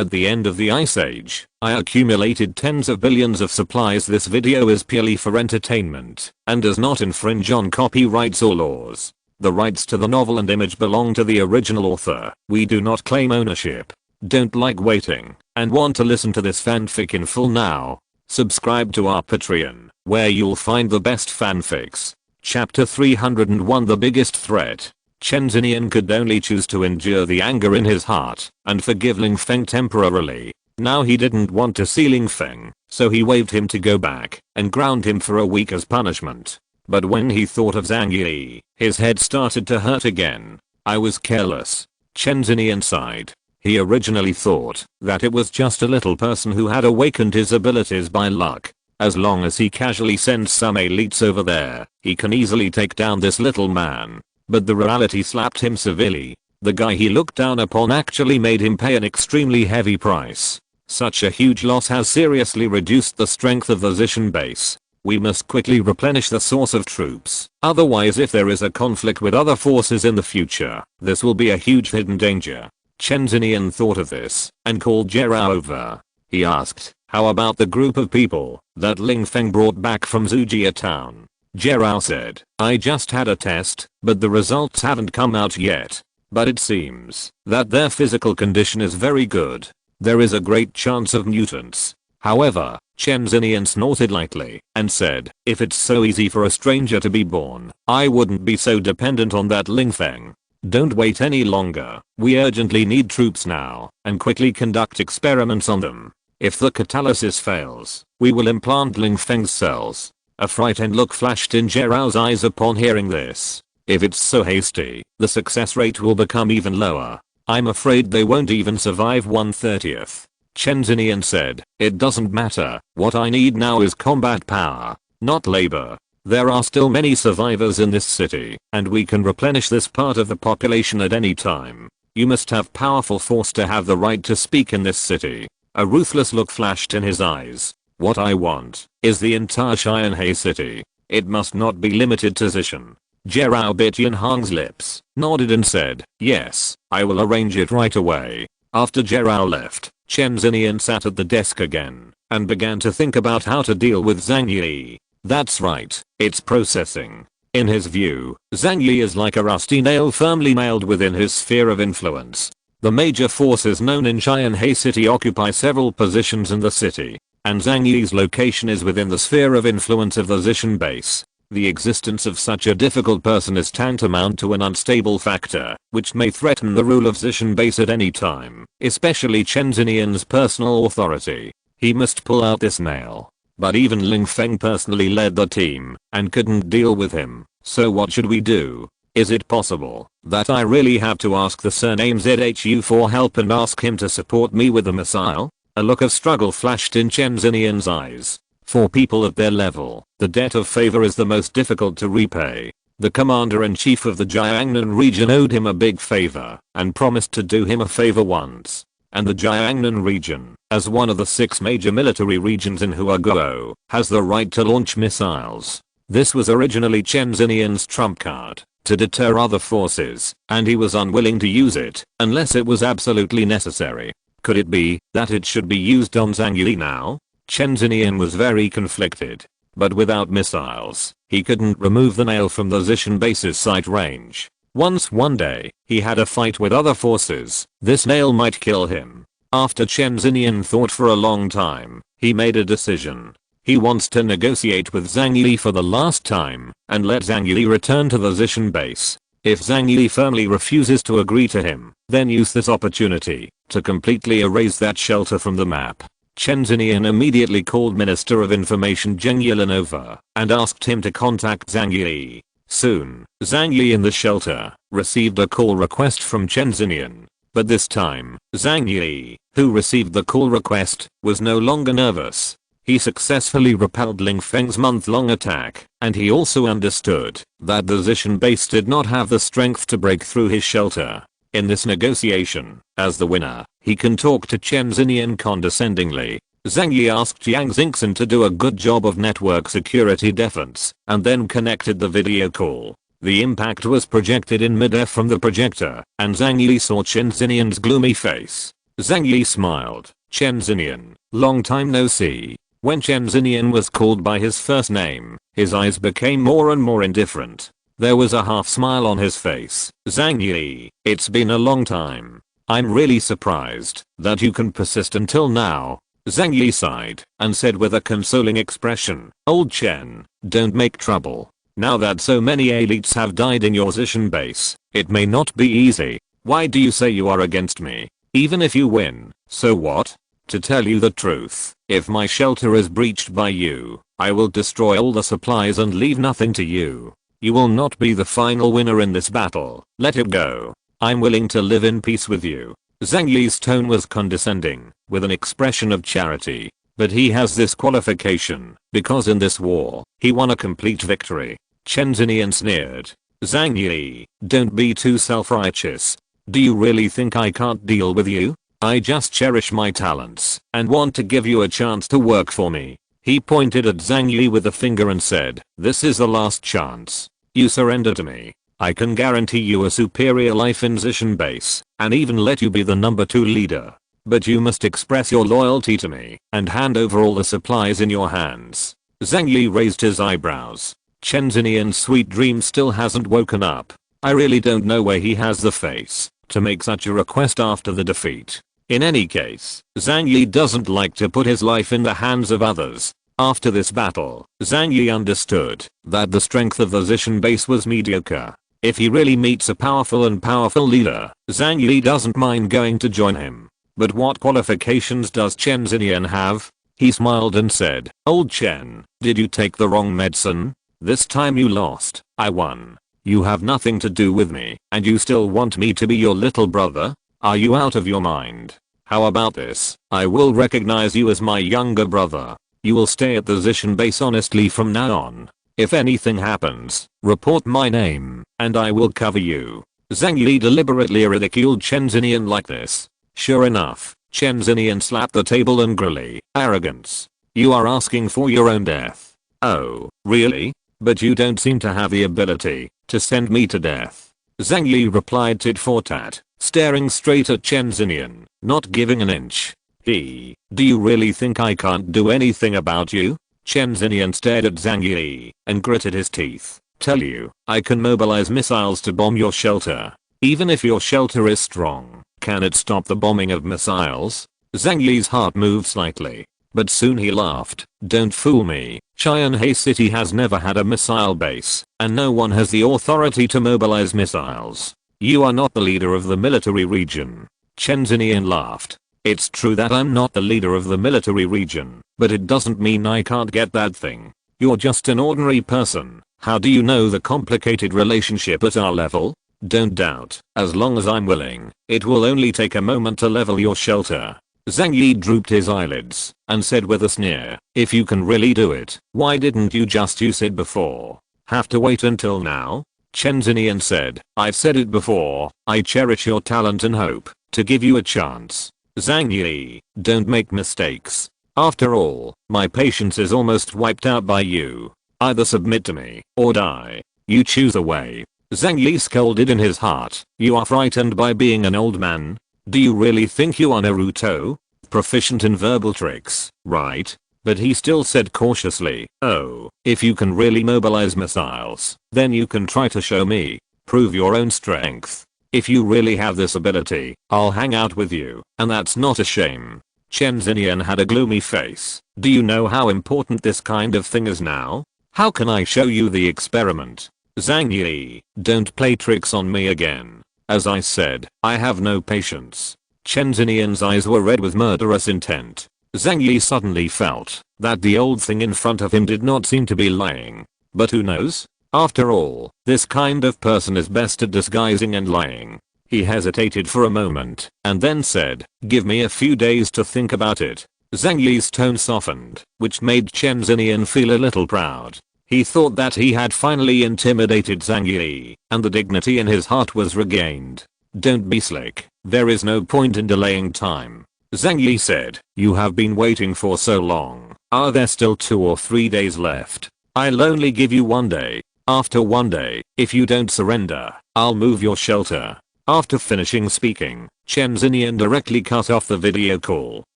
At the end of the Ice Age, I accumulated tens of billions of supplies. This video is purely for entertainment and does not infringe on copyrights or laws. The rights to the novel and image belong to the original author. We do not claim ownership. Don't like waiting and want to listen to this fanfic in full now? Subscribe to our Patreon, where you'll find the best fanfics. Chapter 301 The Biggest Threat. Chen Zinian could only choose to endure the anger in his heart and forgive Ling Feng temporarily. Now he didn't want to see Ling Feng, so he waved him to go back and ground him for a week as punishment. But when he thought of Zhang Yi, his head started to hurt again. I was careless. Chen Zinian sighed. He originally thought that it was just a little person who had awakened his abilities by luck. As long as he casually sends some elites over there, he can easily take down this little man. But the reality slapped him severely. The guy he looked down upon actually made him pay an extremely heavy price. Such a huge loss has seriously reduced the strength of the Zishan base. We must quickly replenish the source of troops. Otherwise, if there is a conflict with other forces in the future, this will be a huge hidden danger. Chen Zinian thought of this and called Zhao over. He asked, how about the group of people that Ling Feng brought back from Zujia town? Zhao said, I just had a test, but the results haven't come out yet. But it seems that their physical condition is very good. There is a great chance of mutants. However, Chen Zinian snorted lightly and said, if it's so easy for a stranger to be born, I wouldn't be so dependent on that Ling Feng. Don't wait any longer. We urgently need troops now and quickly conduct experiments on them. If the catalysis fails, we will implant Ling Feng's cells. A frightened look flashed in Zhao's eyes upon hearing this. If it's so hasty, the success rate will become even lower. I'm afraid they won't even survive 1/30th. Chen Zinian said, it doesn't matter. What I need now is combat power, not labor. There are still many survivors in this city, and we can replenish this part of the population at any time. You must have powerful force to have the right to speak in this city. A ruthless look flashed in his eyes. What I want is the entire Xianhe city. It must not be limited to Zishan. Zhao bit Yanhang's lips, nodded and said, yes, I will arrange it right away. After Zhao left, Chen Zinian sat at the desk again and began to think about how to deal with Zhang Yi. That's right, it's processing. In his view, Zhang Yi is like a rusty nail firmly nailed within his sphere of influence. The major forces known in Xianhe city occupy several positions in the city, and Zhang Yi's location is within the sphere of influence of the Zishan base. The existence of such a difficult person is tantamount to an unstable factor, which may threaten the rule of Zishan base at any time, especially Chen Zinian's personal authority. He must pull out this nail. But even Ling Feng personally led the team and couldn't deal with him. So what should we do? Is it possible that I really have to ask the surname ZHU for help and ask him to support me with a missile? A look of struggle flashed in Chen Zinian's eyes. For people at their level, the debt of favor is the most difficult to repay. The commander-in-chief of the Jiangnan region owed him a big favor and promised to do him a favor once. And the Jiangnan region, as one of the 6 major military regions in Huaguo, has the right to launch missiles. This was originally Chen Zinian's trump card to deter other forces, and he was unwilling to use it unless it was absolutely necessary. Could it be that it should be used on Zhang Yi now? Chen Zinian was very conflicted. But without missiles, he couldn't remove the nail from the Zishan base's sight range. Once one day, he had a fight with other forces. This nail might kill him. After Chen Zinian thought for a long time, he made a decision. He wants to negotiate with Zhang Yi for the last time and let Zhang Yi return to the Zishan base. If Zhang Yi firmly refuses to agree to him, then use this opportunity to completely erase that shelter from the map. Chen Zinian immediately called Minister of Information Zheng Yilan over and asked him to contact Zhang Yi. Soon, Zhang Yi in the shelter received a call request from Chen Zinian. But this time, Zhang Yi, who received the call request, was no longer nervous. He successfully repelled Ling Feng's month-long attack, and he also understood that the Zishan base did not have the strength to break through his shelter. In this negotiation, as the winner, he can talk to Chen Zinian condescendingly. Zhang Yi asked Yang Xingxin to do a good job of network security defense, and then connected the video call. The impact was projected in midair from the projector, and Zhang Yi saw Chen Zinian's gloomy face. Zhang Yi smiled. Chen Xinian, long time no see. When Chen Xinian was called by his first name, his eyes became more and more indifferent. There was a half smile on his face. Zhang Yi, it's been a long time. I'm really surprised that you can persist until now. Zhang Yi sighed and said with a consoling expression, old Chen, don't make trouble. Now that so many elites have died in your Zishan base, it may not be easy. Why do you say you are against me? Even if you win, so what? To tell you the truth, if my shelter is breached by you, I will destroy all the supplies and leave nothing to you. You will not be the final winner in this battle. Let it go. I'm willing to live in peace with you. Zhang Yi's tone was condescending, with an expression of charity. But he has this qualification, because in this war, he won a complete victory. Chen Xinian sneered. Zhang Yi, don't be too self-righteous. Do you really think I can't deal with you? I just cherish my talents and want to give you a chance to work for me. He pointed at Zhang Yi with a finger and said, this is the last chance. You surrender to me. I can guarantee you a superior life in Zishan base and even let you be the number 2 leader. But you must express your loyalty to me and hand over all the supplies in your hands. Zhang Yi raised his eyebrows. Chen Xinian's sweet dream still hasn't woken up. I really don't know where he has the face to make such a request after the defeat. In any case, Zhang Yi doesn't like to put his life in the hands of others. After this battle, Zhang Yi understood that the strength of the Zishan base was mediocre. If he really meets a powerful leader, Zhang Yi doesn't mind going to join him. But what qualifications does Chen Xinian have? He smiled and said, old Chen, did you take the wrong medicine? This time you lost, I won. You have nothing to do with me, and you still want me to be your little brother? Are you out of your mind? How about this? I will recognize you as my younger brother. You will stay at the Zishan base honestly from now on. If anything happens, report my name, and I will cover you. Zhang Yi deliberately ridiculed Chen Xinian like this. Sure enough, Chen Xinian slapped the table angrily. Arrogance. You are asking for your own death. Oh, really? But you don't seem to have the ability to send me to death. Zhang Yi replied tit for tat, staring straight at Chen Xinian, not giving an inch. Do you really think I can't do anything about you? Chen Xinian stared at Zhang Yi and gritted his teeth. Tell you, I can mobilize missiles to bomb your shelter. Even if your shelter is strong, can it stop the bombing of missiles? Zhang Yi's heart moved slightly. But soon he laughed. Don't fool me. Qianhe City has never had a missile base, and no one has the authority to mobilize missiles. You are not the leader of the military region. Chen Xinian laughed. It's true that I'm not the leader of the military region, but it doesn't mean I can't get that thing. You're just an ordinary person. How do you know the complicated relationship at our level? Don't doubt. As long as I'm willing, it will only take a moment to level your shelter. Zhang Yi drooped his eyelids and said with a sneer, if you can really do it, why didn't you just use it before? Have to wait until now? Chen Xinian said, I've said it before, I cherish your talent and hope to give you a chance. Zhang Yi, don't make mistakes. After all, my patience is almost wiped out by you. Either submit to me, or die. You choose a way. Zhang Yi scolded in his heart, you are frightened by being an old man? Do you really think you are Naruto? Proficient in verbal tricks, right? But he still said cautiously, oh, if you can really mobilize missiles, then you can try to show me. Prove your own strength. If you really have this ability, I'll hang out with you, and that's not a shame. Chen Xinian had a gloomy face. Do you know how important this kind of thing is now? How can I show you the experiment? Zhang Yi, don't play tricks on me again. As I said, I have no patience. Chen Xinian's eyes were red with murderous intent. Zhang Yi suddenly felt that the old thing in front of him did not seem to be lying. But who knows? After all, this kind of person is best at disguising and lying. He hesitated for a moment and then said, give me a few days to think about it. Zhang Yi's tone softened, which made Chen Xinian feel a little proud. He thought that he had finally intimidated Zhang Yi, and the dignity in his heart was regained. Don't be slick, there is no point in delaying time. Zhang Yi said, you have been waiting for so long. Are there still 2 or 3 days left? I'll only give you 1 day. After 1 day, if you don't surrender, I'll move your shelter. After finishing speaking, Chen Xinian directly cut off the video call.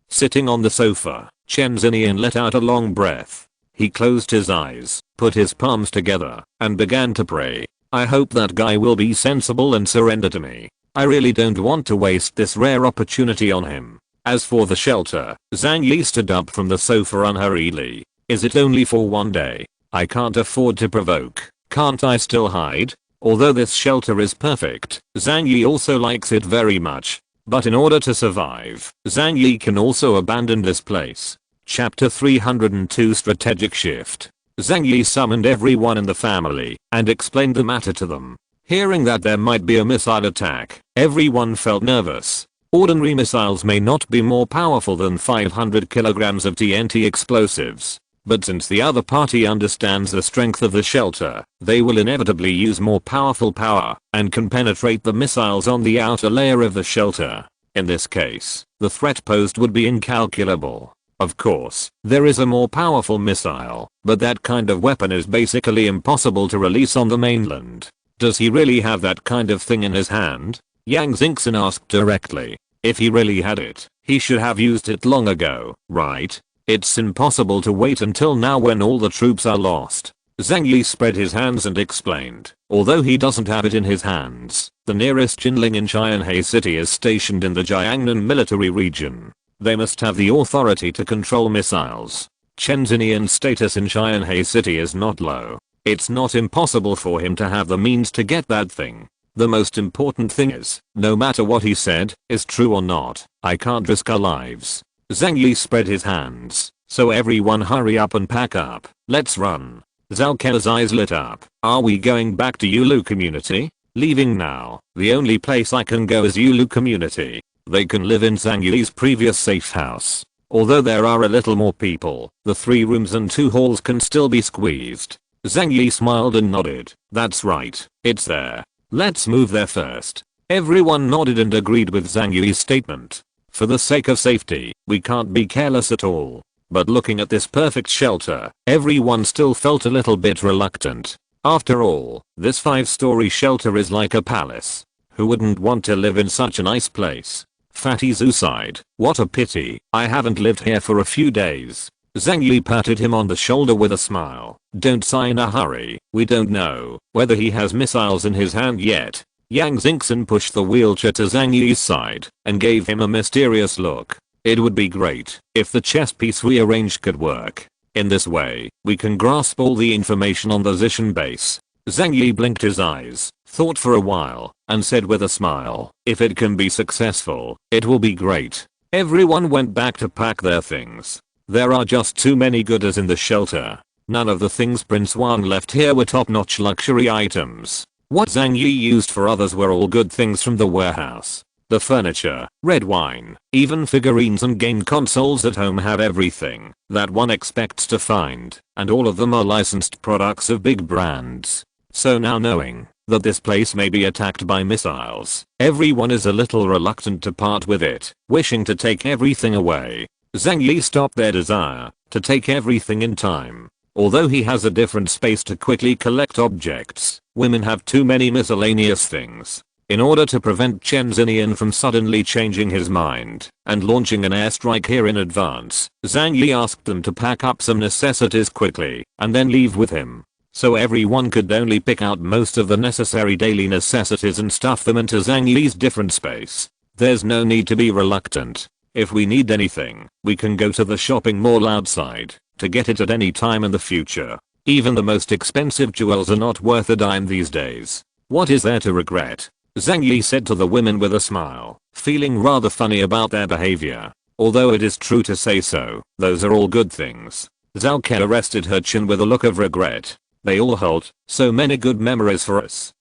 Sitting on the sofa, Chen Xinian let out a long breath. He closed his eyes, put his palms together, and began to pray. I hope that guy will be sensible and surrender to me. I really don't want to waste this rare opportunity on him. As for the shelter, Zhang Yi stood up from the sofa unhurriedly. Is it only for one day? I can't afford to provoke. Can't I still hide? Although this shelter is perfect, Zhang Yi also likes it very much. But in order to survive, Zhang Yi can also abandon this place. Chapter 302 Strategic Shift. Zhang Yi summoned everyone in the family and explained the matter to them. Hearing that there might be a missile attack, everyone felt nervous. Ordinary missiles may not be more powerful than 500 kilograms of TNT explosives. But since the other party understands the strength of the shelter, they will inevitably use more powerful power and can penetrate the missiles on the outer layer of the shelter. In this case, the threat posed would be incalculable. Of course, there is a more powerful missile, but that kind of weapon is basically impossible to release on the mainland. Does he really have that kind of thing in his hand? Yang Xingxin asked directly. If he really had it, he should have used it long ago, right? It's impossible to wait until now when all the troops are lost. Zhang Yi spread his hands and explained. Although he doesn't have it in his hands, the nearest Jinling in Qianhe City is stationed in the Jiangnan military region. They must have the authority to control missiles. Chen Xinian's status in Qianhe City is not low. It's not impossible for him to have the means to get that thing. The most important thing is, no matter what he said is true or not, I can't risk our lives. Zhang Yi spread his hands. So everyone hurry up and pack up. Let's run. Zhao Ke's eyes lit up. Are we going back to Yulu community? Leaving now. The only place I can go is Yulu community. They can live in Zhang Yi's previous safe house. Although there are a little more people, the 3 rooms and 2 halls can still be squeezed. Zhang Yi smiled and nodded. That's right. It's there. Let's move there first. Everyone nodded and agreed with Zhang Yi's statement. For the sake of safety, we can't be careless at all. But looking at this perfect shelter, everyone still felt a little bit reluctant. After all, this 5-story shelter is like a palace. Who wouldn't want to live in such a nice place? Fatty Zhu sighed. What a pity, I haven't lived here for a few days. Zhang Yi patted him on the shoulder with a smile. Don't sigh in a hurry, we don't know whether he has missiles in his hand yet. Yang Xingxin pushed the wheelchair to Zhang Yi's side and gave him a mysterious look. It would be great if the chess piece we arranged could work. In this way, we can grasp all the information on the Zishan base. Zhang Yi blinked his eyes, thought for a while, and said with a smile, if it can be successful, it will be great. Everyone went back to pack their things. There are just too many goodies in the shelter. None of the things Prince Wang left here were top-notch luxury items. What Zhang Yi used for others were all good things from the warehouse. The furniture, red wine, even figurines and game consoles at home have everything that one expects to find, and all of them are licensed products of big brands. So now knowing that this place may be attacked by missiles, everyone is a little reluctant to part with it, wishing to take everything away. Zhang Yi stopped their desire to take everything in time. Although he has a different space to quickly collect objects, women have too many miscellaneous things. In order to prevent Chen Xinian from suddenly changing his mind and launching an airstrike here in advance, Zhang Yi asked them to pack up some necessities quickly and then leave with him. So everyone could only pick out most of the necessary daily necessities and stuff them into Zhang Yi's different space. There's no need to be reluctant. If we need anything, we can go to the shopping mall outside to get it at any time in the future. Even the most expensive jewels are not worth a dime these days. What is there to regret? Zhang Yi said to the women with a smile, feeling rather funny about their behavior. Although it is true to say so, those are all good things. Zhao Ke arrested her chin with a look of regret. They all hold so many good memories for us.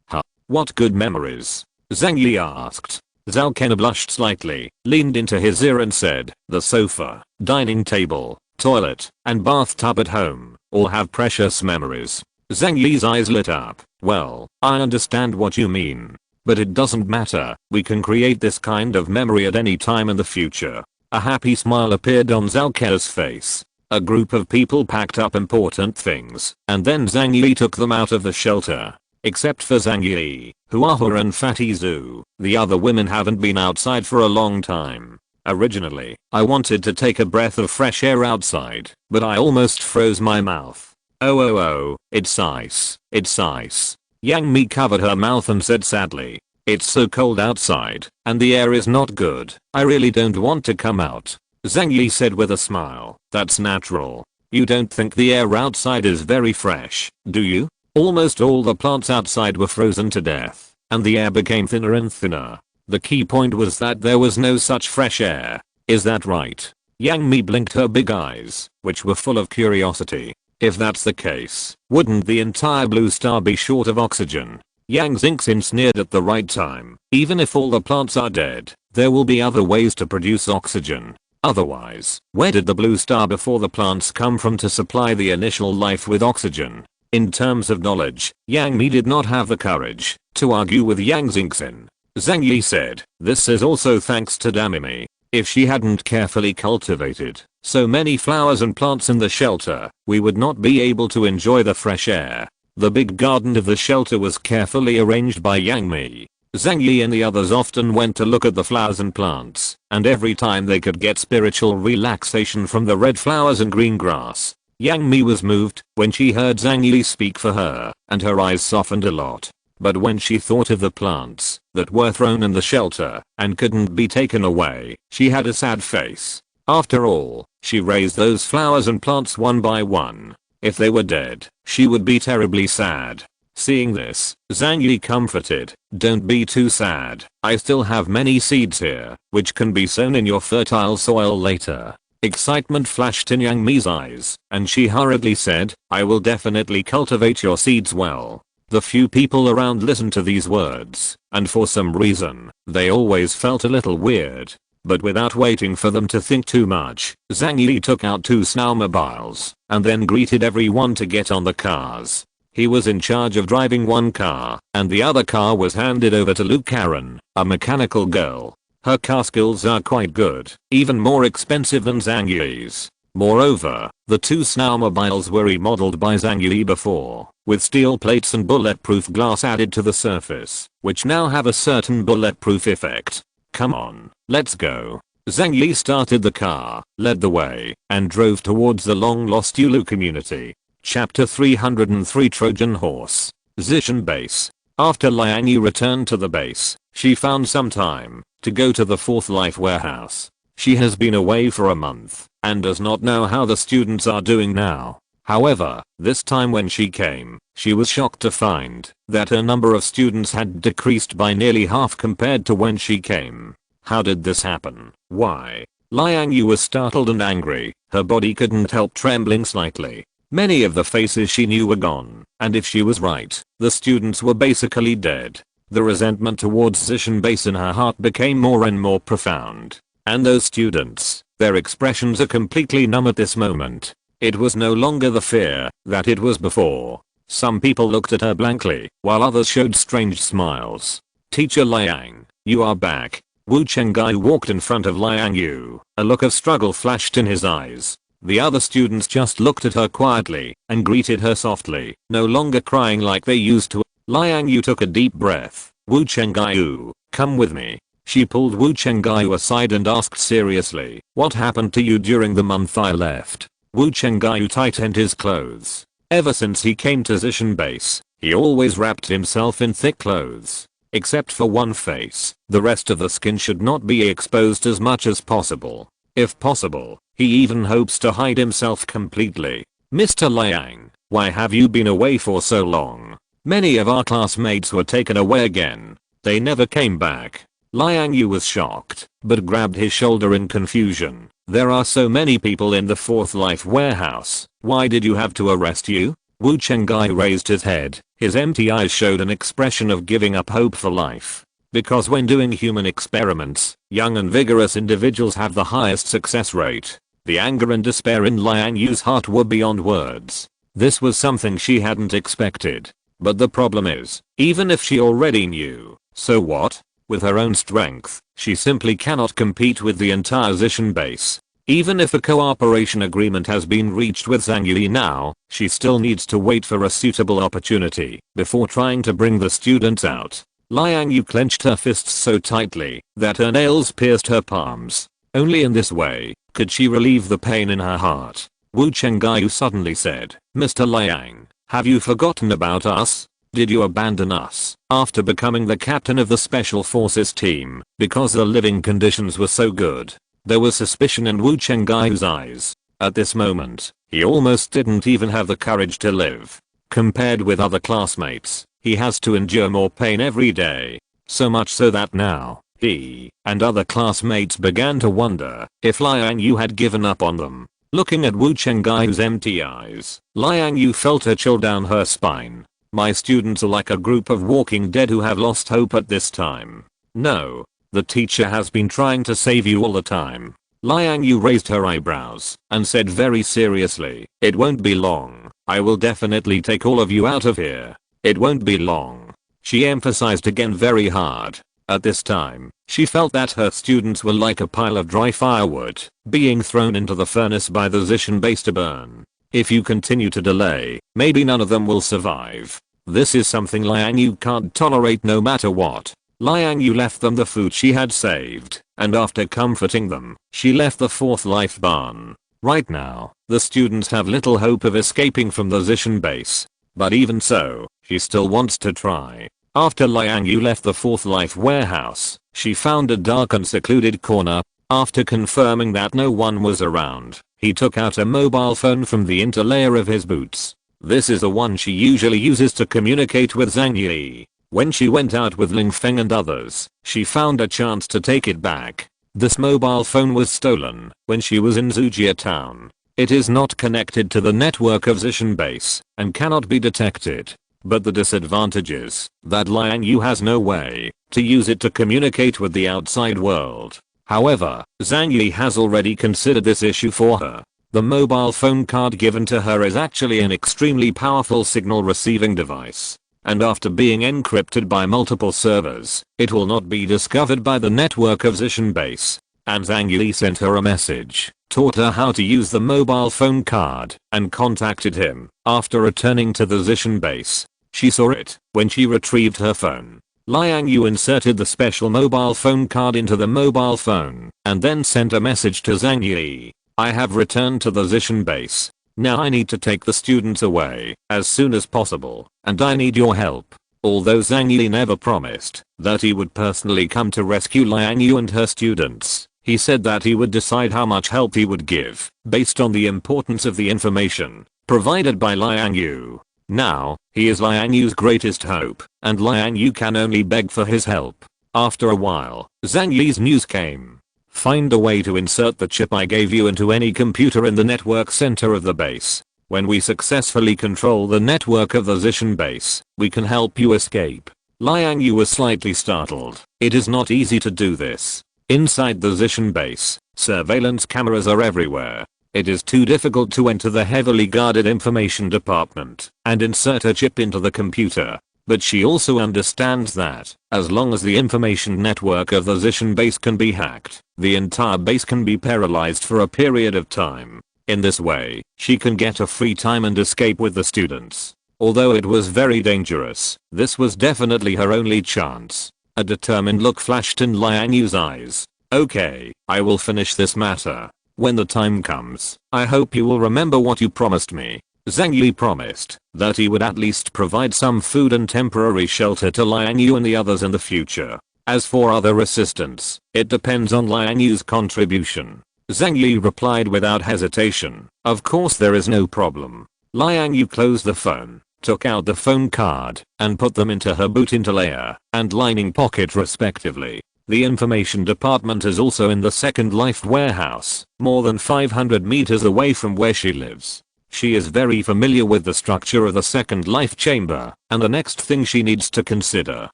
Huh? What good memories? Zhang Yi asked. Zhao Ke blushed slightly, leaned into his ear and said, the sofa, dining table, toilet, and bathtub at home all have precious memories. Zhang Yi's eyes lit up. Well, I understand what you mean. But it doesn't matter, we can create this kind of memory at any time in the future. A happy smile appeared on Zhao Ke's face. A group of people packed up important things, and then Zhang Yi took them out of the shelter. Except for Zhang Yi, Huahua and Fatty Zoo, the other women haven't been outside for a long time. Originally, I wanted to take a breath of fresh air outside, but I almost froze my mouth. Oh, it's ice. It's ice. Yang Mi covered her mouth and said sadly, "It's so cold outside, and the air is not good. I really don't want to come out." Zhang Yi said with a smile, "That's natural. You don't think the air outside is very fresh, do you? Almost all the plants outside were frozen to death, and the air became thinner and thinner. The key point was that there was no such fresh air. Is that right?" Yang Mi blinked her big eyes, which were full of curiosity. "If that's the case, wouldn't the entire blue star be short of oxygen?" Yang Xingxin sneered at the right time. "Even if all the plants are dead, there will be other ways to produce oxygen. Otherwise, where did the blue star before the plants come from to supply the initial life with oxygen?" In terms of knowledge, Yang Mi did not have the courage to argue with Yang Xingxin. Zhang Yi said, "This is also thanks to Damimi. If she hadn't carefully cultivated so many flowers and plants in the shelter, we would not be able to enjoy the fresh air." The big garden of the shelter was carefully arranged by Yang Mi. Zhang Yi and the others often went to look at the flowers and plants, and every time they could get spiritual relaxation from the red flowers and green grass. Yang Mi was moved when she heard Zhang Yi speak for her, and her eyes softened a lot. But when she thought of the plants that were thrown in the shelter and couldn't be taken away, she had a sad face. After all, she raised those flowers and plants one by one. If they were dead, she would be terribly sad. Seeing this, Zhang Yi comforted, "Don't be too sad. I still have many seeds here, which can be sown in your fertile soil later." Excitement flashed in Yang Mi's eyes, and she hurriedly said, "I will definitely cultivate your seeds well." The few people around listened to these words, and for some reason, they always felt a little weird. But without waiting for them to think too much, Zhang Yi took out 2 snowmobiles, and then greeted everyone to get on the cars. He was in charge of driving one car, and the other car was handed over to Luke Karen, a mechanical girl. Her car skills are quite good, even more expensive than Zhang Yi's. Moreover, the 2 snowmobiles were remodeled by Zhang Yi before, with steel plates and bulletproof glass added to the surface, which now have a certain bulletproof effect. "Come on, let's go." Zhang Yi started the car, led the way, and drove towards the long-lost Yulu community. Chapter 303 Trojan Horse. Zishan Base. After Liang Yi returned to the base, she found some time to go to the Fourth Life warehouse. She has been away for a month, and does not know how the students are doing now. However, this time when she came, she was shocked to find that her number of students had decreased by nearly half compared to when she came. How did this happen? Why? Liang Yu was startled and angry, her body couldn't help trembling slightly. Many of the faces she knew were gone, and if she was right, the students were basically dead. The resentment towards Zishan Base in her heart became more and more profound. And those students, their expressions are completely numb at this moment. It was no longer the fear that it was before. Some people looked at her blankly, while others showed strange smiles. "Teacher Liang, you are back." Wu Chenggai walked in front of Liang Yu. A look of struggle flashed in his eyes. The other students just looked at her quietly and greeted her softly, no longer crying like they used to. Liang Yu took a deep breath. "Wu Chenggai, come with me." She pulled Wu Chenggai aside and asked seriously, "What happened to you during the month I left?" Wu Chenggai tightened his clothes. Ever since he came to Zishan Base, he always wrapped himself in thick clothes. Except for one face, the rest of the skin should not be exposed as much as possible. If possible, he even hopes to hide himself completely. "Mr. Liang, why have you been away for so long? Many of our classmates were taken away again. They never came back." Liang Yu was shocked, but grabbed his shoulder in confusion. "There are so many people in the Fourth Life warehouse. Why did you have to arrest you?" Wu Chenggai raised his head. His empty eyes showed an expression of giving up hope for life. Because when doing human experiments, young and vigorous individuals have the highest success rate. The anger and despair in Liang Yu's heart were beyond words. This was something she hadn't expected. But the problem is, even if she already knew, so what? With her own strength, she simply cannot compete with the entire Zishan Base. Even if a cooperation agreement has been reached with Zhang Yi now, she still needs to wait for a suitable opportunity before trying to bring the students out. Liang Yu clenched her fists so tightly that her nails pierced her palms. Only in this way could she relieve the pain in her heart. Wu Chengyu suddenly said, "Mr. Liang, have you forgotten about us? Did you abandon us after becoming the captain of the Special Forces team because the living conditions were so good?" There was suspicion in Wu Chengyu's eyes. At this moment, he almost didn't even have the courage to live. Compared with other classmates, he has to endure more pain every day. So much so that now, he and other classmates began to wonder if Liang Yu had given up on them. Looking at Wu Chengyu's empty eyes, Liang Yu felt a chill down her spine. My students are like a group of walking dead who have lost hope at this time. No. The teacher has been trying to save you all the time. Liang Yu raised her eyebrows and said very seriously, "It won't be long. I will definitely take all of you out of here. It won't be long." She emphasized again very hard. At this time, she felt that her students were like a pile of dry firewood being thrown into the furnace by the Zishan base to burn. If you continue to delay, maybe none of them will survive. This is something Liang Yu can't tolerate no matter what. Liang Yu left them the food she had saved, and after comforting them, she left the fourth life barn. Right now, the students have little hope of escaping from the Zishan base. But even so, she still wants to try. After Liang Yu left the fourth life warehouse, she found a dark and secluded corner. After confirming that no one was around, he took out a mobile phone from the interlayer of his boots. This is the one she usually uses to communicate with Zhang Yi. When she went out with Ling Feng and others, she found a chance to take it back. This mobile phone was stolen when she was in Zujia town. It is not connected to the network of Zishan base and cannot be detected. But the disadvantage is that Liang Yu has no way to use it to communicate with the outside world. However, Zhang Yi has already considered this issue for her. The mobile phone card given to her is actually an extremely powerful signal receiving device. And after being encrypted by multiple servers, it will not be discovered by the network of Zishan base. And Zhang Yi sent her a message, taught her how to use the mobile phone card, and contacted him. After returning to the Zishan base, she saw it when she retrieved her phone. Liang Yu inserted the special mobile phone card into the mobile phone, and then sent a message to Zhang Yi. "I have returned to the Zishan base. Now I need to take the students away as soon as possible, and I need your help." Although Zhang Yi never promised that he would personally come to rescue Liang Yu and her students, he said that he would decide how much help he would give based on the importance of the information provided by Liang Yu. Now, he is Liang Yu's greatest hope, and Liang Yu can only beg for his help. After a while, Zhang Yi's news came. "Find a way to insert the chip I gave you into any computer in the network center of the base. When we successfully control the network of the Zishan base, we can help you escape." Liang Yu was slightly startled. It is not easy to do this. Inside the Zishan base, surveillance cameras are everywhere. It is too difficult to enter the heavily guarded information department and insert a chip into the computer. But she also understands that, as long as the information network of the Zishan base can be hacked, the entire base can be paralyzed for a period of time. In this way, she can get a free time and escape with the students. Although it was very dangerous, this was definitely her only chance. A determined look flashed in Liang Yu's eyes. "Okay, I will finish this matter. When the time comes, I hope you will remember what you promised me." Zhang Yi promised that he would at least provide some food and temporary shelter to Liang Yu and the others in the future. As for other assistance, it depends on Liang Yu's contribution. Zhang Yi replied without hesitation, "Of course there is no problem." Liang Yu closed the phone, took out the phone card, and put them into her boot interlayer and lining pocket respectively. The information department is also in the Second Life warehouse, more than 500 meters away from where she lives. She is very familiar with the structure of the Second Life chamber, and the next thing she needs to consider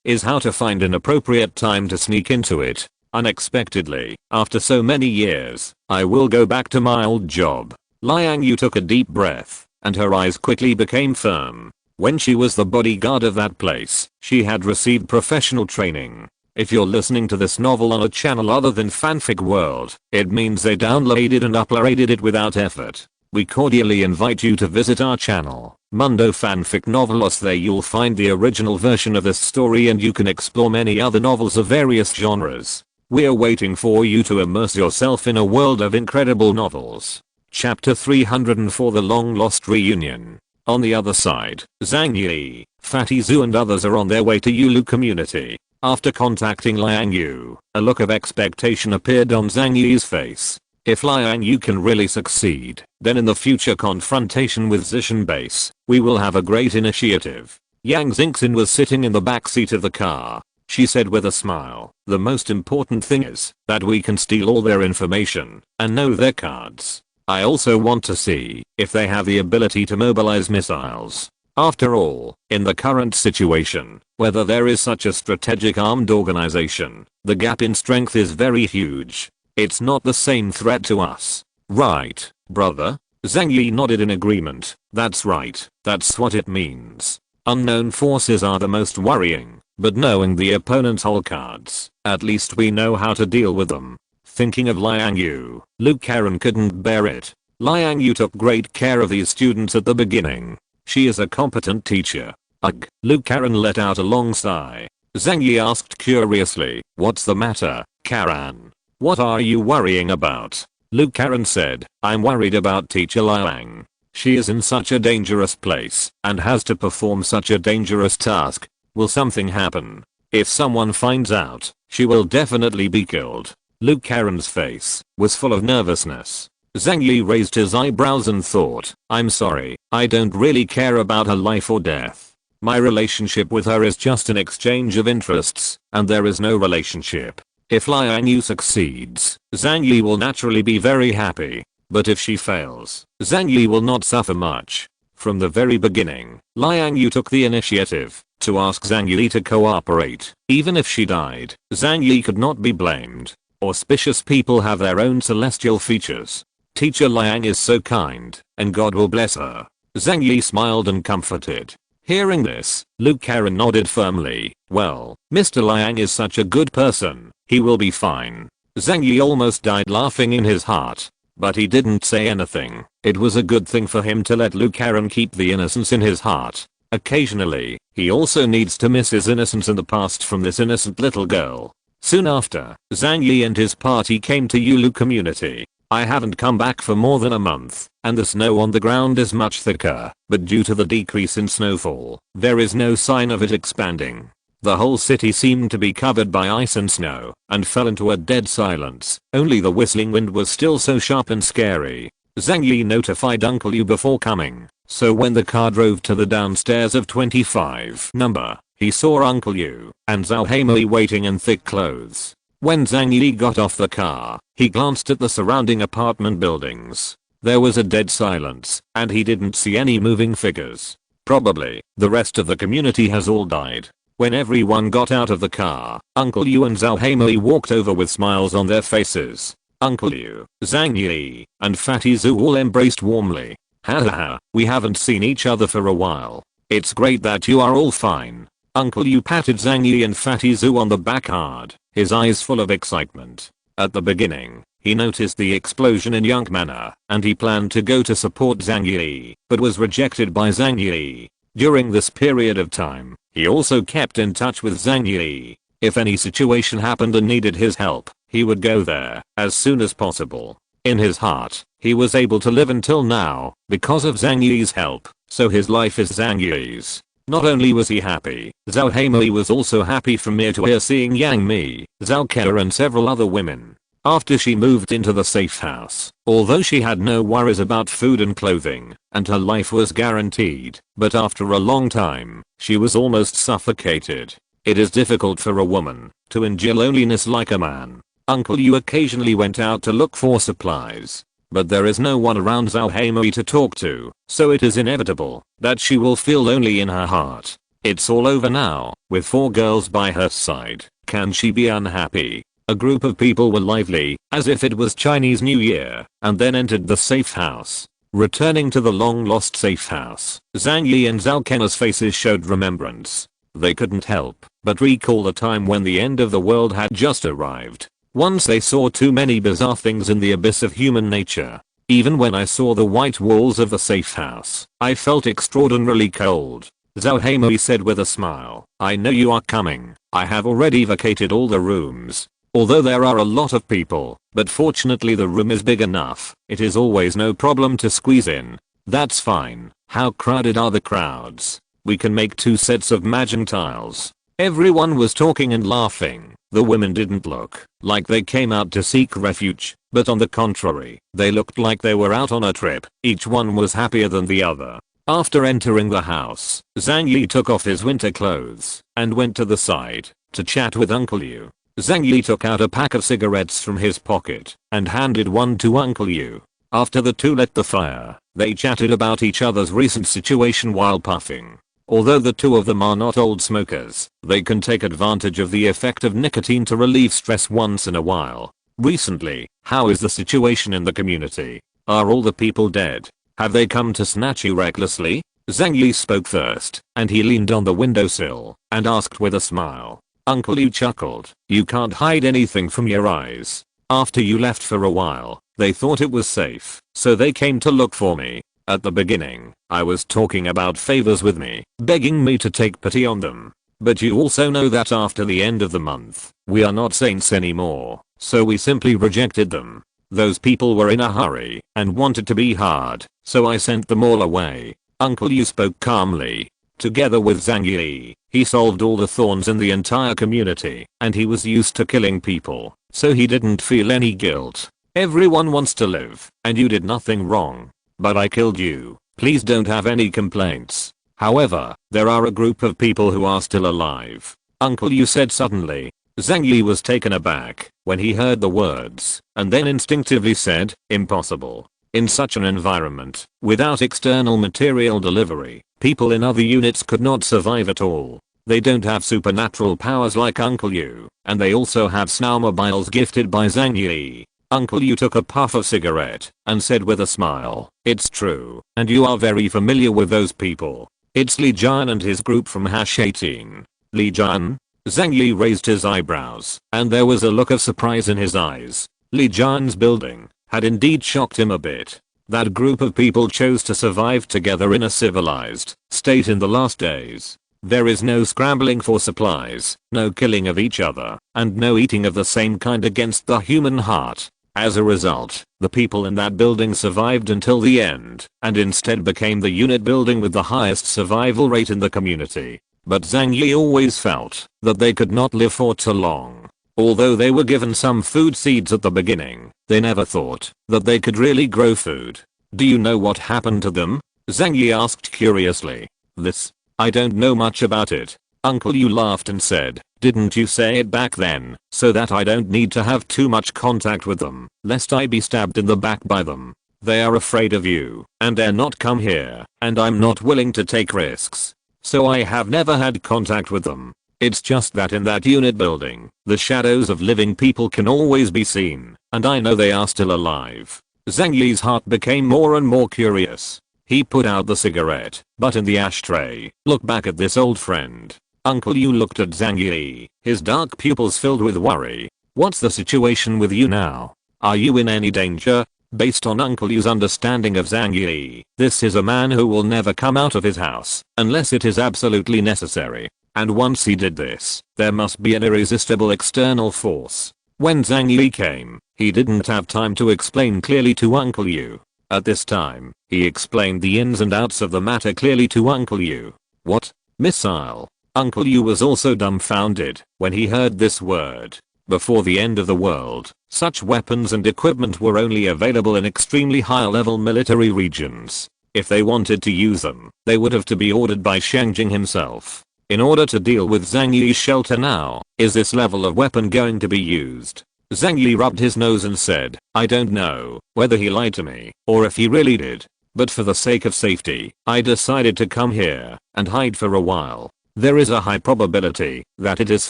is how to find an appropriate time to sneak into it. Unexpectedly, after so many years, I will go back to my old job. Liang Yu took a deep breath, and her eyes quickly became firm. When she was the bodyguard of that place, she had received professional training. If you're listening to this novel on a channel other than Fanfic World, it means they downloaded and uploaded it without effort. We cordially invite you to visit our channel. Mundo fanfic novelos. There you'll find the original version of this story, and you can explore many other novels of various genres. We're waiting for you to immerse yourself in a world of incredible novels. Chapter 304, The Long Lost Reunion. On the other side, Zhang Yi, Fatty Zhu and others are on their way to Yulu community. After contacting Liang Yu, a look of expectation appeared on Zhang Yi's face. If Liang Yu can really succeed, then in the future confrontation with Zishan base, we will have a great initiative. Yang Xingxin was sitting in the back seat of the car. She said with a smile, the most important thing is that we can steal all their information and know their cards. I also want to see if they have the ability to mobilize missiles. After all, in the current situation, whether there is such a strategic armed organization, the gap in strength is very huge. It's not the same threat to us. Right, brother? Zhang Yi nodded in agreement. That's right, that's what it means. Unknown forces are the most worrying, but knowing the opponent's whole cards, at least we know how to deal with them. Thinking of Liang Yu, Luke Karen couldn't bear it. Liang Yu took great care of these students at the beginning. She is a competent teacher. Ugh, Luke Karen let out a long sigh. Zhang Yi asked curiously, what's the matter, Karen? What are you worrying about? Luke Karen said, I'm worried about teacher Liang. She is in such a dangerous place and has to perform such a dangerous task. Will something happen? If someone finds out, she will definitely be killed. Luke Karen's face was full of nervousness. Zhang Yi raised his eyebrows and thought, I'm sorry, I don't really care about her life or death. My relationship with her is just an exchange of interests, and there is no relationship. If Liang Yu succeeds, Zhang Yi will naturally be very happy. But if she fails, Zhang Yi will not suffer much. From the very beginning, Liang Yu took the initiative to ask Zhang Yi to cooperate. Even if she died, Zhang Yi could not be blamed. Auspicious people have their own celestial features. Teacher Liang is so kind, and God will bless her. Zhang Yi smiled and comforted. Hearing this, Luke Karen nodded firmly. Well, Mr. Liang is such a good person, he will be fine. Zhang Yi almost died laughing in his heart. But he didn't say anything. It was a good thing for him to let Luke Karen keep the innocence in his heart. Occasionally, he also needs to miss his innocence in the past from this innocent little girl. Soon after, Zhang Yi and his party came to Yulu community. I haven't come back for more than a month, and the snow on the ground is much thicker, but due to the decrease in snowfall, there is no sign of it expanding. The whole city seemed to be covered by ice and snow, and fell into a dead silence. Only the whistling wind was still so sharp and scary. Zhang Yi notified Uncle Yu before coming, so when the car drove to the downstairs of 25 number, he saw Uncle Yu and Zhao Heimei waiting in thick clothes. When Zhang Yi got off the car, he glanced at the surrounding apartment buildings. There was a dead silence, and he didn't see any moving figures. Probably, the rest of the community has all died. When everyone got out of the car, Uncle Yu and Zhao Heimei walked over with smiles on their faces. Uncle Yu, Zhang Yi, and Fatty Zhu all embraced warmly. Haha, we haven't seen each other for a while. It's great that you are all fine. Uncle Yu patted Zhang Yi and Fatty Zhu on the back hard, his eyes full of excitement. At the beginning, he noticed the explosion in Young Manor, and he planned to go to support Zhang Yi, but was rejected by Zhang Yi. During this period of time, he also kept in touch with Zhang Yi. If any situation happened and needed his help, he would go there as soon as possible. In his heart, he was able to live until now because of Zhang Yi's help, so his life is Zhang Yi's. Not only was he happy, Zhao Heimei was also happy from ear to ear seeing Yang Mi, Zhao Ke and several other women. After she moved into the safe house, although she had no worries about food and clothing, and her life was guaranteed, but after a long time, she was almost suffocated. It is difficult for a woman to endure loneliness like a man. Uncle Yu occasionally went out to look for supplies, but there is no one around Zhao Heimei to talk to, so it is inevitable that she will feel lonely in her heart. It's all over now, with 4 girls by her side. Can she be unhappy? A group of people were lively, as if it was Chinese New Year, and then entered the safe house. Returning to the long-lost safe house, Zhang Yi and Zhao Kena's faces showed remembrance. They couldn't help but recall the time when the end of the world had just arrived. Once they saw too many bizarre things in the abyss of human nature. Even when I saw the white walls of the safe house, I felt extraordinarily cold. Zhang Yi said with a smile, I know you are coming. I have already vacated all the rooms. Although there are a lot of people, but fortunately the room is big enough, it is always no problem to squeeze in. That's fine. How crowded are the crowds? We can make 2 sets of matching tiles. Everyone was talking and laughing. The women didn't look like they came out to seek refuge, but on the contrary, they looked like they were out on a trip. Each one was happier than the other. After entering the house, Zhang Yi took off his winter clothes and went to the side to chat with Uncle Yu. Zhang Yi took out a pack of cigarettes from his pocket and handed one to Uncle Yu. After the two lit the fire, they chatted about each other's recent situation while puffing. Although the two of them are not old smokers, they can take advantage of the effect of nicotine to relieve stress once in a while. Recently, how is the situation in the community? Are all the people dead? Have they come to snatch you recklessly? Zhang Yi spoke first, and he leaned on the windowsill and asked with a smile. Uncle Yu chuckled. You can't hide anything from your eyes. After you left for a while, they thought it was safe, so they came to look for me. At the beginning, I was talking about favors with me, begging me to take pity on them. But you also know that after the end of the month, we are not saints anymore, so we simply rejected them. Those people were in a hurry and wanted to be hard, so I sent them all away. Uncle Yu spoke calmly. Together with Zhang Yi, he solved all the thorns in the entire community, and he was used to killing people, so he didn't feel any guilt. Everyone wants to live, and you did nothing wrong. But I killed you. Please don't have any complaints. However, there are a group of people who are still alive. Uncle Yu said suddenly. Zhang Yi was taken aback when he heard the words, and then instinctively said, impossible. In such an environment, without external material delivery, people in other units could not survive at all. They don't have supernatural powers like Uncle Yu, and they also have snowmobiles gifted by Zhang Yi. Uncle Yu took a puff of cigarette and said with a smile, it's true, and you are very familiar with those people. It's Li Jian and his group from #18. Li Jian? Zhang Yi raised his eyebrows, and there was a look of surprise in his eyes. Li Jian's building had indeed shocked him a bit. That group of people chose to survive together in a civilized state in the last days. There is no scrambling for supplies, no killing of each other, and no eating of the same kind against the human heart. As a result, the people in that building survived until the end, and instead became the unit building with the highest survival rate in the community. But Zhang Yi always felt that they could not live for too long. Although they were given some food seeds at the beginning, they never thought that they could really grow food. Do you know what happened to them? Zhang Yi asked curiously. This? I don't know much about it. Uncle Yu laughed and said, didn't you say it back then, so that I don't need to have too much contact with them, lest I be stabbed in the back by them. They are afraid of you, and dare not come here, and I'm not willing to take risks. So I have never had contact with them. It's just that in that unit building, the shadows of living people can always be seen, and I know they are still alive. Zhang Yi's heart became more and more curious. He put out the cigarette, but in the ashtray. Look back at this old friend. Uncle Yu looked at Zhang Yi, his dark pupils filled with worry. What's the situation with you now? Are you in any danger? Based on Uncle Yu's understanding of Zhang Yi, this is a man who will never come out of his house unless it is absolutely necessary. And once he did this, there must be an irresistible external force. When Zhang Yi came, he didn't have time to explain clearly to Uncle Yu. At this time, he explained the ins and outs of the matter clearly to Uncle Yu. What? Missile? Uncle Yu was also dumbfounded when he heard this word. Before the end of the world, such weapons and equipment were only available in extremely high-level military regions. If they wanted to use them, they would have to be ordered by Shangjing himself. In order to deal with Zhang Yi's shelter now, is this level of weapon going to be used? Zhang Yi rubbed his nose and said, I don't know whether he lied to me or if he really did. But for the sake of safety, I decided to come here and hide for a while. There is a high probability that it is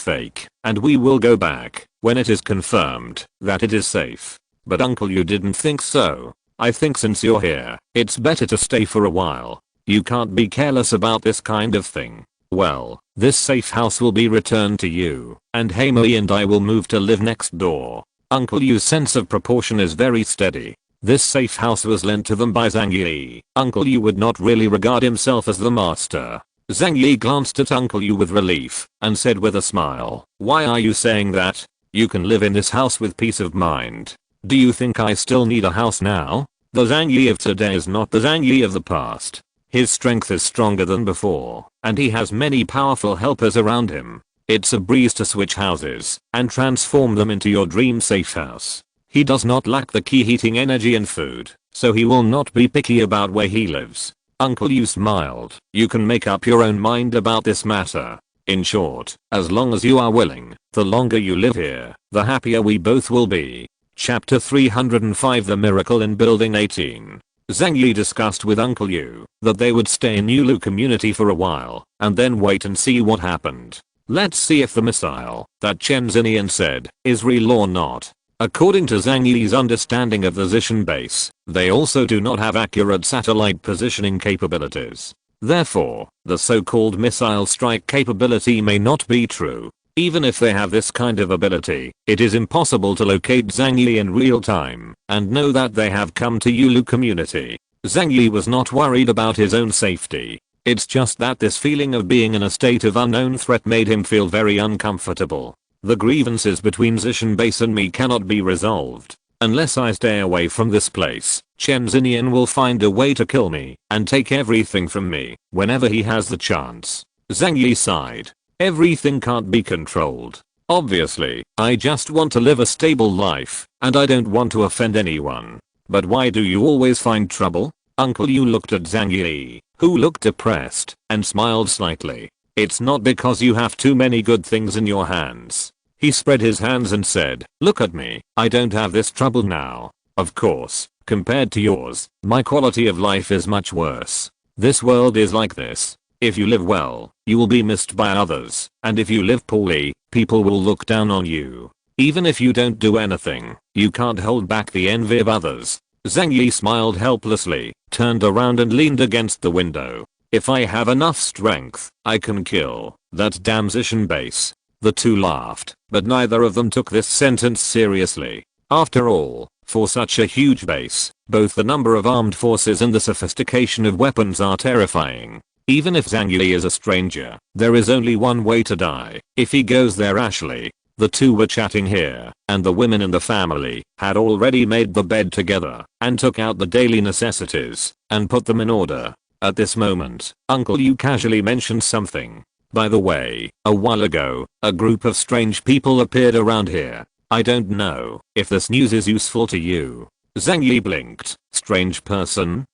fake, and we will go back when it is confirmed that it is safe. But Uncle Yu didn't think so. I think since you're here, it's better to stay for a while. You can't be careless about this kind of thing. Well, this safe house will be returned to you, and Haimei and I will move to live next door. Uncle Yu's sense of proportion is very steady. This safe house was lent to them by Zhang Yi. Uncle Yu would not really regard himself as the master. Zhang Yi glanced at Uncle Yu with relief and said with a smile, "Why are you saying that? You can live in this house with peace of mind. Do you think I still need a house now?" The Zhang Yi of today is not the Zhang Yi of the past. His strength is stronger than before, and he has many powerful helpers around him. It's a breeze to switch houses and transform them into your dream safe house. He does not lack the key heating energy and food, so he will not be picky about where he lives. Uncle Yu smiled. "You can make up your own mind about this matter. In short, as long as you are willing, the longer you live here, the happier we both will be." Chapter 305 The Miracle in Building 18. Zhang Yi discussed with Uncle Yu that they would stay in Yulu community for a while and then wait and see what happened. Let's see if the missile that Chen Zinian said is real or not. According to Zhang Yi's understanding of the Zishan base, they also do not have accurate satellite positioning capabilities. Therefore, the so-called missile strike capability may not be true. Even if they have this kind of ability, it is impossible to locate Zhang Yi in real time and know that they have come to Yulu community. Zhang Yi was not worried about his own safety. It's just that this feeling of being in a state of unknown threat made him feel very uncomfortable. The grievances between Zishan base and me cannot be resolved. Unless I stay away from this place, Chen Zinian will find a way to kill me and take everything from me whenever he has the chance. Zhang Yi sighed. Everything can't be controlled. Obviously, I just want to live a stable life, and I don't want to offend anyone. But why do you always find trouble? Uncle Yu looked at Zhang Yi, who looked depressed, and smiled slightly. It's not because you have too many good things in your hands. He spread his hands and said, "Look at me, I don't have this trouble now. Of course, compared to yours, my quality of life is much worse. This world is like this. If you live well, you will be missed by others, and if you live poorly, people will look down on you. Even if you don't do anything, you can't hold back the envy of others." Zhang Yi smiled helplessly, turned around and leaned against the window. "If I have enough strength, I can kill that damn Zishan base." The two laughed, but neither of them took this sentence seriously. After all, for such a huge base, both the number of armed forces and the sophistication of weapons are terrifying. Even if Zhang Yi is a stranger, there is only one way to die. If he goes there rashly. The two were chatting here, and the women in the family had already made the bed together and took out the daily necessities and put them in order. At this moment, Uncle Yu casually mentioned something. "By the way, a while ago, a group of strange people appeared around here. I don't know if this news is useful to you." Zhang Yi blinked. "Strange person?"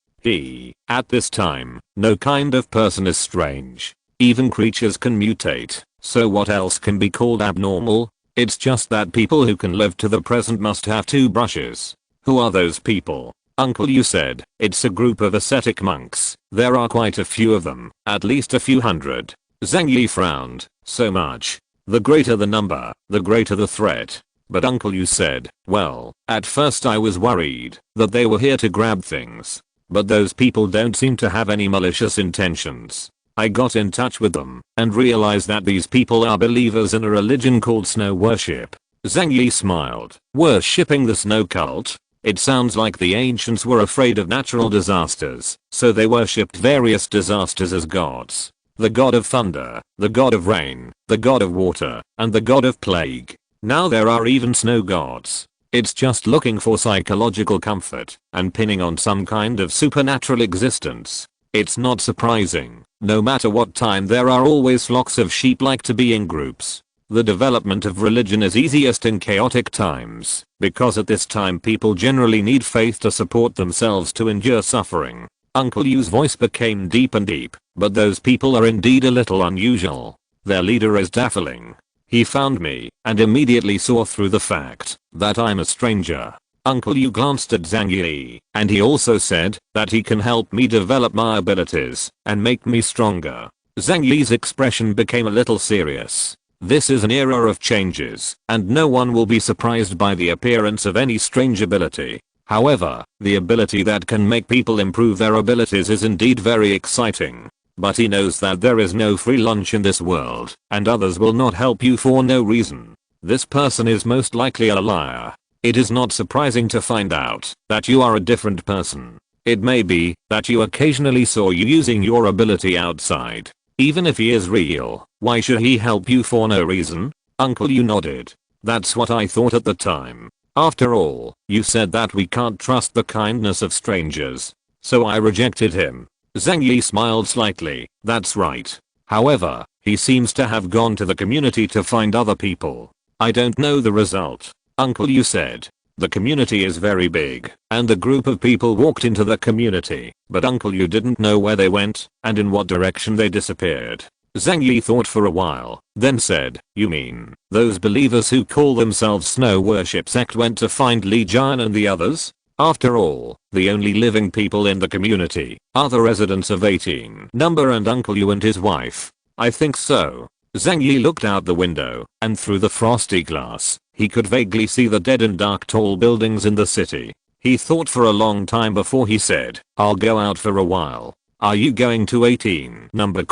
At this time, no kind of person is strange. Even creatures can mutate, so what else can be called abnormal? It's just that people who can live to the present must have two brushes. Who are those people? Uncle Yu said, "It's a group of ascetic monks. There are quite a few of them, at least a few hundred." Zhang Yi frowned. "So much. The greater the number, the greater the threat." But Uncle Yu said, "Well, at first I was worried that they were here to grab things. But those people don't seem to have any malicious intentions. I got in touch with them and realized that these people are believers in a religion called snow worship." Zhang Yi smiled. "Worshipping the snow cult? It sounds like the ancients were afraid of natural disasters, so they worshipped various disasters as gods. The god of thunder, the god of rain, the god of water, and the god of plague. Now there are even snow gods. It's just looking for psychological comfort and pinning on some kind of supernatural existence. It's not surprising. No matter what time, there are always flocks of sheep like to be in groups. The development of religion is easiest in chaotic times, because at this time people generally need faith to support themselves to endure suffering." Uncle Yu's voice became deep and deep, "But those people are indeed a little unusual. Their leader is baffling. He found me and immediately saw through the fact that I'm a stranger." Uncle Yu glanced at Zhang Yi, and he also said that he can help me develop my abilities and make me stronger. Zhang Yi's expression became a little serious. This is an era of changes, and no one will be surprised by the appearance of any strange ability. However, the ability that can make people improve their abilities is indeed very exciting. But he knows that there is no free lunch in this world, and others will not help you for no reason. This person is most likely a liar. It is not surprising to find out that you are a different person. It may be that you occasionally saw you using your ability outside. Even if he is real, why should he help you for no reason? Uncle Yu nodded. That's what I thought at the time. After all, you said that we can't trust the kindness of strangers. So I rejected him. Zhang Yi smiled slightly. That's right. However, he seems to have gone to the community to find other people. I don't know the result. Uncle Yu said. The community is very big, and the group of people walked into the community, but Uncle Yu didn't know where they went and in what direction they disappeared. Zhang Yi thought for a while, then said, you mean, those believers who call themselves Snow Worship Sect went to find Li Jian and the others? After all, the only living people in the community are the residents of 18 number and Uncle Yu and his wife. I think so. Zhang Yi looked out the window, and through the frosty glass, he could vaguely see the dead and dark tall buildings in the city. He thought for a long time before he said, I'll go out for a while. Are you going to 18 number ?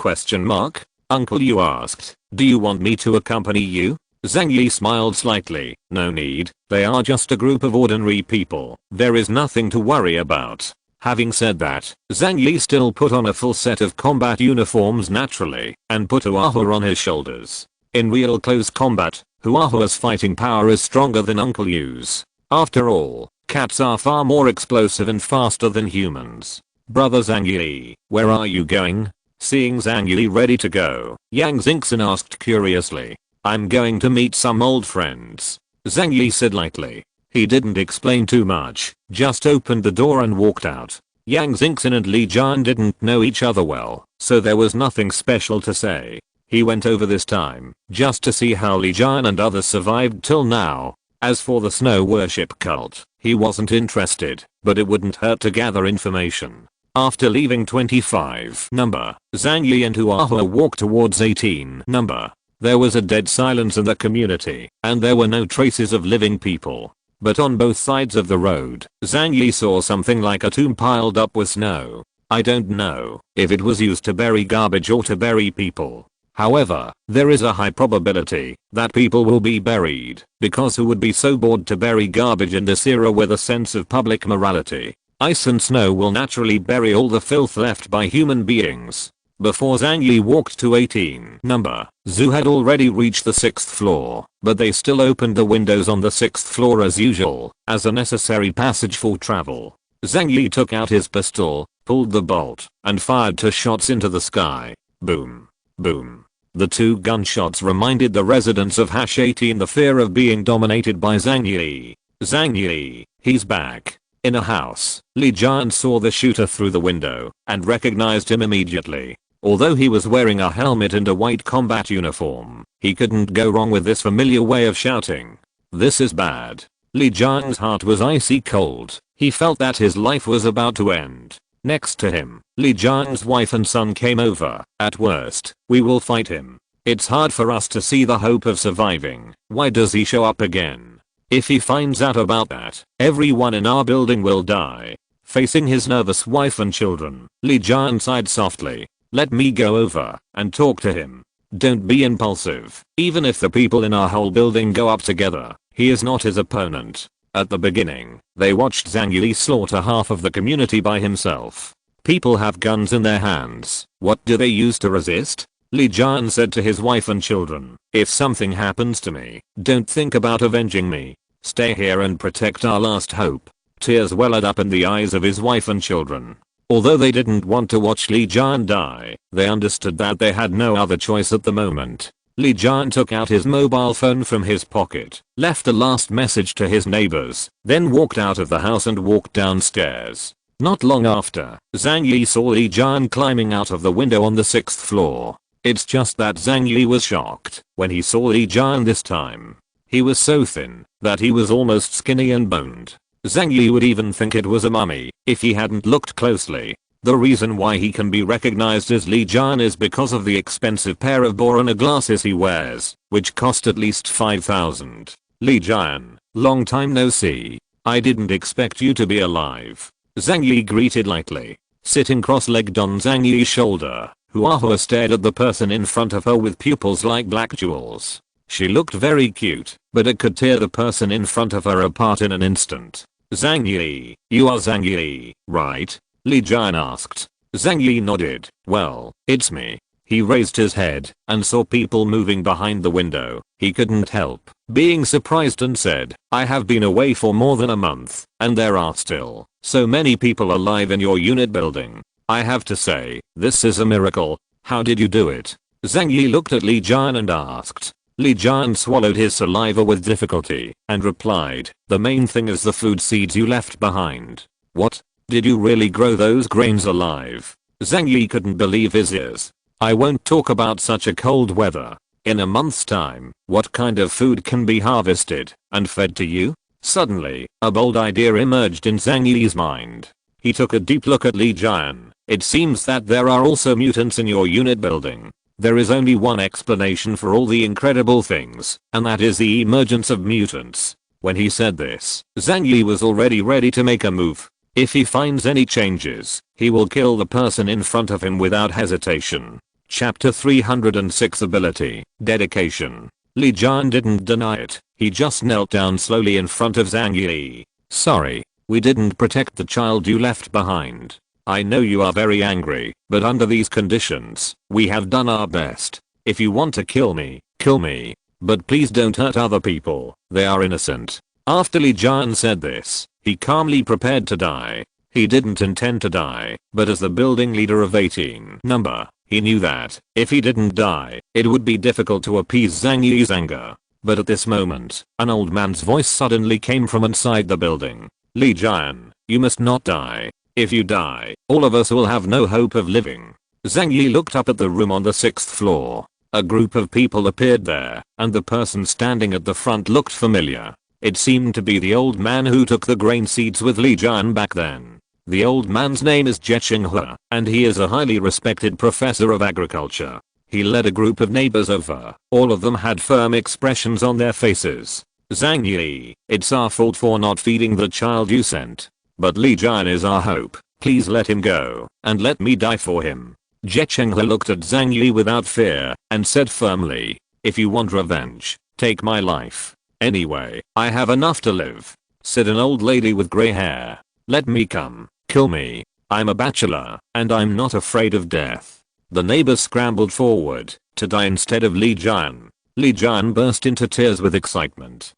Uncle Yu asked. Do you want me to accompany you? Zhang Yi smiled slightly. No need, they are just a group of ordinary people. There is nothing to worry about. Having said that, Zhang Yi still put on a full set of combat uniforms naturally, and put Huahua on his shoulders. In real close combat, Huahua's fighting power is stronger than Uncle Yu's. After all, cats are far more explosive and faster than humans. Brother Zhang Yi, where are you going? Seeing Zhang Yi ready to go, Yang Xingxin asked curiously. I'm going to meet some old friends. Zhang Yi said lightly. He didn't explain too much, just opened the door and walked out. Yang Xingxin and Li Jian didn't know each other well, so there was nothing special to say. He went over this time, just to see how Li Jian and others survived till now. As for the snow worship cult, he wasn't interested, but it wouldn't hurt to gather information. After leaving 25 number, Zhang Yi and Huahua walked towards 18 number. There was a dead silence in the community, and there were no traces of living people. But on both sides of the road, Zhang Yi saw something like a tomb piled up with snow. I don't know if it was used to bury garbage or to bury people. However, there is a high probability that people will be buried, because who would be so bored to bury garbage in this era with a sense of public morality? Ice and snow will naturally bury all the filth left by human beings. Before Zhang Yi walked to 18 number, Zhu had already reached the 6th floor, but they still opened the windows on the 6th floor as usual, as a necessary passage for travel. Zhang Yi took out his pistol, pulled the bolt, and fired 2 shots into the sky. Boom. Boom. The 2 gunshots reminded the residents of #18 the fear of being dominated by Zhang Yi. Zhang Yi, he's back. In a house, Li Jian saw the shooter through the window, and recognized him immediately. Although he was wearing a helmet and a white combat uniform, he couldn't go wrong with this familiar way of shouting. This is bad. Li Jian's heart was icy cold. He felt that his life was about to end. Next to him, Li Jian's wife and son came over. At worst, we will fight him. It's hard for us to see the hope of surviving. Why does he show up again? If he finds out about that, everyone in our building will die. Facing his nervous wife and children, Li Jian sighed softly. Let me go over and talk to him. Don't be impulsive. Even if the people in our whole building go up together, he is not his opponent. At the beginning, they watched Zhang Yi slaughter half of the community by himself. People have guns in their hands. What do they use to resist? Li Jian said to his wife and children. If something happens to me, don't think about avenging me. Stay here and protect our last hope. Tears welled up in the eyes of his wife and children. Although they didn't want to watch Li Jian die, they understood that they had no other choice at the moment. Li Jian took out his mobile phone from his pocket, left a last message to his neighbors, then walked out of the house and walked downstairs. Not long after, Zhang Yi saw Li Jian climbing out of the window on the 6th floor. It's just that Zhang Yi was shocked when he saw Li Jian this time. He was so thin that he was almost skinny and boned. Zhang Yi would even think it was a mummy if he hadn't looked closely. The reason why he can be recognized as Li Jian is because of the expensive pair of Borona glasses he wears, which cost at least 5,000. Li Jian, long time no see. I didn't expect you to be alive. Zhang Yi greeted lightly. Sitting cross-legged on Zhang Yi's shoulder, Huahua stared at the person in front of her with pupils like black jewels. She looked very cute, but it could tear the person in front of her apart in an instant. Zhang Yi, you are Zhang Yi, right? Li Jian asked. Zhang Yi nodded. Well, it's me. He raised his head and saw people moving behind the window. He couldn't help being surprised and said, I have been away for more than a month, and there are still so many people alive in your unit building. I have to say, this is a miracle. How did you do it? Zhang Yi looked at Li Jian and asked. Li Jian swallowed his saliva with difficulty and replied, the main thing is the food seeds you left behind. What? Did you really grow those grains alive? Zhang Yi couldn't believe his ears. I won't talk about such a cold weather. In a month's time, what kind of food can be harvested and fed to you? Suddenly, a bold idea emerged in Zhang Yi's mind. He took a deep look at Li Jian. It seems that there are also mutants in your unit building. There is only one explanation for all the incredible things, and that is the emergence of mutants. When he said this, Zhang Yi was already ready to make a move. If he finds any changes, he will kill the person in front of him without hesitation. Chapter 306 Ability, Dedication. Li Jian didn't deny it, he just knelt down slowly in front of Zhang Yi. Sorry, we didn't protect the child you left behind. I know you are very angry, but under these conditions, we have done our best. If you want to kill me, kill me. But please don't hurt other people, they are innocent. After Li Jian said this, he calmly prepared to die. He didn't intend to die, but as the building leader of 18 number, he knew that, if he didn't die, it would be difficult to appease Zhang Yi's anger. But at this moment, an old man's voice suddenly came from inside the building. Li Jian, you must not die. If you die, all of us will have no hope of living. Zhang Yi looked up at the room on the 6th floor. A group of people appeared there, and the person standing at the front looked familiar. It seemed to be the old man who took the grain seeds with Li Jian back then. The old man's name is Zhang Yi, and he is a highly respected professor of agriculture. He led a group of neighbors over. All of them had firm expressions on their faces. Zhang Yi, it's our fault for not feeding the child you sent. But Li Jian is our hope. Please let him go, and let me die for him. Zhang Yi looked at Zhang Yi without fear, and said firmly, if you want revenge, take my life. Anyway, I have enough to live, said an old lady with grey hair. Let me come, kill me. I'm a bachelor, and I'm not afraid of death. The neighbors scrambled forward, to die instead of Li Jian. Li Jian burst into tears with excitement.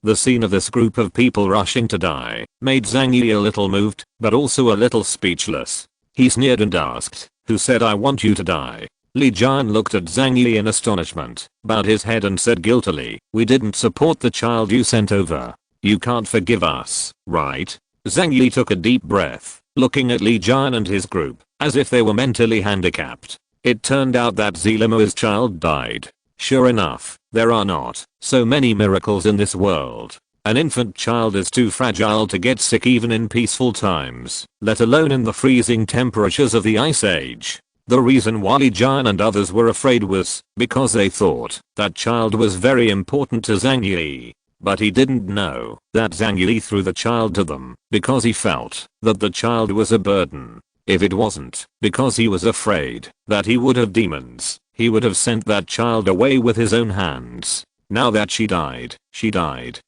The scene of this group of people rushing to die made Zhang Yi a little moved, but also a little speechless. He sneered and asked, who said I want you to die? Li Jian looked at Zhang Yi in astonishment, bowed his head and said guiltily, we didn't support the child you sent over. You can't forgive us, right? Zhang Yi took a deep breath, looking at Li Jian and his group, as if they were mentally handicapped. It turned out that Zilimo's child died. Sure enough, there are not so many miracles in this world. An infant child is too fragile to get sick even in peaceful times, let alone in the freezing temperatures of the Ice Age. The reason why Li Jian and others were afraid was because they thought that child was very important to Zhang Yi. But he didn't know that Zhang Yi threw the child to them because he felt that the child was a burden. If it wasn't because he was afraid that he would have demons, he would have sent that child away with his own hands. Now that she died,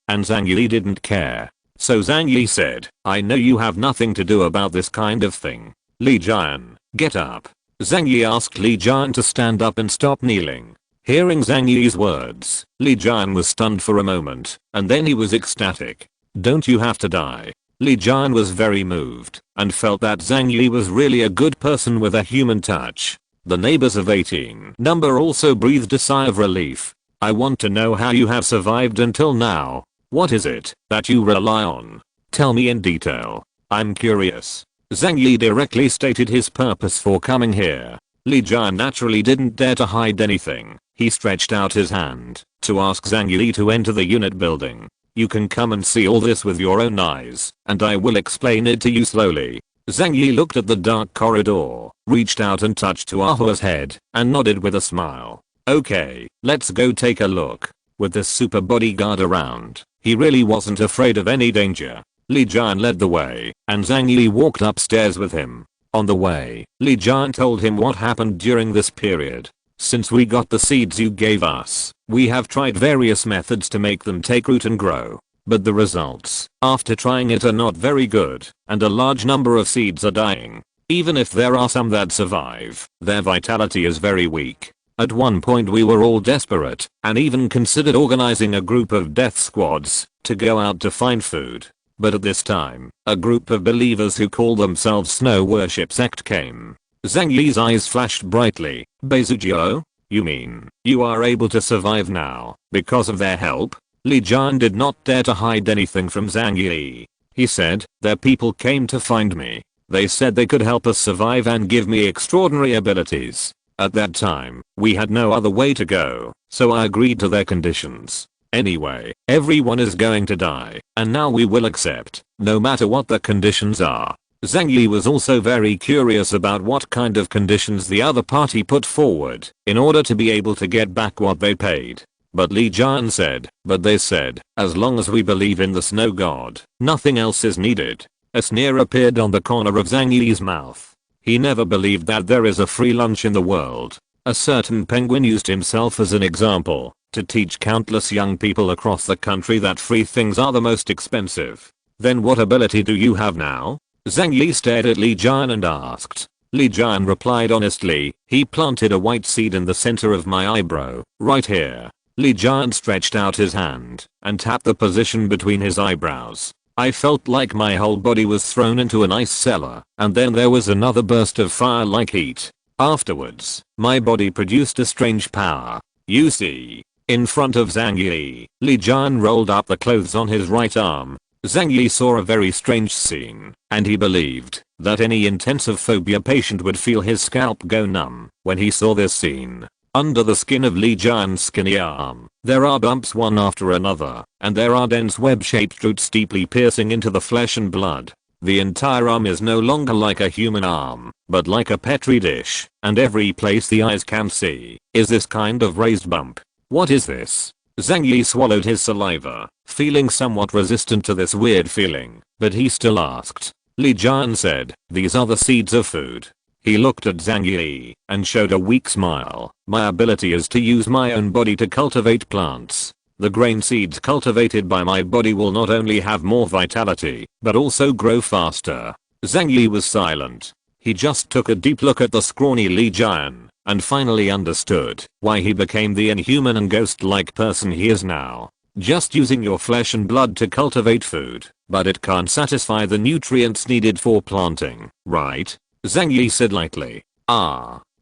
and Zhang Yi didn't care. So Zhang Yi said, I know you have nothing to do about this kind of thing. Li Jian, get up. Zhang Yi asked Li Jian to stand up and stop kneeling. Hearing Zhang Yi's words, Li Jian was stunned for a moment, and then he was ecstatic. Don't you have to die? Li Jian was very moved, and felt that Zhang Yi was really a good person with a human touch. The neighbors of 18 number also breathed a sigh of relief. I want to know how you have survived until now. What is it that you rely on? Tell me in detail. I'm curious. Zhang Yi directly stated his purpose for coming here. Li Jian naturally didn't dare to hide anything. He stretched out his hand to ask Zhang Yi to enter the unit building. You can come and see all this with your own eyes, and I will explain it to you slowly. Zhang Yi looked at the dark corridor, reached out and touched Huahua's head, and nodded with a smile. Okay, let's go take a look. With this super bodyguard around, he really wasn't afraid of any danger. Li Jian led the way, and Zhang Yi walked upstairs with him. On the way, Li Jian told him what happened during this period. Since we got the seeds you gave us, we have tried various methods to make them take root and grow. But the results, after trying it, are not very good, and a large number of seeds are dying. Even if there are some that survive, their vitality is very weak. At one point we were all desperate, and even considered organizing a group of death squads to go out to find food. But at this time, a group of believers who call themselves Snow Worship Sect came. Zhang Yi's eyes flashed brightly. Beizhujiao? You mean, you are able to survive now, because of their help? Li Jian did not dare to hide anything from Zhang Yi. He said, their people came to find me. They said they could help us survive and give me extraordinary abilities. At that time, we had no other way to go, so I agreed to their conditions. Anyway, everyone is going to die, and now we will accept, no matter what the conditions are. Zhang Yi was also very curious about what kind of conditions the other party put forward, in order to be able to get back what they paid. But Li Jian said, but they said, as long as we believe in the snow god, nothing else is needed. A sneer appeared on the corner of Zhang Yi's mouth. He never believed that there is a free lunch in the world. A certain penguin used himself as an example to teach countless young people across the country that free things are the most expensive. Then what ability do you have now? Zhang Yi stared at Li Jian and asked. Li Jian replied honestly, he planted a white seed in the center of my eyebrow, right here. Li Jian stretched out his hand and tapped the position between his eyebrows. I felt like my whole body was thrown into an ice cellar, and then there was another burst of fire-like heat. Afterwards, my body produced a strange power. You see. In front of Zhang Yi, Li Jian rolled up the clothes on his right arm. Zhang Yi saw a very strange scene, and he believed that any intensive phobia patient would feel his scalp go numb when he saw this scene. Under the skin of Li Jian's skinny arm, there are bumps one after another, and there are dense web-shaped roots deeply piercing into the flesh and blood. The entire arm is no longer like a human arm, but like a petri dish, and every place the eyes can see is this kind of raised bump. What is this? Zhang Yi swallowed his saliva, feeling somewhat resistant to this weird feeling, but he still asked. Li Jian said, these are the seeds of food. He looked at Zhang Yi and showed a weak smile. My ability is to use my own body to cultivate plants. The grain seeds cultivated by my body will not only have more vitality, but also grow faster. Zhang Yi was silent. He just took a deep look at the scrawny Li Jian and finally understood why he became the inhuman and ghost-like person he is now. Just using your flesh and blood to cultivate food, but it can't satisfy the nutrients needed for planting, right? Zhang Yi said lightly.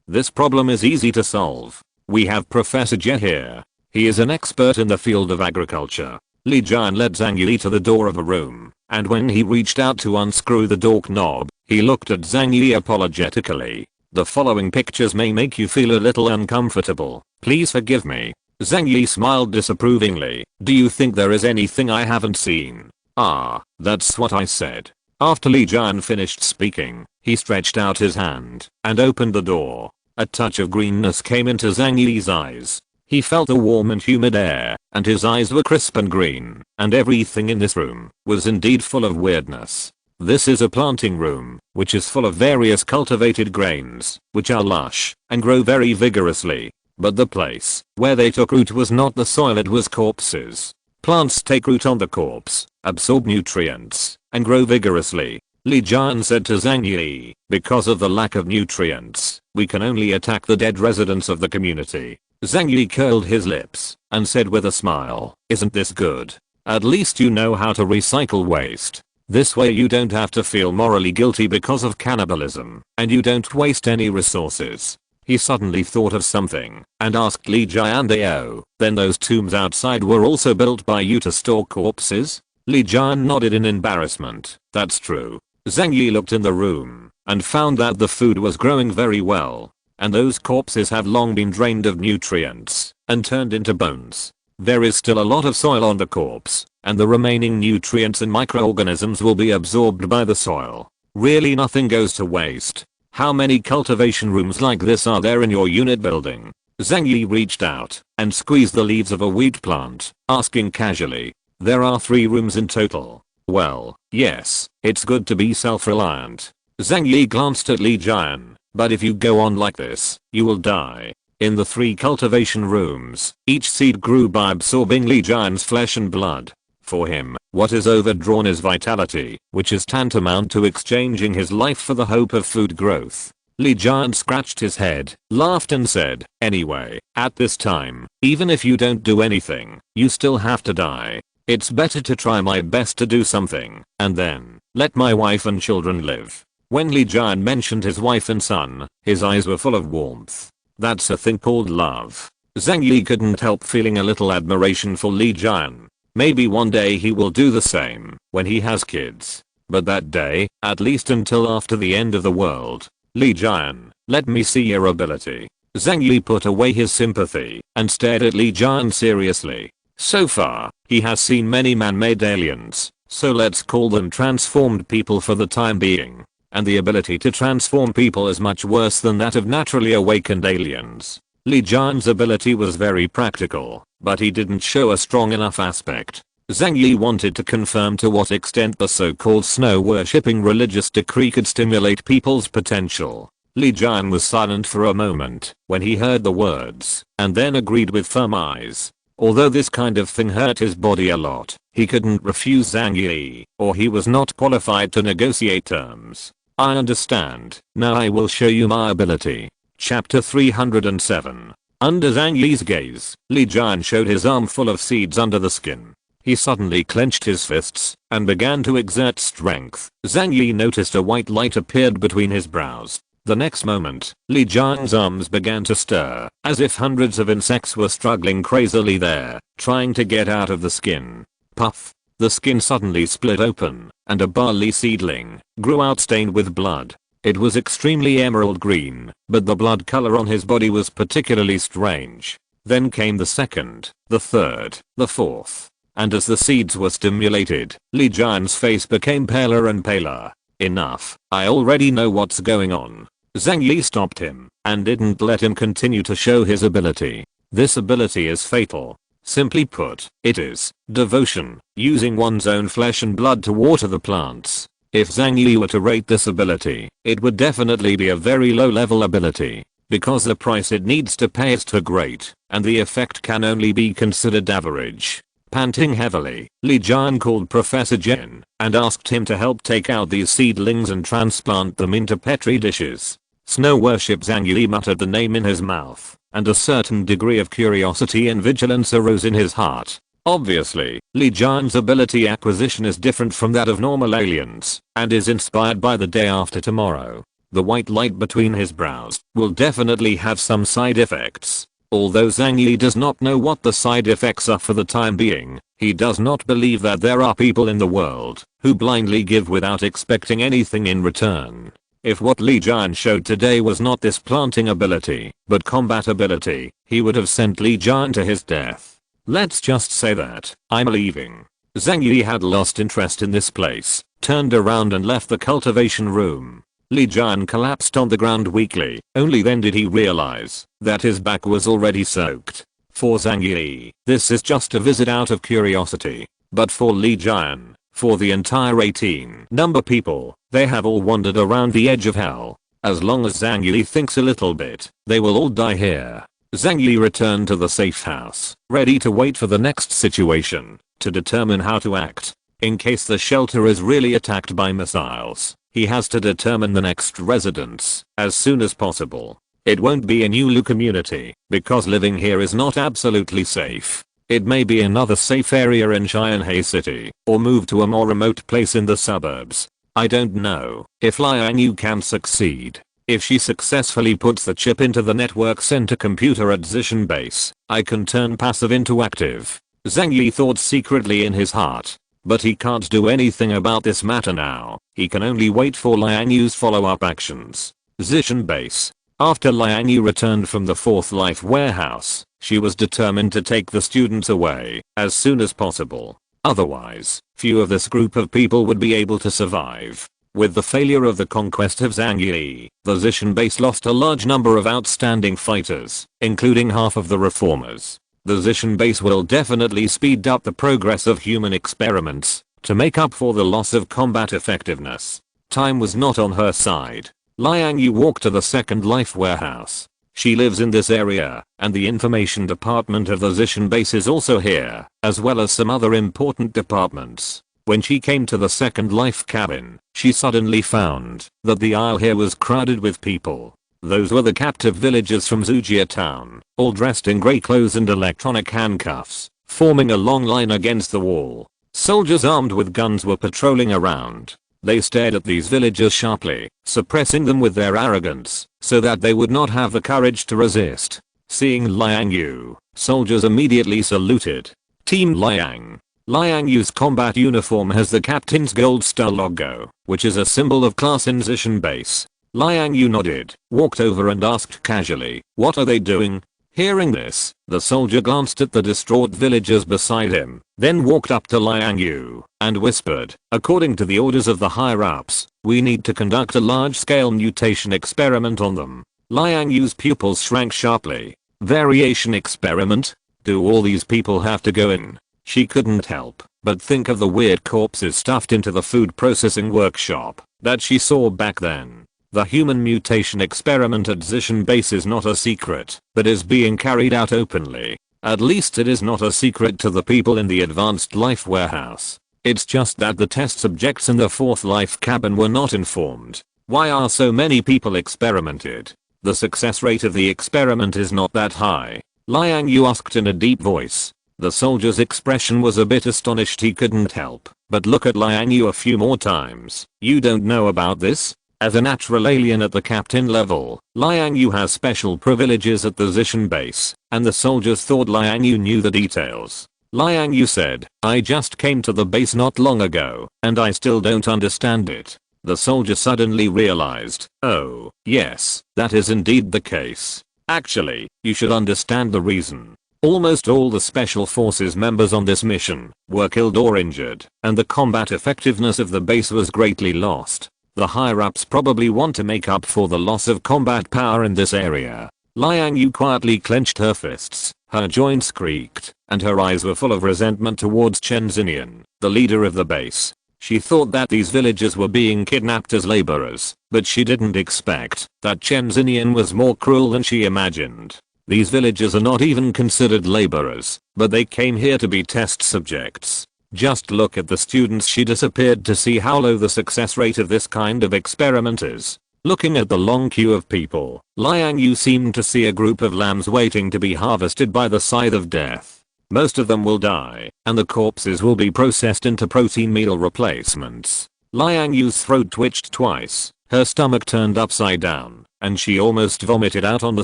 This problem is easy to solve. We have Professor Jie here. He is an expert in the field of agriculture. Li Jian led Zhang Yi to the door of a room, and when he reached out to unscrew the door knob, he looked at Zhang Yi apologetically. The following pictures may make you feel a little uncomfortable. Please forgive me. Zhang Yi smiled disapprovingly. Do you think there is anything I haven't seen? That's what I said. After Li Jian finished speaking, he stretched out his hand and opened the door. A touch of greenness came into Zhang Yi's eyes. He felt a warm and humid air, and his eyes were crisp and green, and everything in this room was indeed full of weirdness. This is a planting room, which is full of various cultivated grains, which are lush and grow very vigorously. But the place where they took root was not the soil, it was corpses. Plants take root on the corpse, absorb nutrients, and grow vigorously. Li Jian said to Zhang Yi, because of the lack of nutrients, we can only attack the dead residents of the community. Zhang Yi curled his lips and said with a smile, isn't this good? At least you know how to recycle waste. This way you don't have to feel morally guilty because of cannibalism, and you don't waste any resources. He suddenly thought of something and asked Li Jian, then those tombs outside were also built by you to store corpses? Li Jian nodded in embarrassment. That's true. Zhang Yi looked in the room and found that the food was growing very well, and those corpses have long been drained of nutrients and turned into bones. There is still a lot of soil on the corpse, and the remaining nutrients and microorganisms will be absorbed by the soil. Really nothing goes to waste. How many cultivation rooms like this are there in your unit building? Zhang Yi reached out and squeezed the leaves of a wheat plant, asking casually. There are 3 rooms in total. Well, yes, it's good to be self-reliant. Zhang Yi glanced at Li Jian, but if you go on like this, you will die. In the 3 cultivation rooms, each seed grew by absorbing Li Jian's flesh and blood. For him, what is overdrawn is vitality, which is tantamount to exchanging his life for the hope of food growth. Li Jian scratched his head, laughed and said, "Anyway, at this time, even if you don't do anything, you still have to die. It's better to try my best to do something, and then, let my wife and children live." When Li Jian mentioned his wife and son, his eyes were full of warmth. That's a thing called love. Zhang Yi couldn't help feeling a little admiration for Li Jian. Maybe one day he will do the same, when he has kids. But that day, at least until after the end of the world. "Li Jian, let me see your ability." Zhang Yi put away his sympathy, and stared at Li Jian seriously. So far, he has seen many man-made aliens, so let's call them transformed people for the time being. And the ability to transform people is much worse than that of naturally awakened aliens. Li Jian's ability was very practical, but he didn't show a strong enough aspect. Zhang Yi wanted to confirm to what extent the so-called snow-worshipping religious decree could stimulate people's potential. Li Jian was silent for a moment when he heard the words, and then agreed with firm eyes. Although this kind of thing hurt his body a lot, he couldn't refuse Zhang Yi, or he was not qualified to negotiate terms. "I understand. Now I will show you my ability." Chapter 307. Under Zhang Yi's gaze, Li Jian showed his arm full of seeds under the skin. He suddenly clenched his fists and began to exert strength. Zhang Yi noticed a white light appeared between his brows. The next moment, Li Jian's arms began to stir, as if hundreds of insects were struggling crazily there, trying to get out of the skin. Puff! The skin suddenly split open, and a barley seedling grew out stained with blood. It was extremely emerald green, but the blood color on his body was particularly strange. Then came the second, the third, the fourth. And as the seeds were stimulated, Li Jian's face became paler and paler. "Enough, I already know what's going on." Zhang Yi stopped him, and didn't let him continue to show his ability. This ability is fatal. Simply put, it is devotion, using one's own flesh and blood to water the plants. If Zhang Yi were to rate this ability, it would definitely be a very low level ability, because the price it needs to pay is too great, and the effect can only be considered average. Panting heavily, Li Jian called Professor Jin, and asked him to help take out these seedlings and transplant them into petri dishes. Snow worship. Zhang Yi muttered the name in his mouth, and a certain degree of curiosity and vigilance arose in his heart. Obviously, Li Jian's ability acquisition is different from that of normal aliens, and is inspired by the day after tomorrow. The white light between his brows will definitely have some side effects. Although Zhang Yi does not know what the side effects are for the time being, he does not believe that there are people in the world who blindly give without expecting anything in return. If what Li Jian showed today was not this planting ability, but combat ability, he would have sent Li Jian to his death. Let's just say that, "I'm leaving." Zhang Yi had lost interest in this place, turned around and left the cultivation room. Li Jian collapsed on the ground weakly. Only then did he realize that his back was already soaked. For Zhang Yi, this is just a visit out of curiosity. But for Li Jian, for the entire 18 number people, they have all wandered around the edge of hell. As long as Zhang Yi thinks a little bit, they will all die here. Zhang Yi returned to the safe house, ready to wait for the next situation, to determine how to act. In case the shelter is really attacked by missiles, he has to determine the next residence as soon as possible. It won't be a new Lu community, because living here is not absolutely safe. It may be another safe area in Xianhe City, or move to a more remote place in the suburbs. I don't know if Liang Yu can succeed. If she successfully puts the chip into the network center computer at Zishan base, I can turn passive into active. Zhang Yi thought secretly in his heart. But he can't do anything about this matter now. He can only wait for Liang Yu's follow-up actions. Zishan base. After Liang Yu returned from the Fourth Life warehouse, she was determined to take the students away as soon as possible. Otherwise, few of this group of people would be able to survive. With the failure of the conquest of Zhang Yi, the Zishan base lost a large number of outstanding fighters, including half of the reformers. The Zishan base will definitely speed up the progress of human experiments to make up for the loss of combat effectiveness. Time was not on her side. Liang Yu walked to the Second Life warehouse. She lives in this area, and the information department of the Zishan base is also here, as well as some other important departments. When she came to the Second Life cabin, she suddenly found that the aisle here was crowded with people. Those were the captive villagers from Zujia town, all dressed in grey clothes and electronic handcuffs, forming a long line against the wall. Soldiers armed with guns were patrolling around. They stared at these villagers sharply, suppressing them with their arrogance, so that they would not have the courage to resist. Seeing Liang Yu, soldiers immediately saluted. Team Liang. Liang Yu's combat uniform has the captain's gold star logo, which is a symbol of class in Zishan base. Liang Yu nodded, walked over and asked casually, "What are they doing?" Hearing this, the soldier glanced at the distraught villagers beside him, then walked up to Liang Yu and whispered, "According to the orders of the higher-ups, we need to conduct a large-scale mutation experiment on them." Liang Yu's pupils shrank sharply. Variation experiment? Do all these people have to go in? She couldn't help but think of the weird corpses stuffed into the food processing workshop that she saw back then. The human mutation experiment at Zishan base is not a secret, but is being carried out openly. At least it is not a secret to the people in the advanced life warehouse. It's just that the test subjects in the fourth life cabin were not informed. Why are so many people experimented? The success rate of the experiment is not that high. Liang Yu asked in a deep voice. The soldier's expression was a bit astonished. He couldn't help but look at Liang Yu a few more times. "You don't know about this?" As a natural alien at the captain level, Liang Yu has special privileges at the Zishan base, and the soldiers thought Liang Yu knew the details. Liang Yu said, "I just came to the base not long ago, and I still don't understand it." The soldier suddenly realized, "Oh, yes, that is indeed the case. Actually, you should understand the reason. Almost all the special forces members on this mission were killed or injured, and the combat effectiveness of the base was greatly lost. The higher-ups probably want to make up for the loss of combat power in this area." Liang Yu quietly clenched her fists, her joints creaked, and her eyes were full of resentment towards Chen Xinian, the leader of the base. She thought that these villagers were being kidnapped as laborers, but she didn't expect that Chen Xinian was more cruel than she imagined. These villagers are not even considered laborers, but they came here to be test subjects. Just look at the students. She disappeared to see how low the success rate of this kind of experiment is. Looking at the long queue of people, Liang Yu seemed to see a group of lambs waiting to be harvested by the scythe of death. Most of them will die, and the corpses will be processed into protein meal replacements. Liang Yu's throat twitched twice, her stomach turned upside down, and she almost vomited out on the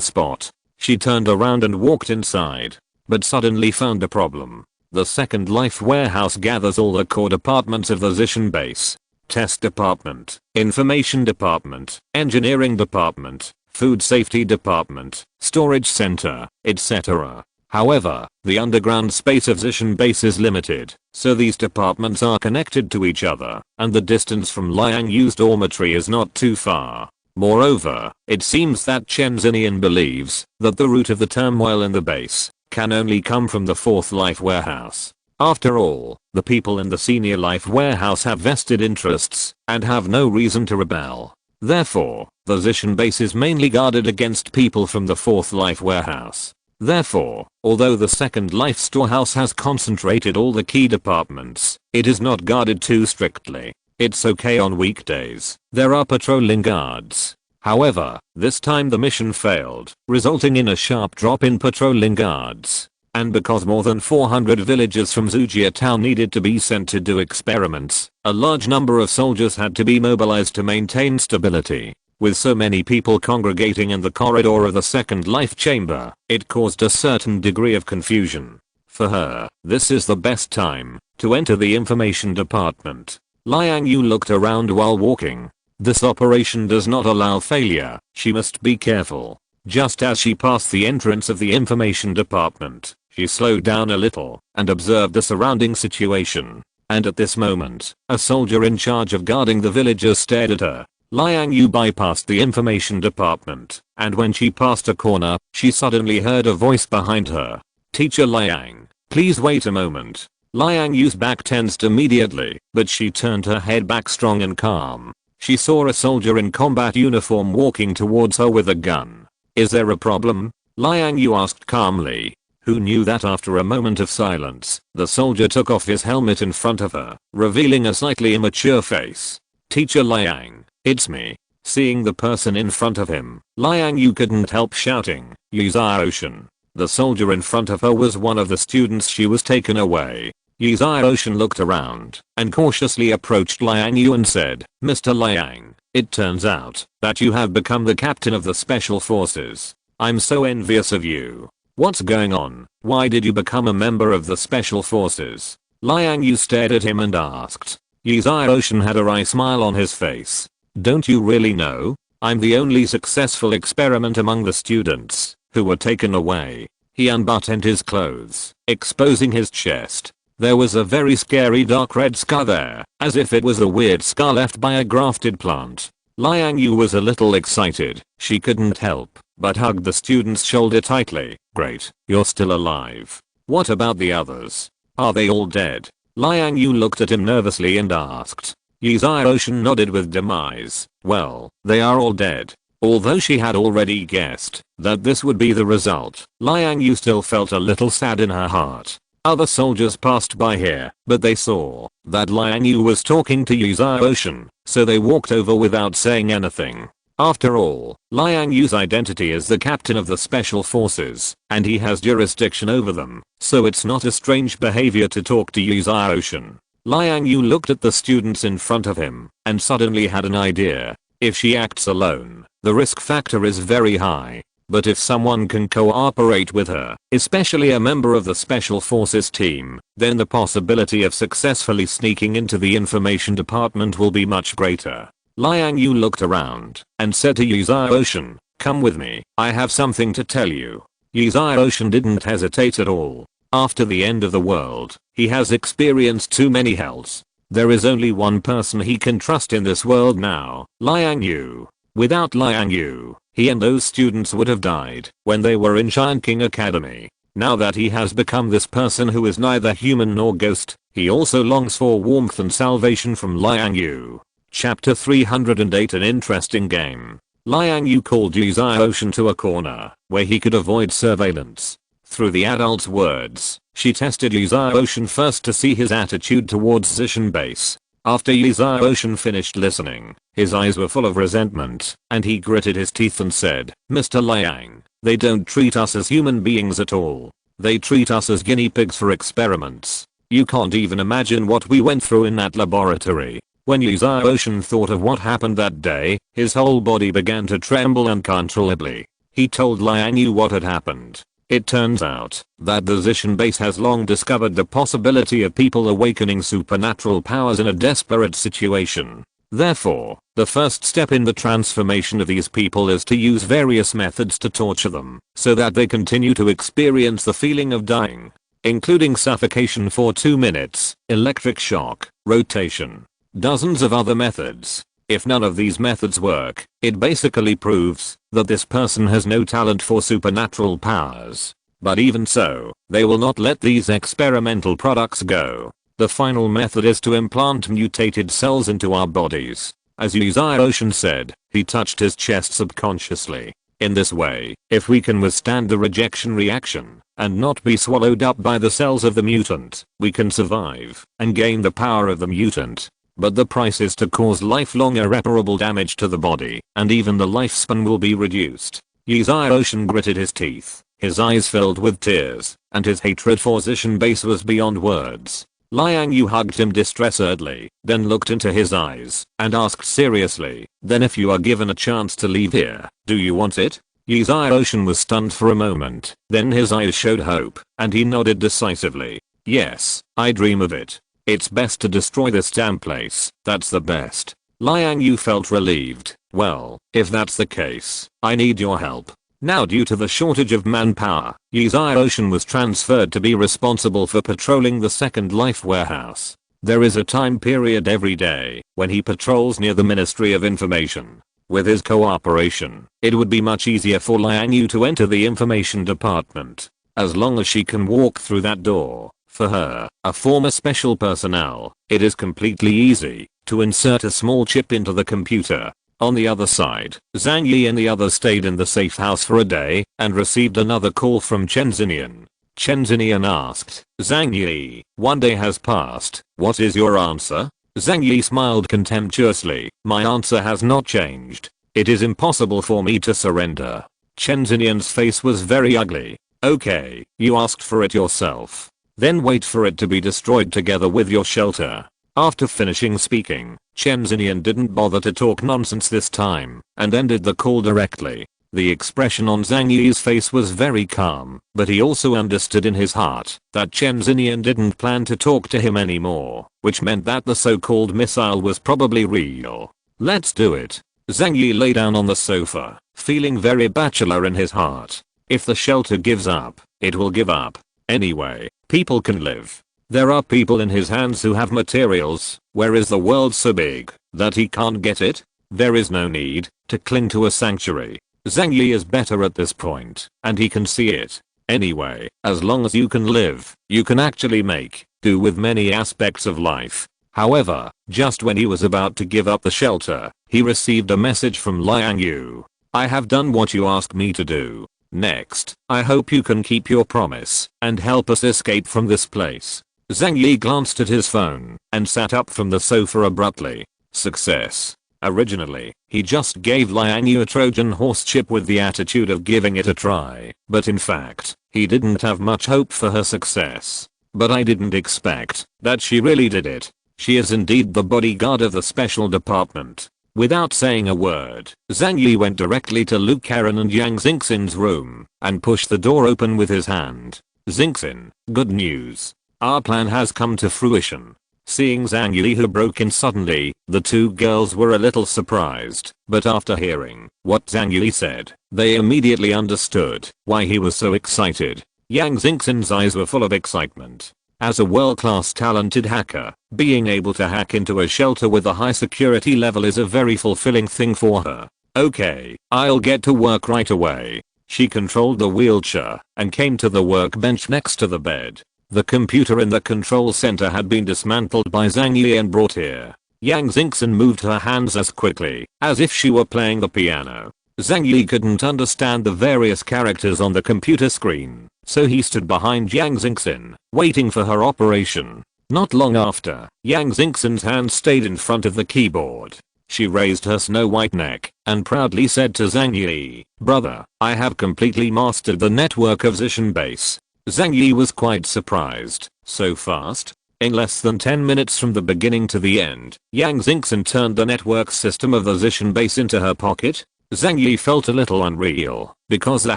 spot. She turned around and walked inside, but suddenly found a problem. The Second Life warehouse gathers all the core departments of the Zishan base. Test department, information department, engineering department, food safety department, storage center, etc. However, the underground space of Zishan base is limited, so these departments are connected to each other, and the distance from Liang Yu's dormitory is not too far. Moreover, it seems that Chen Xinian believes that the root of the turmoil in the base can only come from the fourth life warehouse. After all, the people in the senior life warehouse have vested interests and have no reason to rebel. Therefore, the Zishan base is mainly guarded against people from the fourth life warehouse. Therefore, although the second life storehouse has concentrated all the key departments, it is not guarded too strictly. It's okay on weekdays. There are patrolling guards. However, this time the mission failed, resulting in a sharp drop in patrolling guards. And because more than 400 villagers from Zujia town needed to be sent to do experiments, a large number of soldiers had to be mobilized to maintain stability. With so many people congregating in the corridor of the second life chamber, it caused a certain degree of confusion. For her, this is the best time to enter the information department. Liang Yu looked around while walking. This operation does not allow failure. She must be careful. Just as she passed the entrance of the information department, she slowed down a little and observed the surrounding situation. And at this moment, a soldier in charge of guarding the villagers stared at her. Liang Yu bypassed the information department, and when she passed a corner, she suddenly heard a voice behind her. "Teacher Liang, please wait a moment." Liang Yu's back tensed immediately, but she turned her head back strong and calm. She saw a soldier in combat uniform walking towards her with a gun. Is there a problem? Liang Yu asked calmly, who knew that after a moment of silence, the soldier took off his helmet in front of her, revealing a slightly immature face. Teacher Liang, it's me. Seeing the person in front of him, Liang Yu couldn't help shouting, Yu Ocean. The soldier in front of her was one of the students she was taken away. Yu Ocean looked around and cautiously approached Liang Yu and said, Mr. Liang, it turns out that you have become the captain of the special forces. I'm so envious of you. What's going on? Why did you become a member of the special forces? Liang Yu stared at him and asked. Yu Ocean had a wry smile on his face. Don't you really know? I'm the only successful experiment among the students who were taken away. He unbuttoned his clothes, exposing his chest. There was a very scary dark red scar there, as if it was a weird scar left by a grafted plant. Liang Yu was a little excited. She couldn't help but hugged the student's shoulder tightly. Great, you're still alive. What about the others? Are they all dead? Liang Yu looked at him nervously and asked. Yu Ocean nodded with demise. Well, they are all dead. Although she had already guessed that this would be the result, Liang Yu still felt a little sad in her heart. Other soldiers passed by here, but they saw that Liang Yu was talking to Yu Ocean, so they walked over without saying anything. After all, Liang Yu's identity is the captain of the special forces, and he has jurisdiction over them, so it's not a strange behavior to talk to Yu Ocean. Liang Yu looked at the students in front of him and suddenly had an idea. If she acts alone, the risk factor is very high. But if someone can cooperate with her, especially a member of the special forces team, then the possibility of successfully sneaking into the information department will be much greater. Liang Yu looked around and said to Yu Ocean, come with me, I have something to tell you. Yu Ocean didn't hesitate at all. After the end of the world, he has experienced too many hells. There is only one person he can trust in this world now, Liang Yu. Without Liang Yu, he and those students would have died when they were in Giant King Academy. Now that he has become this person who is neither human nor ghost, he also longs for warmth and salvation from Liang Yu. Chapter 308 An interesting game. Liang Yu called Yu Ocean to a corner where he could avoid surveillance. Through the adult's words, she tested Yu Ocean first to see his attitude towards Zishan base. After Yu Ocean finished listening, his eyes were full of resentment, and he gritted his teeth and said, Mr. Liang, they don't treat us as human beings at all. They treat us as guinea pigs for experiments. You can't even imagine what we went through in that laboratory. When Yu Ocean thought of what happened that day, his whole body began to tremble uncontrollably. He told Liang Yu what had happened. It turns out that the Zishan base has long discovered the possibility of people awakening supernatural powers in a desperate situation. Therefore, the first step in the transformation of these people is to use various methods to torture them, so that they continue to experience the feeling of dying, including suffocation for 2 minutes, electric shock, rotation, dozens of other methods. If none of these methods work, it basically proves that this person has no talent for supernatural powers. But even so, they will not let these experimental products go. The final method is to implant mutated cells into our bodies. As Yu Ocean said, he touched his chest subconsciously. In this way, if we can withstand the rejection reaction and not be swallowed up by the cells of the mutant, we can survive and gain the power of the mutant. But the price is to cause lifelong irreparable damage to the body, and even the lifespan will be reduced. Yu Ocean gritted his teeth, his eyes filled with tears, and his hatred for Zishan base was beyond words. Liang Yu hugged him distressedly, then looked into his eyes, and asked seriously, then if you are given a chance to leave here, do you want it? Yu Ocean was stunned for a moment, then his eyes showed hope, and he nodded decisively. Yes, I dream of it. It's best to destroy this damn place, that's the best. Liang Yu felt relieved. Well, if that's the case, I need your help. Now due to the shortage of manpower, Yu Ocean was transferred to be responsible for patrolling the Second Life warehouse. There is a time period every day when he patrols near the Ministry of Information. With his cooperation, it would be much easier for Liang Yu to enter the information department. As long as she can walk through that door. For her, a former special personnel, it is completely easy to insert a small chip into the computer. On the other side, Zhang Yi and the others stayed in the safe house for a day and received another call from Chen Xinian. Chen Xinian asked, Zhang Yi, one day has passed, what is your answer? Zhang Yi smiled contemptuously, my answer has not changed. It is impossible for me to surrender. Chen Xinian's face was very ugly. Okay, you asked for it yourself. Then wait for it to be destroyed together with your shelter. After finishing speaking, Chen Xinian didn't bother to talk nonsense this time and ended the call directly. The expression on Zhang Yi's face was very calm, but he also understood in his heart that Chen Xinian didn't plan to talk to him anymore, which meant that the so-called missile was probably real. Let's do it. Zhang Yi lay down on the sofa, feeling very bachelor in his heart. If the shelter gives up, it will give up. Anyway, people can live. There are people in his hands who have materials. Where is the world so big that he can't get it? There is no need to cling to a sanctuary. Zhang Yi is better at this point, and he can see it. Anyway, as long as you can live, you can actually make do with many aspects of life. However, just when he was about to give up the shelter, he received a message from Liang Yu. I have done what you asked me to do. Next, I hope you can keep your promise and help us escape from this place. Zhang Yi glanced at his phone and sat up from the sofa abruptly. Success. Originally, he just gave Liang Yu a Trojan horse chip with the attitude of giving it a try, but in fact, he didn't have much hope for her success. But I didn't expect that she really did it. She is indeed the bodyguard of the special department. Without saying a word, Zhang Yi went directly to Lu Karen and Yang Xingxin's room and pushed the door open with his hand. Xingxin, good news. Our plan has come to fruition. Seeing Zhang Yi who broke in suddenly, the two girls were a little surprised, but after hearing what Zhang Yi said, they immediately understood why he was so excited. Yang Xingxin's eyes were full of excitement. As a world-class talented hacker, being able to hack into a shelter with a high security level is a very fulfilling thing for her. Okay, I'll get to work right away. She controlled the wheelchair and came to the workbench next to the bed. The computer in the control center had been dismantled by Zhang Yi and brought here. Yang Xingxin moved her hands as quickly as if she were playing the piano. Zhang Yi couldn't understand the various characters on the computer screen, so he stood behind Yang Xingxin, waiting for her operation. Not long after, Yang Xingxin's hand stayed in front of the keyboard. She raised her snow-white neck and proudly said to Zhang Yi, brother, I have completely mastered the network of Zishan base. Zhang Yi was quite surprised. So fast? In less than 10 minutes from the beginning to the end, Yang Xingxin turned the network system of the Zishan base into her pocket. Zhang Yi felt a little unreal because the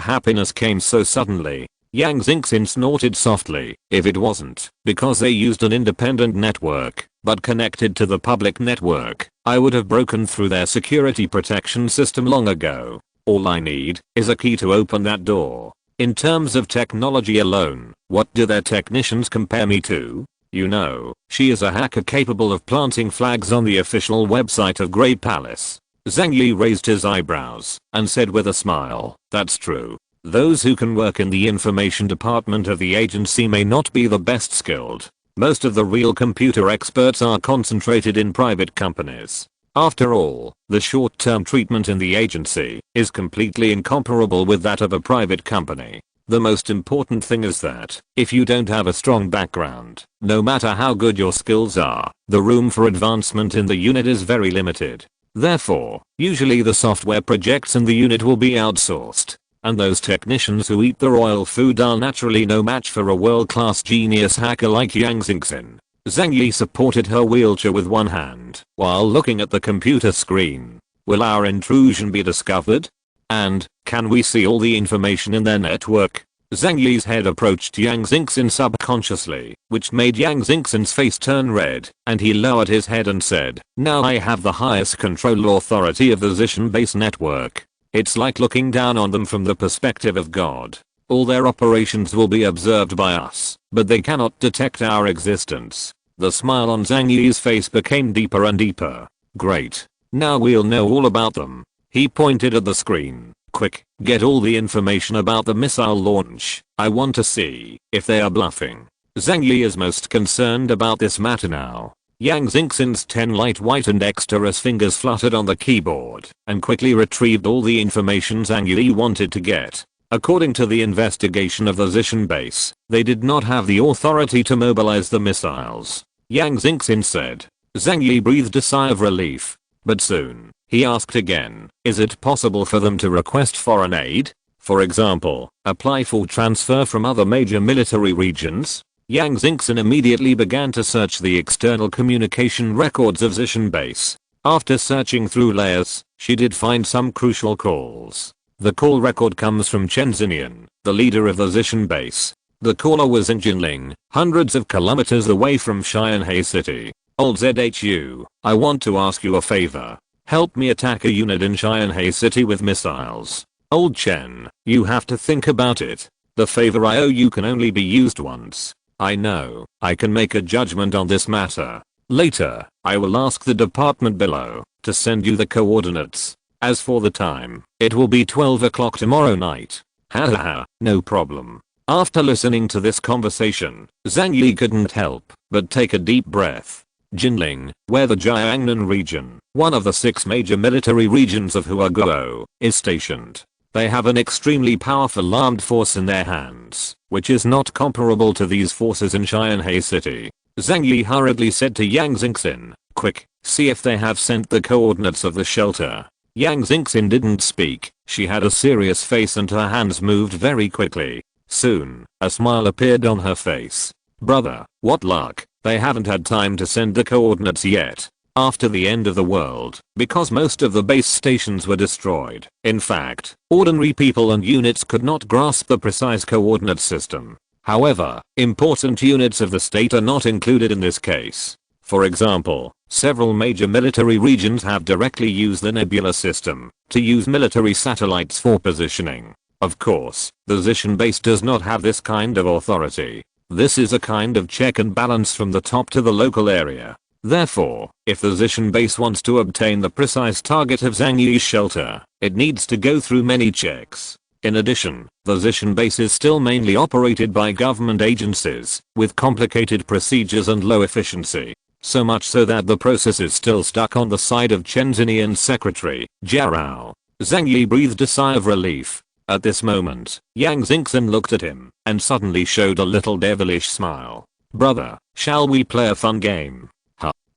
happiness came so suddenly. Yang Xingxin snorted softly. If it wasn't because they used an independent network, but connected to the public network, I would have broken through their security protection system long ago. All I need is a key to open that door. In terms of technology alone, what do their technicians compare me to? You know, she is a hacker capable of planting flags on the official website of Grey Palace. Zhang Yi raised his eyebrows and said with a smile, that's true. Those who can work in the information department of the agency may not be the best skilled. Most of the real computer experts are concentrated in private companies. After all, the short-term treatment in the agency is completely incomparable with that of a private company. The most important thing is that, if you don't have a strong background, no matter how good your skills are, the room for advancement in the unit is very limited. Therefore, usually the software projects in the unit will be outsourced. And those technicians who eat the royal food are naturally no match for a world-class genius hacker like Yang Xingxin. Zhang Yi supported her wheelchair with one hand while looking at the computer screen. Will our intrusion be discovered? And, can we see all the information in their network? Zhang Yi's head approached Yang Xingxin subconsciously, which made Yang Xingxin's face turn red, and he lowered his head and said, now I have the highest control authority of the Zishan base network. It's like looking down on them from the perspective of God. All their operations will be observed by us, but they cannot detect our existence. The smile on Zhang Yi's face became deeper and deeper. Great. Now we'll know all about them. He pointed at the screen. Quick, get all the information about the missile launch. I want to see if they are bluffing. Zhang Yi is most concerned about this matter now. Yang Xingxin's 10 light white and dexterous fingers fluttered on the keyboard and quickly retrieved all the information Zhang Yi wanted to get. According to the investigation of the Zishan base, they did not have the authority to mobilize the missiles. Yang Xingxin said. Zhang Yi breathed a sigh of relief. But soon, he asked again, is it possible for them to request foreign aid? For example, apply for transfer from other major military regions? Yang Xingxin immediately began to search the external communication records of Zishan base. After searching through layers, she did find some crucial calls. The call record comes from Chen Xinian, the leader of the Zishan base. The caller was in Jinling, hundreds of kilometers away from Xianhe City. Old ZHU, I want to ask you a favor. Help me attack a unit in Xianhe City with missiles. Old Chen, you have to think about it. The favor I owe you can only be used once. I know, I can make a judgment on this matter. Later, I will ask the department below to send you the coordinates. As for the time, it will be 12 o'clock tomorrow night. Hahaha, no problem. After listening to this conversation, Zhang Yi couldn't help but take a deep breath. Jinling, where the Jiangnan region, one of the 6 major military regions of Huaguo, is stationed. They have an extremely powerful armed force in their hands, which is not comparable to these forces in Xianhe City. Zhang Yi hurriedly said to Yang Xingxin, quick, see if they have sent the coordinates of the shelter. Yang Xingxin didn't speak, she had a serious face and her hands moved very quickly. Soon, a smile appeared on her face. Brother, what luck, they haven't had time to send the coordinates yet. After the end of the world, because most of the base stations were destroyed. In fact, ordinary people and units could not grasp the precise coordinate system. However, important units of the state are not included in this case. For example, several major military regions have directly used the nebula system to use military satellites for positioning. Of course, the Zishan base does not have this kind of authority. This is a kind of check and balance from the top to the local area. Therefore, if the Zishan base wants to obtain the precise target of Zhang Yi's shelter, it needs to go through many checks. In addition, the Zishan base is still mainly operated by government agencies, with complicated procedures and low efficiency. So much so that the process is still stuck on the side of Chen Xinian's secretary, Jiarao. Zhang Yi breathed a sigh of relief. At this moment, Yang Xingxin looked at him, and suddenly showed a little devilish smile. Brother, shall we play a fun game?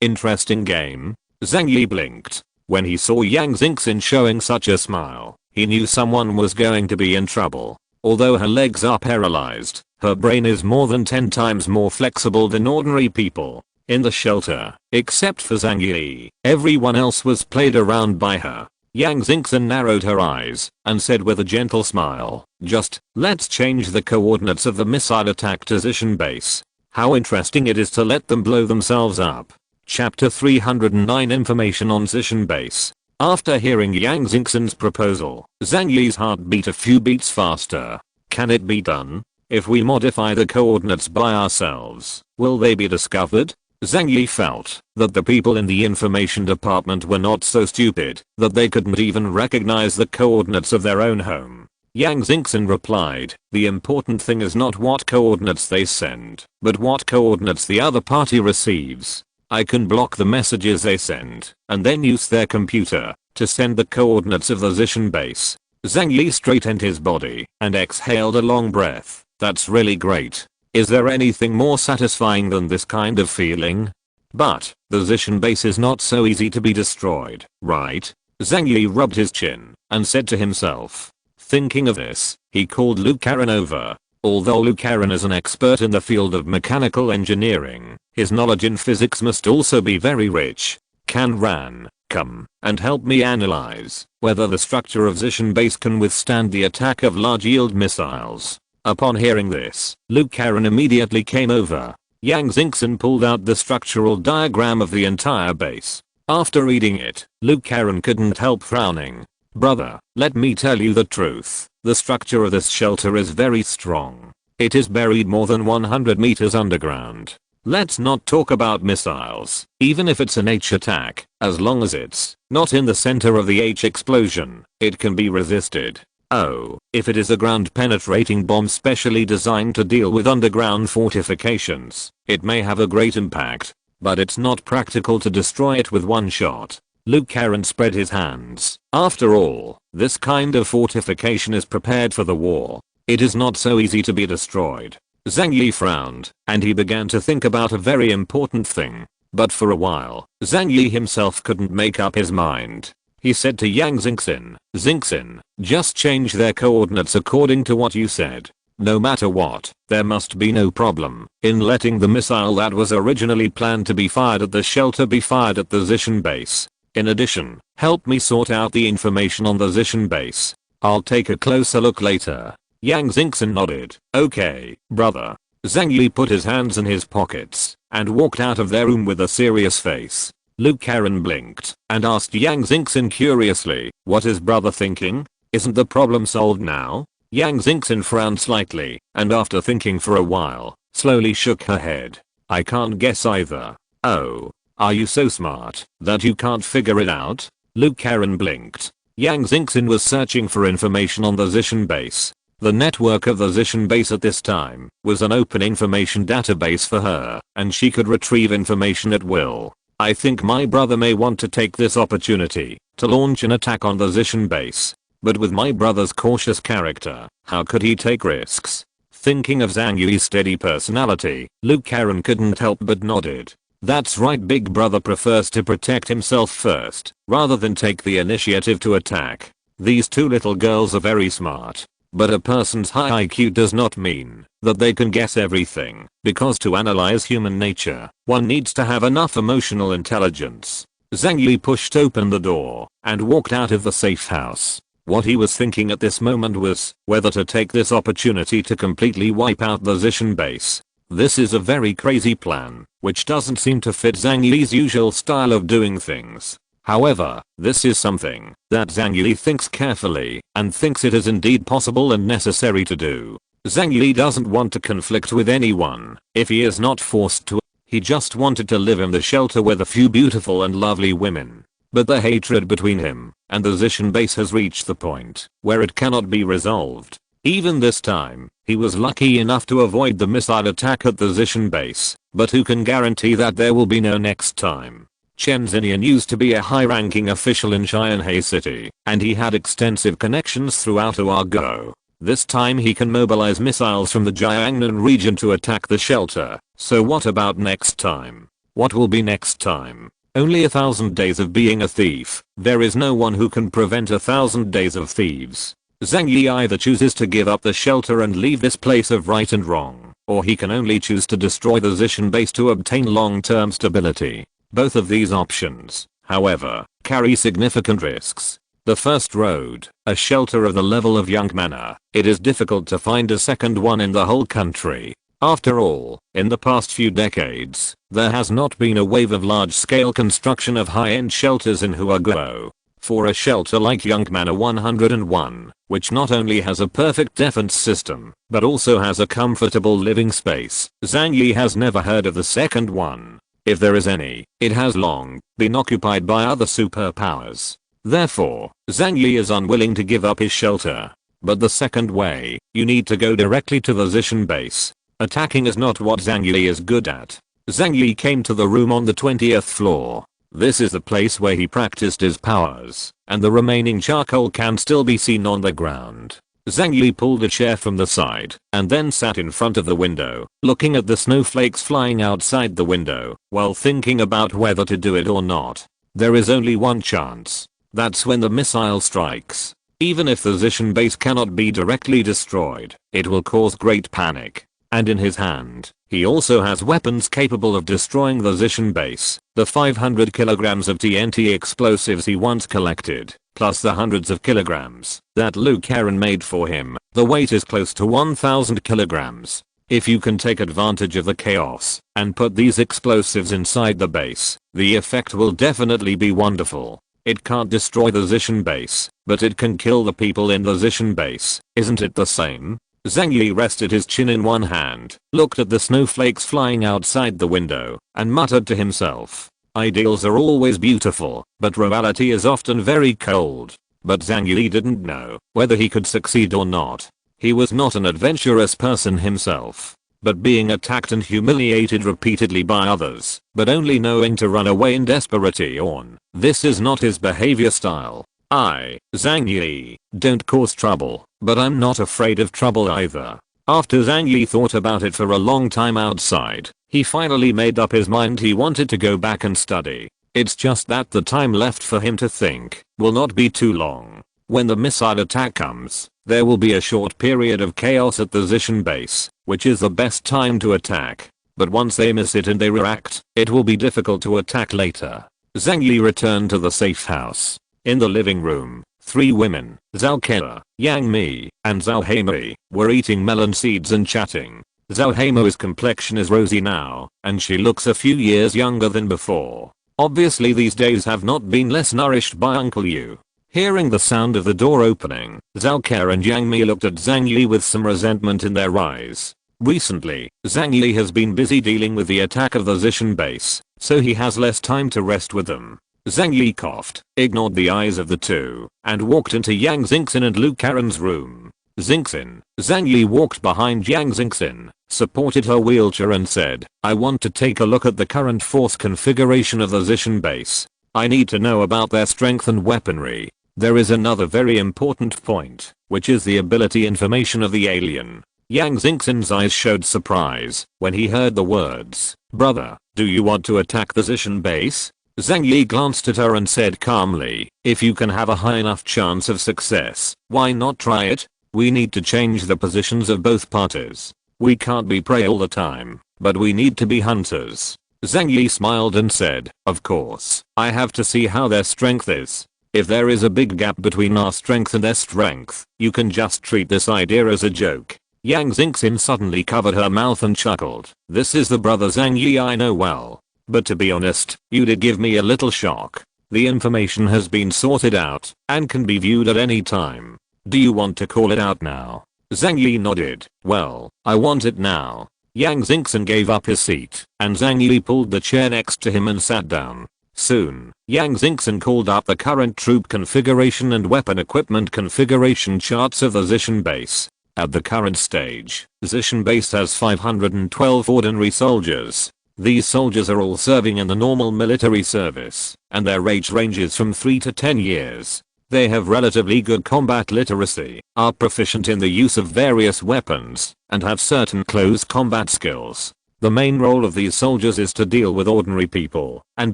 Interesting game? Zhang Yi blinked. When he saw Yang Xingxin showing such a smile, he knew someone was going to be in trouble. Although her legs are paralyzed, her brain is more than 10 times more flexible than ordinary people. In the shelter, except for Zhang Yi, everyone else was played around by her. Yang Xingxin narrowed her eyes and said with a gentle smile, just, let's change the coordinates of the missile attack to Zishan base. How interesting it is to let them blow themselves up. Chapter 309 Information on Zishan base. After hearing Yang Xingxin's proposal, Zhang Yi's heart beat a few beats faster. Can it be done? If we modify the coordinates by ourselves, will they be discovered? Zhang Yi felt that the people in the information department were not so stupid that they couldn't even recognize the coordinates of their own home. Yang Xingxin replied, the important thing is not what coordinates they send, but what coordinates the other party receives. I can block the messages they send, and then use their computer to send the coordinates of the Zishan base. Zhang Yi straightened his body and exhaled a long breath. That's really great. Is there anything more satisfying than this kind of feeling? But, the Zishan base is not so easy to be destroyed, right? Zhang Yi rubbed his chin and said to himself. Thinking of this, he called Lu Karen over. Although Lu Karen is an expert in the field of mechanical engineering, his knowledge in physics must also be very rich. Can Ran come and help me analyze whether the structure of Zishan base can withstand the attack of large yield missiles? Upon hearing this, Lu Karen immediately came over. Yang Xingxin pulled out the structural diagram of the entire base. After reading it, Lu Karen couldn't help frowning. Brother, let me tell you the truth. The structure of this shelter is very strong. It is buried more than 100 meters underground. Let's not talk about missiles, even if it's an H attack, as long as it's not in the center of the H explosion, it can be resisted. Oh, if it is a ground penetrating bomb specially designed to deal with underground fortifications, it may have a great impact. but it's not practical to destroy it with one shot. Luke Karen spread his hands. After all, this kind of fortification is prepared for the war. It is not so easy to be destroyed. Zhang Yi frowned, and he began to think about a very important thing. But for a while, Zhang Yi himself couldn't make up his mind. He said to Yang Xingxin, just change their coordinates according to what you said. No matter what, there must be no problem in letting the missile that was originally planned to be fired at the shelter be fired at the Zishan base. In addition, help me sort out the information on the Zishan base. I'll take a closer look later. Yang Xingxin nodded. Okay, brother. Zhang Yi put his hands in his pockets and walked out of their room with a serious face. Luke Karen blinked and asked Yang Xingxin curiously, what is brother thinking? Isn't the problem solved now? Yang Xingxin frowned slightly and after thinking for a while, slowly shook her head. I can't guess either. Oh. Are you so smart that you can't figure it out? Luke Karen blinked. Yang Xingxin was searching for information on the Zishan base. The network of the Zishan base at this time was an open information database for her, and she could retrieve information at will. I think my brother may want to take this opportunity to launch an attack on the Zishan base. But with my brother's cautious character, how could he take risks? Thinking of Zhang Yi's steady personality, Luke Karen couldn't help but nodded. That's right, big brother prefers to protect himself first, rather than take the initiative to attack. These two little girls are very smart. But a person's high IQ does not mean that they can guess everything, because to analyze human nature, one needs to have enough emotional intelligence. Zhang Yi pushed open the door and walked out of the safe house. What he was thinking at this moment was whether to take this opportunity to completely wipe out the Zishan base. This is a very crazy plan, which doesn't seem to fit Zhang Yi's usual style of doing things. However, this is something that Zhang Yi thinks carefully and thinks it is indeed possible and necessary to do. Zhang Yi doesn't want to conflict with anyone if he is not forced to. He just wanted to live in the shelter with a few beautiful and lovely women. But the hatred between him and the Zishan base has reached the point where it cannot be resolved. Even this time, he was lucky enough to avoid the missile attack at the Zishan base, but who can guarantee that there will be no next time? Chen Xinian used to be a high-ranking official in Xianhei City, and he had extensive connections throughout Oago. This time he can mobilize missiles from the Jiangnan region to attack the shelter, so what about next time? What will be next time? Only 1,000 days of being a thief. There is no one who can prevent 1,000 days of thieves. Zhang Yi either chooses to give up the shelter and leave this place of right and wrong, or he can only choose to destroy the Zishan base to obtain long-term stability. Both of these options, however, carry significant risks. The first road, a shelter of the level of Young Manor. It is difficult to find a second one in the whole country. After all, in the past few decades, there has not been a wave of large-scale construction of high-end shelters in Huaguo. For a shelter like Young Manor 101, which not only has a perfect defense system, but also has a comfortable living space, Zhang Yi has never heard of the second one. If there is any, it has long been occupied by other superpowers. Therefore, Zhang Yi is unwilling to give up his shelter. But the second way, you need to go directly to the Zishan base. Attacking is not what Zhang Yi is good at. Zhang Yi came to the room on the 20th floor. This is the place where he practiced his powers, and the remaining charcoal can still be seen on the ground. Zhang Yi pulled a chair from the side, and then sat in front of the window, looking at the snowflakes flying outside the window, while thinking about whether to do it or not. There is only one chance. That's when the missile strikes. Even if the Zishan base cannot be directly destroyed, it will cause great panic. And in his hand, he also has weapons capable of destroying the Zishan base, the 500 kilograms of TNT explosives he once collected, plus the hundreds of kilograms that Luke Karen made for him. The weight is close to 1000 kilograms. If you can take advantage of the chaos and put these explosives inside the base, the effect will definitely be wonderful. It can't destroy the Zishan base, but it can kill the people in the Zishan base. Isn't it the same? Zhang Yi rested his chin in one hand, looked at the snowflakes flying outside the window, and muttered to himself. Ideals are always beautiful, but reality is often very cold. But Zhang Yi didn't know whether he could succeed or not. He was not an adventurous person himself. but being attacked and humiliated repeatedly by others, but only knowing to run away in desperation. This is not his behavior style. I, Zhang Yi, don't cause trouble, but I'm not afraid of trouble either. After Zhang Yi thought about it for a long time outside, he finally made up his mind he wanted to go back and study. It's just that the time left for him to think will not be too long. When the missile attack comes, there will be a short period of chaos at the Zishan base, which is the best time to attack. But once they miss it and they react, it will be difficult to attack later. Zhang Yi returned to the safe house. In the living room, 3 women, Zhao Ke, Yang Mi, and Zhao Heimei, were eating melon seeds and chatting. Zhao Heimei's complexion is rosy now, and she looks a few years younger than before. Obviously these days have not been less nourished by Uncle Yu. Hearing the sound of the door opening, Zhao Ke and Yang Mi looked at Zhang Yi with some resentment in their eyes. Recently, Zhang Yi has been busy dealing with the attack of the Zishan base, so he has less time to rest with them. Zhang Yi coughed, ignored the eyes of the two, and walked into Yang Xingxin and Lu Karen's room. Xingxin. Zhang Yi walked behind Yang Xingxin, supported her wheelchair and said, I want to take a look at the current force configuration of the Zishan base. I need to know about their strength and weaponry. There is another very important point, which is the ability information of the alien. Yang Xingxin's eyes showed surprise when he heard the words, brother, do you want to attack the Zishan base? Zhang Yi glanced at her and said calmly, if you can have a high enough chance of success, why not try it? We need to change the positions of both parties. We can't be prey all the time, but we need to be hunters. Zhang Yi smiled and said, of course, I have to see how their strength is. If there is a big gap between our strength and their strength, you can just treat this idea as a joke. Yang Xingxin suddenly covered her mouth and chuckled. This is the brother Zhang Yi I know well. But to be honest, you did give me a little shock. The information has been sorted out, and can be viewed at any time. Do you want to call it out now? Zhang Yi nodded. Well, I want it now. Yang Xingxin gave up his seat, and Zhang Yi pulled the chair next to him and sat down. Soon, Yang Xingxin called up the current troop configuration and weapon equipment configuration charts of the Zishan base. At the current stage, Zishan base has 512 ordinary soldiers. These soldiers are all serving in the normal military service, and their age ranges from 3 to 10 years. They have relatively good combat literacy, are proficient in the use of various weapons, and have certain close combat skills. The main role of these soldiers is to deal with ordinary people, and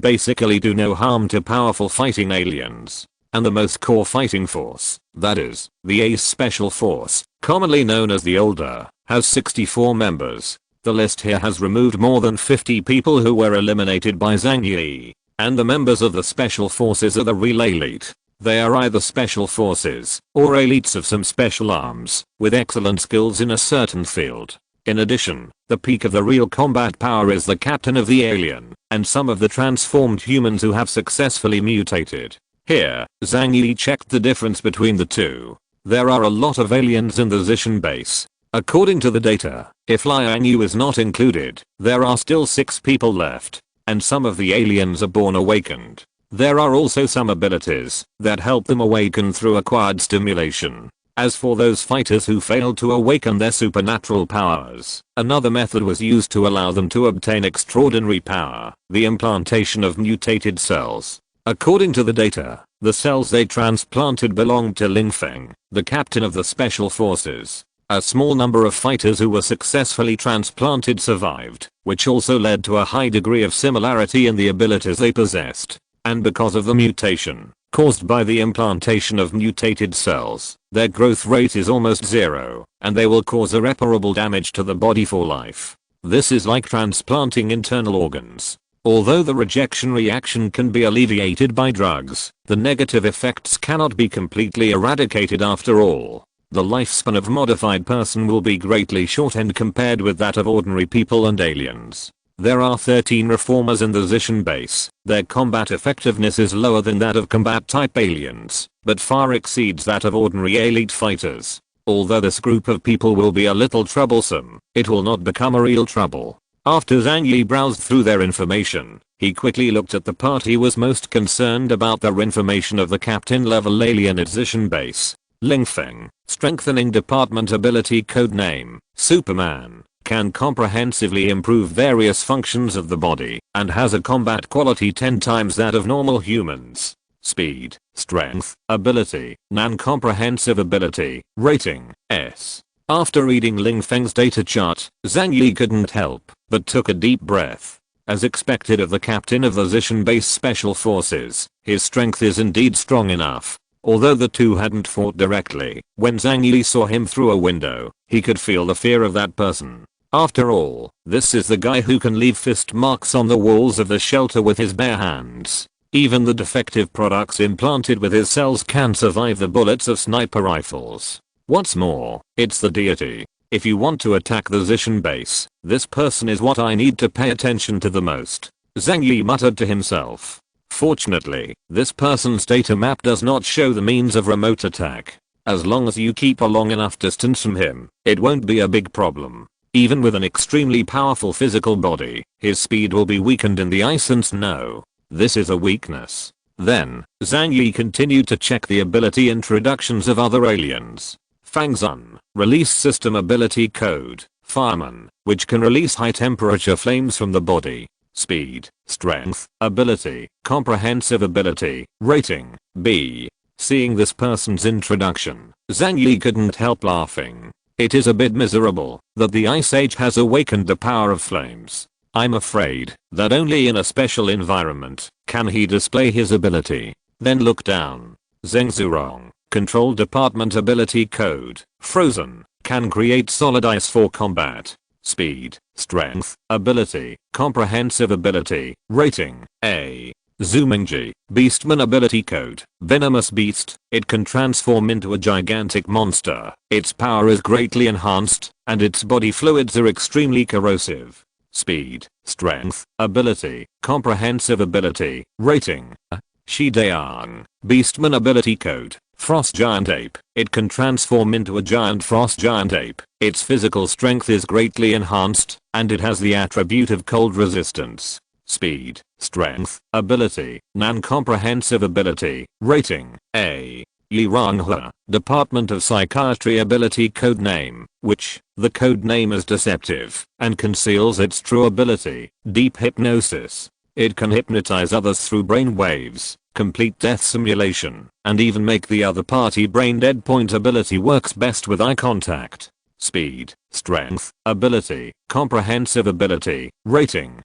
basically do no harm to powerful fighting aliens. And the most core fighting force, that is, the Ace Special Force, commonly known as the Older, has 64 members. The list here has removed more than 50 people who were eliminated by Zhang Yi, and the members of the Special Forces are the real elite. They are either special forces, or elites of some special arms, with excellent skills in a certain field. In addition, the peak of the real combat power is the captain of the alien, and some of the transformed humans who have successfully mutated. Here, Zhang Yi checked the difference between the two. There are a lot of aliens in the Zishan base. According to the data, if Liang Yu is not included, there are still 6 people left, and some of the aliens are born awakened. There are also some abilities that help them awaken through acquired stimulation. As for those fighters who failed to awaken their supernatural powers, another method was used to allow them to obtain extraordinary power, the implantation of mutated cells. According to the data, the cells they transplanted belonged to Ling Feng, the captain of the special forces. A small number of fighters who were successfully transplanted survived, which also led to a high degree of similarity in the abilities they possessed. And because of the mutation caused by the implantation of mutated cells, their growth rate is almost zero, and they will cause irreparable damage to the body for life. This is like transplanting internal organs. Although the rejection reaction can be alleviated by drugs, the negative effects cannot be completely eradicated after all. The lifespan of a modified person will be greatly shortened compared with that of ordinary people and aliens. There are 13 reformers in the Zishan base. Their combat effectiveness is lower than that of combat-type aliens, but far exceeds that of ordinary elite fighters. Although this group of people will be a little troublesome, it will not become a real trouble. After Zhang Yi browsed through their information, he quickly looked at the part he was most concerned about: their information of the captain-level alien at Zishan base. Ling Feng, Strengthening Department Ability Codename, Superman. can comprehensively improve various functions of the body and has a combat quality 10 times that of normal humans. Speed, strength, ability, non-comprehensive ability, rating, S. After reading Ling Feng's data chart, Zhang Yi couldn't help but took a deep breath. As expected of the captain of the Zishan base special forces, his strength is indeed strong enough. Although the two hadn't fought directly, when Zhang Yi saw him through a window, he could feel the fear of that person. After all, this is the guy who can leave fist marks on the walls of the shelter with his bare hands. Even the defective products implanted with his cells can survive the bullets of sniper rifles. What's more, it's the deity. If you want to attack the Zishan base, this person is what I need to pay attention to the most. Zhang Yi muttered to himself. Fortunately, this person's data map does not show the means of remote attack. As long as you keep a long enough distance from him, it won't be a big problem. Even with an extremely powerful physical body, his speed will be weakened in the ice and snow. This is a weakness. Then, Zhang Yi continued to check the ability introductions of other aliens. Fang Zun, release system ability code, fireman, which can release high temperature flames from the body. Speed, strength, ability, comprehensive ability, rating, B. Seeing this person's introduction, Zhang Yi couldn't help laughing. It is a bit miserable that the Ice Age has awakened the power of flames. I'm afraid that only in a special environment can he display his ability. Then look down. Zheng Zurong, control department ability code, frozen, can create solid ice for combat. Speed, strength, ability, comprehensive ability, rating, A. Zumingji, Beastman ability code, venomous beast, it can transform into a gigantic monster, its power is greatly enhanced, and its body fluids are extremely corrosive. Speed, strength, ability, comprehensive ability, rating, Shideang, Beastman ability code, Frost Giant Ape, it can transform into a giant frost giant ape, its physical strength is greatly enhanced, and it has the attribute of cold resistance. Speed, strength, ability, non-comprehensive ability, rating, A. Li Ranghua, Department of Psychiatry ability codename, which, the codename is deceptive, and conceals its true ability, deep hypnosis. It can hypnotize others through brain waves, complete death simulation, and even make the other party brain dead. Point ability works best with eye contact. Speed, strength, ability, comprehensive ability, rating.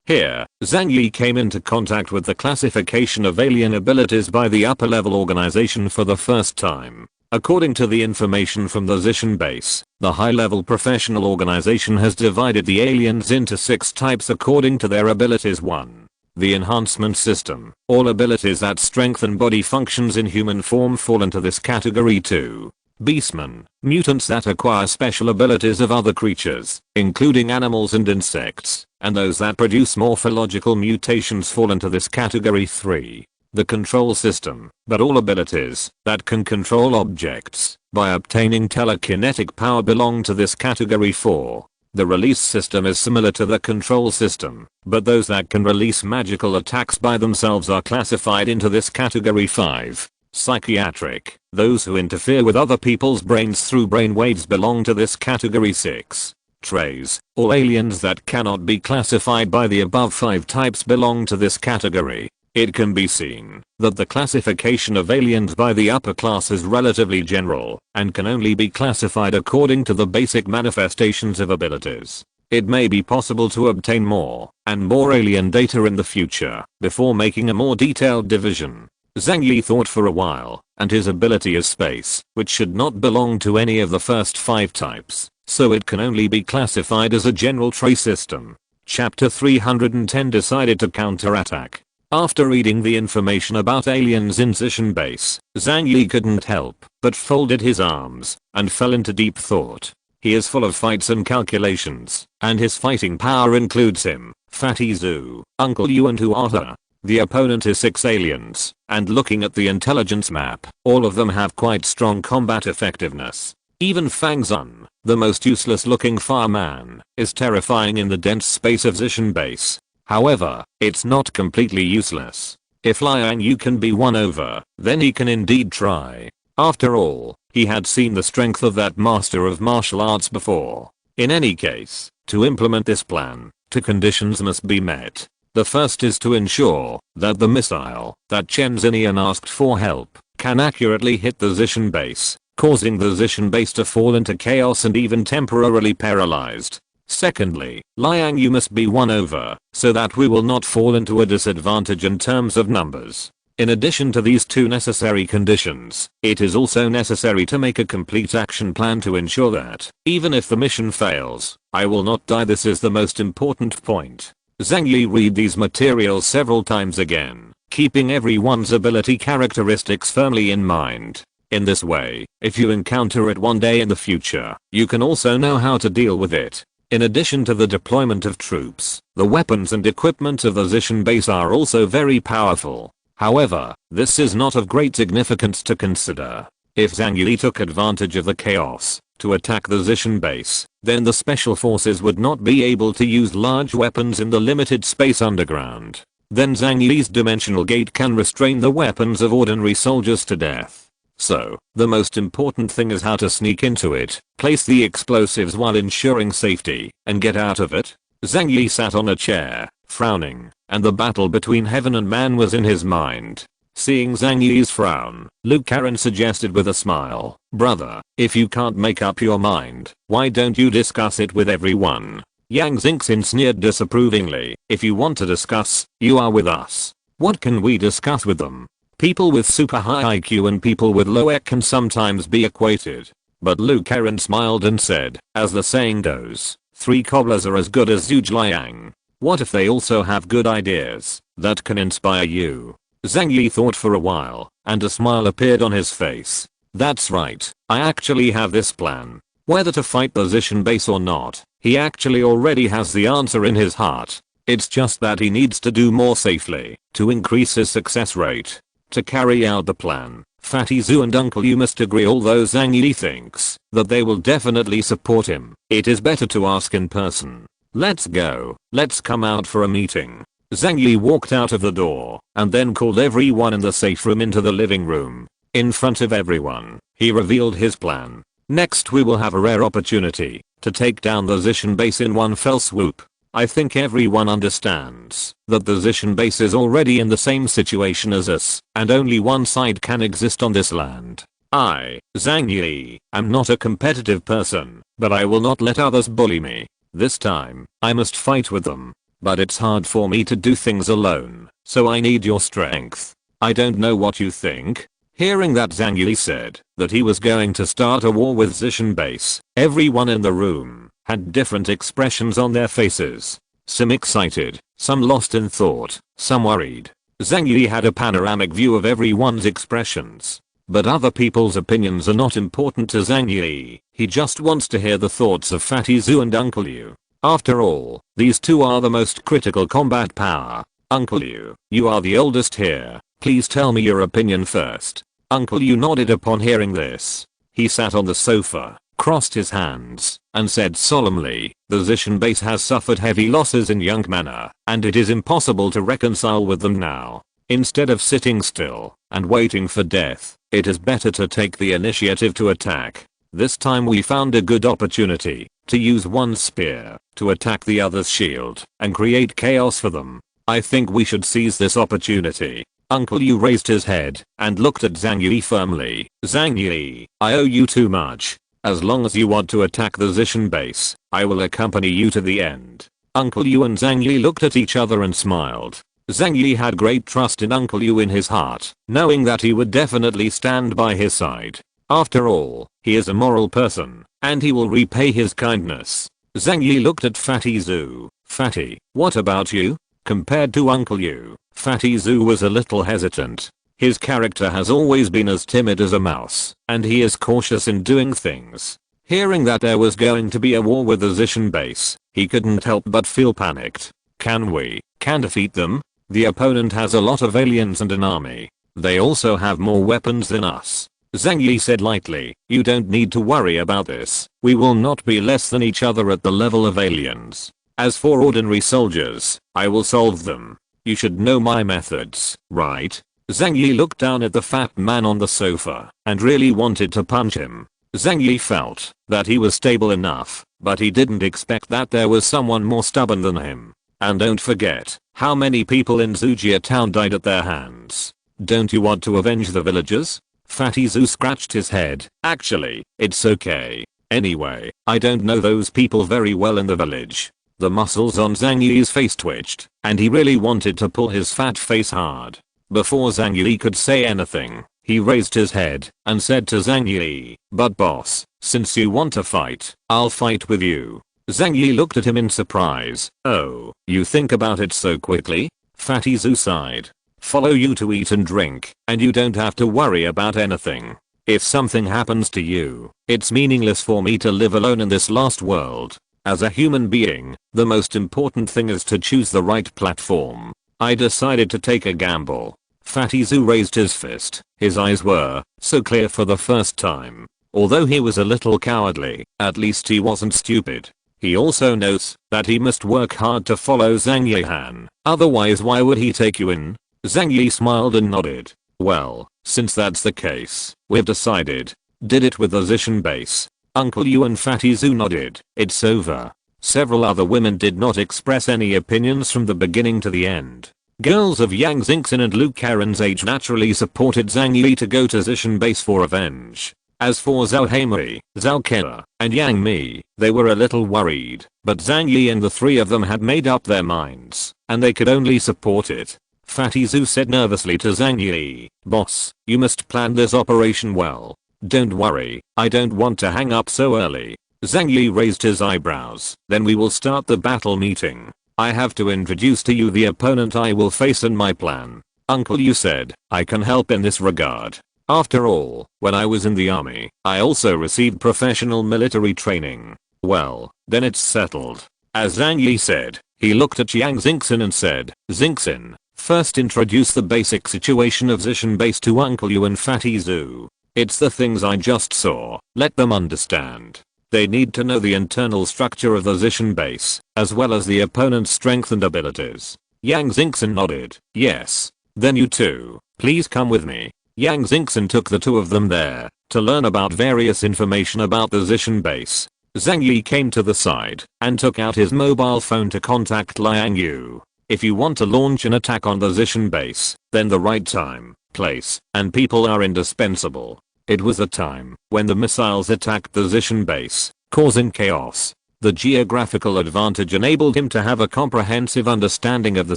Here, Zhang Yi came into contact with the classification of alien abilities by the upper level organization for the first time. According to the information from the Zishan base, the high-level professional organization has divided the aliens into 6 types according to their abilities. 1. The enhancement system. All abilities that strengthen body functions in human form fall into this category. 2. Beastmen, mutants that acquire special abilities of other creatures, including animals and insects, and those that produce morphological mutations fall into this category. 3. The control system, but all abilities that can control objects by obtaining telekinetic power belong to this category. 4. The release system is similar to the control system, but those that can release magical attacks by themselves are classified into this category. 5. Psychiatric, those who interfere with other people's brains through brain waves belong to this category. 6. Trays, all aliens that cannot be classified by the above 5 types belong to this category. It can be seen that the classification of aliens by the upper class is relatively general and can only be classified according to the basic manifestations of abilities. It may be possible to obtain more and more alien data in the future before making a more detailed division. Zhang Yi thought for a while, and his ability is space, which should not belong to any of the first 5 types, so it can only be classified as a general tray system. Chapter 310 decided to counterattack. After reading the information about aliens in Zishan base, Zhang Yi couldn't help but folded his arms and fell into deep thought. He is full of fights and calculations, and his fighting power includes him, Fatty Zhu, Uncle Yu and Huata. The opponent is 6 aliens, and looking at the intelligence map, all of them have quite strong combat effectiveness. Even Fang Zun, the most useless looking fireman, is terrifying in the dense space of Zishan base. However, it's not completely useless. If Liang Yu can be won over, then he can indeed try. After all, he had seen the strength of that master of martial arts before. In any case, to implement this plan, two conditions must be met. The first is to ensure that the missile that Chen Xinian asked for help can accurately hit the Zishan base, causing the Zishan base to fall into chaos and even temporarily paralyzed. Secondly, Liang Yu must be won over, so that we will not fall into a disadvantage in terms of numbers. In addition to these two necessary conditions, it is also necessary to make a complete action plan to ensure that, even if the mission fails, I will not die. This is the most important point. Zhang Yi read these materials several times again, keeping everyone's ability characteristics firmly in mind. In this way, if you encounter it one day in the future, you can also know how to deal with it. In addition to the deployment of troops, the weapons and equipment of the Zishan base are also very powerful. However, this is not of great significance to consider. If Zhang Yi took advantage of the chaos to attack the Zishan base, then the special forces would not be able to use large weapons in the limited space underground. Then Zhang Yi's dimensional gate can restrain the weapons of ordinary soldiers to death. So, the most important thing is how to sneak into it, place the explosives while ensuring safety, and get out of it. Zhang Yi sat on a chair, frowning, and the battle between heaven and man was in his mind. Seeing Zhang Yi's frown, Lu Karen suggested with a smile, "Brother, if you can't make up your mind, why don't you discuss it with everyone?" Yang Xingxin sneered disapprovingly, "If you want to discuss, you are with us. What can we discuss with them? People with super high IQ and people with low EQ can sometimes be equated." But Lu Karen smiled and said, "As the saying goes, 3 cobblers are as good as Zhuge Liang. What if they also have good ideas that can inspire you?" Zhang Yi thought for a while, and a smile appeared on his face. "That's right, I actually have this plan. Whether to fight the Zishan base or not, he actually already has the answer in his heart. It's just that he needs to do more safely to increase his success rate. To carry out the plan, Fatty Zhu and Uncle Yu must agree, although Zhang Yi thinks that they will definitely support him. It is better to ask in person. Let's go, let's come out for a meeting." Zhang Yi walked out of the door and then called everyone in the safe room into the living room. In front of everyone, he revealed his plan. "Next we will have a rare opportunity to take down the Zishan base in one fell swoop. I think everyone understands that the Zishan base is already in the same situation as us, and only one side can exist on this land. I, Zhang Yi, am not a competitive person, but I will not let others bully me. This time, I must fight with them. But it's hard for me to do things alone, so I need your strength. I don't know what you think." Hearing that Zhang Yi said that he was going to start a war with Zishan base, everyone in the room had different expressions on their faces. Some excited, some lost in thought, some worried. Zhang Yi had a panoramic view of everyone's expressions. But other people's opinions are not important to Zhang Yi. He just wants to hear the thoughts of Fatty Zhu and Uncle Yu. After all, these two are the most critical combat power. "Uncle Yu, you are the oldest here. Please tell me your opinion first." Uncle Yu nodded upon hearing this. He sat on the sofa, crossed his hands, and said solemnly, "The Zishan base has suffered heavy losses in young manner, and it is impossible to reconcile with them now. Instead of sitting still and waiting for death, it is better to take the initiative to attack. This time we found a good opportunity to use one spear to attack the other's shield and create chaos for them. I think we should seize this opportunity." Uncle Yu raised his head and looked at Zhang Yi firmly. "Zhang Yi, I owe you too much. As long as you want to attack the Zishan base, I will accompany you to the end." Uncle Yu and Zhang Yi looked at each other and smiled. Zhang Yi had great trust in Uncle Yu in his heart, knowing that he would definitely stand by his side. After all, he is a moral person, and he will repay his kindness. Zhang Yi looked at Fatty Zhu. "Fatty, what about you?" Compared to Uncle Yu, Fatty Zhu was a little hesitant. His character has always been as timid as a mouse, and he is cautious in doing things. Hearing that there was going to be a war with the Zishan base, he couldn't help but feel panicked. Can defeat them? The opponent has a lot of aliens and an army. They also have more weapons than us. Zhang Yi said lightly, "You don't need to worry about this. We will not be less than each other at the level of aliens. As for ordinary soldiers, I will solve them. You should know my methods, right?" Zhang Yi looked down at the fat man on the sofa and really wanted to punch him. Zhang Yi felt that he was stable enough, but he didn't expect that there was someone more stubborn than him. And don't forget how many people in Zujia town died at their hands. Don't you want to avenge the villagers? Fatty Zhu scratched his head. Actually, it's okay. Anyway, I don't know those people very well in the village. The muscles on Zhang Yi's face twitched, and he really wanted to pull his fat face hard. Before Zhang Yi could say anything, he raised his head and said to Zhang Yi, "But boss, since you want to fight, I'll fight with you." Zhang Yi looked at him in surprise. "Oh, you think about it so quickly?" Fatty Zhu sighed. "Follow you to eat and drink, and you don't have to worry about anything. If something happens to you, it's meaningless for me to live alone in this lost world. As a human being, the most important thing is to choose the right platform. I decided to take a gamble." Fatty Zhu raised his fist. His eyes were so clear for the first time. Although he was a little cowardly, at least he wasn't stupid. He also knows that he must work hard to follow Zhang Yihan, otherwise why would he take you in? Zhang Yi smiled and nodded. "Well, since that's the case, we've decided. Did it with the Zishan base." Uncle Yu and Fatty Zhu nodded. "It's over." Several other women did not express any opinions from the beginning to the end. Girls of Yang Xingxin and Lu Karen's age naturally supported Zhang Yi to go to Zishan base for revenge. As for Zhao Heimei, Zhao Kewa, and Yang Mi, they were a little worried, but Zhang Yi and the three of them had made up their minds, and they could only support it. Fatty Zhu said nervously to Zhang Yi, "Boss, you must plan this operation well. Don't worry, I don't want to hang up so early." Zhang Yi raised his eyebrows. "Then we will start the battle meeting. I have to introduce to you the opponent I will face and my plan." Uncle Yu said, "I can help in this regard. After all, when I was in the army, I also received professional military training." "Well, then it's settled." As Zhang Yi said, he looked at Yang Xingxin and said, "Xingxin, first introduce the basic situation of Zishan base to Uncle Yu and Fatty Zhu. It's the things I just saw, let them understand. They need to know the internal structure of the Zishan base, as well as the opponent's strength and abilities." Yang Xingxin nodded. "Yes. Then you two, please come with me." Yang Xingxin took the two of them there to learn about various information about the Zishan base. Zhang Yi came to the side and took out his mobile phone to contact Liang Yu. If you want to launch an attack on the Zishan base, then the right time, place, and people are indispensable. It was a time when the missiles attacked the Zishan base, causing chaos. The geographical advantage enabled him to have a comprehensive understanding of the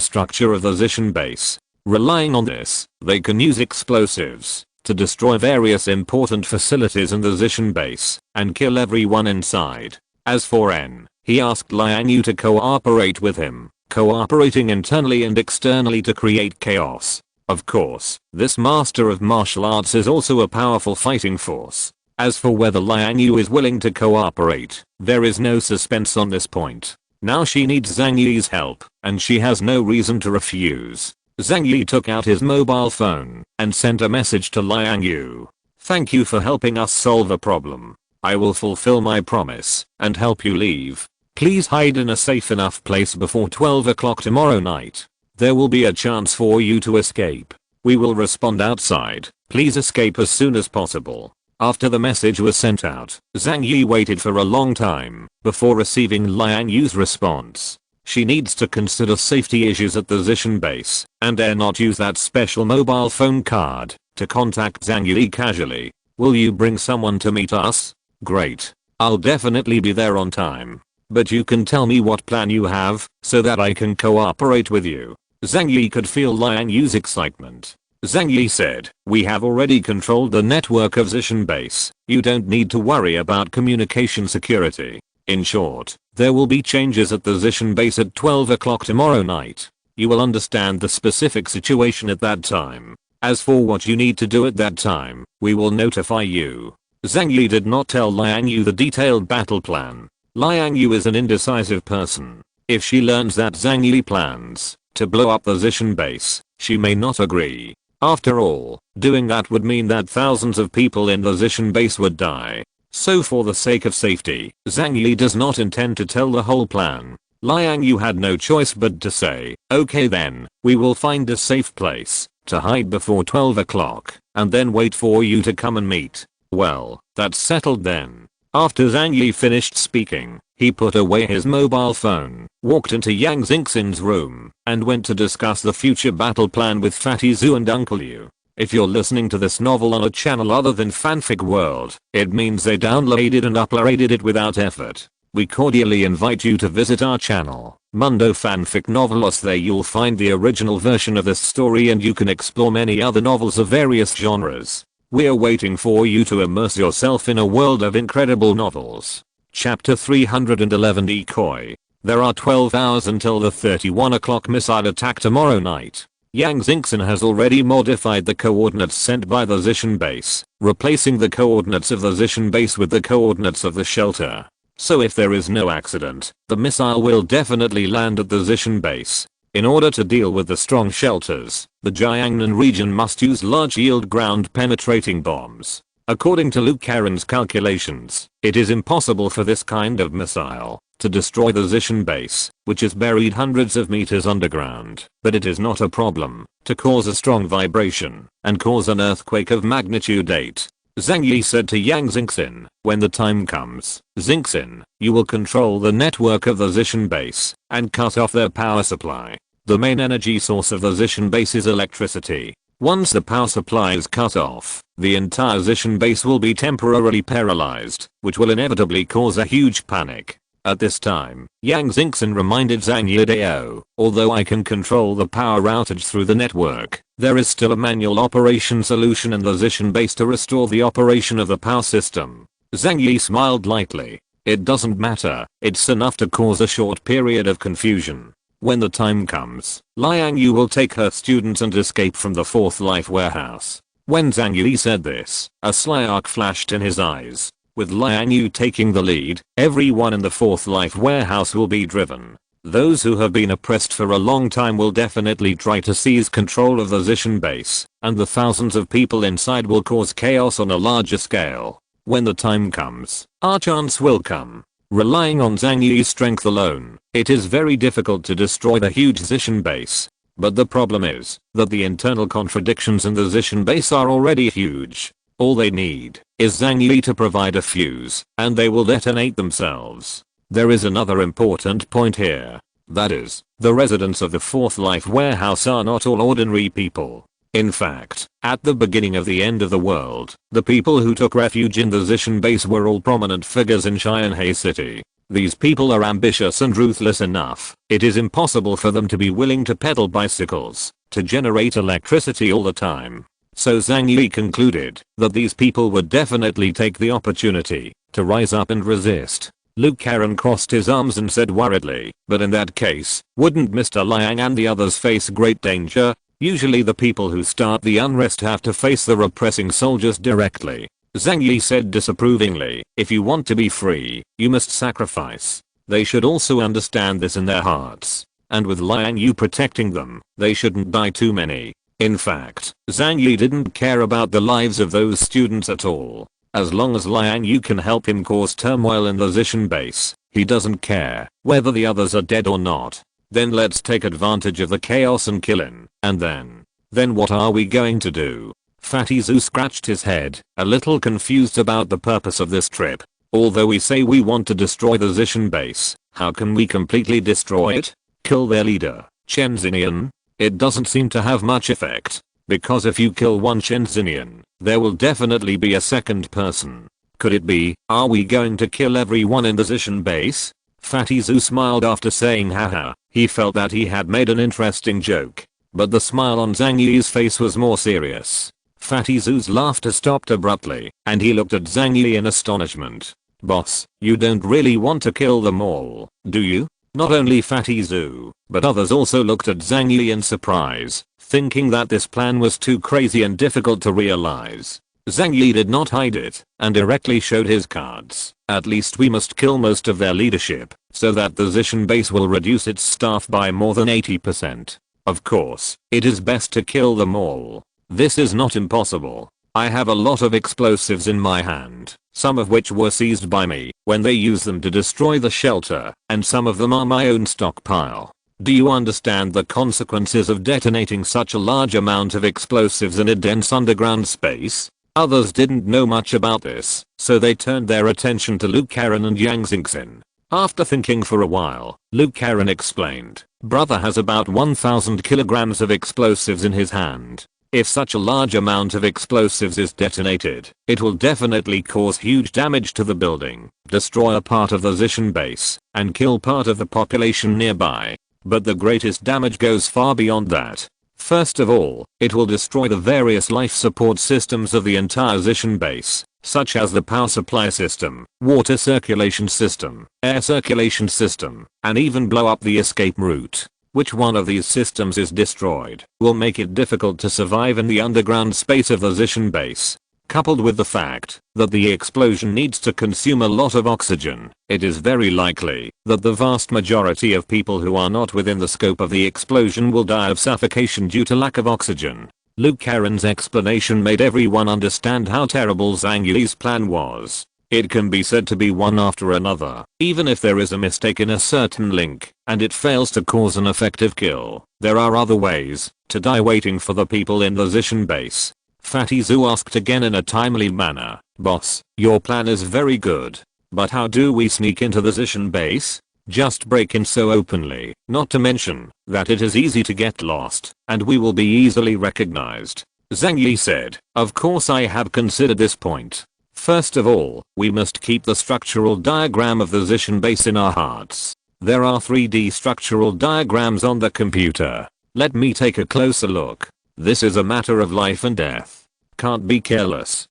structure of the Zishan base. Relying on this, they can use explosives to destroy various important facilities in the Zishan base and kill everyone inside. As for N, he asked Liang Yu to cooperate with him, cooperating internally and externally to create chaos. Of course, this master of martial arts is also a powerful fighting force. As for whether Liang Yu is willing to cooperate, there is no suspense on this point. Now she needs Zhang Yi's help, and she has no reason to refuse. Zhang Yi took out his mobile phone and sent a message to Liang Yu. "Thank you for helping us solve a problem. I will fulfill my promise and help you leave. Please hide in a safe enough place before 12 o'clock tomorrow night. There will be a chance for you to escape. We will respond outside. Please escape as soon as possible." After the message was sent out, Zhang Yi waited for a long time before receiving Liang Yu's response. She needs to consider safety issues at the Zishan base and dare not use that special mobile phone card to contact Zhang Yi casually. "Will you bring someone to meet us?" "Great. I'll definitely be there on time. But you can tell me what plan you have so that I can cooperate with you." Zhang Yi could feel Liang Yu's excitement. Zhang Yi said, "We have already controlled the network of Zishan base. You don't need to worry about communication security. In short, there will be changes at the Zishan base at 12 o'clock tomorrow night. You will understand the specific situation at that time. As for what you need to do at that time, we will notify you." Zhang Yi did not tell Liang Yu the detailed battle plan. Liang Yu is an indecisive person. If she learns that Zhang Yi plans to blow up the Zishan base, she may not agree. After all, doing that would mean that thousands of people in the Zishan base would die. So for the sake of safety, Zhang Yi does not intend to tell the whole plan. Liang Yu had no choice but to say, "Okay then, we will find a safe place to hide before 12 o'clock and then wait for you to come and meet." Well, that's settled then. After Zhang Yi finished speaking, he put away his mobile phone, walked into Yang Xingxin's room, and went to discuss the future battle plan with Fatty Zhu and Uncle Yu. If you're listening to this novel on a channel other than Fanfic World, it means they downloaded and uploaded it without effort. We cordially invite you to visit our channel, Mundo Fanfic Novelos. There you'll find the original version of this story and you can explore many other novels of various genres. We're waiting for you to immerse yourself in a world of incredible novels. Chapter 311 Decoy. There are 12 hours until the 31 o'clock missile attack tomorrow night. Yang Xingxin has already modified the coordinates sent by the Zishan base, replacing the coordinates of the Zishan base with the coordinates of the shelter. So if there is no accident, the missile will definitely land at the Zishan base. In order to deal with the strong shelters, the Jiangnan region must use large-yield ground-penetrating bombs. According to Luke Karen's calculations, it is impossible for this kind of missile to destroy the Zishan base, which is buried hundreds of meters underground, but it is not a problem to cause a strong vibration and cause an earthquake of magnitude 8. Zhang Yi said to Yang Xingxin, when the time comes, Xingxin, you will control the network of the Zishan base and cut off their power supply. The main energy source of the Zishan base is electricity. Once the power supply is cut off, the entire Zishan base will be temporarily paralyzed, which will inevitably cause a huge panic. At this time, Yang Xingxin reminded Zhang Yi, although I can control the power outage through the network, there is still a manual operation solution in the Zishan base to restore the operation of the power system. Zhang Yi smiled lightly. It doesn't matter, it's enough to cause a short period of confusion. When the time comes, Liang Yu will take her students and escape from the Fourth Life warehouse. When Zhang Yi said this, a sly arc flashed in his eyes. With Liang Yu taking the lead, everyone in the Fourth Life warehouse will be driven. Those who have been oppressed for a long time will definitely try to seize control of the Zishan base, and the thousands of people inside will cause chaos on a larger scale. When the time comes, our chance will come. Relying on Zhang Yi's strength alone, it is very difficult to destroy the huge Zishan base. But the problem is that the internal contradictions in the Zishan base are already huge. All they need is Zhang Yi to provide a fuse, and they will detonate themselves. There is another important point here. That is, the residents of the Fourth Life warehouse are not all ordinary people. In fact, at the beginning of the end of the world, the people who took refuge in the Zishan base were all prominent figures in Xianhe City. These people are ambitious and ruthless enough. It is impossible for them to be willing to pedal bicycles to generate electricity all the time. So Zhang Yi concluded that these people would definitely take the opportunity to rise up and resist. Luke Karen crossed his arms and said worriedly, but in that case, wouldn't Mr. Liang and the others face great danger? Usually the people who start the unrest have to face the repressing soldiers directly. Zhang Yi said disapprovingly, if you want to be free, you must sacrifice. They should also understand this in their hearts. And with Liang Yu protecting them, they shouldn't die too many. In fact, Zhang Yi didn't care about the lives of those students at all. As long as Liang Yu can help him cause turmoil in the Zishan base, he doesn't care whether the others are dead or not. Then let's take advantage of the chaos and kill him. And then what are we going to do? Fatty Zhu scratched his head, a little confused about the purpose of this trip. Although we say we want to destroy the Zishan base, how can we completely destroy it? Kill their leader, Chen Xinian? It doesn't seem to have much effect. Because if you kill one Chen Xinian, there will definitely be a second person. Could it be, are we going to kill everyone in the Zishan base? Fatty Zhu smiled after saying haha. He felt that he had made an interesting joke. But the smile on Zhang Yi's face was more serious. Fatty Zhu's laughter stopped abruptly, and he looked at Zhang Yi in astonishment. Boss, you don't really want to kill them all, do you? Not only Fatty Zhu, but others also looked at Zhang Yi in surprise, thinking that this plan was too crazy and difficult to realize. Zhang Yi did not hide it, and directly showed his cards. At least we must kill most of their leadership, so that the Zishan base will reduce its staff by more than 80%. Of course, it is best to kill them all. This is not impossible. I have a lot of explosives in my hand, some of which were seized by me when they used them to destroy the shelter, and some of them are my own stockpile. Do you understand the consequences of detonating such a large amount of explosives in a dense underground space? Others didn't know much about this, so they turned their attention to Luke Karen and Yang Xingxin. After thinking for a while, Luke Karen explained, "Brother has about 1,000 kilograms of explosives in his hand. If such a large amount of explosives is detonated, it will definitely cause huge damage to the building, destroy a part of the Zishan base, and kill part of the population nearby. But the greatest damage goes far beyond that. First of all, it will destroy the various life support systems of the entire Zishan base, such as the power supply system, water circulation system, air circulation system, and even blow up the escape route. Which one of these systems is destroyed will make it difficult to survive in the underground space of the Zishan base. Coupled with the fact that the explosion needs to consume a lot of oxygen, it is very likely that the vast majority of people who are not within the scope of the explosion will die of suffocation due to lack of oxygen." Luke Karen's explanation made everyone understand how terrible Zhang Yi's plan was. It can be said to be one after another. Even if there is a mistake in a certain link, and it fails to cause an effective kill, there are other ways to die waiting for the people in the Zishan base. Fatty Zhu asked again in a timely manner, "Boss, your plan is very good. But how do we sneak into the Zishan base? Just break in so openly, not to mention that it is easy to get lost, and we will be easily recognized." Zhang Yi said, "Of course I have considered this point. First of all, we must keep the structural diagram of the Zishan base in our hearts. There are 3D structural diagrams on the computer. Let me take a closer look. This is a matter of life and death. Can't be careless.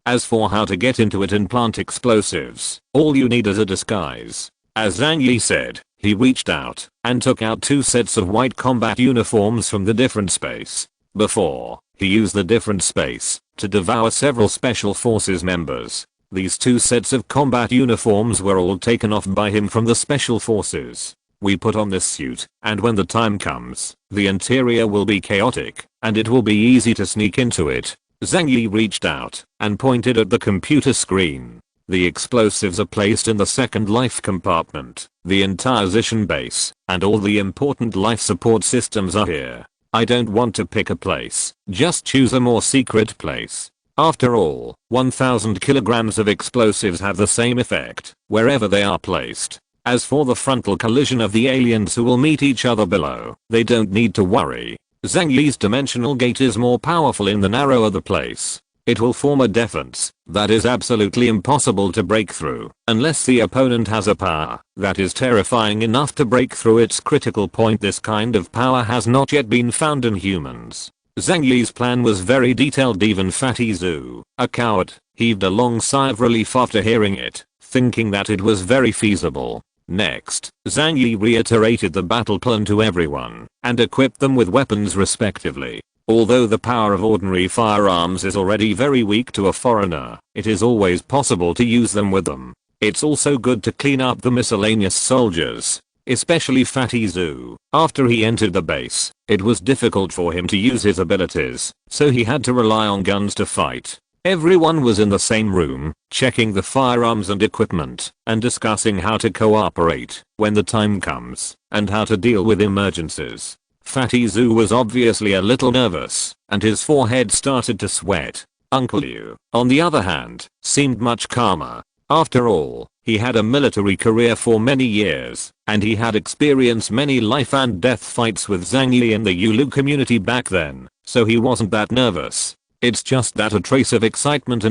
As for how to get into it and plant explosives, all you need is a disguise." As Zhang Yi said, he reached out and took out 2 sets of white combat uniforms from the different space. Before, he used the different space to devour several special forces members. These 2 sets of combat uniforms were all taken off by him from the special forces. "We put on this suit, and when the time comes, the interior will be chaotic, and it will be easy to sneak into it." Zhang Yi reached out and pointed at the computer screen. "The explosives are placed in the second life compartment. The entire Zishan base and all the important life support systems are here. I don't want to pick a place, just choose a more secret place. After all, 1,000 kilograms of explosives have the same effect wherever they are placed. As for the frontal collision of the aliens who will meet each other below, they don't need to worry. Zhang Yi's dimensional gate is more powerful in the narrower the place. It will form a defense that is absolutely impossible to break through unless the opponent has a power that is terrifying enough to break through its critical point. This kind of power has not yet been found in humans." Zhang Yi's plan was very detailed. Even Fatty Zhu, a coward, heaved a long sigh of relief after hearing it, thinking that it was very feasible. Next, Zhang Yi reiterated the battle plan to everyone and equipped them with weapons respectively. Although the power of ordinary firearms is already very weak to a foreigner, it is always possible to use them with them. It's also good to clean up the miscellaneous soldiers, especially Fatty Zhu. After he entered the base, it was difficult for him to use his abilities, so he had to rely on guns to fight. Everyone was in the same room, checking the firearms and equipment, and discussing how to cooperate when the time comes, and how to deal with emergencies. Fatty Zhu was obviously a little nervous, and his forehead started to sweat. Uncle Liu, on the other hand, seemed much calmer. After all, he had a military career for many years, and he had experienced many life and death fights with Zhang Yi in the Yulu community back then, so he wasn't that nervous. It's just that a trace of excitement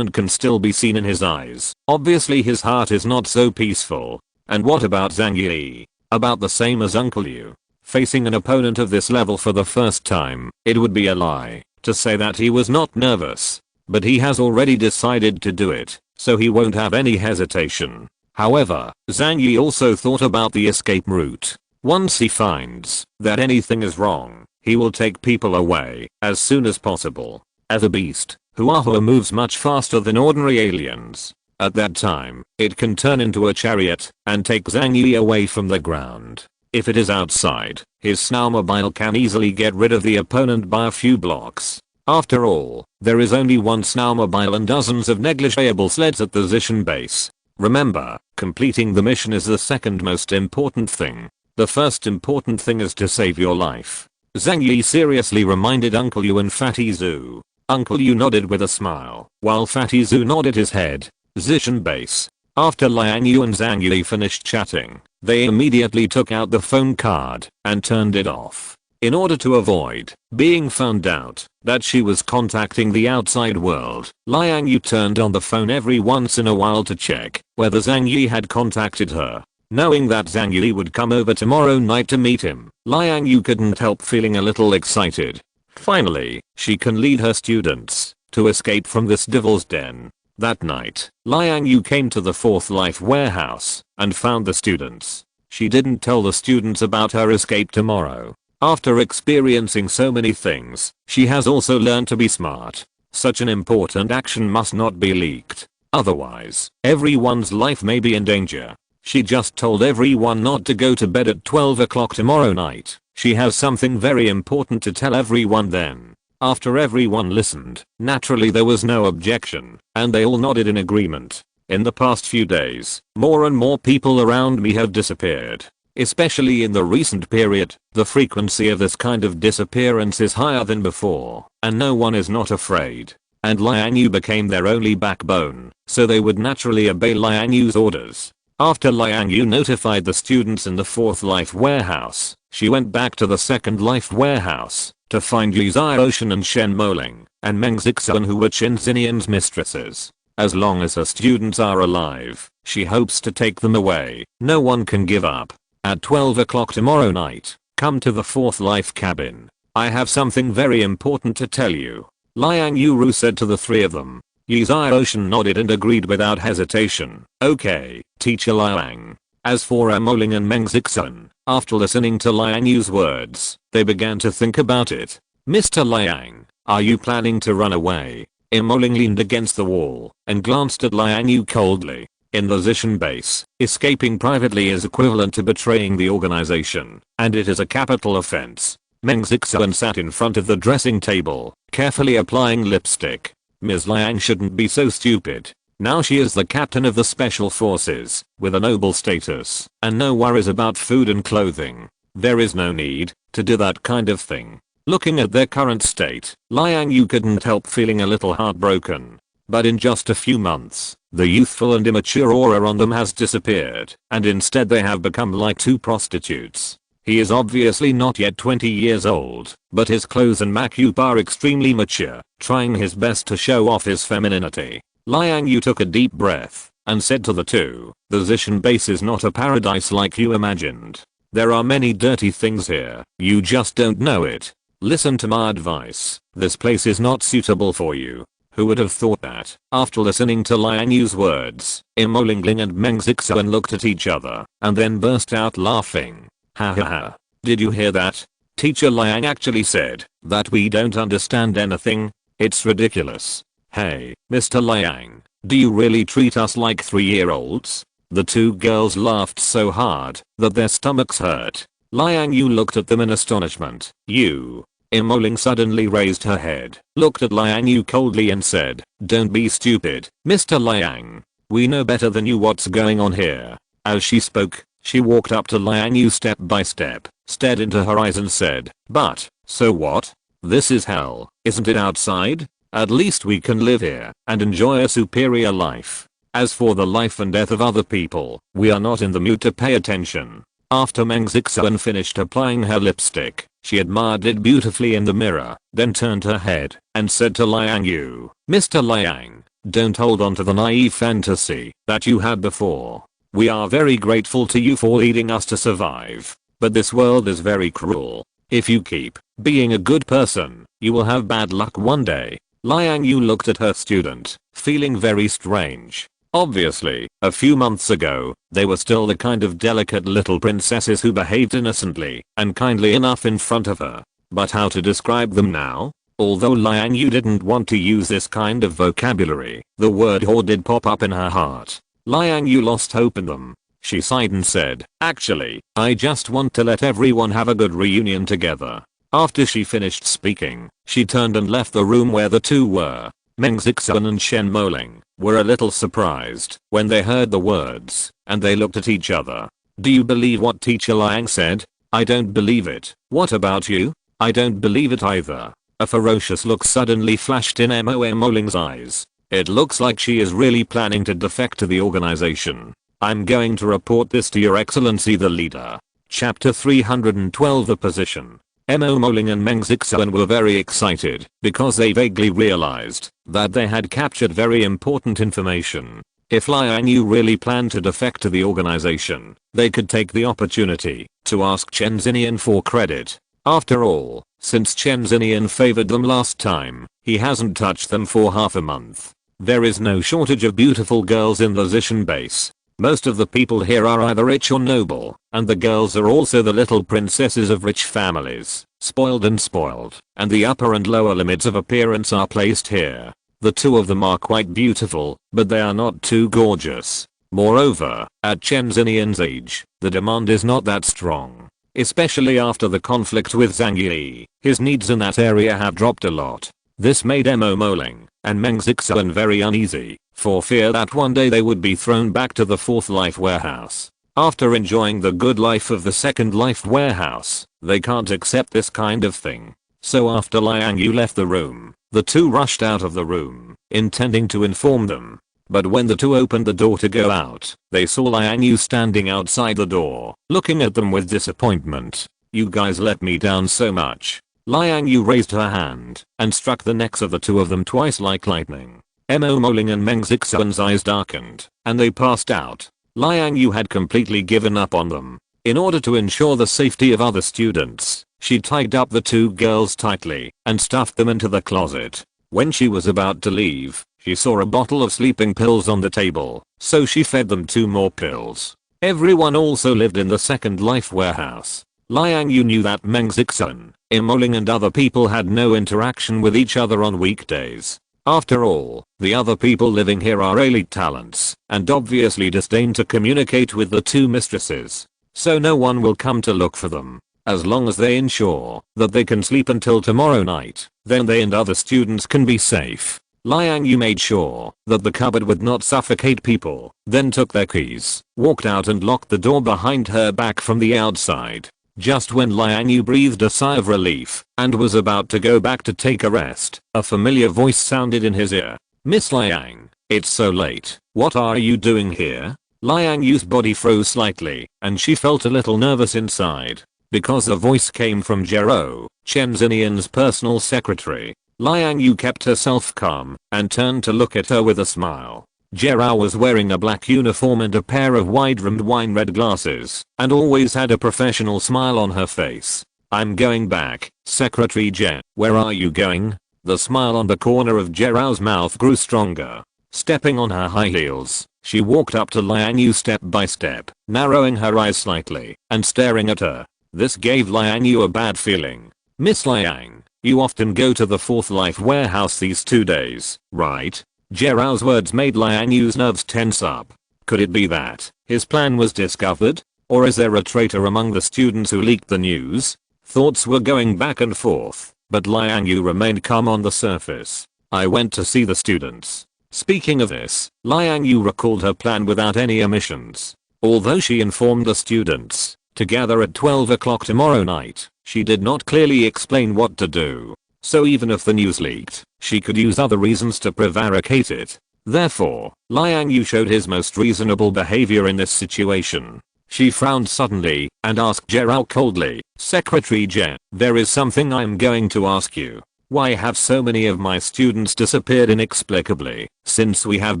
can still be seen in his eyes. Obviously his heart is not so peaceful. And what about Zhang Yi? About the same as Uncle Liu. Facing an opponent of this level for the first time, it would be a lie to say that he was not nervous. But he has already decided to do it, so he won't have any hesitation. However, Zhang Yi also thought about the escape route. Once he finds that anything is wrong, he will take people away as soon as possible. As a beast, Huahua moves much faster than ordinary aliens. At that time, it can turn into a chariot and take Zhang Yi away from the ground. If it is outside, his snowmobile can easily get rid of the opponent by a few blocks. After all, there is only one snowmobile and dozens of negligible sleds at the Zishan base. Remember, completing the mission is the second most important thing. The first important thing is to save your life. Zhang Yi seriously reminded Uncle Yu and Fatty Zhu. Uncle Yu nodded with a smile, while Fatty Zhu nodded his head. Zishan base. After Liang Yu and Zhang Yi finished chatting, they immediately took out the phone card and turned it off. In order to avoid being found out that she was contacting the outside world, Liang Yu turned on the phone every once in a while to check whether Zhang Yi had contacted her. Knowing that Zhang Yi would come over tomorrow night to meet him, Liang Yu couldn't help feeling a little excited. Finally, she can lead her students to escape from this devil's den. That night, Liang Yu came to the Fourth Life warehouse and found the students. She didn't tell the students about her escape tomorrow. After experiencing so many things, she has also learned to be smart. Such an important action must not be leaked. Otherwise, everyone's life may be in danger. She just told everyone not to go to bed at 12 o'clock tomorrow night. She has something very important to tell everyone then. After everyone listened, naturally there was no objection, and they all nodded in agreement. In the past few days, more and more people around me have disappeared. Especially in the recent period, the frequency of this kind of disappearance is higher than before, and no one is not afraid. And Liang Yu became their only backbone, so they would naturally obey Liang Yu's orders. After Liang Yu notified the students in the Fourth Life warehouse, she went back to the Second Life warehouse to find Yu Xiaoshan and Shen Moling and Meng Zixuan, who were Qin Xinian's mistresses. As long as her students are alive, she hopes to take them away. No one can give up. At 12 o'clock tomorrow night, come to the Fourth Life cabin. I have something very important to tell you. Liang Yu said to the three of them. Yi Xiaoshan nodded and agreed without hesitation. Okay, Teacher Liang. As for Moling and Meng Zixuan, after listening to Liang Yu's words, they began to think about it. Mr. Liang, are you planning to run away? Moling leaned against the wall and glanced at Liang Yu coldly. In the Zishan base, escaping privately is equivalent to betraying the organization, and it is a capital offense. Meng Zixuan sat in front of the dressing table, carefully applying lipstick. Ms. Liang shouldn't be so stupid. Now she is the captain of the special forces, with a noble status, and no worries about food and clothing. There is no need to do that kind of thing. Looking at their current state, Liang Yu couldn't help feeling a little heartbroken. But in just a few months, the youthful and immature aura on them has disappeared, and instead they have become like two prostitutes. He is obviously not yet 20 years old, but his clothes and makeup are extremely mature, trying his best to show off his femininity. Liang Yu took a deep breath and said to the two, the Zishan base is not a paradise like you imagined. There are many dirty things here, you just don't know it. Listen to my advice, this place is not suitable for you. Who would have thought that? After listening to Liang Yu's words, Moling and Meng Zixuan looked at each other and then burst out laughing. Ha ha ha. Did you hear that? Teacher Liang actually said that we don't understand anything. It's ridiculous. Hey, Mr. Liang, do you really treat us like 3-year-olds? The two girls laughed so hard that their stomachs hurt. Liang Yu looked at them in astonishment. You. Moling suddenly raised her head, looked at Liang Yu coldly and said, don't be stupid, Mr. Liang. We know better than you what's going on here. As she spoke, she walked up to Liang Yu step by step, stared into her eyes and said, but, so what? This is hell, isn't it outside? At least we can live here and enjoy a superior life. As for the life and death of other people, we are not in the mood to pay attention. After Meng Zixuan finished applying her lipstick, she admired it beautifully in the mirror, then turned her head and said to Liang Yu, Mr. Liang, don't hold on to the naive fantasy that you had before. We are very grateful to you for leading us to survive, but this world is very cruel. If you keep being a good person, you will have bad luck one day. Liang Yu looked at her student, feeling very strange. Obviously, a few months ago, they were still the kind of delicate little princesses who behaved innocently and kindly enough in front of her. But how to describe them now? Although Liang Yu didn't want to use this kind of vocabulary, the word whore did pop up in her heart. Liang Yu lost hope in them. She sighed and said, actually, I just want to let everyone have a good reunion together. After she finished speaking, she turned and left the room where the two were. Meng Zixuan and Shen Moling were a little surprised when they heard the words, and they looked at each other. Do you believe what Teacher Liang said? I don't believe it. What about you? I don't believe it either. A ferocious look suddenly flashed in Moling's eyes. It looks like she is really planning to defect to the organization. I'm going to report this to Your Excellency the leader. Chapter 312 The Position. Moling and Meng Zixuan were very excited because they vaguely realized that they had captured very important information. If Liang Yu really planned to defect to the organization, they could take the opportunity to ask Chen Xinian for credit. After all, since Chen Xinian favored them last time, he hasn't touched them for half a month. There is no shortage of beautiful girls in the Zishan base. Most of the people here are either rich or noble, and the girls are also the little princesses of rich families, spoiled, and the upper and lower limits of appearance are placed here. The two of them are quite beautiful, but they are not too gorgeous. Moreover, at Chen Xinian's age, the demand is not that strong. Especially after the conflict with Zhang Yi, his needs in that area have dropped a lot. This made Moling and Meng Zixuan very uneasy, for fear that one day they would be thrown back to the Fourth Life Warehouse. After enjoying the good life of the Second Life Warehouse, they can't accept this kind of thing. So after Liang Yu left the room, the two rushed out of the room, intending to inform them. But when the two opened the door to go out, they saw Liang Yu standing outside the door, looking at them with disappointment. You guys let me down so much. Liang Yu raised her hand and struck the necks of the two of them twice like lightning. Moling and Meng Zixuan's eyes darkened, and they passed out. Liang Yu had completely given up on them. In order to ensure the safety of other students, she tied up the two girls tightly and stuffed them into the closet. When she was about to leave, she saw a bottle of sleeping pills on the table, so she fed them 2 more pills. Everyone also lived in the Second Life Warehouse. Liang Yu knew that Meng Zixuan, Moling and other people had no interaction with each other on weekdays. After all, the other people living here are elite talents, and obviously disdain to communicate with the two mistresses. So no one will come to look for them. As long as they ensure that they can sleep until tomorrow night, then they and other students can be safe. Liang Yu made sure that the cupboard would not suffocate people, then took their keys, walked out and locked the door behind her back from the outside. Just when Liang Yu breathed a sigh of relief and was about to go back to take a rest, a familiar voice sounded in his ear. Miss Liang, it's so late. What are you doing here? Liang Yu's body froze slightly, and she felt a little nervous inside. Because the voice came from Jero, Chen Xinian's personal secretary. Liang Yu kept herself calm and turned to look at her with a smile. Jero was wearing a black uniform and a pair of wide-rimmed wine-red glasses, and always had a professional smile on her face. I'm going back, Secretary Je. Where are you going? The smile on the corner of Jero's mouth grew stronger. Stepping on her high heels, she walked up to Liang Yu step by step, narrowing her eyes slightly and staring at her. This gave Liang Yu a bad feeling. Miss Liang, you often go to the Fourth Life Warehouse these 2 days, right? Jero's words made Liang Yu's nerves tense up. Could it be that his plan was discovered? Or is there a traitor among the students who leaked the news? Thoughts were going back and forth, but Liang Yu remained calm on the surface. I went to see the students. Speaking of this, Liang Yu recalled her plan without any omissions. Although she informed the students to gather at 12 o'clock tomorrow night, she did not clearly explain what to do. So even if the news leaked, she could use other reasons to prevaricate it. Therefore, Liang Yu showed his most reasonable behavior in this situation. She frowned suddenly and asked Jero coldly, Secretary Je, there is something I'm going to ask you. Why have so many of my students disappeared inexplicably since we have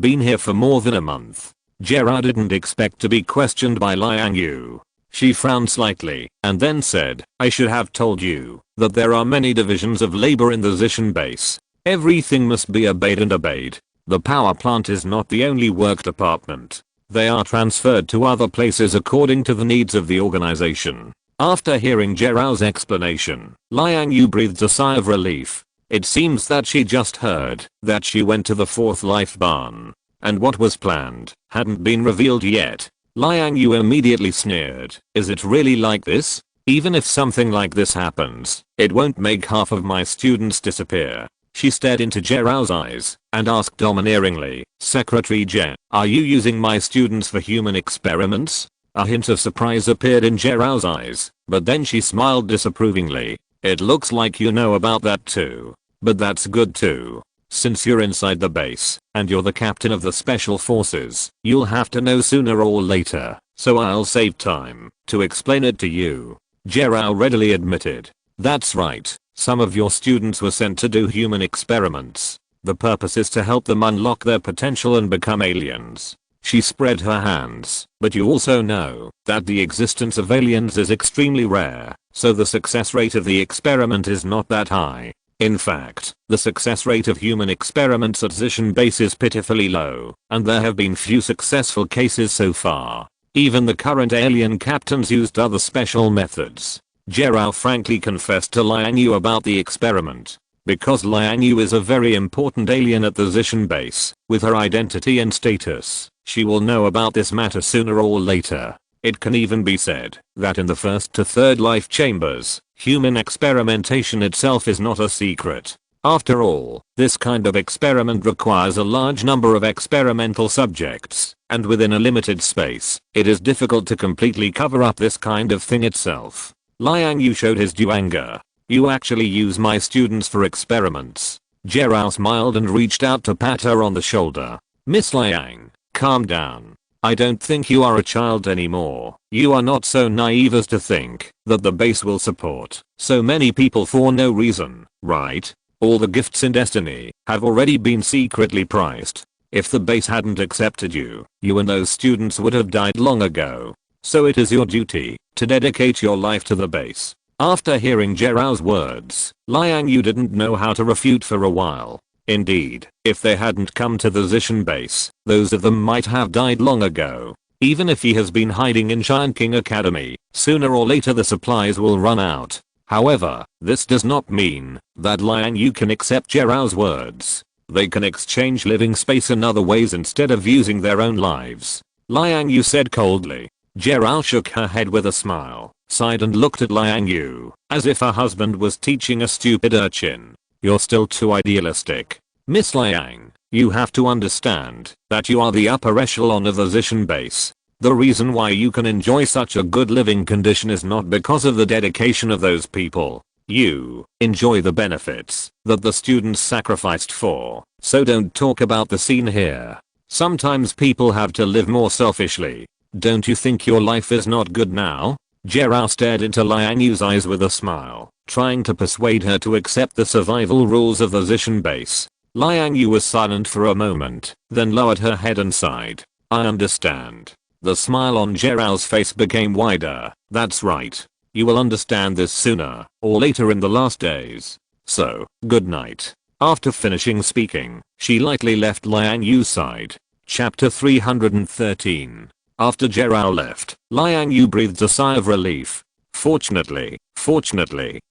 been here for more than a month? Jero didn't expect to be questioned by Liang Yu. She frowned slightly and then said, I should have told you that there are many divisions of labor in the Zishan base. Everything must be obeyed and obeyed. The power plant is not the only work department. They are transferred to other places according to the needs of the organization. After hearing Jero's explanation, Liang Yu breathed a sigh of relief. It seems that she just heard that she went to the Fourth Life barn, and what was planned hadn't been revealed yet. Liang Yu immediately sneered. Is it really like this? Even if something like this happens, it won't make half of my students disappear. She stared into Jero's eyes and asked domineeringly, Secretary Je, are you using my students for human experiments? A hint of surprise appeared in Jero's eyes, but then she smiled disapprovingly. It looks like you know about that too. But that's good too. Since you're inside the base, and you're the captain of the special forces, you'll have to know sooner or later, so I'll save time to explain it to you. Gerald readily admitted. That's right, some of your students were sent to do human experiments. The purpose is to help them unlock their potential and become aliens. She spread her hands, but you also know that the existence of aliens is extremely rare, so the success rate of the experiment is not that high. In fact, the success rate of human experiments at Zishan base is pitifully low, and there have been few successful cases so far. Even the current alien captains used other special methods. Gerald frankly confessed to Liang Yu about the experiment. Because Liang Yu is a very important alien at the Zishan base, with her identity and status, she will know about this matter sooner or later. It can even be said that in the first to third life chambers, human experimentation itself is not a secret. After all, this kind of experiment requires a large number of experimental subjects, and within a limited space, it is difficult to completely cover up this kind of thing itself. Liang Yu showed his due anger. You actually use my students for experiments. Gerald smiled and reached out to pat her on the shoulder. Miss Liang, calm down. I don't think you are a child anymore. You are not so naive as to think that the base will support so many people for no reason, right? All the gifts in Destiny have already been secretly priced. If the base hadn't accepted you, you and those students would have died long ago. So it is your duty to dedicate your life to the base. After hearing Gerald's words, Liang Yu didn't know how to refute for a while. Indeed, if they hadn't come to the Zishan base, those of them might have died long ago. Even if he has been hiding in Giant King Academy, sooner or later the supplies will run out. However, this does not mean that Liang Yu can accept Gerald's words. They can exchange living space in other ways instead of using their own lives. Liang Yu said coldly. Gerald shook her head with a smile, sighed and looked at Liang Yu, as if her husband was teaching a stupid urchin. You're still too idealistic. Miss Liang, you have to understand that you are the upper echelon of the Zishan base. The reason why you can enjoy such a good living condition is not because of the dedication of those people. You enjoy the benefits that the students sacrificed for. So don't talk about the scene here. Sometimes people have to live more selfishly. Don't you think your life is not good now? Gerald stared into Liang Yu's eyes with a smile, trying to persuade her to accept the survival rules of the Zishan base. Liang Yu was silent for a moment, then lowered her head and sighed. I understand. The smile on Gerald's face became wider. That's right. You will understand this sooner or later in the last days. So, good night. After finishing speaking, she lightly left Liang Yu's side. Chapter 313. After Gerald left, Liang Yu breathed a sigh of relief. Fortunately,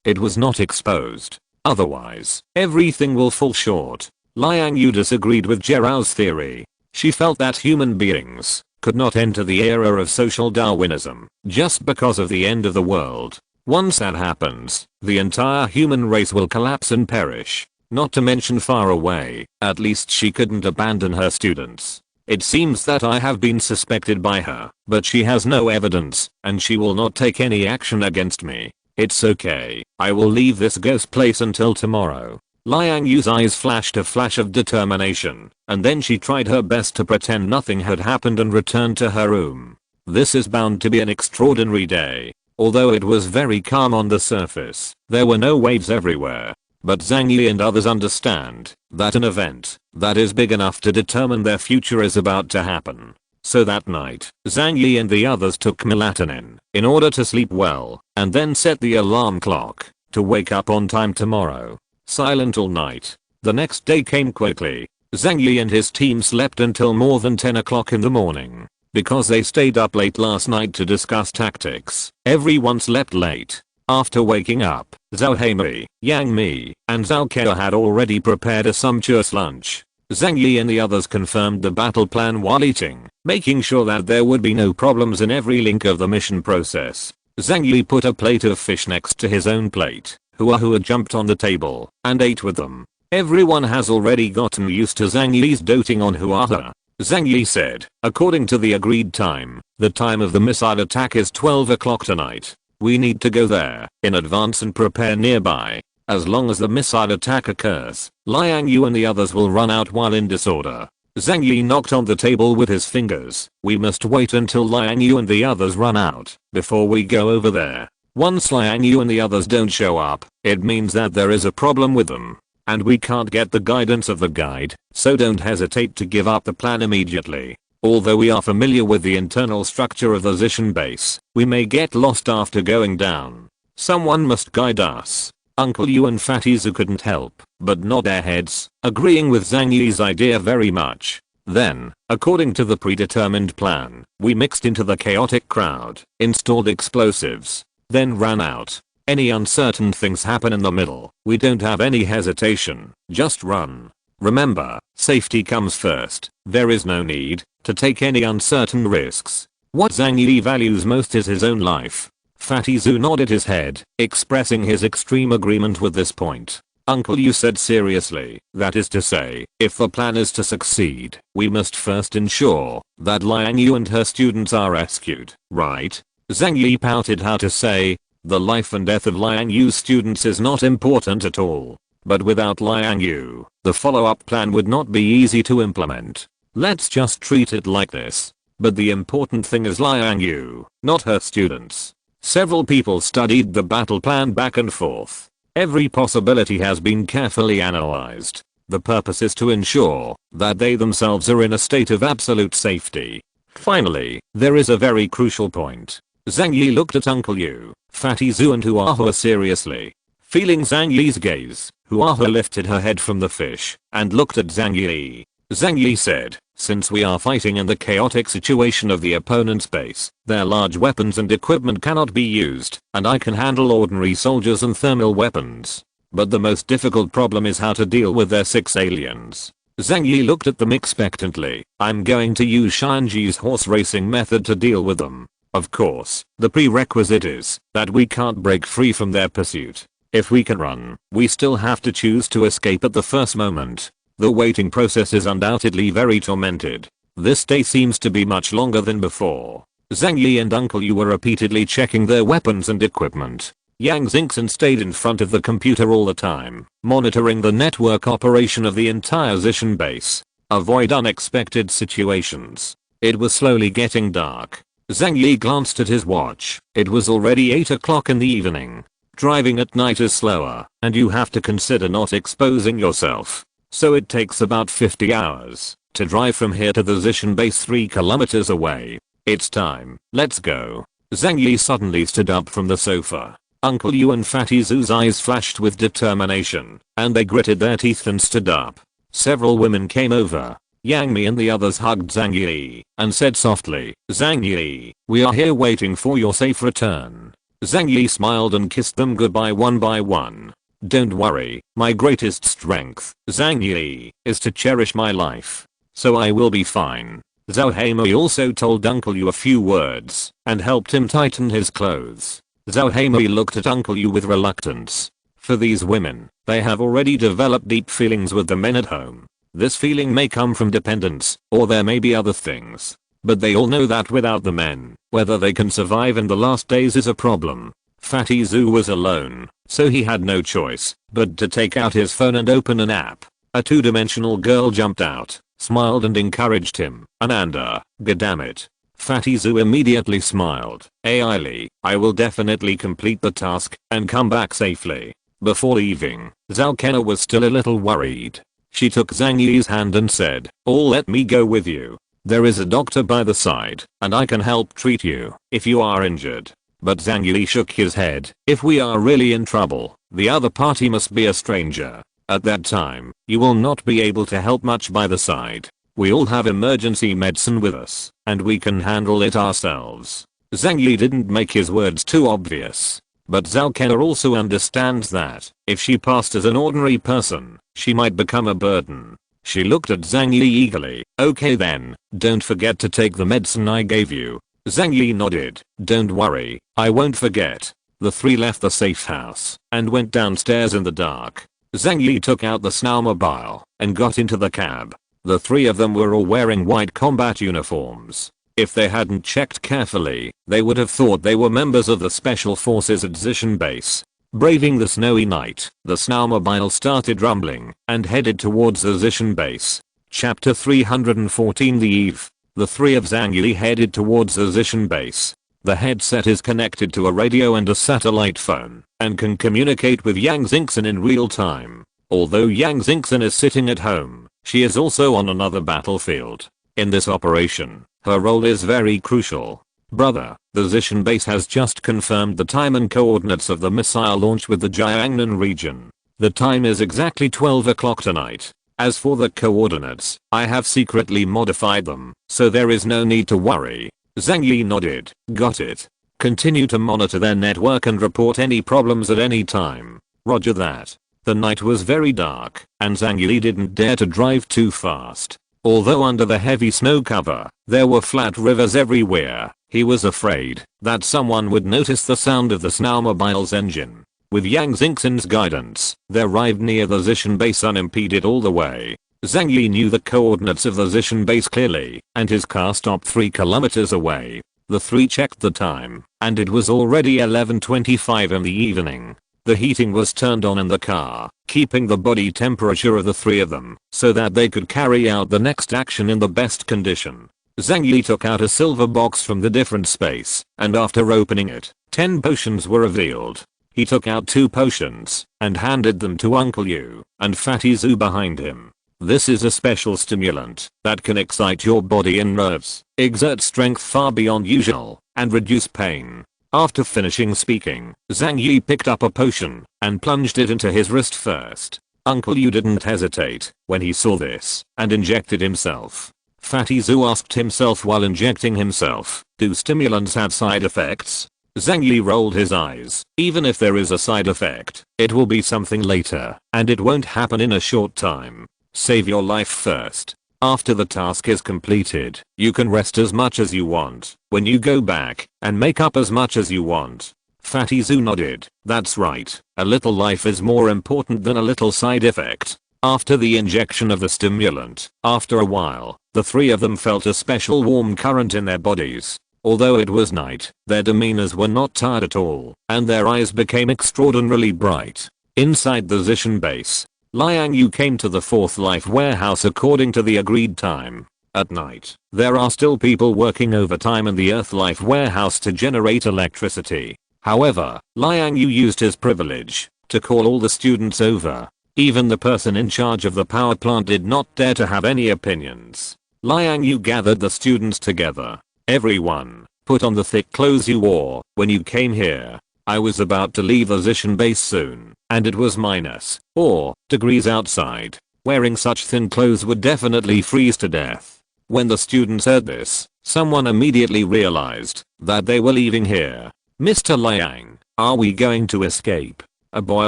it was not exposed. Otherwise, everything will fall short. Liang Yu disagreed with Gerald's theory. She felt that human beings could not enter the era of social Darwinism just because of the end of the world. Once that happens, the entire human race will collapse and perish. Not to mention far away, at least she couldn't abandon her students. It seems that I have been suspected by her, but she has no evidence, and she will not take any action against me. It's okay, I will leave this ghost place until tomorrow. Liang Yu's eyes flashed a flash of determination, and then she tried her best to pretend nothing had happened and returned to her room. This is bound to be an extraordinary day. Although it was very calm on the surface, there were no waves everywhere. But Zhang Yi and others understand that an event that is big enough to determine their future is about to happen. So that night, Zhang Yi and the others took melatonin in order to sleep well, and then set the alarm clock to wake up on time tomorrow. Silent all night. The next day came quickly. Zhang Yi and his team slept until more than 10 o'clock in the morning. Because they stayed up late last night to discuss tactics, everyone slept late. After waking up, Zhao Heimei, Yang Mi, and Zhao Keo had already prepared a sumptuous lunch. Zhang Yi and the others confirmed the battle plan while eating, making sure that there would be no problems in every link of the mission process. Zhang Yi put a plate of fish next to his own plate. Hua jumped on the table and ate with them. Everyone has already gotten used to Zhang Yi's doting on Hua. Zhang Yi said, according to the agreed time, the time of the missile attack is 12 o'clock tonight. We need to go there in advance and prepare nearby. As long as the missile attack occurs, Liang Yu and the others will run out while in disorder. Zhang Yi knocked on the table with his fingers. We must wait until Liang Yu and the others run out before we go over there. Once Liang Yu and the others don't show up, it means that there is a problem with them. And we can't get the guidance of the guide, so don't hesitate to give up the plan immediately. Although we are familiar with the internal structure of the Zishan base, we may get lost after going down. Someone must guide us. Uncle Yu and Fatty Zhu couldn't help but nod their heads, agreeing with Zhang Yi's idea very much. Then, according to the predetermined plan, we mixed into the chaotic crowd, installed explosives, then ran out. Any uncertain things happen in the middle, we don't have any hesitation, just run. Remember, safety comes first. There is no need to take any uncertain risks. What Zhang Yi values most is his own life. Fatty Zhu nodded his head, expressing his extreme agreement with this point. Uncle Yu said seriously, that is to say, if the plan is to succeed, we must first ensure that Liang Yu and her students are rescued, right? Zhang Yi pouted how to say, the life and death of Liang Yu's students is not important at all. But without Liang Yu, the follow-up plan would not be easy to implement. Let's just treat it like this. But the important thing is Liang Yu, not her students. Several people studied the battle plan back and forth. Every possibility has been carefully analyzed. The purpose is to ensure that they themselves are in a state of absolute safety. Finally, there is a very crucial point. Zhang Yi looked at Uncle Yu, Fatty Zhu and Huahua seriously. Feeling Zhang Yi's gaze, Huahua lifted her head from the fish and looked at Zhang Yi. Zhang Yi said, since we are fighting in the chaotic situation of the opponent's base, their large weapons and equipment cannot be used, and I can handle ordinary soldiers and thermal weapons. But the most difficult problem is how to deal with their 6 aliens. Zhang Yi looked at them expectantly. I'm going to use Shanji's horse racing method to deal with them. Of course, the prerequisite is that we can't break free from their pursuit. If we can run, we still have to choose to escape at the first moment. The waiting process is undoubtedly very tormented. This day seems to be much longer than before. Zhang Yi and Uncle Yu were repeatedly checking their weapons and equipment. Yang Xingchen stayed in front of the computer all the time, monitoring the network operation of the entire Zishan base. Avoid unexpected situations. It was slowly getting dark. Zhang Yi glanced at his watch. It was already 8 o'clock in the evening. Driving at night is slower, and you have to consider not exposing yourself. So it takes about 50 hours to drive from here to the Zishan base 3 kilometers away. It's time, let's go. Zhang Yi suddenly stood up from the sofa. Uncle Yu and Fatty Zhu's eyes flashed with determination, and they gritted their teeth and stood up. Several women came over. Yang Mi and the others hugged Zhang Yi and said softly, Zhang Yi, we are here waiting for your safe return. Zhang Yi smiled and kissed them goodbye one by one. Don't worry, my greatest strength, Zhang Yi, is to cherish my life. So I will be fine. Zhao Heimei also told Uncle Yu a few words and helped him tighten his clothes. Zhao Heimei looked at Uncle Yu with reluctance. For these women, they have already developed deep feelings with the men at home. This feeling may come from dependence, or there may be other things. But they all know that without the men, whether they can survive in the last days is a problem. Fatty Zhu was alone, so he had no choice but to take out his phone and open an app. A two-dimensional girl jumped out, smiled and encouraged him. Ananda, goddammit. Fatty Zhu immediately smiled. Ailey, I will definitely complete the task and come back safely. Before leaving, Zhao Kenna was still a little worried. She took Zhang Yi's hand and said, let me go with you. There is a doctor by the side, and I can help treat you if you are injured. But Zhang Yi shook his head. If we are really in trouble, the other party must be a stranger. At that time, you will not be able to help much by the side. We all have emergency medicine with us, and we can handle it ourselves. Zhang Yi didn't make his words too obvious. But Zhao Kenna also understands that, if she passed as an ordinary person, she might become a burden. She looked at Zhang Yi eagerly. Okay then, don't forget to take the medicine I gave you. Zhang Yi nodded. Don't worry, I won't forget. The three left the safe house and went downstairs in the dark. Zhang Yi took out the snowmobile and got into the cab. The three of them were all wearing white combat uniforms. If they hadn't checked carefully, they would have thought they were members of the special forces at Zishan base. Braving the snowy night, the snowmobile started rumbling and headed towards the Zishan base. Chapter 314 The Eve. The three of Zhang Yi headed towards the Zishan base. The headset is connected to a radio and a satellite phone and can communicate with Yang Xingxin in real time. Although Yang Xingxin is sitting at home, she is also on another battlefield. In this operation, her role is very crucial. Brother, the Zishan base has just confirmed the time and coordinates of the missile launch with the Jiangnan region. The time is exactly 12 o'clock tonight. As for the coordinates, I have secretly modified them, so there is no need to worry. Zhang Yi nodded. Got it. Continue to monitor their network and report any problems at any time. Roger that. The night was very dark, and Zhang Yi didn't dare to drive too fast. Although under the heavy snow cover, there were flat rivers everywhere, he was afraid that someone would notice the sound of the snowmobile's engine. With Yang Xingxin's guidance, they arrived near the Zishan base unimpeded all the way. Zhang Yi knew the coordinates of the Zishan base clearly, and his car stopped 3 kilometers away. The three checked the time, and it was already 11:25 in the evening. The heating was turned on in the car, keeping the body temperature of the three of them, so that they could carry out the next action in the best condition. Zhang Yi took out a silver box from the different space, and after opening it, 10 potions were revealed. He took out 2 potions, and handed them to Uncle Yu, and Fatty Zhu behind him. This is a special stimulant that can excite your body and nerves, exert strength far beyond usual, and reduce pain. After finishing speaking, Zhang Yi picked up a potion and plunged it into his wrist first. Uncle Yu didn't hesitate when he saw this and injected himself. Fatty Zhu asked himself while injecting himself, do stimulants have side effects? Zhang Yi rolled his eyes. Even if there is a side effect, it will be something later, and it won't happen in a short time. Save your life first. After the task is completed, you can rest as much as you want when you go back and make up as much as you want. Fatty Zhu nodded. That's right. A little life is more important than a little side effect. After the injection of the stimulant, after a while, the three of them felt a special warm current in their bodies. Although it was night, their demeanors were not tired at all, and their eyes became extraordinarily bright. Inside the Zishan base, Liang Yu came to the 4th life warehouse according to the agreed time. At night, there are still people working overtime in the Earth Life warehouse to generate electricity. However, Liang Yu used his privilege to call all the students over. Even the person in charge of the power plant did not dare to have any opinions. Liang Yu gathered the students together. Everyone, put on the thick clothes you wore when you came here. I was about to leave the Zishan base soon, and it was -4 degrees outside. Wearing such thin clothes would definitely freeze to death. When the students heard this, someone immediately realized that they were leaving here. Mr. Liang, are we going to escape? A boy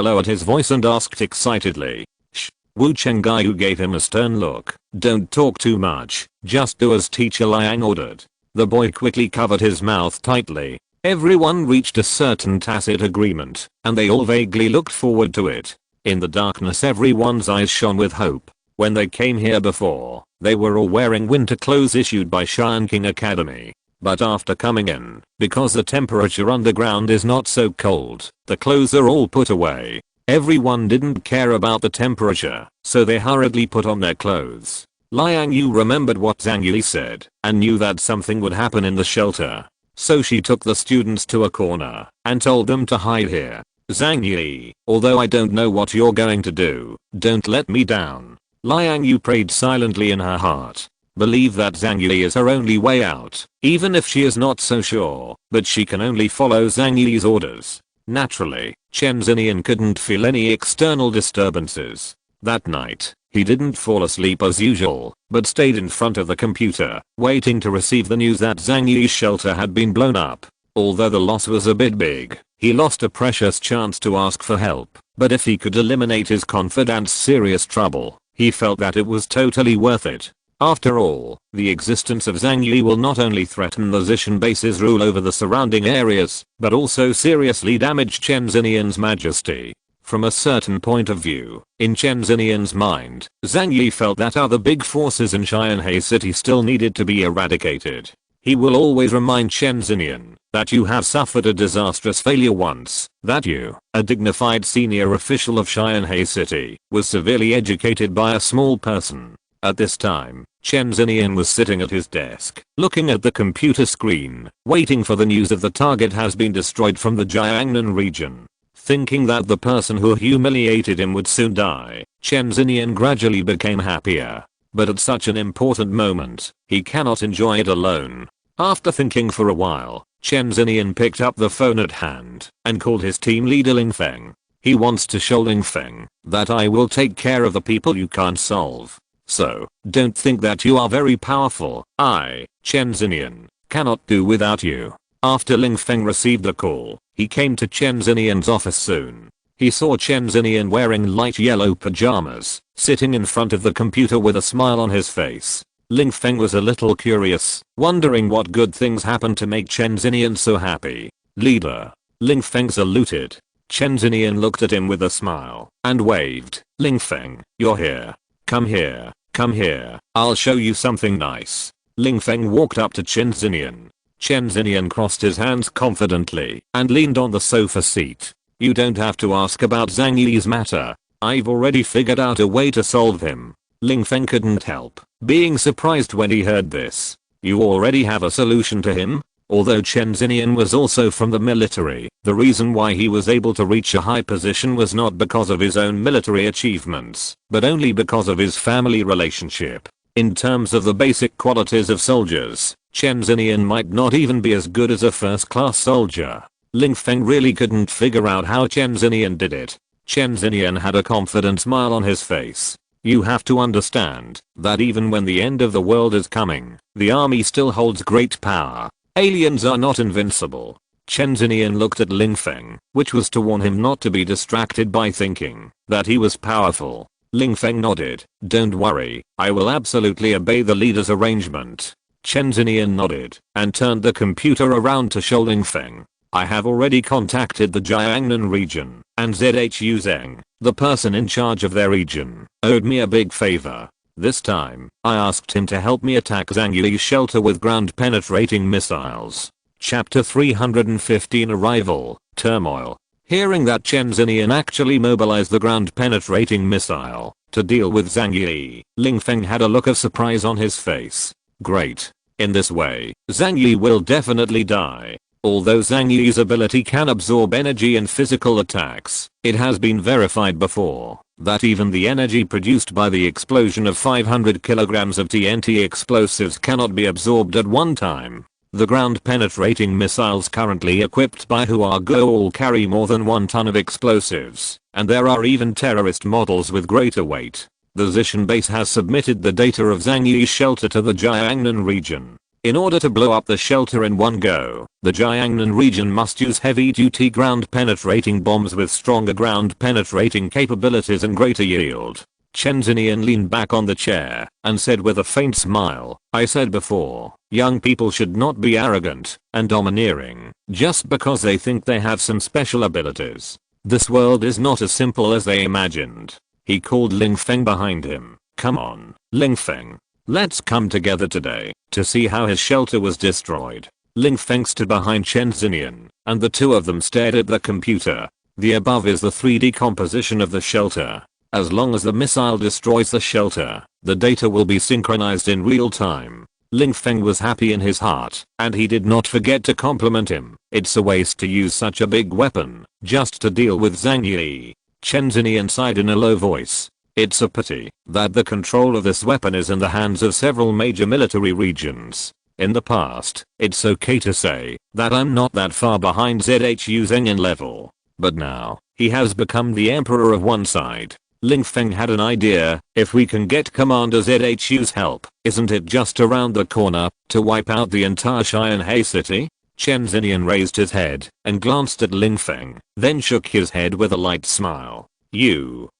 lowered his voice and asked excitedly. Shh. Wu Chengaiyu gave him a stern look. Don't talk too much, just do as Teacher Liang ordered. The boy quickly covered his mouth tightly. Everyone reached a certain tacit agreement, and they all vaguely looked forward to it. In the darkness everyone's eyes shone with hope. When they came here before, they were all wearing winter clothes issued by Shanking Academy. But after coming in, because the temperature underground is not so cold, the clothes are all put away. Everyone didn't care about the temperature, so they hurriedly put on their clothes. Liang Yu remembered what Zhang Yi said and knew that something would happen in the shelter. So she took the students to a corner and told them to hide here. Zhang Yi, although I don't know what you're going to do, don't let me down. Liang Yu prayed silently in her heart. Believe that Zhang Yi is her only way out, even if she is not so sure, but she can only follow Zhang Yi's orders. Naturally, Chen Zinian couldn't feel any external disturbances. That night, he didn't fall asleep as usual, but stayed in front of the computer, waiting to receive the news that Zhang Yi's shelter had been blown up. Although the loss was a bit big, he lost a precious chance to ask for help, but if he could eliminate his confidant's serious trouble, he felt that it was totally worth it. After all, the existence of Zhang Yi will not only threaten the Zishan base's rule over the surrounding areas, but also seriously damage Chen Zinian's majesty. From a certain point of view, in Chen Zinian's mind, Zhang Yi felt that other big forces in Xianhai City still needed to be eradicated. He will always remind Chen Xinian that you have suffered a disastrous failure once, that you, a dignified senior official of Xianhei City, was severely educated by a small person. At this time, Chen Xinian was sitting at his desk, looking at the computer screen, waiting for the news of the target has been destroyed from the Jiangnan region. Thinking that the person who humiliated him would soon die, Chen Xinian gradually became happier. But at such an important moment, he cannot enjoy it alone. After thinking for a while, Chen Xinian picked up the phone at hand and called his team leader Ling Feng. He wants to show Ling Feng that I will take care of the people you can't solve. So, don't think that you are very powerful. I, Chen Xinian, cannot do without you. After Ling Feng received the call, he came to Chen Xinian's office soon. He saw Chen Xinian wearing light yellow pajamas, sitting in front of the computer with a smile on his face. Ling Feng was a little curious, wondering what good things happened to make Chen Xinian so happy. Leader. Ling Feng saluted. Chen Xinian looked at him with a smile and waved. Ling Feng, you're here. Come here, come here, I'll show you something nice. Ling Feng walked up to Chen Xinian. Chen Xinian crossed his hands confidently and leaned on the sofa seat. You don't have to ask about Zhang Yi's matter. I've already figured out a way to solve him. Ling Feng couldn't help being surprised when he heard this. You already have a solution to him? Although Chen Xinian was also from the military, the reason why he was able to reach a high position was not because of his own military achievements, but only because of his family relationship. In terms of the basic qualities of soldiers, Chen Xinian might not even be as good as a first-class soldier. Ling Feng really couldn't figure out how Chen Xinian did it. Chen Xinian had a confident smile on his face. You have to understand that even when the end of the world is coming, the army still holds great power. Aliens are not invincible. Chen Xinian looked at Ling Feng, which was to warn him not to be distracted by thinking that he was powerful. Ling Feng nodded. Don't worry, I will absolutely obey the leader's arrangement. Chen Xinian nodded and turned the computer around to show Ling Feng. I have already contacted the Jiangnan region, and Zhu Zeng, the person in charge of their region, owed me a big favor. This time, I asked him to help me attack Zhang Yi's shelter with ground-penetrating missiles. Chapter 315 Arrival, Turmoil. Hearing that Chen Xinian actually mobilized the ground-penetrating missile to deal with Zhang Yi, Ling Feng had a look of surprise on his face. Great. In this way, Zhang Yi will definitely die. Although Zhang Yi's ability can absorb energy in physical attacks, it has been verified before that even the energy produced by the explosion of 500 kilograms of TNT explosives cannot be absorbed at one time. The ground-penetrating missiles currently equipped by Huago all carry more than 1 ton of explosives, and there are even terrorist models with greater weight. The Zishan base has submitted the data of Zhang Yi's shelter to the Jiangnan region. In order to blow up the shelter in one go, the Jiangnan region must use heavy-duty ground-penetrating bombs with stronger ground-penetrating capabilities and greater yield. Chen Xinian leaned back on the chair and said with a faint smile, I said before, young people should not be arrogant and domineering just because they think they have some special abilities. This world is not as simple as they imagined. He called Ling Feng behind him. Come on, Ling Feng. Let's come together today to see how his shelter was destroyed. Ling Feng stood behind Chen Xinian, and the two of them stared at the computer. The above is the 3D composition of the shelter. As long as the missile destroys the shelter, the data will be synchronized in real time. Ling Feng was happy in his heart, and he did not forget to compliment him. It's a waste to use such a big weapon just to deal with Zhang Yi. Chen Xinian sighed in a low voice. It's a pity that the control of this weapon is in the hands of several major military regions. In the past, it's okay to say that I'm not that far behind Zhu Zeng in level. But now, he has become the emperor of one side. Ling Feng had an idea. If we can get Commander Zhu's help, isn't it just around the corner to wipe out the entire Xianhei city? Chen Xinian raised his head and glanced at Ling Feng, then shook his head with a light smile. You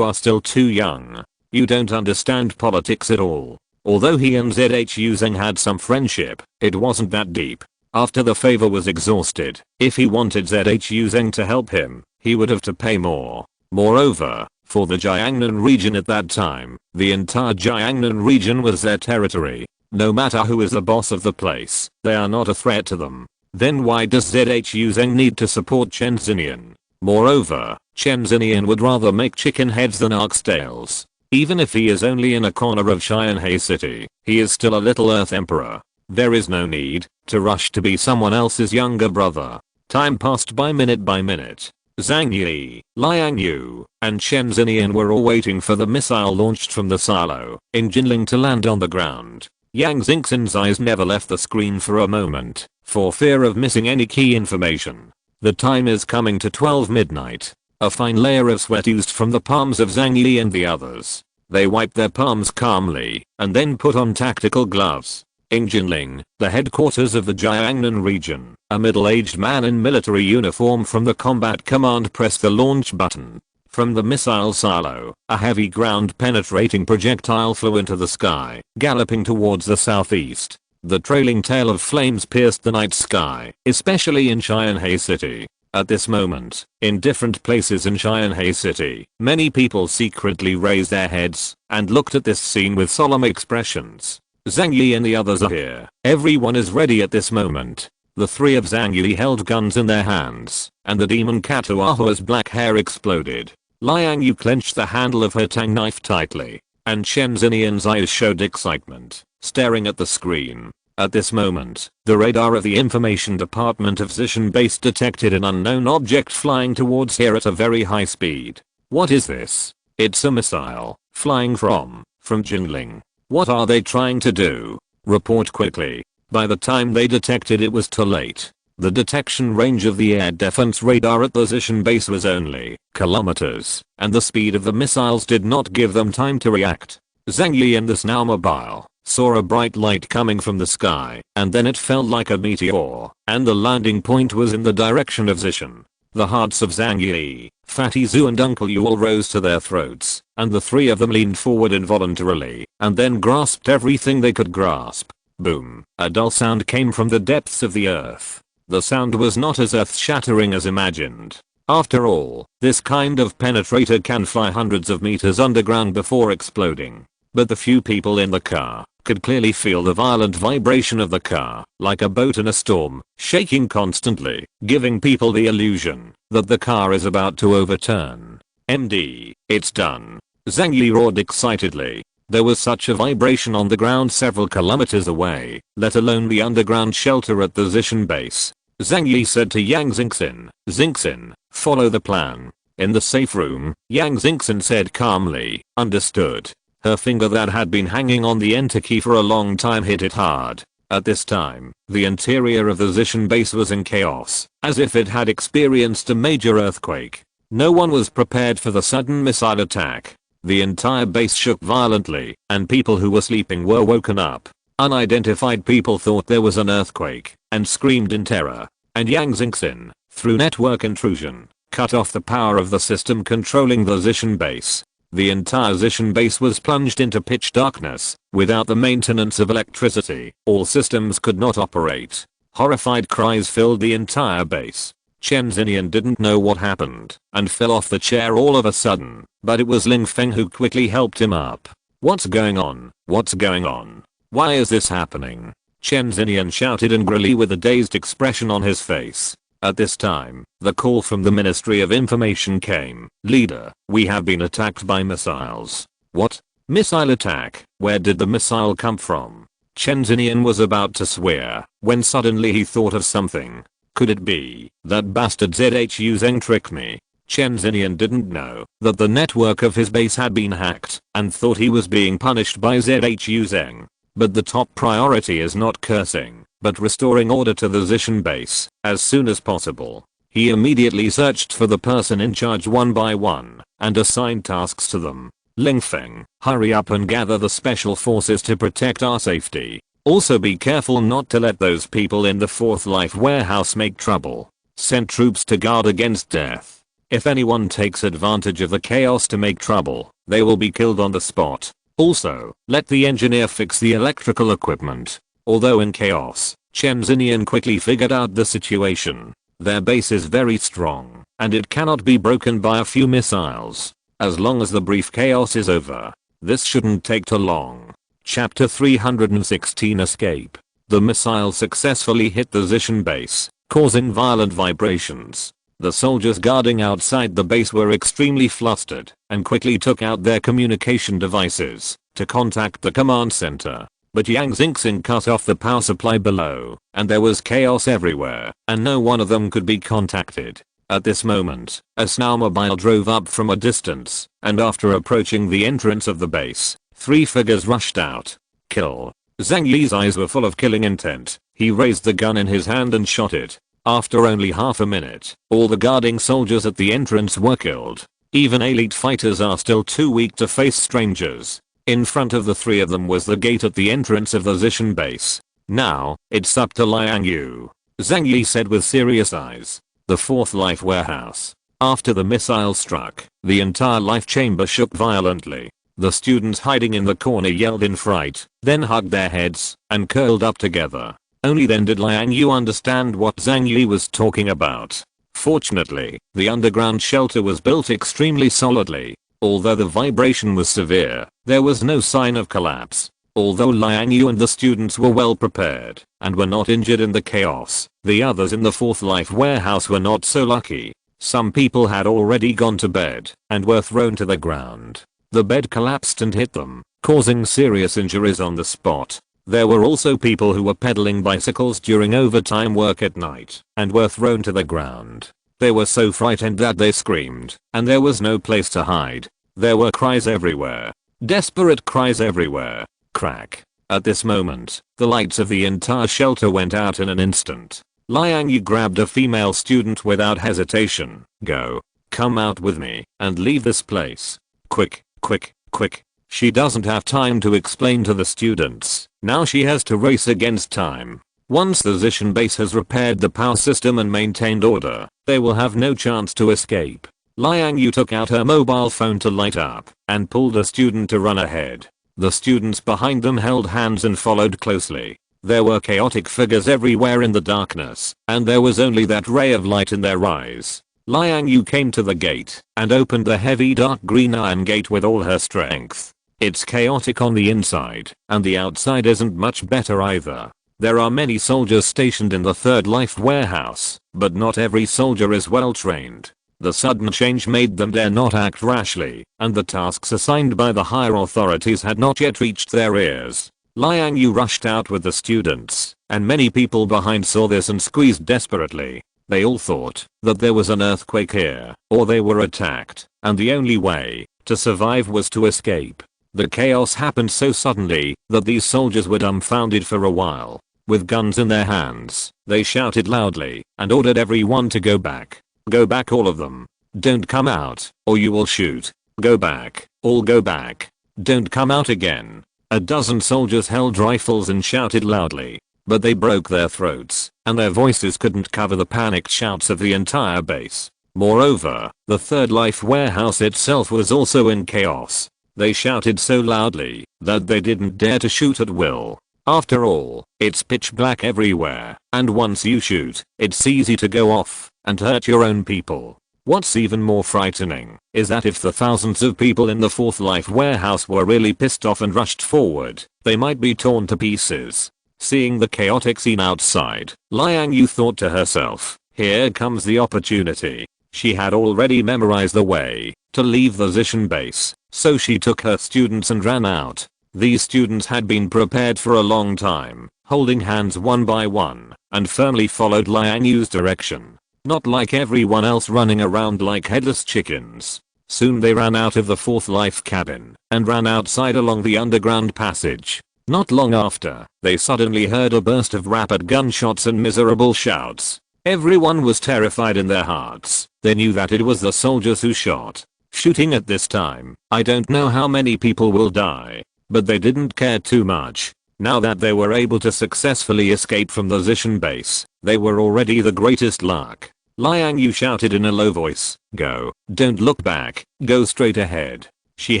are still too young. You don't understand politics at all. Although he and Zhu Zeng had some friendship, it wasn't that deep. After the favor was exhausted, if he wanted Zhu Zeng to help him, he would have to pay more. Moreover, for the Jiangnan region at that time, the entire Jiangnan region was their territory. No matter who is the boss of the place, they are not a threat to them. Then why does ZHU Zheng need to support Chen Xinian? Moreover, Chen Xinian would rather make chicken heads than oxtails. Even if he is only in a corner of Xianhai City, he is still a little Earth Emperor. There is no need to rush to be someone else's younger brother. Time passed by minute. Zhang Yi, Liang Yu, and Chen Xinian were all waiting for the missile launched from the silo in Jinling to land on the ground. Yang Xingxin's eyes never left the screen for a moment, for fear of missing any key information. The time is coming to 12 midnight. A fine layer of sweat oozed from the palms of Zhang Yi and the others. They wiped their palms calmly, and then put on tactical gloves. In Jinling, the headquarters of the Jiangnan region, a middle-aged man in military uniform from the combat command pressed the launch button. From the missile silo, a heavy ground-penetrating projectile flew into the sky, galloping towards the southeast. The trailing tail of flames pierced the night sky, especially in Xianhai City. At this moment, in different places in Xianhai City, many people secretly raised their heads and looked at this scene with solemn expressions. Zhang Yi and the others are here. Everyone is ready at this moment. The three of Zhang Yi held guns in their hands, and the demon Katuahua's black hair exploded. Liang Yu clenched the handle of her tang knife tightly, and Chen Xinian's eyes showed excitement, staring at the screen. At this moment, the radar of the information department of Zishan base detected an unknown object flying towards here at a very high speed. What is this? It's a missile, flying from Jinling. What are they trying to do? Report quickly. By the time they detected it was too late. The detection range of the air defense radar at the Zishan base was only kilometers, and the speed of the missiles did not give them time to react. Zhang Yi and this now mobile saw a bright light coming from the sky, and then it felt like a meteor, and the landing point was in the direction of Zishan. The hearts of Zhang Yi, Fatty Zhu and Uncle Yu all rose to their throats, and the three of them leaned forward involuntarily, and then grasped everything they could grasp. Boom, a dull sound came from the depths of the earth. The sound was not as earth-shattering as imagined. After all, this kind of penetrator can fly hundreds of meters underground before exploding. But the few people in the car could clearly feel the violent vibration of the car, like a boat in a storm, shaking constantly, giving people the illusion that the car is about to overturn. MD, it's done. Zhang Yi roared excitedly. There was such a vibration on the ground several kilometers away, let alone the underground shelter at the Zishan base. Zhang Yi said to Yang Xingxin, "Xingxin, follow the plan." In the safe room, Yang Xingxin said calmly, "Understood." Her finger that had been hanging on the enter key for a long time hit it hard. At this time, the interior of the Zishan base was in chaos, as if it had experienced a major earthquake. No one was prepared for the sudden missile attack. The entire base shook violently, and people who were sleeping were woken up. Unidentified people thought there was an earthquake, and screamed in terror. And Yang Xingxin, through network intrusion, cut off the power of the system controlling the Zishan base. The entire Zishan base was plunged into pitch darkness. Without the maintenance of electricity, all systems could not operate. Horrified cries filled the entire base. Chen Xinian didn't know what happened and fell off the chair all of a sudden, but it was Ling Feng who quickly helped him up. "What's going on? What's going on? Why is this happening?" Chen Xinian shouted angrily with a dazed expression on his face. At this time, the call from the Ministry of Information came. "Leader, we have been attacked by missiles." "What? Missile attack? Where did the missile come from?" Chen Xinian was about to swear, when suddenly he thought of something. Could it be that bastard ZHU Zheng tricked me? Chen Xinian didn't know that the network of his base had been hacked and thought he was being punished by ZHU Zheng. But the top priority is not cursing, but restoring order to the Zishan base as soon as possible. He immediately searched for the person in charge one by one and assigned tasks to them. "Ling Feng, hurry up and gather the special forces to protect our safety. Also be careful not to let those people in the Fourth Life warehouse make trouble. Send troops to guard against death. If anyone takes advantage of the chaos to make trouble, they will be killed on the spot. Also, let the engineer fix the electrical equipment." Although in chaos, Chen Xinian quickly figured out the situation. Their base is very strong, and it cannot be broken by a few missiles. As long as the brief chaos is over, this shouldn't take too long. Chapter 316 Escape. The missile successfully hit the Zishan base, causing violent vibrations. The soldiers guarding outside the base were extremely flustered and quickly took out their communication devices to contact the command center. But Yang Xingxing cut off the power supply below, and there was chaos everywhere, and no one of them could be contacted. At this moment, a snowmobile drove up from a distance, and after approaching the entrance of the base, 3 figures rushed out. Kill. Zhang Yi's eyes were full of killing intent. He raised the gun in his hand and shot it. After only half a minute, all the guarding soldiers at the entrance were killed. Even elite fighters are still too weak to face strangers. In front of the 3 of them was the gate at the entrance of the Zishan base. Now, it's up to Liang Yu. Zhang Yi said with serious eyes. The 4th life warehouse. After the missile struck, the entire life chamber shook violently. The students hiding in the corner yelled in fright, then hugged their heads, and curled up together. Only then did Liang Yu understand what Zhang Yi was talking about. Fortunately, the underground shelter was built extremely solidly. Although the vibration was severe, there was no sign of collapse. Although Liang Yu and the students were well prepared and were not injured in the chaos, the others in the 4th life warehouse were not so lucky. Some people had already gone to bed and were thrown to the ground. The bed collapsed and hit them, causing serious injuries on the spot. There were also people who were pedaling bicycles during overtime work at night and were thrown to the ground. They were so frightened that they screamed, and there was no place to hide. There were cries everywhere. Desperate cries everywhere. Crack. At this moment, the lights of the entire shelter went out in an instant. Liang Yu grabbed a female student without hesitation. Go. Come out with me and leave this place. Quick, quick, quick. She doesn't have time to explain to the students. Now she has to race against time. Once the Zishan base has repaired the power system and maintained order, they will have no chance to escape. Liang Yu took out her mobile phone to light up and pulled a student to run ahead. The students behind them held hands and followed closely. There were chaotic figures everywhere in the darkness, and there was only that ray of light in their eyes. Liang Yu came to the gate and opened the heavy dark green iron gate with all her strength. It's chaotic on the inside, and the outside isn't much better either. There are many soldiers stationed in the 3rd life warehouse, but not every soldier is well trained. The sudden change made them dare not act rashly, and the tasks assigned by the higher authorities had not yet reached their ears. Liang Yu rushed out with the students, and many people behind saw this and squeezed desperately. They all thought that there was an earthquake here, or they were attacked, and the only way to survive was to escape. The chaos happened so suddenly that these soldiers were dumbfounded for a while. With guns in their hands, they shouted loudly and ordered everyone to go back. Go back, all of them. Don't come out, or you will shoot. Go back, all go back. Don't come out again. A dozen soldiers held rifles and shouted loudly, but they broke their throats, and their voices couldn't cover the panicked shouts of the entire base. Moreover, the 3rd life warehouse itself was also in chaos. They shouted so loudly that they didn't dare to shoot at will. After all, it's pitch black everywhere, and once you shoot, it's easy to go off and hurt your own people. What's even more frightening is that if the thousands of people in the 4th life warehouse were really pissed off and rushed forward, they might be torn to pieces. Seeing the chaotic scene outside, Liang Yu thought to herself, here comes the opportunity. She had already memorized the way to leave the Zishan base, so she took her students and ran out. These students had been prepared for a long time, holding hands one by one, and firmly followed Liang Yu's direction. Not like everyone else running around like headless chickens. Soon they ran out of the 4th life cabin and ran outside along the underground passage. Not long after, they suddenly heard a burst of rapid gunshots and miserable shouts. Everyone was terrified in their hearts. They knew that it was the soldiers who shot. Shooting at this time, I don't know how many people will die, but they didn't care too much. Now that they were able to successfully escape from the Zishan base, they were already the greatest luck. Liang Yu shouted in a low voice, go, don't look back, go straight ahead. She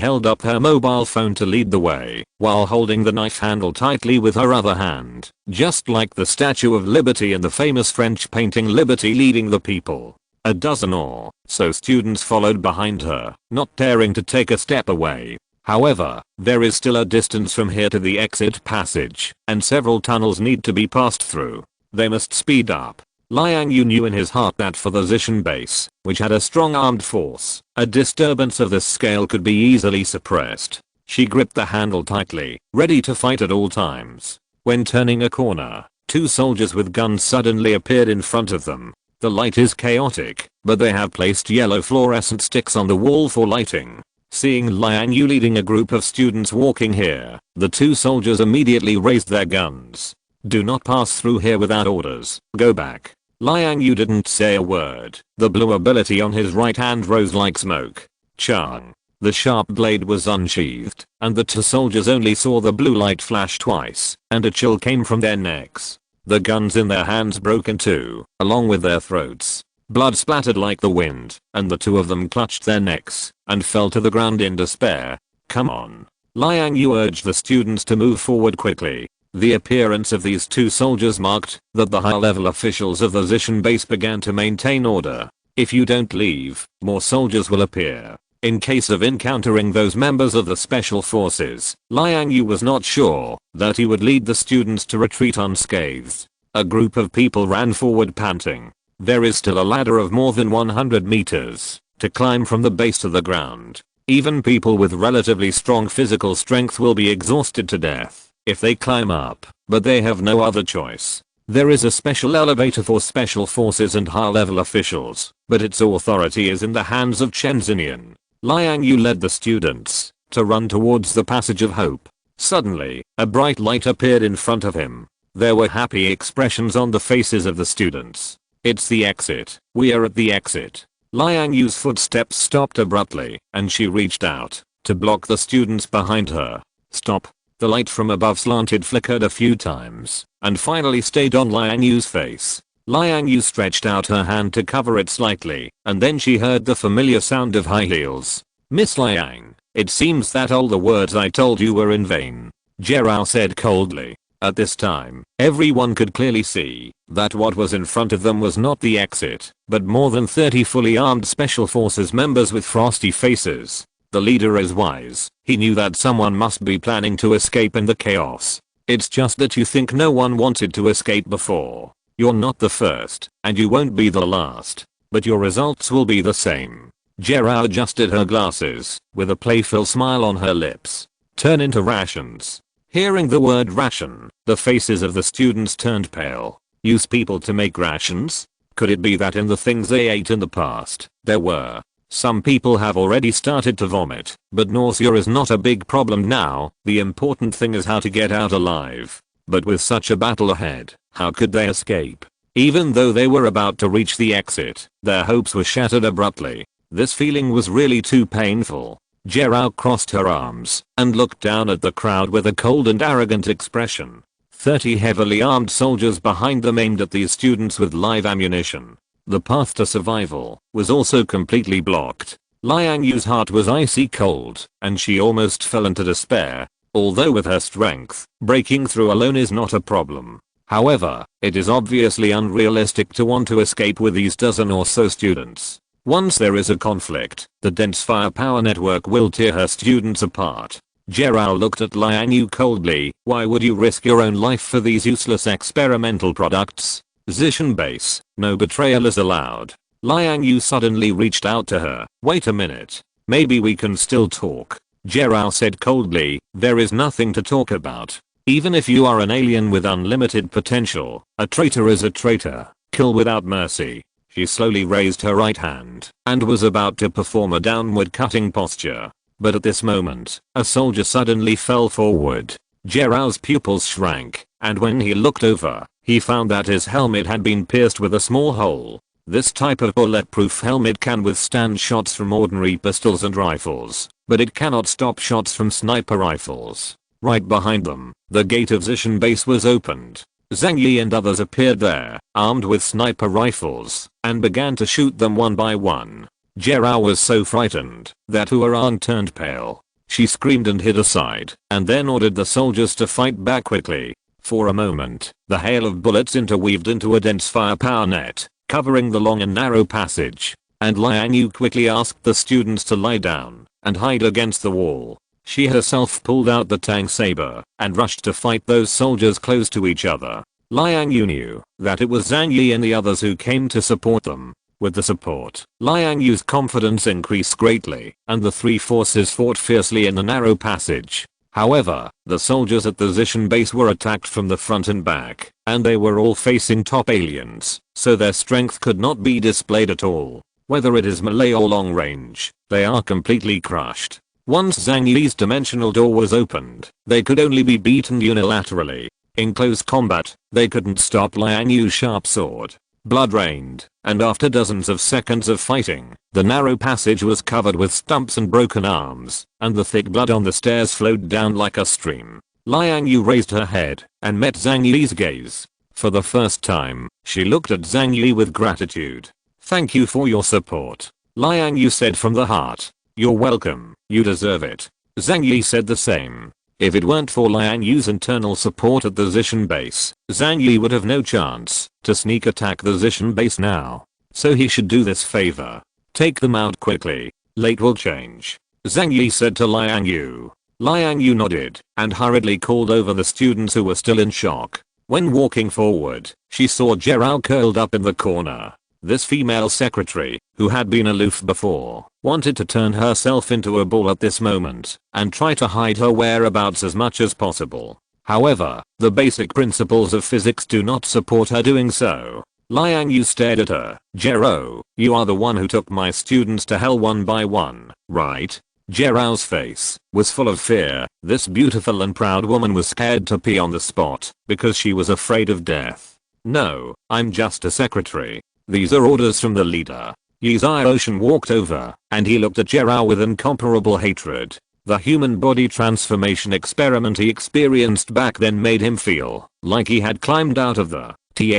held up her mobile phone to lead the way, while holding the knife handle tightly with her other hand, just like the Statue of Liberty in the famous French painting Liberty Leading the People. A dozen or so students followed behind her, not daring to take a step away. However, there is still a distance from here to the exit passage, and several tunnels need to be passed through. They must speed up. Liang Yu knew in his heart that for the Zishan base, which had a strong armed force, a disturbance of this scale could be easily suppressed. She gripped the handle tightly, ready to fight at all times. When turning a corner, two soldiers with guns suddenly appeared in front of them. The light is chaotic, but they have placed yellow fluorescent sticks on the wall for lighting. Seeing Liang Yu leading a group of students walking here, the two soldiers immediately raised their guns. Do not pass through here without orders. Go back. Liang Yu didn't say a word. The blue ability on his right hand rose like smoke. Chang. The sharp blade was unsheathed, and the two soldiers only saw the blue light flash twice, and a chill came from their necks. The guns in their hands broke in two, along with their throats. Blood splattered like the wind, and the two of them clutched their necks, and fell to the ground in despair. Come on. Liang Yu urged the students to move forward quickly. The appearance of these two soldiers marked that the high-level officials of the Zishan base began to maintain order. If you don't leave, more soldiers will appear. In case of encountering those members of the special forces, Liang Yu was not sure that he would lead the students to retreat unscathed. A group of people ran forward panting. There is still a ladder of more than 100 meters to climb from the base to the ground. Even people with relatively strong physical strength will be exhausted to death if they climb up, but they have no other choice. There is a special elevator for special forces and high-level officials, but its authority is in the hands of Chen Xinyan. Liang Yu led the students to run towards the Passage of Hope. Suddenly, a bright light appeared in front of him. There were happy expressions on the faces of the students. It's the exit. We are at the exit. Liang Yu's footsteps stopped abruptly, and she reached out to block the students behind her. Stop. The light from above slanted flickered a few times, and finally stayed on Liang Yu's face. Liang Yu stretched out her hand to cover it slightly, and then she heard the familiar sound of high heels. Miss Liang, it seems that all the words I told you were in vain, Zhao said coldly. At this time, everyone could clearly see that what was in front of them was not the exit, but more than 30 fully armed special forces members with frosty faces. The leader is wise. He knew that someone must be planning to escape in the chaos. It's just that you think no one wanted to escape before. You're not the first, and you won't be the last. But your results will be the same. Zhao adjusted her glasses, with a playful smile on her lips. Turn into rations. Hearing the word ration, the faces of the students turned pale. Use people to make rations? Could it be that in the things they ate in the past, there were? Some people have already started to vomit, but nausea is not a big problem now. The important thing is how to get out alive. But with such a battle ahead, how could they escape? Even though they were about to reach the exit, their hopes were shattered abruptly. This feeling was really too painful. Zhao crossed her arms and looked down at the crowd with a cold and arrogant expression. 30 heavily armed soldiers behind them aimed at these students with live ammunition. The path to survival was also completely blocked. Liang Yu's heart was icy cold, and she almost fell into despair. Although with her strength, breaking through alone is not a problem. However, it is obviously unrealistic to want to escape with these dozen or so students. Once there is a conflict, the dense firepower network will tear her students apart. Zhao looked at Liang Yu coldly. Why would you risk your own life for these useless experimental products? Zishan base, no betrayal is allowed. Liang Yu suddenly reached out to her. Wait a minute. Maybe we can still talk. Zhao said coldly. There is nothing to talk about. Even if you are an alien with unlimited potential, a traitor is a traitor. Kill without mercy. She slowly raised her right hand and was about to perform a downward cutting posture. But at this moment, a soldier suddenly fell forward. Zhao's pupils shrank, and when he looked over, he found that his helmet had been pierced with a small hole. This type of bulletproof helmet can withstand shots from ordinary pistols and rifles, but it cannot stop shots from sniper rifles. Right behind them, the gate of Zishan base was opened. Zhang Yi and others appeared there, armed with sniper rifles, and began to shoot them one by one. Zhao was so frightened that Huarang turned pale. She screamed and hid aside, and then ordered the soldiers to fight back quickly. For a moment, the hail of bullets interweaved into a dense firepower net, covering the long and narrow passage, and Liang Yu quickly asked the students to lie down and hide against the wall. She herself pulled out the Tang saber and rushed to fight those soldiers close to each other. Liang Yu knew that it was Zhang Yi and the others who came to support them. With the support, Liang Yu's confidence increased greatly, and the three forces fought fiercely in the narrow passage. However, the soldiers at the Zishan base were attacked from the front and back, and they were all facing top aliens, so their strength could not be displayed at all. Whether it is melee or long range, they are completely crushed. Once Zhang Yi's dimensional door was opened, they could only be beaten unilaterally. In close combat, they couldn't stop Liang Yu's sharp sword. Blood rained, and after dozens of seconds of fighting, the narrow passage was covered with stumps and broken arms, and the thick blood on the stairs flowed down like a stream. Liang Yu raised her head and met Zhang Yi's gaze. For the first time, she looked at Zhang Yi with gratitude. "Thank you for your support," Liang Yu said from the heart. "You're welcome, you deserve it." Zhang Yi said the same. If it weren't for Liang Yu's internal support at the Zishan base, Zhang Yi would have no chance to sneak attack the Zishan base now. So he should do this favor. Take them out quickly. Late will change, Zhang Yi said to Liang Yu. Liang Yu nodded and hurriedly called over the students who were still in shock. When walking forward, she saw Zhao curled up in the corner. This female secretary, who had been aloof before, wanted to turn herself into a ball at this moment and try to hide her whereabouts as much as possible. However, the basic principles of physics do not support her doing so. Liang Yu stared at her. "Zhao, you are the one who took my students to hell one by one, right?" Zhao's face was full of fear. This beautiful and proud woman was scared to pee on the spot because she was afraid of death. "No, I'm just a secretary. These are orders from the leader." Yi Zhaoshan walked over, and he looked at Zhao with incomparable hatred. The human body transformation experiment he experienced back then made him feel like he had climbed out of the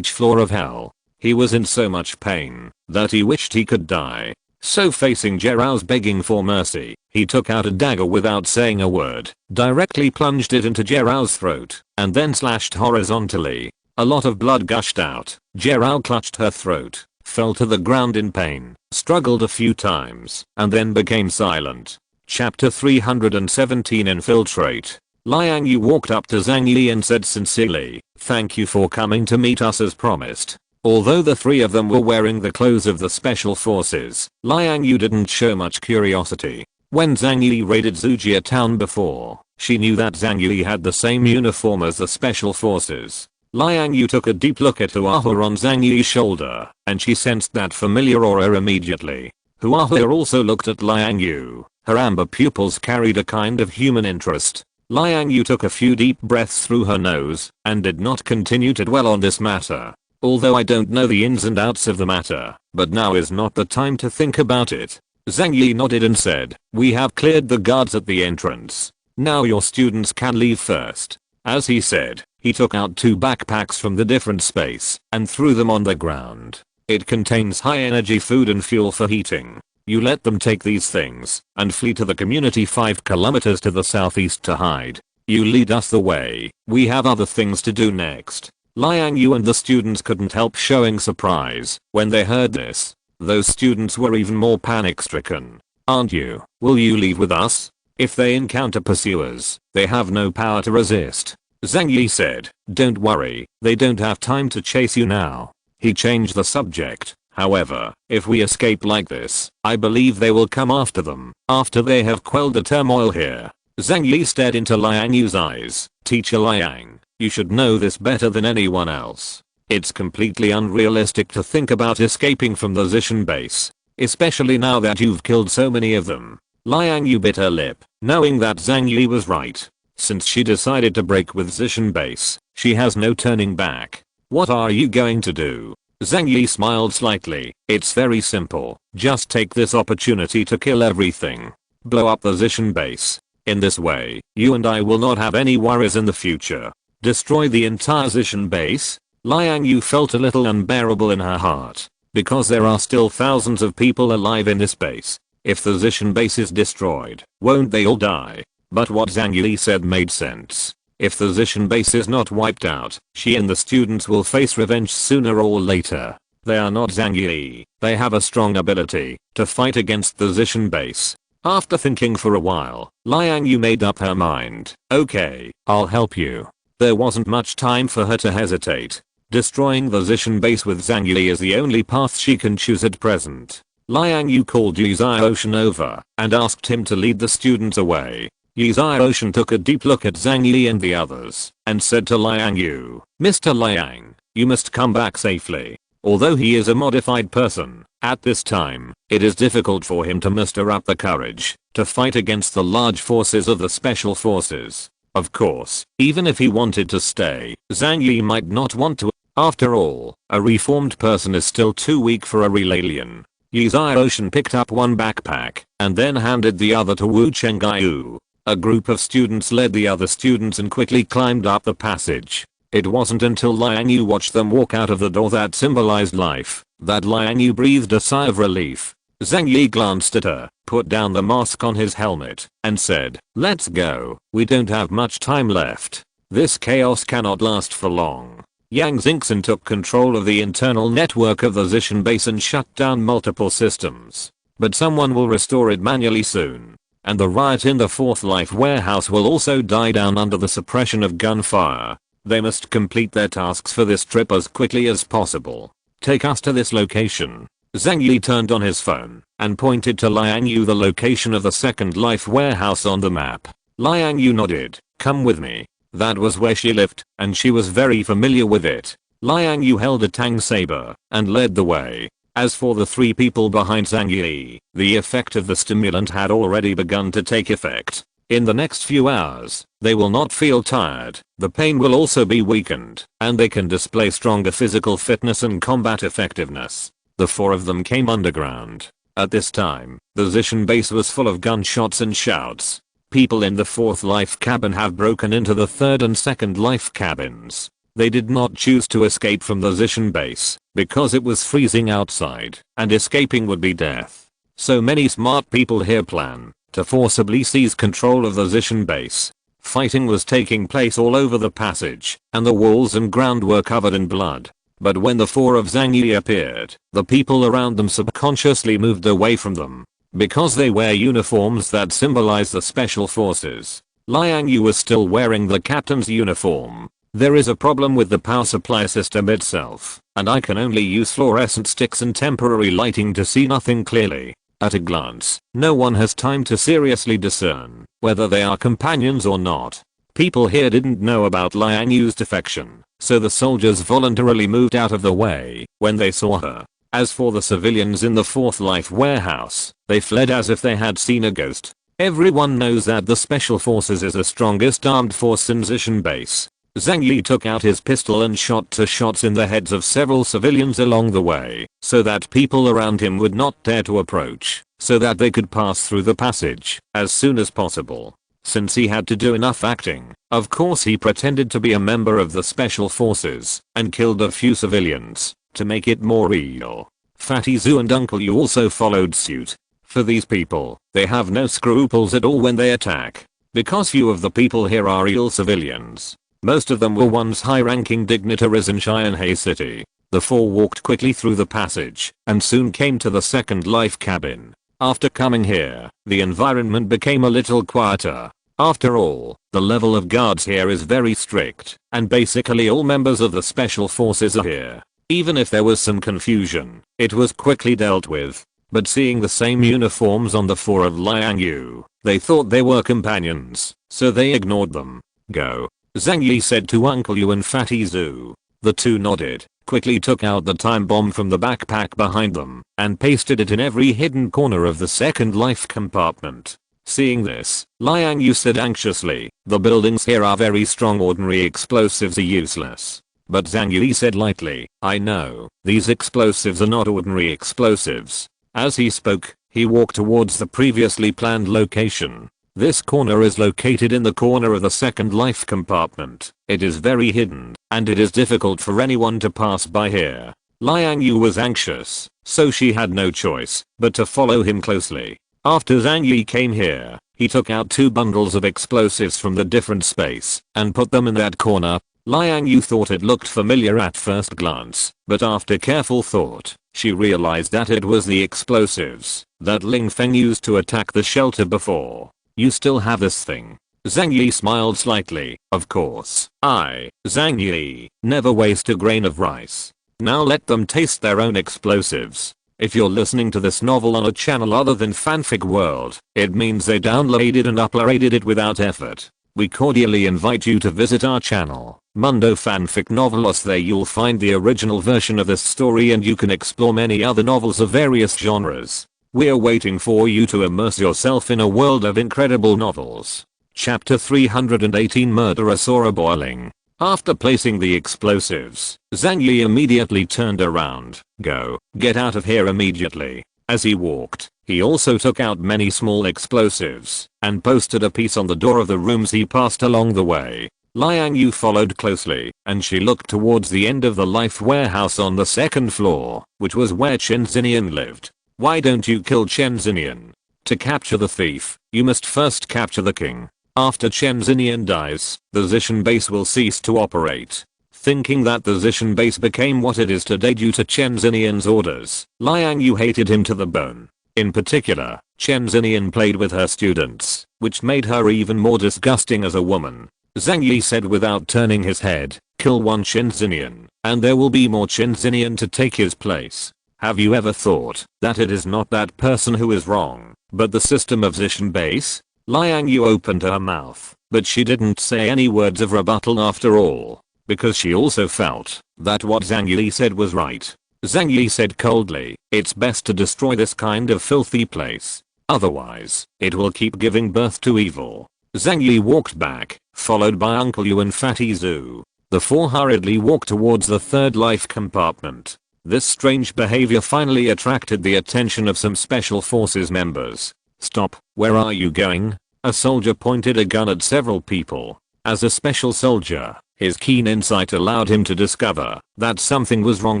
floor of hell. He was in so much pain that he wished he could die. So facing Zhao's begging for mercy, he took out a dagger without saying a word, directly plunged it into Zhao's throat, and then slashed horizontally. A lot of blood gushed out. Zhao clutched her throat, fell to the ground in pain, struggled a few times, and then became silent. Chapter 317 Infiltrate. Liang Yu walked up to Zhang Yi and said sincerely, "Thank you for coming to meet us as promised." Although the three of them were wearing the clothes of the special forces, Liang Yu didn't show much curiosity. When Zhang Yi raided Zujia town before, she knew that Zhang Yi had the same uniform as the special forces. Liang Yu took a deep look at Huahua on Zhang Yi's shoulder, and she sensed that familiar aura immediately. Huahua also looked at Liang Yu. Her amber pupils carried a kind of human interest. Liang Yu took a few deep breaths through her nose, and did not continue to dwell on this matter. "Although I don't know the ins and outs of the matter, but now is not the time to think about it." Zhang Yi nodded and said, "We have cleared the guards at the entrance. Now your students can leave first." As he said, he took out 2 backpacks from the different space and threw them on the ground. "It contains high energy food and fuel for heating. You let them take these things and flee to the community 5 kilometers to the southeast to hide. You lead us the way. We have other things to do next." Liang Yu and the students couldn't help showing surprise when they heard this. Those students were even more panic-stricken. "Aren't you? Will you leave with us? If they encounter pursuers, they have no power to resist." Zhang Yi said, "Don't worry, they don't have time to chase you now." He changed the subject. "However, if we escape like this, I believe they will come after them after they have quelled the turmoil here." Zhang Yi stared into Liang Yu's eyes. "Teacher Liang, you should know this better than anyone else. It's completely unrealistic to think about escaping from the Zishan base, especially now that you've killed so many of them." Liang Yu bit her lip, knowing that Zhang Yi was right. Since she decided to break with Zishan base, she has no turning back. "What are you going to do?" Zhang Yi smiled slightly. "It's very simple. Just take this opportunity to kill everything. Blow up the Zishan base. In this way, you and I will not have any worries in the future. Destroy the entire Zishan base?" Liang Yu felt a little unbearable in her heart, because there are still thousands of people alive in this base. If the Zishan base is destroyed, won't they all die? But what Zhang Yi said made sense. If the Zishan base is not wiped out, she and the students will face revenge sooner or later. They are not Zhang Yi. They have a strong ability to fight against the Zishan base. After thinking for a while, Liang Yu made up her mind. Okay, I'll help you. There wasn't much time for her to hesitate. Destroying the Zishan base with Zhang Yi is the only path she can choose at present. Liang Yu called Yi Zhioshan over and asked him to lead the students away. Yi Zhioshan took a deep look at Zhang Yi and the others and said to Liang Yu, "Mr. Liang, you must come back safely." Although he is a modified person, at this time, it is difficult for him to muster up the courage to fight against the large forces of the special forces. Of course, even if he wanted to stay, Zhang Yi might not want to. After all, a reformed person is still too weak for a real alien. Yi Zhioshan picked up one backpack and then handed the other to Wu Chengyu. A group of students led the other students and quickly climbed up the passage. It wasn't until Liang Yu watched them walk out of the door that symbolized life that Liang Yu breathed a sigh of relief. Zhang Yi glanced at her, put down the mask on his helmet, and said, "Let's go. We don't have much time left. This chaos cannot last for long." Yang Xingxin took control of the internal network of the Zishan base and shut down multiple systems. But someone will restore it manually soon. And the riot in the Fourth Life warehouse will also die down under the suppression of gunfire. They must complete their tasks for this trip as quickly as possible. Take us to this location. Zhang Yi turned on his phone and pointed to Liang Yu the location of the Second Life warehouse on the map. Liang Yu nodded. "Come with me." That was where she lived, and she was very familiar with it. Liang Yu held a tang saber and led the way. As for the three people behind Zhang Yi, the effect of the stimulant had already begun to take effect. In the next few hours, they will not feel tired, the pain will also be weakened, and they can display stronger physical fitness and combat effectiveness. The four of them came underground. At this time, the Zishan base was full of gunshots and shouts. People in the Fourth Life cabin have broken into the Third and Second Life cabins. They did not choose to escape from the Zishan base because it was freezing outside and escaping would be death. So many smart people here plan to forcibly seize control of the Zishan base. Fighting was taking place all over the passage, and the walls and ground were covered in blood. But when the four of Zhang Yi appeared, the people around them subconsciously moved away from them. Because they wear uniforms that symbolize the special forces. Liang Yu was still wearing the captain's uniform. There is a problem with the power supply system itself, and I can only use fluorescent sticks and temporary lighting to see nothing clearly. At a glance, no one has time to seriously discern whether they are companions or not. People here didn't know about Liang Yu's defection, so the soldiers voluntarily moved out of the way when they saw her. As for the civilians in the Fourth Life warehouse, they fled as if they had seen a ghost. Everyone knows that the Special Forces is the strongest armed force in Zishan base. Zhang Yi took out his pistol and shot 2 shots in the heads of several civilians along the way, so that people around him would not dare to approach, so that they could pass through the passage as soon as possible. Since he had to do enough acting, of course he pretended to be a member of the Special Forces and killed a few civilians to make it more real. Fatty Zhu and Uncle Yu also followed suit. For these people, they have no scruples at all when they attack. Because few of the people here are real civilians. Most of them were once high-ranking dignitaries in Xianhei City. The four walked quickly through the passage and soon came to the Second Life cabin. After coming here, the environment became a little quieter. After all, the level of guards here is very strict, and basically all members of the Special Forces are here. Even if there was some confusion, it was quickly dealt with. But seeing the same uniforms on the four of Liang Yu, they thought they were companions, so they ignored them. Go. Zhang Yi said to Uncle Yu and Fatty Zhu. The two nodded, quickly took out the time bomb from the backpack behind them, and pasted it in every hidden corner of the Second Life compartment. Seeing this, Liang Yu said anxiously, the buildings here are very strong, ordinary explosives are useless. But Zhang Yi said lightly, I know, these explosives are not ordinary explosives. As he spoke, he walked towards the previously planned location. This corner is located in the corner of the Second Life compartment. It is very hidden, and it is difficult for anyone to pass by here. Liang Yu was anxious, so she had no choice but to follow him closely. After Zhang Yi came here, he took out 2 bundles of explosives from the different space and put them in that corner. Liang Yu thought it looked familiar at first glance, but after careful thought, She realized that it was the explosives that Ling Feng used to attack the shelter before. You still have this thing? Zhang Yi smiled slightly. Of course. Zhang Yi, never waste a grain of rice. Now let them taste their own explosives. If you're listening to this novel on a channel other than Fanfic World, it means they downloaded and uploaded it without effort. We cordially invite you to visit our channel, Mundo Fanfic Novelos. There you'll find the original version of this story and you can explore many other novels of various genres. We're waiting for you to immerse yourself in a world of incredible novels. Chapter 318 Murderer saw a boiling. After placing the explosives, Zhang Yi immediately turned around. Go, get out of here immediately. As he walked, he also took out many small explosives and posted a piece on the door of the rooms he passed along the way. Liang Yu followed closely, and she looked towards the end of the life warehouse on the second floor, which was where Chen Xinian lived. Why don't you kill Chen Xinian? To capture the thief, you must first capture the king. After Chen Xinian dies, the Zishan base will cease to operate. Thinking that the Zishan base became what it is today due to Chen Xinian's orders, Liang Yu hated him to the bone. In particular, Chen Xinian played with her students, which made her even more disgusting as a woman. Zhang Yi said without turning his head, kill one Chen Xinian, and there will be more Chen Xinian to take his place. Have you ever thought that it is not that person who is wrong, but the system of Zishan base? Liang Yu opened her mouth, but she didn't say any words of rebuttal after all, because she also felt that what Zhang Yi said was right. Zhang Yi said coldly, it's best to destroy this kind of filthy place. Otherwise, it will keep giving birth to evil. Zhang Yi walked back, followed by Uncle Yu and Fatty Zhu. The four hurriedly walked towards the third life compartment. This strange behavior finally attracted the attention of some special forces members. Stop, where are you going? A soldier pointed a gun at several people. As a special soldier, his keen insight allowed him to discover that something was wrong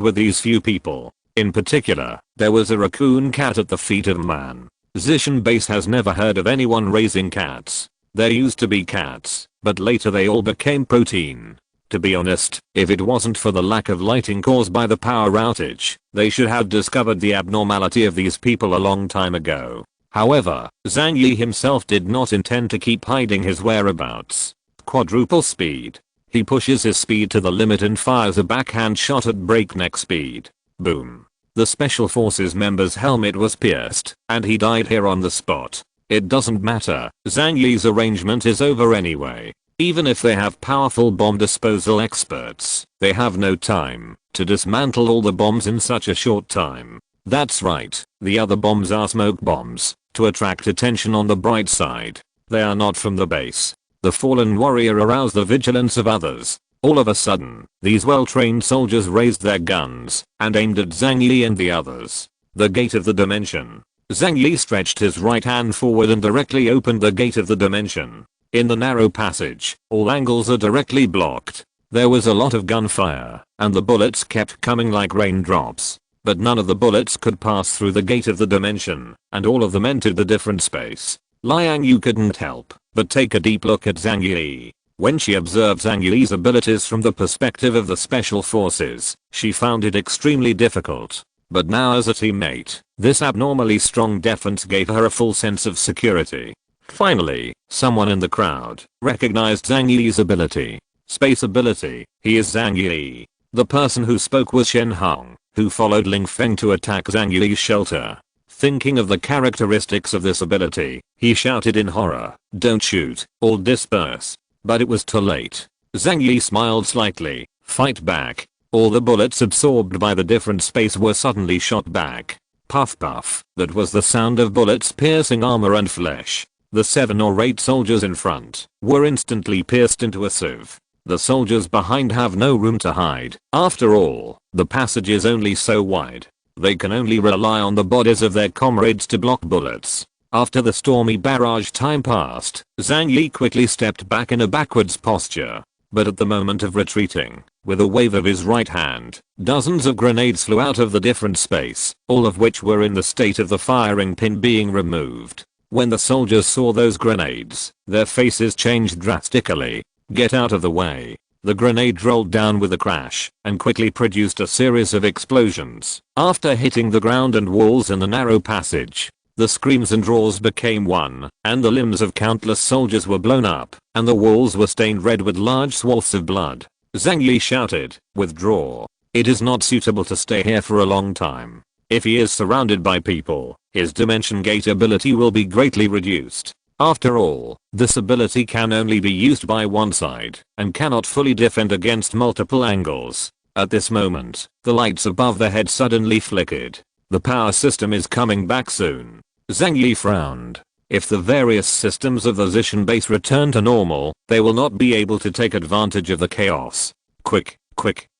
with these few people. In particular, there was a raccoon cat at the feet of a man. Zishan base has never heard of anyone raising cats. There used to be cats, but later they all became protein. To be honest, if it wasn't for the lack of lighting caused by the power outage, they should have discovered the abnormality of these people a long time ago. However, Zhang Yi himself did not intend to keep hiding his whereabouts. Quadruple speed. He pushes his speed to the limit and fires a backhand shot at breakneck speed. Boom. The special forces member's helmet was pierced, and he died here on the spot. It doesn't matter, Zhang Yi's arrangement is over anyway. Even if they have powerful bomb disposal experts, they have no time to dismantle all the bombs in such a short time. That's right, the other bombs are smoke bombs, to attract attention on the bright side. They are not from the base. The fallen warrior aroused the vigilance of others. All of a sudden, these well-trained soldiers raised their guns and aimed at Zhang Yi and the others. The gate of the dimension. Zhang Yi stretched his right hand forward and directly opened the gate of the dimension. In the narrow passage, all angles are directly blocked. There was a lot of gunfire, and the bullets kept coming like raindrops. But none of the bullets could pass through the gate of the dimension, and all of them entered the different space. Liang Yu couldn't help but take a deep look at Zhang Yi. When she observed Zhang Yi's abilities from the perspective of the special forces, she found it extremely difficult. But now as a teammate, this abnormally strong defense gave her a full sense of security. Finally, someone in the crowd recognized Zhang Yi's ability. Space ability, he is Zhang Yi. The person who spoke was Shen Hong, who followed Ling Feng to attack Zhang Yi's shelter. Thinking of the characteristics of this ability, he shouted in horror, "Don't shoot, all disperse." But it was too late. Zhang Yi smiled slightly, fight back. All the bullets absorbed by the different space were suddenly shot back. Puff puff, that was the sound of bullets piercing armor and flesh. The 7 or 8 soldiers in front were instantly pierced into a sieve. The soldiers behind have no room to hide. After all, the passage is only so wide. They can only rely on the bodies of their comrades to block bullets. After the stormy barrage time passed, Zhang Yi quickly stepped back in a backwards posture. But at the moment of retreating, with a wave of his right hand, dozens of grenades flew out of the different space, all of which were in the state of the firing pin being removed. When the soldiers saw those grenades, their faces changed drastically. "Get out of the way." The grenade rolled down with a crash and quickly produced a series of explosions. After hitting the ground and walls in the narrow passage, the screams and roars became one, and the limbs of countless soldiers were blown up, and the walls were stained red with large swaths of blood. Zhang Yi shouted, "Withdraw. It is not suitable to stay here for a long time. If he is surrounded by people, his dimension gate ability will be greatly reduced. After all, this ability can only be used by one side, and cannot fully defend against multiple angles." At this moment, the lights above their head suddenly flickered. The power system is coming back soon. Zhang Yi frowned. If the various systems of the Zishan base return to normal, they will not be able to take advantage of the chaos. Quick,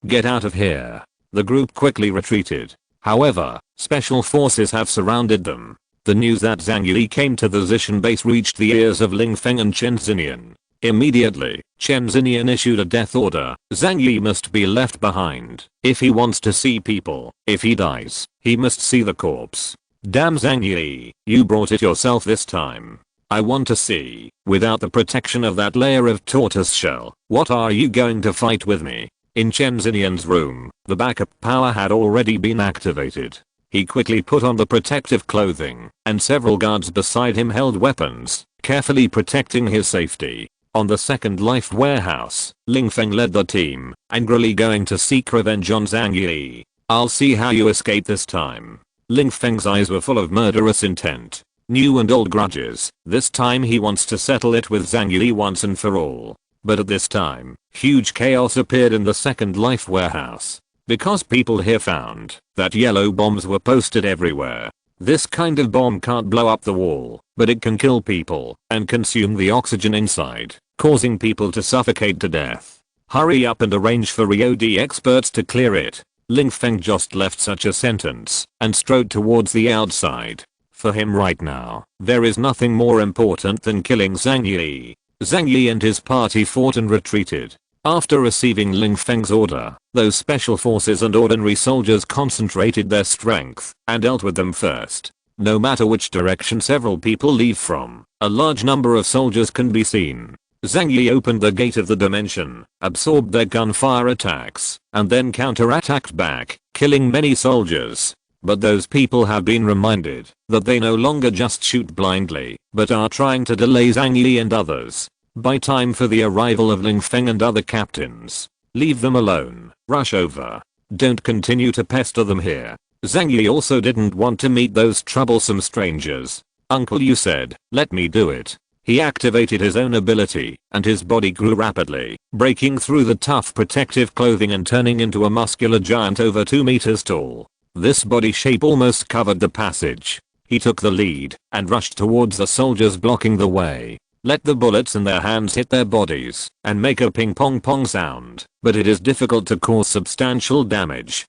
get out of here. The group quickly retreated. However, special forces have surrounded them. The news that Zhang Yi came to the Zishan base reached the ears of Ling Feng and Chen Xinian. Immediately, Chen Xinian issued a death order. Zhang Yi must be left behind. If he wants to see people, if he dies, he must see the corpse. Damn Zhang Yi, you brought it yourself this time. I want to see, without the protection of that layer of tortoise shell, what are you going to fight with me? In Chen Xinian's room, the backup power had already been activated. He quickly put on the protective clothing, and several guards beside him held weapons, carefully protecting his safety. On the Second Life warehouse, Ling Feng led the team, angrily going to seek revenge on Zhang Yi. I'll see how you escape this time. Ling Feng's eyes were full of murderous intent. New and old grudges, this time he wants to settle it with Zhang Yi once and for all. But at this time, huge chaos appeared in the Second Life warehouse. Because people here found that yellow bombs were posted everywhere. This kind of bomb can't blow up the wall, but it can kill people and consume the oxygen inside, causing people to suffocate to death. Hurry up and arrange for EOD experts to clear it. Ling Feng just left such a sentence and strode towards the outside. For him right now, there is nothing more important than killing Zhang Yi. Zhang Yi and his party fought and retreated. After receiving Ling Feng's order, those special forces and ordinary soldiers concentrated their strength and dealt with them first. No matter which direction several people leave from, a large number of soldiers can be seen. Zhang Yi opened the gate of the dimension, absorbed their gunfire attacks, and then counterattacked back, killing many soldiers. But those people have been reminded that they no longer just shoot blindly, but are trying to delay Zhang Yi and others. Buy time for the arrival of Ling Feng and other captains. Leave them alone. Rush over. Don't continue to pester them here. Zhang Yi also didn't want to meet those troublesome strangers. Uncle Yu said, let me do it. He activated his own ability, and his body grew rapidly, breaking through the tough protective clothing and turning into a muscular giant over 2 meters tall. This body shape almost covered the passage. He took the lead and rushed towards the soldiers blocking the way. Let the bullets in their hands hit their bodies and make a ping pong pong sound, but it is difficult to cause substantial damage.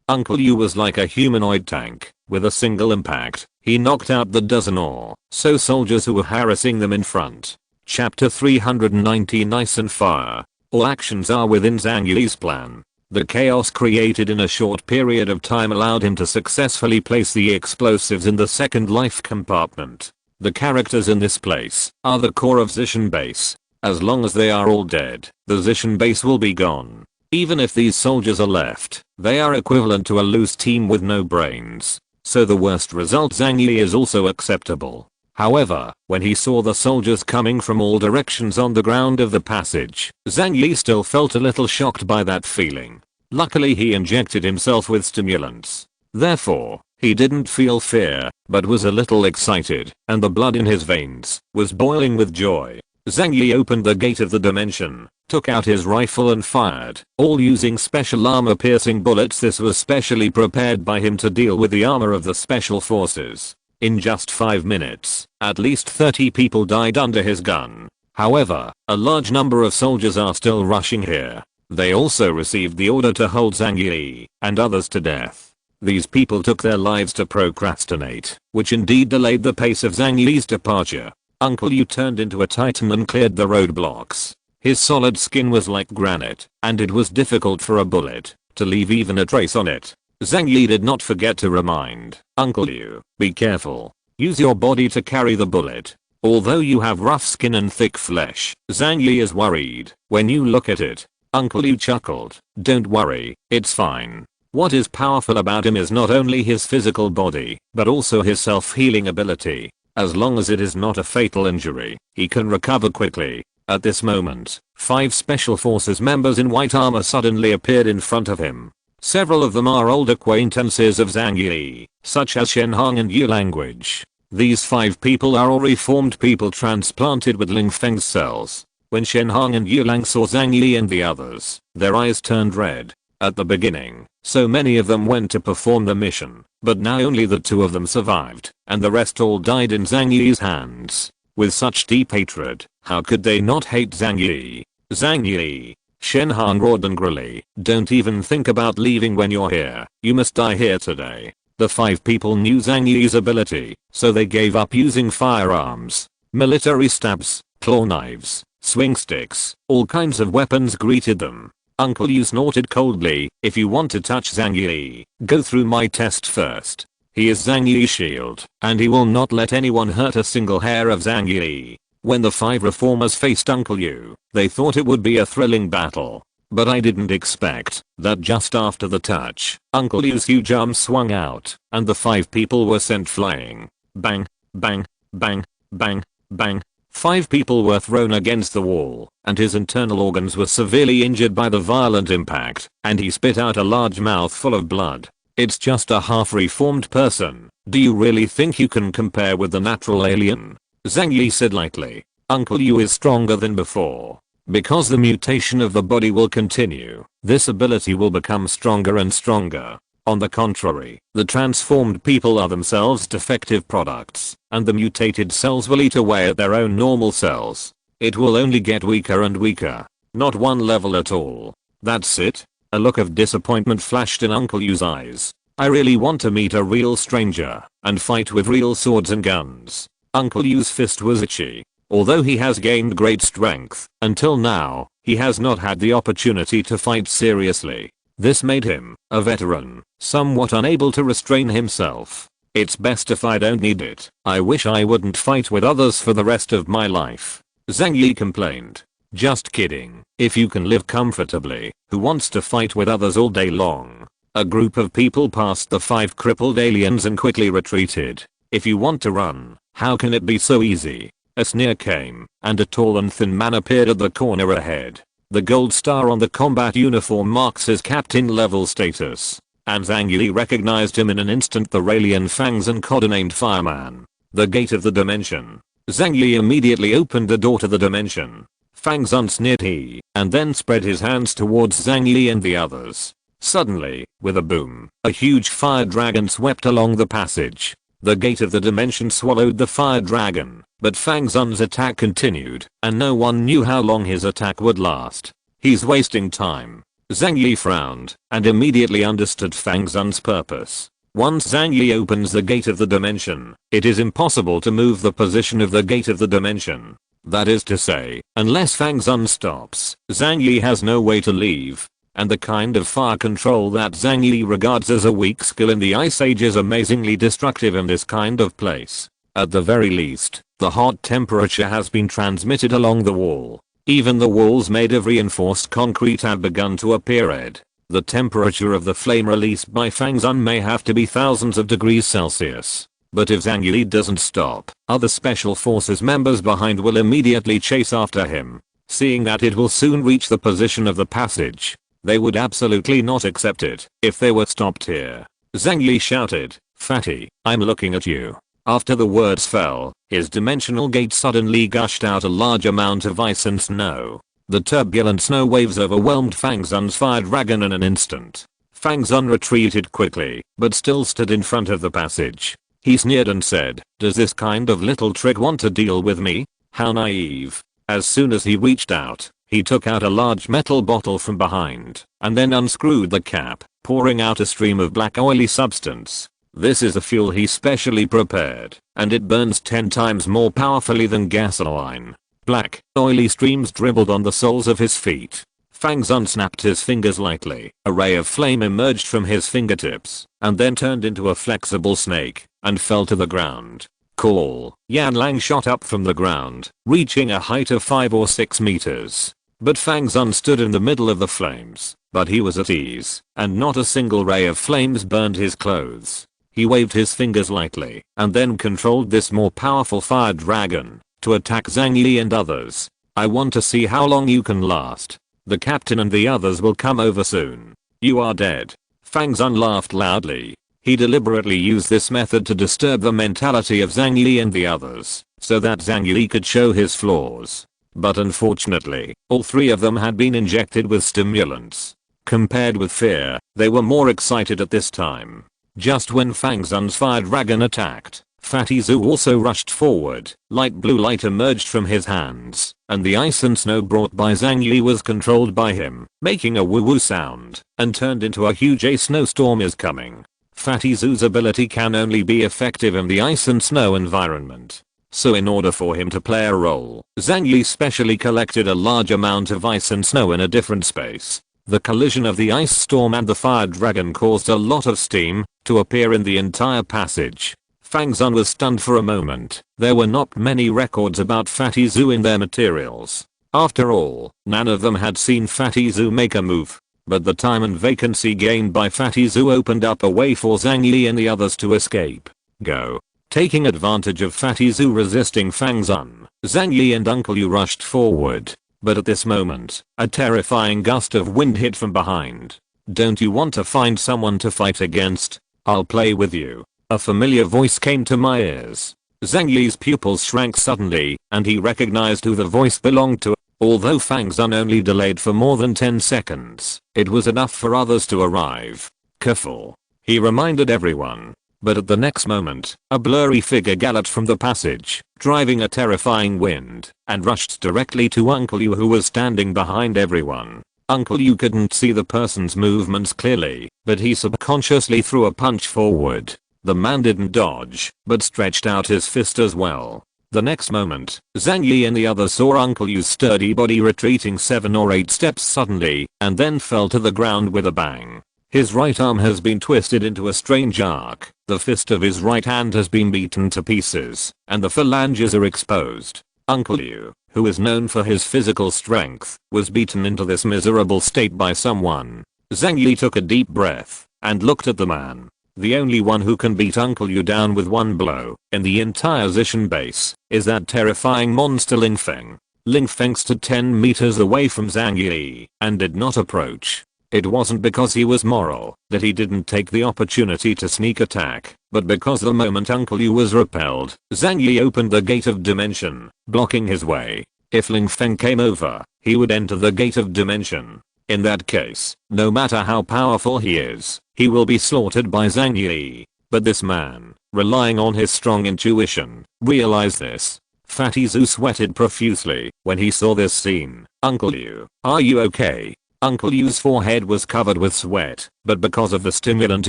Uncle Yu was like a humanoid tank. With a single impact, he knocked out the dozen or so soldiers who were harassing them in front. Chapter 390 Ice and Fire. All actions are within Zhang Yi's plan. The chaos created in a short period of time allowed him to successfully place the explosives in the Second Life compartment. The characters in this place are the core of Zishan base. As long as they are all dead, the Zishan base will be gone. Even if these soldiers are left, they are equivalent to a loose team with no brains. So the worst result Zhang Yi is also acceptable. However, when he saw the soldiers coming from all directions on the ground of the passage, Zhang Yi still felt a little shocked by that feeling. Luckily he injected himself with stimulants. Therefore, he didn't feel fear, but was a little excited, and the blood in his veins was boiling with joy. Zhang Yi opened the gate of the dimension, took out his rifle and fired, all using special armor-piercing bullets. This was specially prepared by him to deal with the armor of the special forces. In just 5 minutes, at least 30 people died under his gun. However, a large number of soldiers are still rushing here. They also received the order to hold Zhang Yi and others to death. These people took their lives to procrastinate, which indeed delayed the pace of Zhang Yi's departure. Uncle Yu turned into a titan and cleared the roadblocks. His solid skin was like granite, and it was difficult for a bullet to leave even a trace on it. Zhang Yi did not forget to remind Uncle Yu, be careful. Use your body to carry the bullet. Although you have rough skin and thick flesh, Zhang Yi is worried when you look at it. Uncle Yu chuckled. Don't worry, it's fine. What is powerful about him is not only his physical body, but also his self-healing ability. As long as it is not a fatal injury, he can recover quickly. At this moment, 5 Special Forces members in white armor suddenly appeared in front of him. Several of them are old acquaintances of Zhang Yi, such as Shenhong and Yu Language. These 5 people are all reformed people transplanted with Ling Feng's cells. When Shenhong and Yulang saw Zhang Yi and the others, their eyes turned red. At the beginning, so many of them went to perform the mission, but now only the 2 of them survived, and the rest all died in Zhang Yi's hands. With such deep hatred, how could they not hate Zhang Yi? Zhang Yi! Shenhong roared angrily. Don't even think about leaving when you're here. You must die here today. The 5 people knew Zhang Yi's ability, so they gave up using firearms. Military stabs, claw knives, swing sticks, all kinds of weapons greeted them. Uncle Yu snorted coldly. If you want to touch Zhang Yi, go through my test first. He is Zhang Yi's shield, and he will not let anyone hurt a single hair of Zhang Yi. When the 5 reformers faced Uncle Yu, they thought it would be a thrilling battle. But I didn't expect that just after the touch, Uncle Yu's huge arm swung out, and the 5 people were sent flying. Bang, bang, bang, bang, bang. 5 people were thrown against the wall, and his internal organs were severely injured by the violent impact, and he spit out a large mouthful of blood. It's just a half-reformed person. Do you really think you can compare with the natural alien? Zhang Yi said lightly. Uncle Yu is stronger than before. Because the mutation of the body will continue, this ability will become stronger and stronger. On the contrary, the transformed people are themselves defective products, and the mutated cells will eat away at their own normal cells. It will only get weaker and weaker. Not one level at all. That's it? A look of disappointment flashed in Uncle Yu's eyes. I really want to meet a real stranger and fight with real swords and guns. Uncle Yu's fist was itchy. Although he has gained great strength, until now, he has not had the opportunity to fight seriously. This made him, a veteran, somewhat unable to restrain himself. It's best if I don't need it. I wish I wouldn't fight with others for the rest of my life. Zhang Yi complained. Just kidding. If you can live comfortably, who wants to fight with others all day long? A group of people passed the 5 crippled aliens and quickly retreated. If you want to run, how can it be so easy? A sneer came, and a tall and thin man appeared at the corner ahead. The gold star on the combat uniform marks his captain level status. And Zhang Yi recognized him in an instant. The Raelian Fangs and codenamed Fireman. The gate of the dimension. Zhang Yi immediately opened the door to the dimension. Fangs sneered he, and then spread his hands towards Zhang Yi and the others. Suddenly, with a boom, a huge fire dragon swept along the passage. The gate of the dimension swallowed the fire dragon, but Fang Zun's attack continued, and no one knew how long his attack would last. He's wasting time. Zhang Yi frowned, and immediately understood Fang Zun's purpose. Once Zhang Yi opens the gate of the dimension, it is impossible to move the position of the gate of the dimension. That is to say, unless Fang Zun stops, Zhang Yi has no way to leave. And the kind of fire control that Zhang Yi regards as a weak skill in the Ice Age is amazingly destructive in this kind of place. At the very least, the hot temperature has been transmitted along the wall. Even the walls made of reinforced concrete have begun to appear red. The temperature of the flame released by Fang Zun may have to be thousands of degrees Celsius. But if Zhang Yi doesn't stop, other special forces members behind will immediately chase after him. Seeing that it will soon reach the position of the passage, they would absolutely not accept it if they were stopped here. Zhang Yi shouted, "Fatty, I'm looking at you." After the words fell, his dimensional gate suddenly gushed out a large amount of ice and snow. The turbulent snow waves overwhelmed Fang Zun's fire dragon in an instant. Fang Zun retreated quickly, but still stood in front of the passage. He sneered and said, "Does this kind of little trick want to deal with me? How naive." As soon as he reached out, he took out a large metal bottle from behind, and then unscrewed the cap, pouring out a stream of black oily substance. This is a fuel he specially prepared, and it burns 10 times more powerfully than gasoline. Black, oily streams dribbled on the soles of his feet. Fang Zun snapped his fingers lightly. A ray of flame emerged from his fingertips, and then turned into a flexible snake, and fell to the ground. Call. Yan Lang shot up from the ground, reaching a height of 5 or 6 meters. But Fang Zun stood in the middle of the flames, but he was at ease, and not a single ray of flames burned his clothes. He waved his fingers lightly, and then controlled this more powerful fire dragon to attack Zhang Yi and others. I want to see how long you can last. The captain and the others will come over soon. You are dead. Fang Zun laughed loudly. He deliberately used this method to disturb the mentality of Zhang Yi and the others, so that Zhang Yi could show his flaws. But unfortunately, all 3 of them had been injected with stimulants. Compared with fear, they were more excited at this time. Just when Fang Zun's fire dragon attacked, Fatty Zhu also rushed forward. Light blue light emerged from his hands, and the ice and snow brought by Zhang Yi was controlled by him, making a woo-woo sound, and turned into a huge snowstorm is coming. Fatty Zhu's ability can only be effective in the ice and snow environment. So in order for him to play a role, Zhang Yi specially collected a large amount of ice and snow in a different space. The collision of the ice storm and the fire dragon caused a lot of steam to appear in the entire passage. Fang Zun was stunned for a moment. There were not many records about Fatty Zhu in their materials. After all, none of them had seen Fatty Zhu make a move. But the time and vacancy gained by Fatty Zhu opened up a way for Zhang Yi and the others to escape. Go. Taking advantage of Fatty Zhu resisting Fang Zun, Zhang Yi and Uncle Yu rushed forward. But at this moment, a terrifying gust of wind hit from behind. Don't you want to find someone to fight against? I'll play with you. A familiar voice came to my ears. Zhang Yi's pupils shrank suddenly, and he recognized who the voice belonged to. Although Fang Zun only delayed for more than 10 seconds, it was enough for others to arrive. Careful. He reminded everyone. But at the next moment, a blurry figure galloped from the passage, driving a terrifying wind, and rushed directly to Uncle Yu, who was standing behind everyone. Uncle Yu couldn't see the person's movements clearly, but he subconsciously threw a punch forward. The man didn't dodge, but stretched out his fist as well. The next moment, Zhang Yi and the others saw Uncle Yu's sturdy body retreating 7 or 8 steps suddenly, and then fell to the ground with a bang. His right arm has been twisted into a strange arc, the fist of his right hand has been beaten to pieces, and the phalanges are exposed. Uncle Yu, who is known for his physical strength, was beaten into this miserable state by someone. Zhang Yi took a deep breath, and looked at the man. The only one who can beat Uncle Yu down with one blow, in the entire Zishan base, is that terrifying monster Ling Feng. Ling Feng stood 10 meters away from Zhang Yi, and did not approach. It wasn't because he was moral that he didn't take the opportunity to sneak attack, but because the moment Uncle Yu was repelled, Zhang Yi opened the gate of dimension, blocking his way. If Ling Feng came over, he would enter the gate of dimension. In that case, no matter how powerful he is, he will be slaughtered by Zhang Yi. But this man, relying on his strong intuition, realized this. Fatty Zhu sweated profusely when he saw this scene. Uncle Yu, are you okay? Uncle Yu's forehead was covered with sweat, but because of the stimulant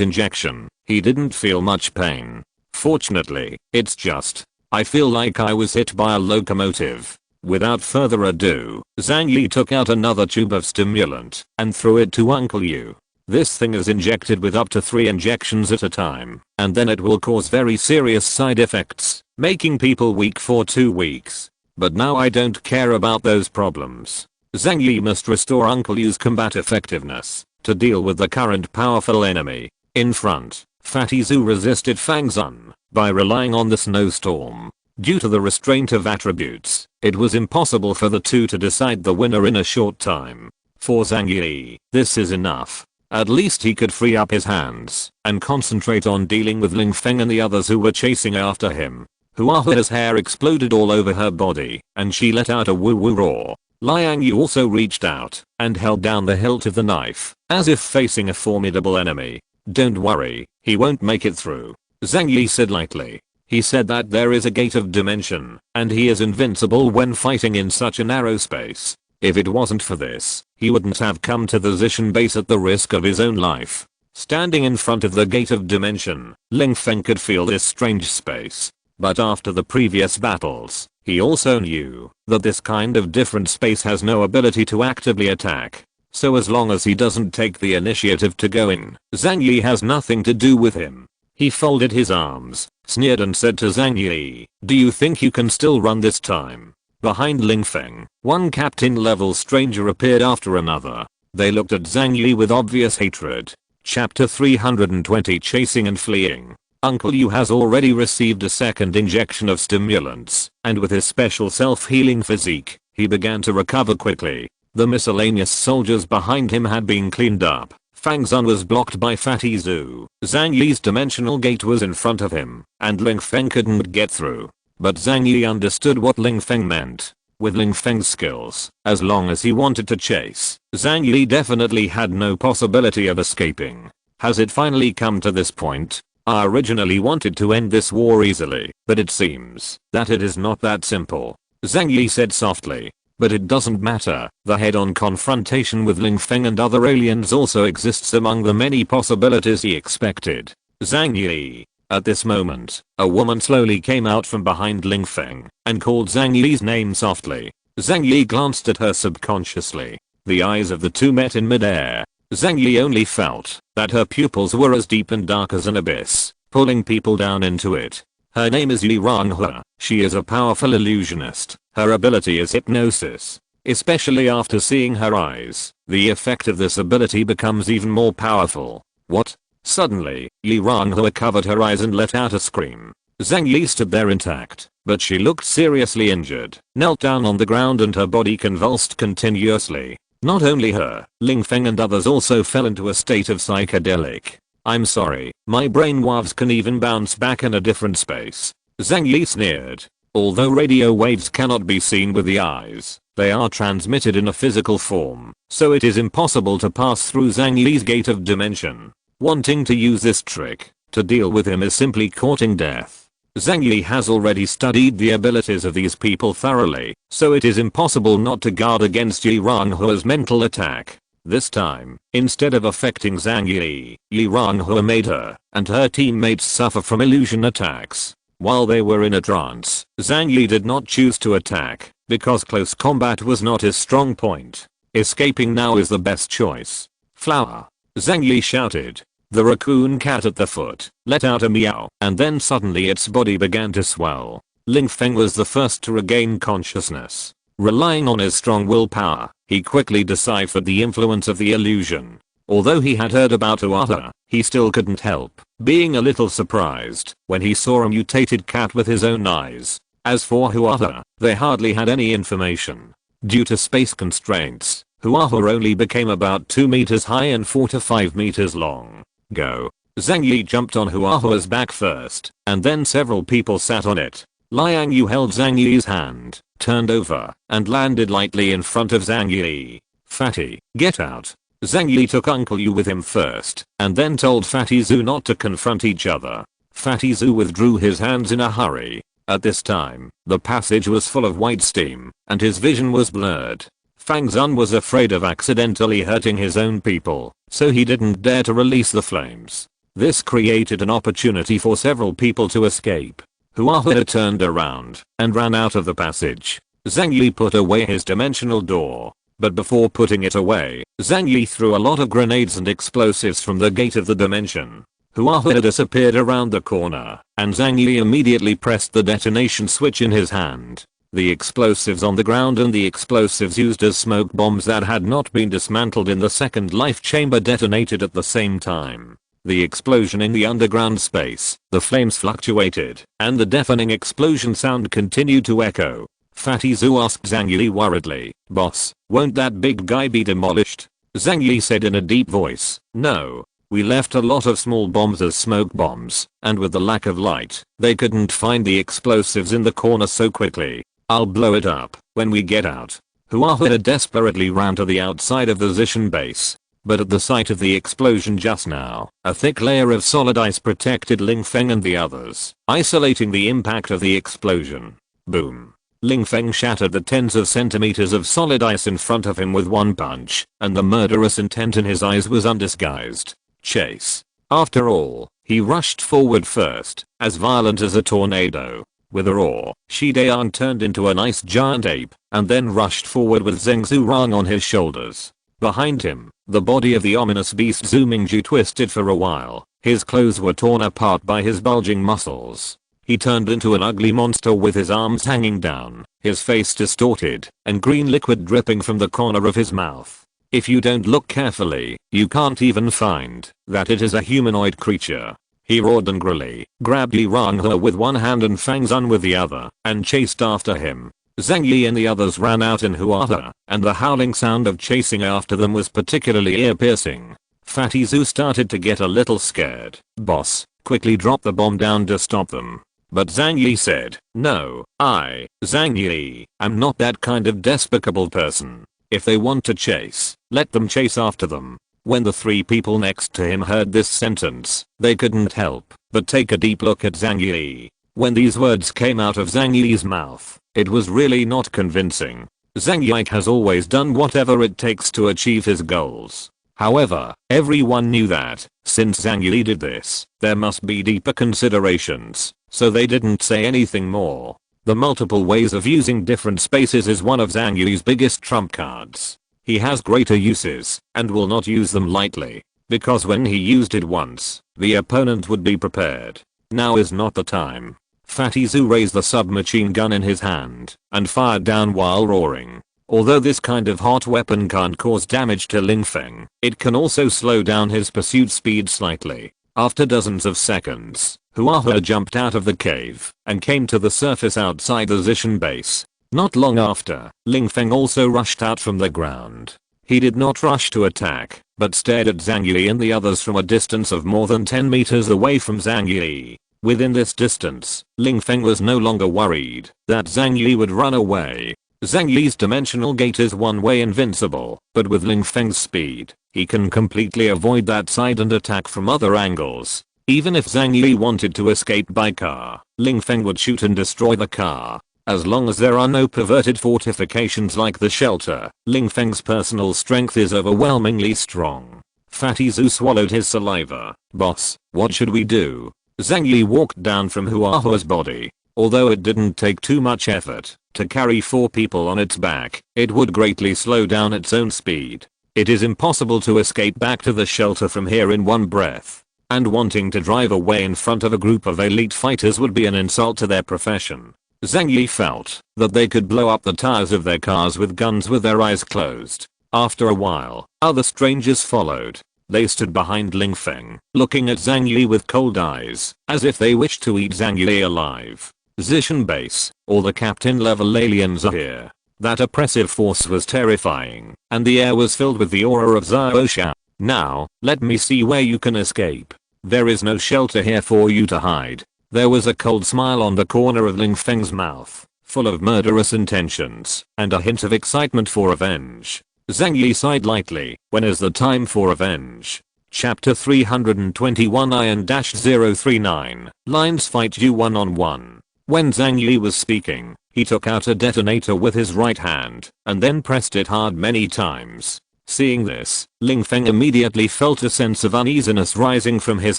injection, he didn't feel much pain. Fortunately, it's just, I feel like I was hit by a locomotive. Without further ado, Zhang Yi took out another tube of stimulant and threw it to Uncle Yu. This thing is injected with up to 3 injections at a time, and then it will cause very serious side effects, making people weak for 2 weeks. But now I don't care about those problems. Zhang Yi must restore Uncle Yu's combat effectiveness to deal with the current powerful enemy. In front, Fatty Zhu resisted Fang Zun by relying on the snowstorm. Due to the restraint of attributes, it was impossible for the two to decide the winner in a short time. For Zhang Yi, this is enough. At least he could free up his hands and concentrate on dealing with Ling Feng and the others who were chasing after him. Huahua's hair exploded all over her body, and she let out a woo-woo roar. Liang Yu also reached out and held down the hilt of the knife, as if facing a formidable enemy. Don't worry, he won't make it through, Zhang Yi said lightly. He said that there is a gate of dimension, and he is invincible when fighting in such a narrow space. If it wasn't for this, he wouldn't have come to the Zishan base at the risk of his own life. Standing in front of the gate of dimension, Ling Feng could feel this strange space. But after the previous battles, he also knew that this kind of different space has no ability to actively attack. So as long as he doesn't take the initiative to go in, Zhang Yi has nothing to do with him. He folded his arms, sneered and said to Zhang Yi, "Do you think you can still run this time?" Behind Ling Feng, one captain-level stranger appeared after another. They looked at Zhang Yi with obvious hatred. Chapter 320 Chasing and Fleeing. Uncle Yu has already received a second injection of stimulants, and with his special self-healing physique, he began to recover quickly. The miscellaneous soldiers behind him had been cleaned up. Fang Zun was blocked by Fatty Zhu. Zhang Yi's dimensional gate was in front of him, and Ling Feng couldn't get through. But Zhang Yi understood what Ling Feng meant. With Ling Feng's skills, as long as he wanted to chase, Zhang Yi definitely had no possibility of escaping. Has it finally come to this point? I originally wanted to end this war easily, but it seems that it is not that simple. Zhang Yi said softly. But it doesn't matter, the head-on confrontation with Ling Feng and other aliens also exists among the many possibilities he expected. Zhang Yi. At this moment, a woman slowly came out from behind Ling Feng and called Zhang Yi's name softly. Zhang Yi glanced at her subconsciously. The eyes of the two met in midair. Zhang Yi only felt that her pupils were as deep and dark as an abyss, pulling people down into it. Her name is Yi Ronghe. She is a powerful illusionist. Her ability is hypnosis. Especially after seeing her eyes, the effect of this ability becomes even more powerful. What? Suddenly, Yi Ronghe covered her eyes and let out a scream. Zhang Yi stood there intact, but she looked seriously injured, knelt down on the ground and her body convulsed continuously. Not only her, Ling Feng and others also fell into a state of psychedelic. I'm sorry, my brain waves can even bounce back in a different space. Zhang Yi sneered. Although radio waves cannot be seen with the eyes, they are transmitted in a physical form, so it is impossible to pass through Zhang Yi's gate of dimension. Wanting to use this trick to deal with him is simply courting death. Zhang Yi has already studied the abilities of these people thoroughly, so it is impossible not to guard against Yi Ronghe's mental attack. This time, instead of affecting Zhang Yi, Yi Ronghe made her and her teammates suffer from illusion attacks. While they were in a trance, Zhang Yi did not choose to attack, because close combat was not his strong point. Escaping now is the best choice. Flower. Zhang Yi shouted. The raccoon cat at the foot let out a meow, and then suddenly its body began to swell. Ling Feng was the first to regain consciousness. Relying on his strong willpower, he quickly deciphered the influence of the illusion. Although he had heard about Uata, he still couldn't help being a little surprised when he saw a mutated cat with his own eyes. As for Huata, they hardly had any information. Due to space constraints, Huata only became about 2 meters high and 4 to 5 meters long. Go. Zhang Yi jumped on Huata's back first, and then several people sat on it. Liang Yu held Zhang Yi's hand, turned over, and landed lightly in front of Zhang Yi. Fatty, get out. Zhang Yi took Uncle Yu with him first, and then told Fatty Zhu not to confront each other. Fatty Zhu withdrew his hands in a hurry. At this time, the passage was full of white steam, and his vision was blurred. Fang Zun was afraid of accidentally hurting his own people, so he didn't dare to release the flames. This created an opportunity for several people to escape. Huahua turned around and ran out of the passage. Zhang Yi put away his dimensional door. But before putting it away, Zhang Yi threw a lot of grenades and explosives from the gate of the dimension. Huahua disappeared around the corner, and Zhang Yi immediately pressed the detonation switch in his hand. The explosives on the ground and the explosives used as smoke bombs that had not been dismantled in the second life chamber detonated at the same time. The explosion in the underground space, the flames fluctuated, and the deafening explosion sound continued to echo. Fatty Zhu asked Zhang Yi worriedly, "Boss, won't that big guy be demolished?" Zhang Yi said in a deep voice, "No. We left a lot of small bombs as smoke bombs, and with the lack of light, they couldn't find the explosives in the corner so quickly. I'll blow it up when we get out." Huahua desperately ran to the outside of the Zishan base. But at the sight of the explosion just now, a thick layer of solid ice protected Ling Feng and the others, isolating the impact of the explosion. Boom. Ling Feng shattered the tens of centimeters of solid ice in front of him with one punch, and the murderous intent in his eyes was undisguised. Chase. After all, he rushed forward first, as violent as a tornado. With a roar, Shi Daong turned into an ice giant ape, and then rushed forward with Zheng Zurong on his shoulders. Behind him, the body of the ominous beast Zhu Mingju twisted for a while, His clothes were torn apart by his bulging muscles. He turned into an ugly monster with his arms hanging down, his face distorted, and green liquid dripping from the corner of his mouth. If you don't look carefully, you can't even find that it is a humanoid creature. He roared angrily, grabbed Li Ronghe with one hand and Fang Zun with the other, and chased after him. Zhang Yi and the others ran out in Huahe, and the howling sound of chasing after them was particularly ear-piercing. Fatty Zhu started to get a little scared. "Boss, quickly drop the bomb down to stop them." But Zhang Yi said, "No, Zhang Yi, am not that kind of despicable person. If they want to chase, let them chase after them." When the three people next to him heard this sentence, they couldn't help but take a deep look at Zhang Yi. When these words came out of Zhang Yi's mouth, it was really not convincing. Zhang Yi has always done whatever it takes to achieve his goals. However, everyone knew that, since Zhang Yi did this, there must be deeper considerations, so they didn't say anything more. The multiple ways of using different spaces is one of Zhang Yi's biggest trump cards. He has greater uses, and will not use them lightly, because when he used it once, the opponent would be prepared. Now is not the time. Fatty Zhu raised the submachine gun in his hand, and fired down while roaring. Although this kind of hot weapon can't cause damage to Ling Feng, it can also slow down his pursuit speed slightly. After dozens of seconds, Huahe jumped out of the cave and came to the surface outside the Zishan base. Not long after, Ling Feng also rushed out from the ground. He did not rush to attack, but stared at Zhang Yi and the others from a distance of more than 10 meters away from Zhang Yi. Within this distance, Ling Feng was no longer worried that Zhang Yi would run away. Zhang Yi's dimensional gate is one-way invincible, but with Ling Feng's speed, he can completely avoid that side and attack from other angles. Even if Zhang Yi wanted to escape by car, Ling Feng would shoot and destroy the car. As long as there are no perverted fortifications like the shelter, Ling Feng's personal strength is overwhelmingly strong. Fatty Zhu swallowed his saliva. "Boss, what should we do?" Zhang Yi walked down from Huahe's body. Although it didn't take too much effort to carry 4 people on its back, it would greatly slow down its own speed. It is impossible to escape back to the shelter from here in one breath. And wanting to drive away in front of a group of elite fighters would be an insult to their profession. Zhang Yi felt that they could blow up the tires of their cars with guns with their eyes closed. After a while, other strangers followed. They stood behind Ling Feng, looking at Zhang Yi with cold eyes, as if they wished to eat Zhang Yi alive. Zishan base, all the captain level aliens are here. That oppressive force was terrifying, and the air was filled with the aura of Zhao Xiao. "Now, let me see where you can escape. There is no shelter here for you to hide." There was a cold smile on the corner of Ling Feng's mouth, full of murderous intentions, and a hint of excitement for revenge. Zhang Yi sighed lightly. When is the time for revenge? Chapter 321 Iron-039, Lines fight you one-on-one. When Zhang Yi was speaking, he took out a detonator with his right hand, and then pressed it hard many times. Seeing this, Ling Feng immediately felt a sense of uneasiness rising from his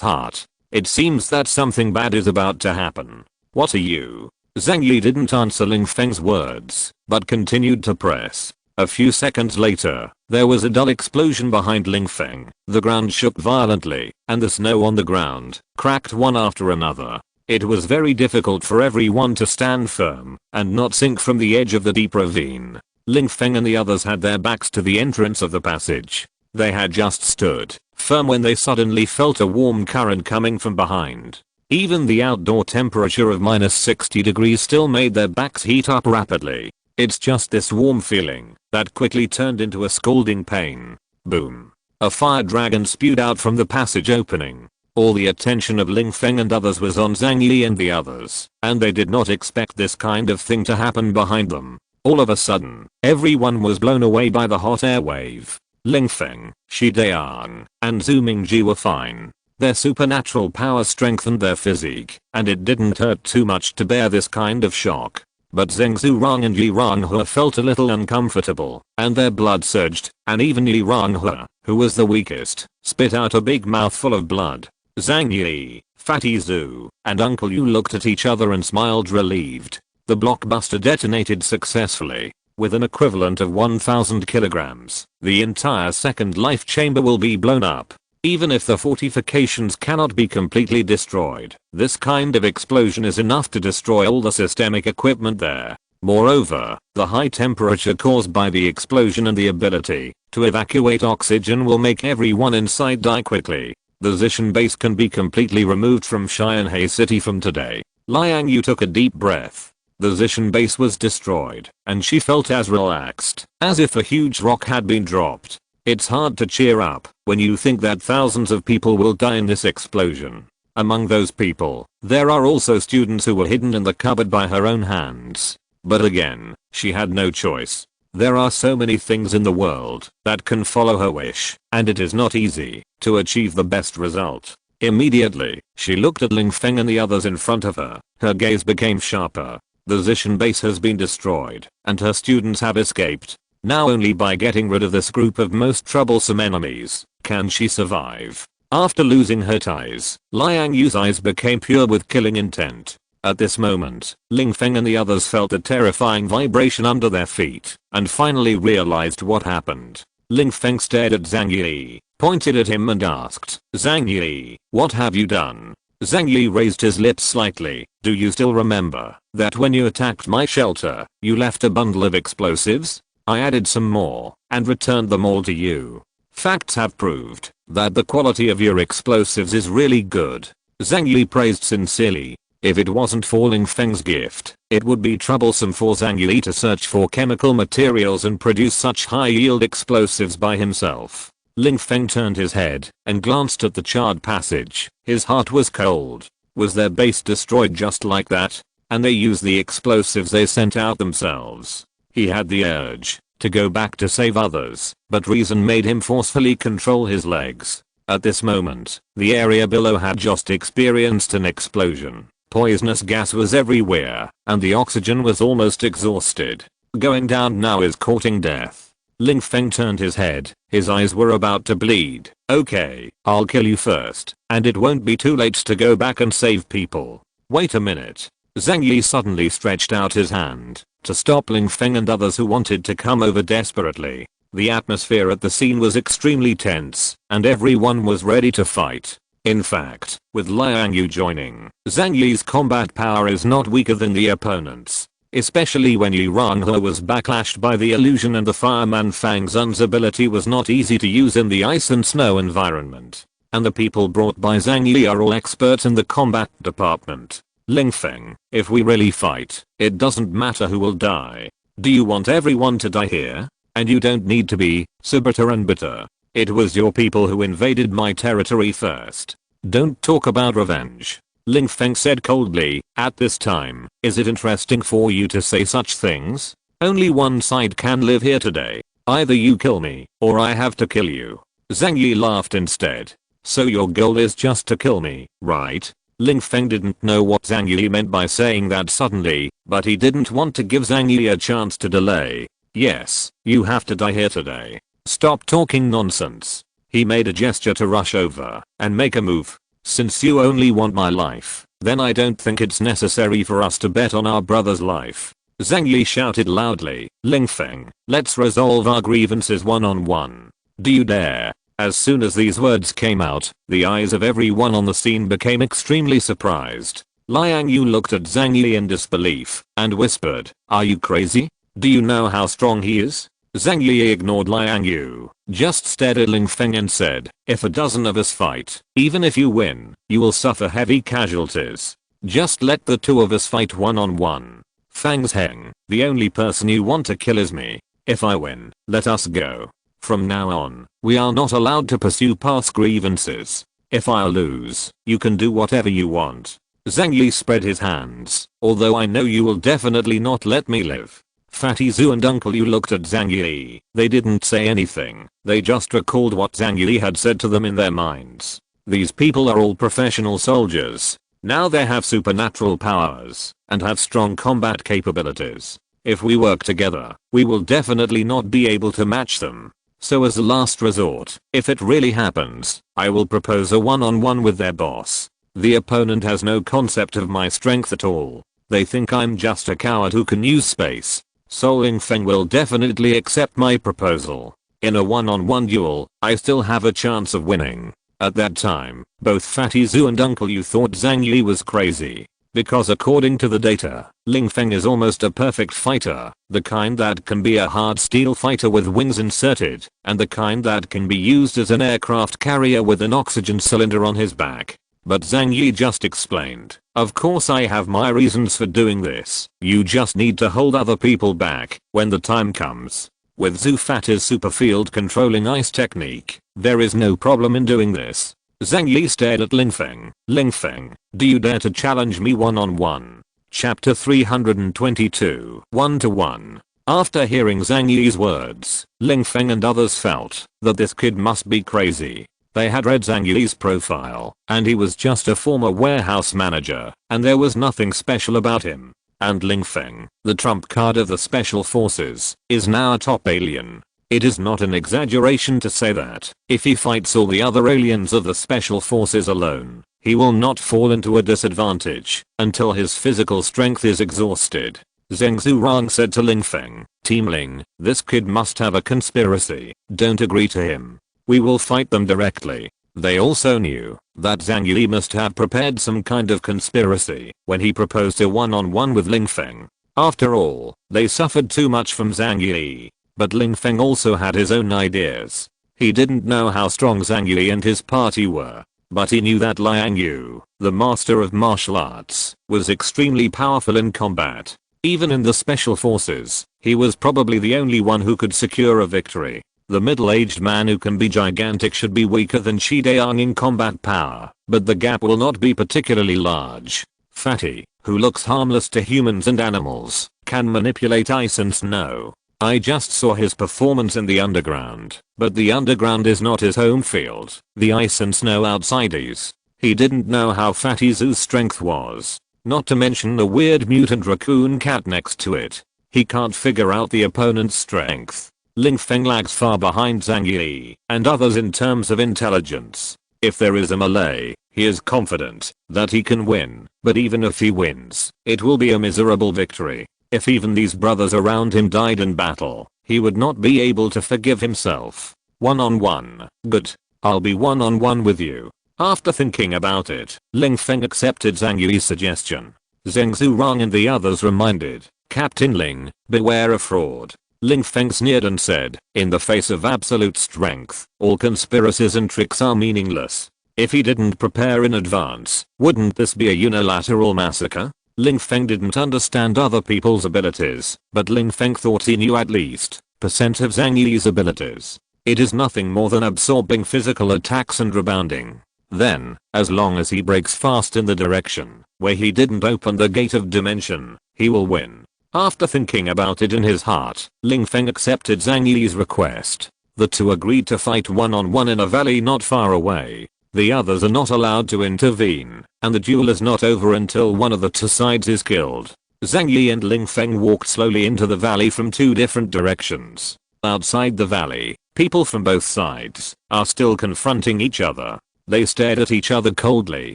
heart. It seems that something bad is about to happen. "What are you?" Zhang Yi didn't answer Ling Feng's words, but continued to press. A few seconds later, there was a dull explosion behind Ling Feng. The ground shook violently, and the snow on the ground cracked one after another. It was very difficult for everyone to stand firm and not sink from the edge of the deep ravine. Ling Feng and the others had their backs to the entrance of the passage. They had just stood firm when they suddenly felt a warm current coming from behind. Even the outdoor temperature of -60 degrees still made their backs heat up rapidly. It's just this warm feeling that quickly turned into a scalding pain. Boom. A fire dragon spewed out from the passage opening. All the attention of Ling Feng and others was on Zhang Yi and the others, and they did not expect this kind of thing to happen behind them. All of a sudden, everyone was blown away by the hot air wave. Ling Feng, Shi Daiyang, and Zhu Mingji were fine. Their supernatural power strengthened their physique, and it didn't hurt too much to bear this kind of shock. But Zheng Zurong and Li Ronghe felt a little uncomfortable, and their blood surged, and even Li Ronghe, who was the weakest, spit out a big mouthful of blood. Zhang Yi, Fatty Zhu, and Uncle Yu looked at each other and smiled relieved. The blockbuster detonated successfully. With an equivalent of 1,000 kilograms, the entire second life chamber will be blown up. Even if the fortifications cannot be completely destroyed, this kind of explosion is enough to destroy all the systemic equipment there. Moreover, the high temperature caused by the explosion and the ability to evacuate oxygen will make everyone inside die quickly. The Zishan base can be completely removed from Xianhe City from today. Liang Yu took a deep breath. The Zishan base was destroyed, and she felt as relaxed as if a huge rock had been dropped. It's hard to cheer up when you think that thousands of people will die in this explosion. Among those people, there are also students who were hidden in the cupboard by her own hands. But again, she had no choice. There are so many things in the world that can follow her wish, and it is not easy to achieve the best result. Immediately, she looked at Ling Feng and the others in front of her. Her gaze became sharper. The Zishan base has been destroyed, and her students have escaped. Now only by getting rid of this group of most troublesome enemies can she survive. After losing her ties, Liang Yu's eyes became pure with killing intent. At this moment, Ling Feng and the others felt a terrifying vibration under their feet, and finally realized what happened. Ling Feng stared at Zhang Yi, pointed at him and asked, "Zhang Yi, what have you done?" Zhang Yi raised his lips slightly. "Do you still remember that when you attacked my shelter, you left a bundle of explosives? I added some more and returned them all to you. Facts have proved that the quality of your explosives is really good." Zhang Yi praised sincerely. If it wasn't for Ling Feng's gift, it would be troublesome for Zhang Yi to search for chemical materials and produce such high-yield explosives by himself. Ling Feng turned his head and glanced at the charred passage. His heart was cold. Was their base destroyed just like that? And they used the explosives they sent out themselves. He had the urge to go back to save others, but reason made him forcefully control his legs. At this moment, the area below had just experienced an explosion. Poisonous gas was everywhere, and the oxygen was almost exhausted. Going down now is courting death. Ling Feng turned his head. His eyes were about to bleed. "Okay, I'll kill you first, and it won't be too late to go back and save people." "Wait a minute." Zhang Yi suddenly stretched out his hand to stop Ling Feng and others who wanted to come over desperately. The atmosphere at the scene was extremely tense, and everyone was ready to fight. In fact, with Liang Yu joining, Zhang Yi's combat power is not weaker than the opponent's. Especially when Yu Ronghe was backlashed by the illusion and the fireman Fang Zun's ability was not easy to use in the ice and snow environment. And the people brought by Zhang Yi are all experts in the combat department. Ling Feng, if we really fight, it doesn't matter who will die. Do you want everyone to die here? And you don't need to be so bitter and bitter. It was your people who invaded my territory first. Don't talk about revenge. Ling Feng said coldly. At this time, is it interesting for you to say such things? Only one side can live here today. Either you kill me, or I have to kill you. Zhang Yi laughed instead. So your goal is just to kill me, right? Ling Feng didn't know what Zhang Yi meant by saying that suddenly, but he didn't want to give Zhang Yi a chance to delay. Yes, you have to die here today. Stop talking nonsense. He made a gesture to rush over and make a move. Since you only want my life, then I don't think it's necessary for us to bet on our brother's life. Zhang Yi shouted loudly. Ling Feng, let's resolve our grievances one-on-one. Do you dare? As soon as these words came out, the eyes of everyone on the scene became extremely surprised. Liang Yu looked at Zhang Yi in disbelief and whispered, "Are you crazy? Do you know how strong he is?" Zhang Yi ignored Liang Yu, just stared at Ling Feng and said, "If a dozen of us fight, even if you win, you will suffer heavy casualties. Just let the two of us fight one-on-one. Fang Zheng, the only person you want to kill is me. If I win, let us go. From now on, we are not allowed to pursue past grievances. If I lose, you can do whatever you want." Zhang Yi spread his hands. "Although I know you will definitely not let me live." Fatty Zhu and Uncle Yu looked at Zhang Yi. They didn't say anything. They just recalled what Zhang Yi had said to them in their minds. These people are all professional soldiers. Now they have supernatural powers and have strong combat capabilities. If we work together, we will definitely not be able to match them. So as a last resort, if it really happens, I will propose a one-on-one with their boss. The opponent has no concept of my strength at all. They think I'm just a coward who can use space. So Ling Feng will definitely accept my proposal. In a one-on-one duel, I still have a chance of winning. At that time, both Fatty Zhu and Uncle Yu thought Zhang Yi was crazy. Because according to the data, Ling Feng is almost a perfect fighter, the kind that can be a hard steel fighter with wings inserted, and the kind that can be used as an aircraft carrier with an oxygen cylinder on his back. But Zhang Yi just explained, "Of course I have my reasons for doing this, you just need to hold other people back when the time comes." With Zhu Fatty's super field controlling ice technique, there is no problem in doing this. Zhang Yi stared at Ling Feng. "Ling Feng, do you dare to challenge me one-on-one?" Chapter 322 1-to-1. After hearing Zhang Yi's words, Ling Feng and others felt that this kid must be crazy. They had read Zhang Yi's profile, and he was just a former warehouse manager, and there was nothing special about him. And Ling Feng, the trump card of the special forces, is now a top alien. It is not an exaggeration to say that, if he fights all the other aliens of the special forces alone, he will not fall into a disadvantage until his physical strength is exhausted. Zheng Zurong said to Ling Feng, "Team Ling, this kid must have a conspiracy. Don't agree to him. We will fight them directly." They also knew that Zhang Yi must have prepared some kind of conspiracy when he proposed a one-on-one with Ling Feng. After all, they suffered too much from Zhang Yi. But Ling Feng also had his own ideas. He didn't know how strong Zhang Yi and his party were, but he knew that Liang Yu, the master of martial arts, was extremely powerful in combat. Even in the special forces, he was probably the only one who could secure a victory. The middle-aged man who can be gigantic should be weaker than Shi Daong in combat power, but the gap will not be particularly large. Fatty, who looks harmless to humans and animals, can manipulate ice and snow. I just saw his performance in the underground, but the underground is not his home field. The ice and snow outside is. He didn't know how Fatty Zhu's strength was. Not to mention the weird mutant raccoon cat next to it. He can't figure out the opponent's strength. Ling Feng lags far behind Zhang Yi and others in terms of intelligence. If there is a melee, he is confident that he can win, but even if he wins, it will be a miserable victory. If even these brothers around him died in battle, he would not be able to forgive himself. One-on-one. Good. I'll be one-on-one with you. After thinking about it, Ling Feng accepted Zhang Yi's suggestion. Zheng Zurong and the others reminded, "Captain Ling, beware of fraud." Ling Feng sneered and said, "In the face of absolute strength, all conspiracies and tricks are meaningless." If he didn't prepare in advance, wouldn't this be a unilateral massacre? Ling Feng didn't understand other people's abilities, but Ling Feng thought he knew at least % of Zhang Yi's abilities. It is nothing more than absorbing physical attacks and rebounding. Then, as long as he breaks fast in the direction where he didn't open the gate of dimension, he will win. After thinking about it in his heart, Ling Feng accepted Zhang Yi's request. The two agreed to fight one-on-one in a valley not far away. The others are not allowed to intervene, and the duel is not over until one of the two sides is killed. Zhang Yi and Ling Feng walked slowly into the valley from two different directions. Outside the valley, people from both sides are still confronting each other. They stared at each other coldly.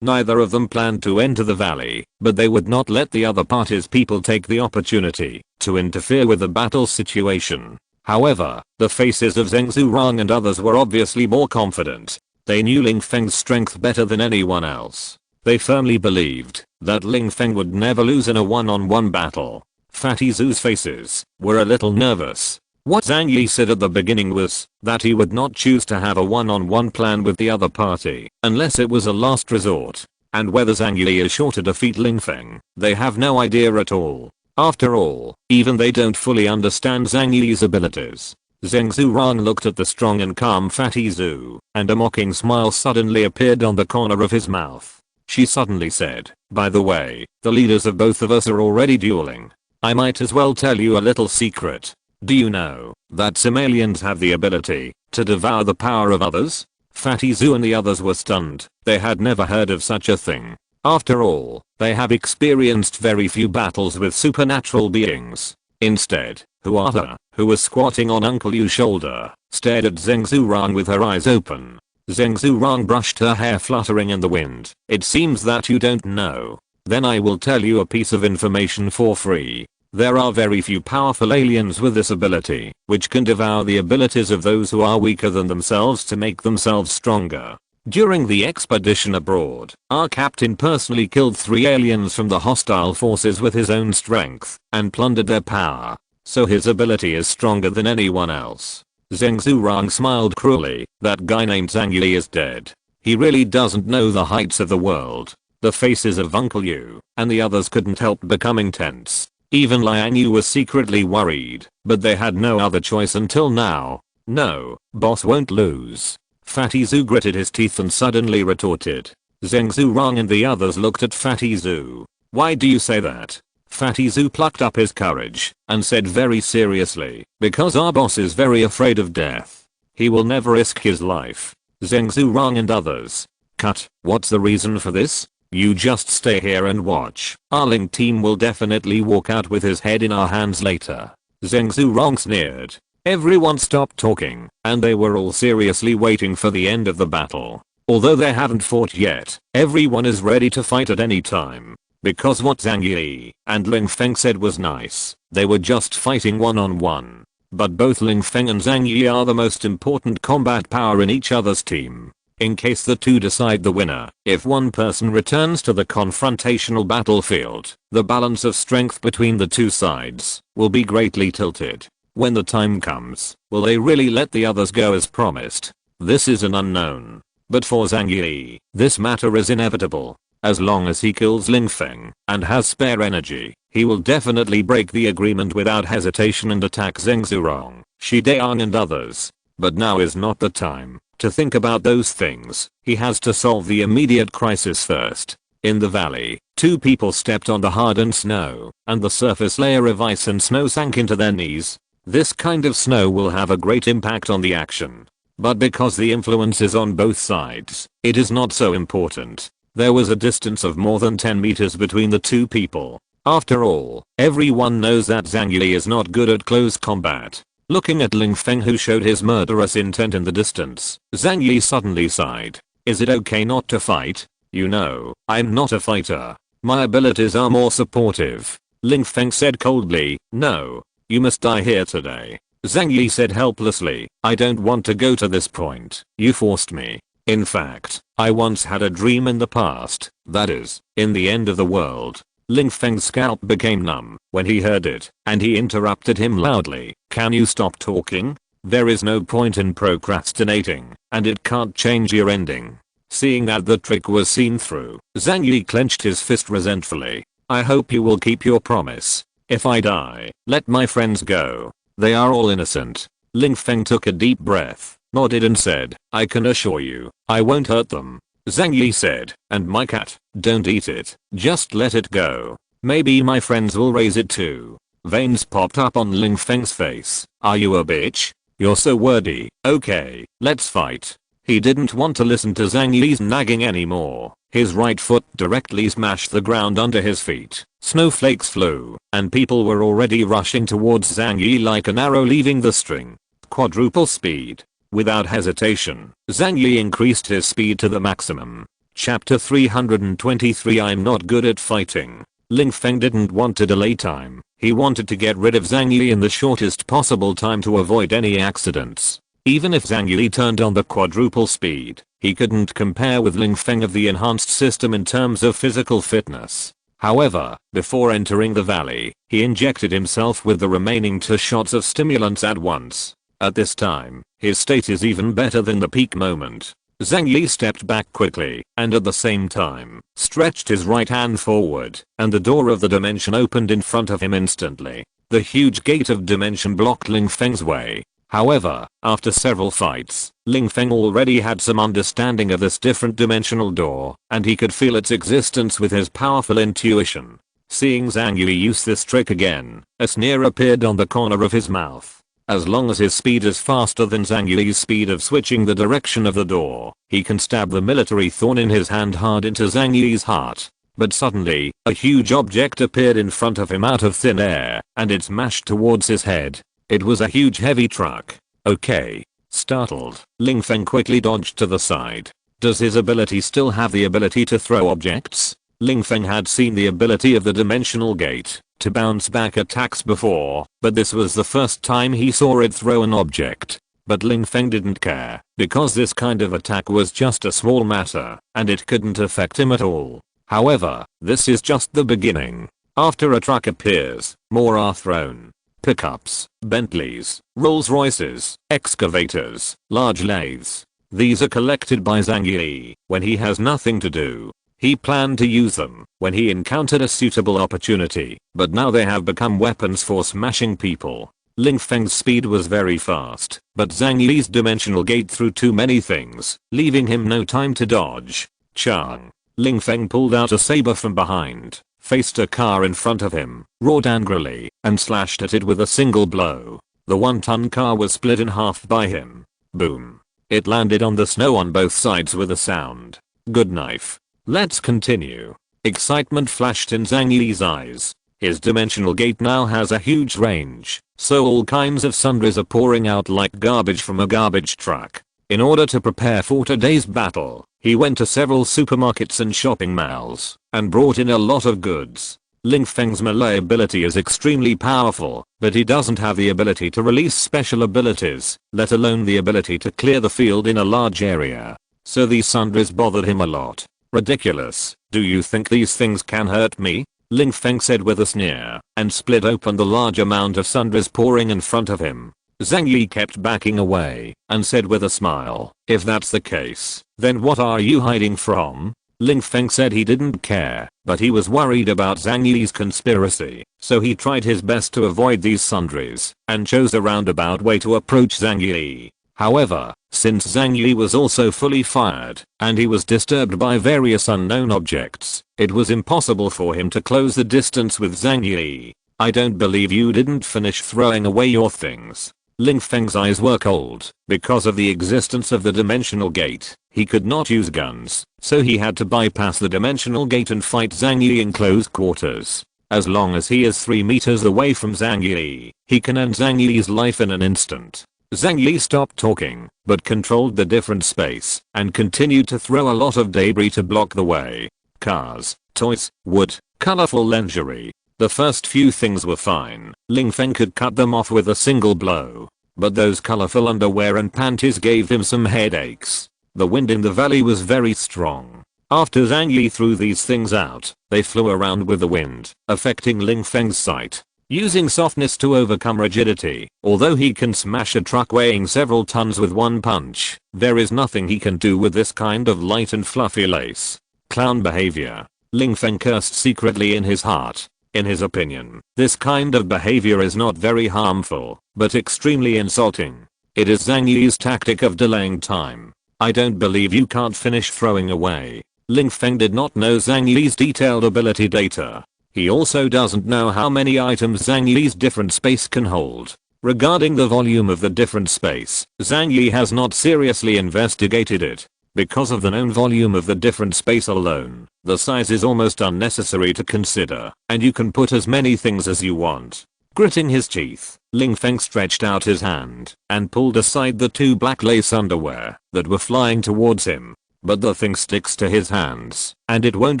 Neither of them planned to enter the valley, but they would not let the other party's people take the opportunity to interfere with the battle situation. However, the faces of Zheng Zurong and others were obviously more confident. They knew Ling Feng's strength better than anyone else. They firmly believed that Ling Feng would never lose in a one-on-one battle. Fatty Zhu's faces were a little nervous. What Zhang Yi said at the beginning was that he would not choose to have a one-on-one plan with the other party unless it was a last resort. And whether Zhang Yi is sure to defeat Ling Feng, they have no idea at all. After all, even they don't fully understand Zhang Yi's abilities. Zheng Zurong looked at the strong and calm Fatty Zhu, and a mocking smile suddenly appeared on the corner of his mouth. She suddenly said, "By the way, the leaders of both of us are already dueling. I might as well tell you a little secret. Do you know that some aliens have the ability to devour the power of others?" Fatty Zhu and the others were stunned. They had never heard of such a thing. After all, they have experienced very few battles with supernatural beings. Instead, Huata, who was squatting on Uncle Yu's shoulder, stared at Zheng Zurong with her eyes open. Zheng Zurong brushed her hair fluttering in the wind. "It seems that you don't know. Then I will tell you a piece of information for free. There are very few powerful aliens with this ability, which can devour the abilities of those who are weaker than themselves to make themselves stronger. During the expedition abroad, our captain personally killed 3 aliens from the hostile forces with his own strength and plundered their power. So his ability is stronger than anyone else. Zheng Zurong smiled cruelly. That guy named Zhang Yi is dead. He really doesn't know the heights of the world. The faces of Uncle Yu and the others couldn't help becoming tense. Even Liang Yu was secretly worried, but they had no other choice until now. No, boss won't lose. Fatty Zhu gritted his teeth and suddenly retorted. Zheng Zurong and the others looked at Fatty Zhu. Why do you say that? Fatty Zhu plucked up his courage and said very seriously, because our boss is very afraid of death. He will never risk his life. Zheng Zurong and others. Cut, what's the reason for this? You just stay here and watch. Our Ling team will definitely walk out with his head in our hands later. Zheng Zurong sneered. Everyone stopped talking, and they were all seriously waiting for the end of the battle. Although they haven't fought yet, everyone is ready to fight at any time. Because what Zhang Yi and Ling Feng said was nice, they were just fighting one-on-one. But both Ling Feng and Zhang Yi are the most important combat power in each other's team. In case the two decide the winner, if one person returns to the confrontational battlefield, the balance of strength between the two sides will be greatly tilted. When the time comes, will they really let the others go as promised? This is an unknown. But for Zhang Yi, this matter is inevitable. As long as he kills Ling Feng and has spare energy, he will definitely break the agreement without hesitation and attack Zheng Zurong, Shi Daong and others. But now is not the time to think about those things. He has to solve the immediate crisis first. In the valley, 2 people stepped on the hardened snow, and the surface layer of ice and snow sank into their knees. This kind of snow will have a great impact on the action. But because the influence is on both sides, it is not so important. There was a distance of more than 10 meters between the 2 people. After all, everyone knows that Zhang Yi is not good at close combat. Looking at Ling Feng, who showed his murderous intent in the distance, Zhang Yi suddenly sighed. Is it okay not to fight? You know, I'm not a fighter. My abilities are more supportive. Ling Feng said coldly. No. You must die here today. Zhang Yi said helplessly. I don't want to go to this point. You forced me. In fact, I once had a dream in the past, that is, in the end of the world. Ling Feng's scalp became numb when he heard it, and he interrupted him loudly. Can you stop talking? There is no point in procrastinating, and it can't change your ending. Seeing that the trick was seen through, Zhang Yi clenched his fist resentfully. I hope you will keep your promise. If I die, let my friends go. They are all innocent. Ling Feng took a deep breath, nodded and said, I can assure you, I won't hurt them. Zhang Yi said, and my cat, don't eat it, just let it go. Maybe my friends will raise it too. Veins popped up on Ling Feng's face. Are you a bitch? You're so wordy. Okay, let's fight. He didn't want to listen to Zhang Yi's nagging anymore. His right foot directly smashed the ground under his feet. Snowflakes flew, and people were already rushing towards Zhang Yi like an arrow leaving the string. Quadruple speed. Without hesitation, Zhang Yi increased his speed to the maximum. Chapter 323. I'm not good at fighting. Ling Feng didn't want to delay time. He wanted to get rid of Zhang Yi in the shortest possible time to avoid any accidents. Even if Zhang Yi turned on the quadruple speed, he couldn't compare with Ling Feng of the enhanced system in terms of physical fitness. However, before entering the valley, he injected himself with the remaining 2 shots of stimulants at once. At this time, his state is even better than the peak moment. Zhang Yi stepped back quickly, and at the same time, stretched his right hand forward, and the door of the dimension opened in front of him instantly. The huge gate of dimension blocked Ling Feng's way. However, after several fights, Ling Feng already had some understanding of this different dimensional door, and he could feel its existence with his powerful intuition. Seeing Zhang Yi use this trick again, a sneer appeared on the corner of his mouth. As long as his speed is faster than Zhang Yi's speed of switching the direction of the door, he can stab the military thorn in his hand hard into Zhang Yi's heart. But suddenly, a huge object appeared in front of him out of thin air, and it smashed towards his head. It was a huge heavy truck. Okay. Startled, Ling Feng quickly dodged to the side. Does his ability still have the ability to throw objects? Ling Feng had seen the ability of the dimensional gate to bounce back attacks before, but this was the first time he saw it throw an object. but Ling Feng didn't care, because this kind of attack was just a small matter, and it couldn't affect him at all. However, this is just the beginning. After a truck appears, more are thrown. Pickups, Bentleys, Rolls-Royces, excavators, large lathes. These are collected by Zhang Yi when he has nothing to do. He planned to use them when he encountered a suitable opportunity, but now they have become weapons for smashing people. Ling Feng's speed was very fast, but Zhang Yi's dimensional gate threw too many things, leaving him no time to dodge. Chang. Ling Feng pulled out a saber from behind, faced a car in front of him, roared angrily, and slashed at it with a single blow. The 1-ton car was split in half by him. Boom. It landed on the snow on both sides with a sound. Good knife. Let's continue. Excitement flashed in Zhang Yi's eyes. His dimensional gate now has a huge range, so all kinds of sundries are pouring out like garbage from a garbage truck. In order to prepare for today's battle, he went to several supermarkets and shopping malls, and brought in a lot of goods. Ling Feng's melee ability is extremely powerful, but he doesn't have the ability to release special abilities, let alone the ability to clear the field in a large area. So these sundries bothered him a lot. Ridiculous. Do you think these things can hurt me? Ling Feng said with a sneer, and split open the large amount of sundries pouring in front of him. Zhang Yi kept backing away, and said with a smile, if that's the case, then what are you hiding from? Ling Feng said he didn't care, but he was worried about Zhang Yi's conspiracy, so he tried his best to avoid these sundries, and chose a roundabout way to approach Zhang Yi. However, since Zhang Yi was also fully fired, and he was disturbed by various unknown objects, it was impossible for him to close the distance with Zhang Yi. I don't believe you didn't finish throwing away your things. Ling Feng's eyes were cold. Because of the existence of the dimensional gate, he could not use guns, so he had to bypass the dimensional gate and fight Zhang Yi in close quarters. As long as he is 3 meters away from Zhang Yi, he can end Zhang Yi's life in an instant. Zhang Yi stopped talking, but controlled the different space, and continued to throw a lot of debris to block the way. Cars, toys, wood, colorful lingerie. The first few things were fine. Ling Feng could cut them off with a single blow. But those colorful underwear and panties gave him some headaches. The wind in the valley was very strong. After Zhang Yi threw these things out, they flew around with the wind, affecting Ling Feng's sight. Using softness to overcome rigidity, although he can smash a truck weighing several tons with one punch, there is nothing he can do with this kind of light and fluffy lace. Clown behavior. Ling Feng cursed secretly in his heart. In his opinion, this kind of behavior is not very harmful, but extremely insulting. It is Zhang Yi's tactic of delaying time. I don't believe you can't finish throwing away. Ling Feng did not know Zhang Yi's detailed ability data. He also doesn't know how many items Zhang Yi's different space can hold. Regarding the volume of the different space, Zhang Yi has not seriously investigated it. Because of the known volume of the different space alone, the size is almost unnecessary to consider, and you can put as many things as you want. Gritting his teeth, Ling Feng stretched out his hand, and pulled aside the 2 black lace underwear that were flying towards him. But the thing sticks to his hands, and it won't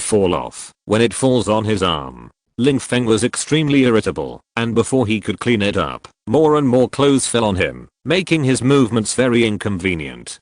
fall off when it falls on his arm. Ling Feng was extremely irritable, and before he could clean it up, more and more clothes fell on him, making his movements very inconvenient.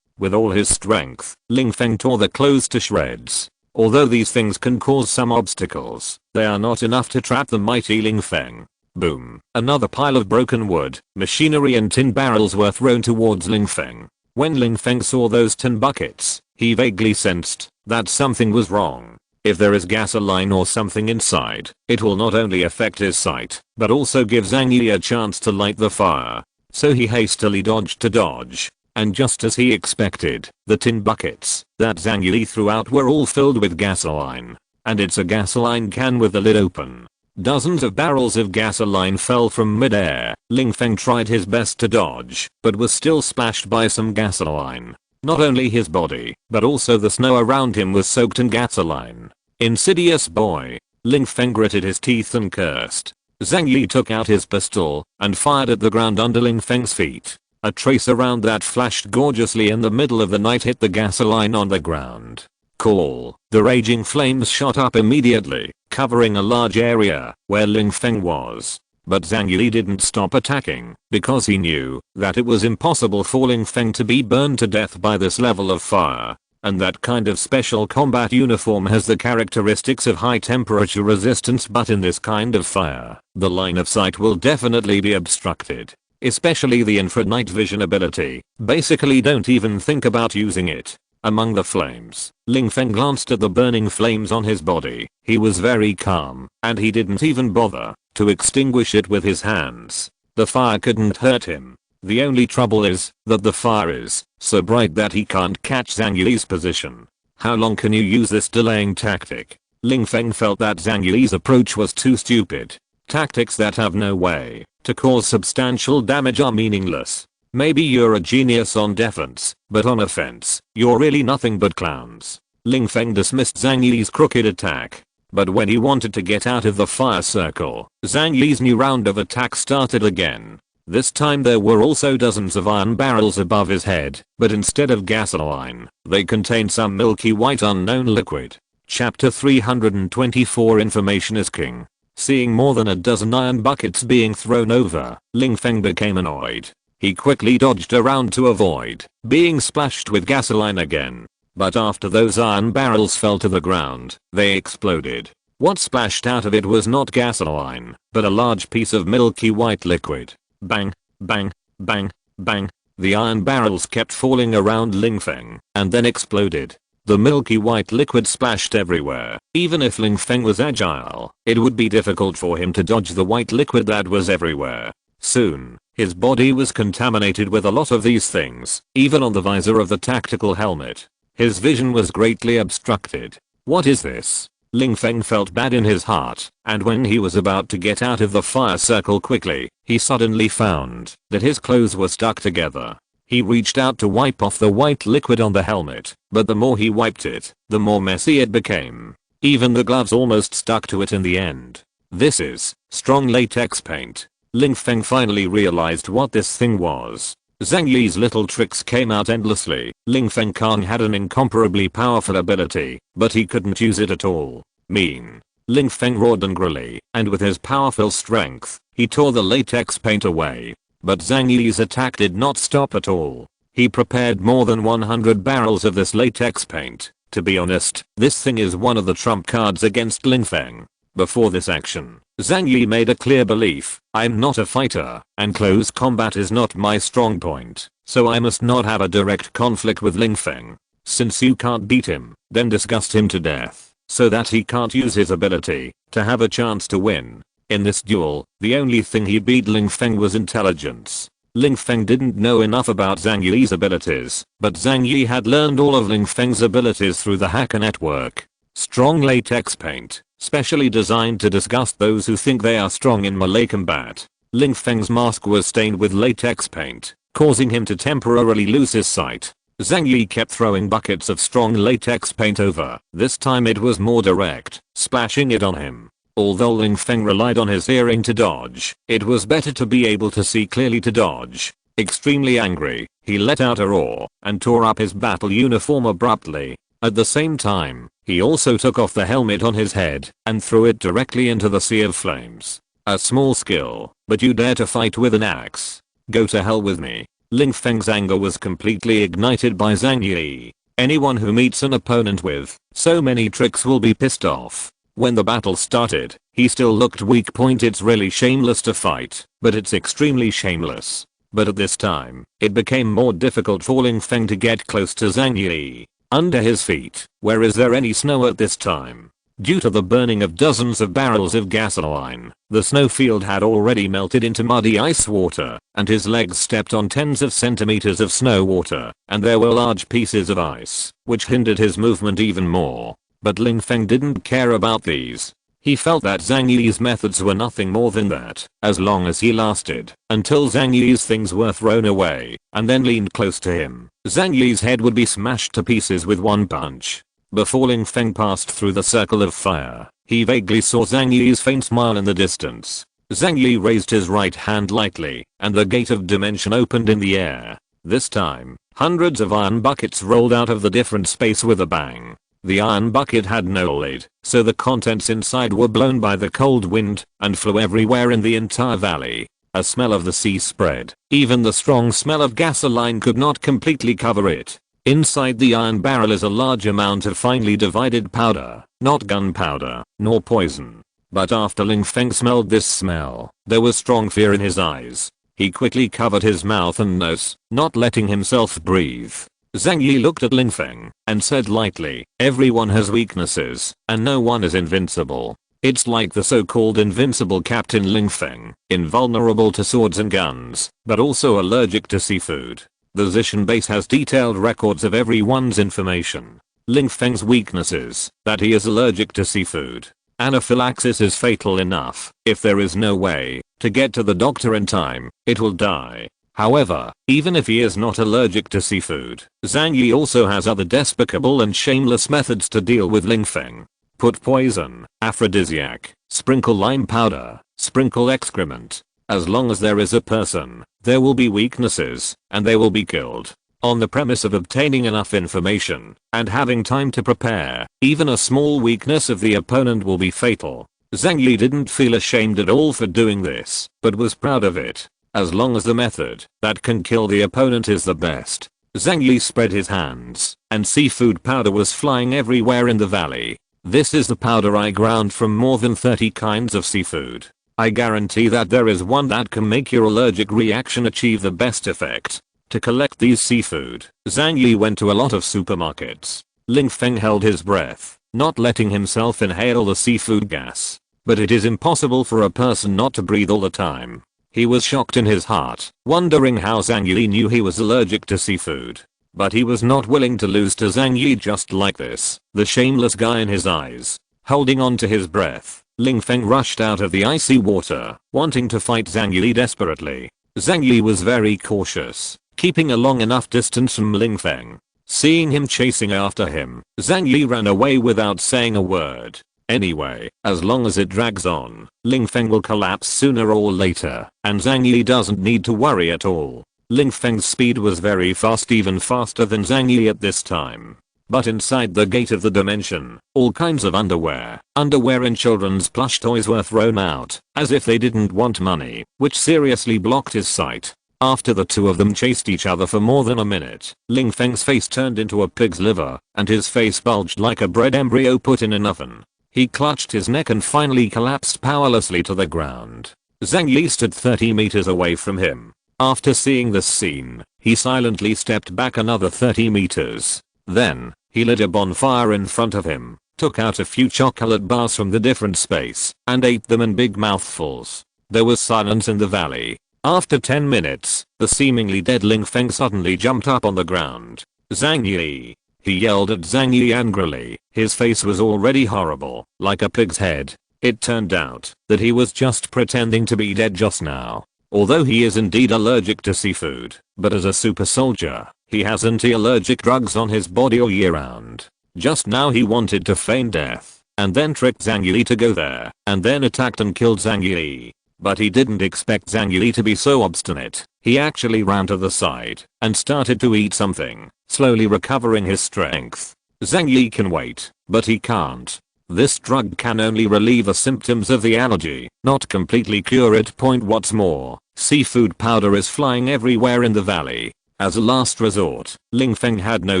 With all his strength, Ling Feng tore the clothes to shreds. Although these things can cause some obstacles, they are not enough to trap the mighty Ling Feng. Boom. Another pile of broken wood, machinery and tin barrels were thrown towards Ling Feng. When Ling Feng saw those tin buckets, he vaguely sensed that something was wrong. If there is gasoline or something inside, it will not only affect his sight, but also give Zhang Yi a chance to light the fire. So he hastily dodged to dodge. And just as he expected, the tin buckets that Zhang Yi threw out were all filled with gasoline. And it's a gasoline can with the lid open. Dozens of barrels of gasoline fell from midair. Ling Feng tried his best to dodge, but was still splashed by some gasoline. Not only his body, but also the snow around him was soaked in gasoline. Insidious boy. Ling Feng gritted his teeth and cursed. Zhang Yi took out his pistol and fired at the ground under Ling Feng's feet. A trace around that flashed gorgeously in the middle of the night hit the gasoline on the ground. Cool. The raging flames shot up immediately, covering a large area where Ling Feng was. But Zhang Yi didn't stop attacking because he knew that it was impossible for Ling Feng to be burned to death by this level of fire. And that kind of special combat uniform has the characteristics of high temperature resistance, but in this kind of fire, the line of sight will definitely be obstructed. Especially the infrared night vision ability. Basically don't even think about using it. Among the flames, Ling Feng glanced at the burning flames on his body. He was very calm, and he didn't even bother to extinguish it with his hands. The fire couldn't hurt him. The only trouble is that the fire is so bright that he can't catch Zhang Yi's position. How long can you use this delaying tactic? Ling Feng felt that Zhang Yi's approach was too stupid. Tactics that have no way to cause substantial damage are meaningless. Maybe you're a genius on defense, but on offense, you're really nothing but clowns. Ling Feng dismissed Zhang Yi's crooked attack. But when he wanted to get out of the fire circle, Zhang Yi's new round of attack started again. This time there were also dozens of iron barrels above his head, but instead of gasoline, they contained some milky white unknown liquid. Chapter 324 Information is King. Seeing more than a dozen iron buckets being thrown over, Ling Feng became annoyed. He quickly dodged around to avoid being splashed with gasoline again. But after those iron barrels fell to the ground, they exploded. What splashed out of it was not gasoline, but a large piece of milky white liquid. Bang, bang, bang, bang. The iron barrels kept falling around Ling Feng and then exploded. The milky white liquid splashed everywhere. Even if Ling Feng was agile, it would be difficult for him to dodge the white liquid that was everywhere. Soon, his body was contaminated with a lot of these things, even on the visor of the tactical helmet. His vision was greatly obstructed. What is this? Ling Feng felt bad in his heart, and when he was about to get out of the fire circle quickly, he suddenly found that his clothes were stuck together. He reached out to wipe off the white liquid on the helmet, but the more he wiped it, the more messy it became. Even the gloves almost stuck to it in the end. This is strong latex paint. Ling Feng finally realized what this thing was. Zhang Yi's little tricks came out endlessly. Ling Feng Kang had an incomparably powerful ability, but he couldn't use it at all. Mean. Ling Feng roared angrily, and with his powerful strength, he tore the latex paint away. But Zhang Yi's attack did not stop at all. He prepared more than 100 barrels of this latex paint. To be honest, this thing is one of the trump cards against Ling Feng. Before this action, Zhang Yi made a clear belief: I'm not a fighter, and close combat is not my strong point, so I must not have a direct conflict with Ling Feng. Since you can't beat him, then disgust him to death, so that he can't use his ability to have a chance to win. In this duel, the only thing he beat Ling Feng was intelligence. Ling Feng didn't know enough about Zhang Yi's abilities, but Zhang Yi had learned all of Ling Feng's abilities through the hacker network. Strong latex paint, specially designed to disgust those who think they are strong in melee combat. Ling Feng's mask was stained with latex paint, causing him to temporarily lose his sight. Zhang Yi kept throwing buckets of strong latex paint over. This time it was more direct, splashing it on him. Although Ling Feng relied on his hearing to dodge, it was better to be able to see clearly to dodge. Extremely angry, he let out a roar and tore up his battle uniform abruptly. At the same time, he also took off the helmet on his head and threw it directly into the sea of flames. A small skill, but you dare to fight with an axe? Go to hell with me. Ling Feng's anger was completely ignited by Zhang Yi. Anyone who meets an opponent with so many tricks will be pissed off. When the battle started, he still looked weak. It's really shameless to fight, but it's extremely shameless. But at this time, it became more difficult for Ling Feng to get close to Zhang Yi. Under his feet, where is there any snow at this time? Due to the burning of dozens of barrels of gasoline, the snowfield had already melted into muddy ice water, and his legs stepped on tens of centimeters of snow water, and there were large pieces of ice, which hindered his movement even more. But Ling Feng didn't care about these. He felt that Zhang Yi's methods were nothing more than that, as long as he lasted, until Zhang Yi's things were thrown away, and then leaned close to him. Zhang Yi's head would be smashed to pieces with one punch. Before Ling Feng passed through the circle of fire, he vaguely saw Zhang Yi's faint smile in the distance. Zhang Yi raised his right hand lightly, and the gate of dimension opened in the air. This time, hundreds of iron buckets rolled out of the different space with a bang. The iron bucket had no lid, so the contents inside were blown by the cold wind and flew everywhere in the entire valley. A smell of the sea spread. Even the strong smell of gasoline could not completely cover it. Inside the iron barrel is a large amount of finely divided powder, not gunpowder, nor poison. But after Ling Feng smelled this smell, there was strong fear in his eyes. He quickly covered his mouth and nose, not letting himself breathe. Zhang Yi looked at Ling Feng and said lightly, "Everyone has weaknesses, and no one is invincible. It's like the so-called invincible Captain Ling Feng, invulnerable to swords and guns, but also allergic to seafood. The Zishan base has detailed records of everyone's information. Ling Feng's weaknesses, that he is allergic to seafood. Anaphylaxis is fatal enough. If there is no way to get to the doctor in time, it will die. However, even if he is not allergic to seafood, Zhang Yi also has other despicable and shameless methods to deal with Ling Feng. Put poison, aphrodisiac, sprinkle lime powder, sprinkle excrement. As long as there is a person, there will be weaknesses, and they will be killed. On the premise of obtaining enough information and having time to prepare, even a small weakness of the opponent will be fatal." Zhang Yi didn't feel ashamed at all for doing this, but was proud of it. As long as the method that can kill the opponent is the best. Zhang Yi spread his hands, and seafood powder was flying everywhere in the valley. "This is the powder I ground from more than 30 kinds of seafood. I guarantee that there is one that can make your allergic reaction achieve the best effect." To collect these seafood, Zhang Yi went to a lot of supermarkets. Ling Feng held his breath, not letting himself inhale the seafood gas. But it is impossible for a person not to breathe all the time. He was shocked in his heart, wondering how Zhang Yi knew he was allergic to seafood. But he was not willing to lose to Zhang Yi just like this, the shameless guy in his eyes. Holding on to his breath, Ling Feng rushed out of the icy water, wanting to fight Zhang Yi desperately. Zhang Yi was very cautious, keeping a long enough distance from Ling Feng. Seeing him chasing after him, Zhang Yi ran away without saying a word. Anyway, as long as it drags on, Ling Feng will collapse sooner or later, and Zhang Yi doesn't need to worry at all. Ling Feng's speed was very fast, even faster than Zhang Yi at this time. But inside the gate of the dimension, all kinds of underwear and children's plush toys were thrown out, as if they didn't want money, which seriously blocked his sight. After the two of them chased each other for more than a minute, Ling Feng's face turned into a pig's liver, and his face bulged like a bread embryo put in an oven. He clutched his neck and finally collapsed powerlessly to the ground. Zhang Yi stood 30 meters away from him. After seeing this scene, he silently stepped back another 30 meters. Then, he lit a bonfire in front of him, took out a few chocolate bars from the different space, and ate them in big mouthfuls. There was silence in the valley. After 10 minutes, the seemingly dead Ling Feng suddenly jumped up on the ground. "Zhang Yi!" He yelled at Zhang Yi angrily. His face was already horrible, like a pig's head. It turned out that he was just pretending to be dead just now. Although he is indeed allergic to seafood, but as a super soldier, he has anti-allergic drugs on his body all year round. Just now he wanted to feign death, and then tricked Zhang Yi to go there, and then attacked and killed Zhang Yi. But he didn't expect Zhang Yi to be so obstinate. He actually ran to the side and started to eat something, slowly recovering his strength. Zhang Yi can wait, but he can't. This drug can only relieve the symptoms of the allergy, not completely cure it. What's more, seafood powder is flying everywhere in the valley. As a last resort, Ling Feng had no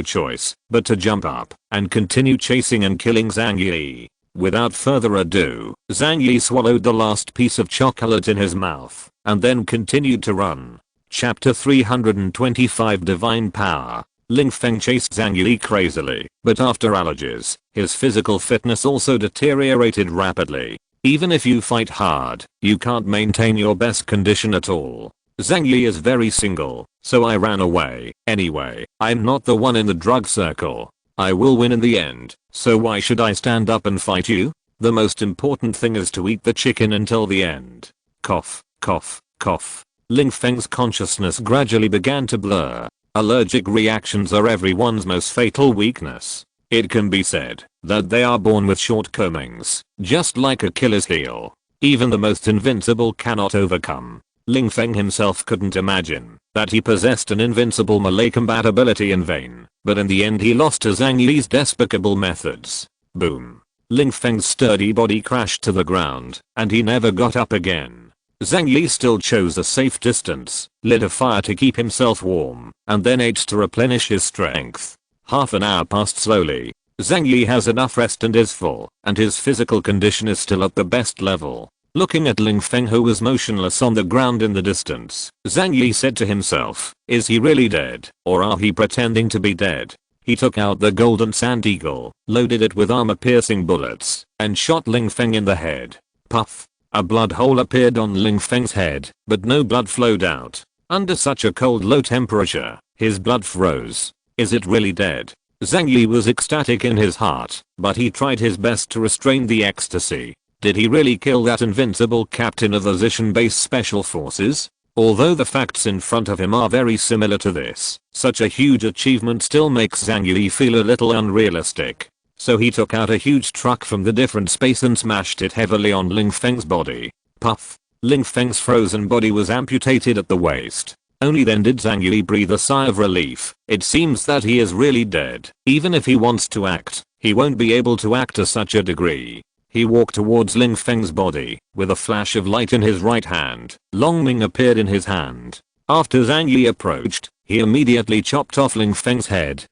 choice but to jump up and continue chasing and killing Zhang Yi. Without further ado, Zhang Yi swallowed the last piece of chocolate in his mouth, and then continued to run. Chapter 325 Divine Power. Ling Feng chased Zhang Yi crazily, but after allergies, his physical fitness also deteriorated rapidly. Even if you fight hard, you can't maintain your best condition at all. Zhang Yi is very single, so I ran away. Anyway, I'm not the one in the drug circle. I will win in the end, so why should I stand up and fight you? The most important thing is to eat the chicken until the end. Cough, cough, cough. Ling Feng's consciousness gradually began to blur. Allergic reactions are everyone's most fatal weakness. It can be said that they are born with shortcomings, just like Achilles' heel. Even the most invincible cannot overcome. Ling Feng himself couldn't imagine that he possessed an invincible melee combat ability in vain. but in the end he lost to Zhang Yi's despicable methods. Boom. Ling Feng's sturdy body crashed to the ground, and he never got up again. Zhang Yi still chose a safe distance, lit a fire to keep himself warm, and then ate to replenish his strength. Half an hour passed slowly. Zhang Yi has enough rest and is full, and his physical condition is still at the best level. Looking at Ling Feng, who was motionless on the ground in the distance, Zhang Yi said to himself, is he really dead, or are he pretending to be dead? He took out the golden sand eagle, loaded it with armor-piercing bullets, and shot Ling Feng in the head. Puff! A blood hole appeared on Ling Feng's head, but no blood flowed out. Under such a cold low temperature, his blood froze. Is it really dead? Zhang Yi was ecstatic in his heart, but he tried his best to restrain the ecstasy. Did he really kill that invincible captain of the Zishan base special forces? Although the facts in front of him are very similar to this, such a huge achievement still makes Zhang Yi feel a little unrealistic. So he took out a huge truck from the different space and smashed it heavily on Ling Feng's body. Puff! Ling Feng's frozen body was amputated at the waist. Only then did Zhang Yi breathe a sigh of relief. It seems that he is really dead. Even if he wants to act, he won't be able to act to such a degree. He walked towards Ling Feng's body, with a flash of light in his right hand. Looming appeared in his hand. After Zhang Yi approached, he immediately chopped off Ling Feng's head.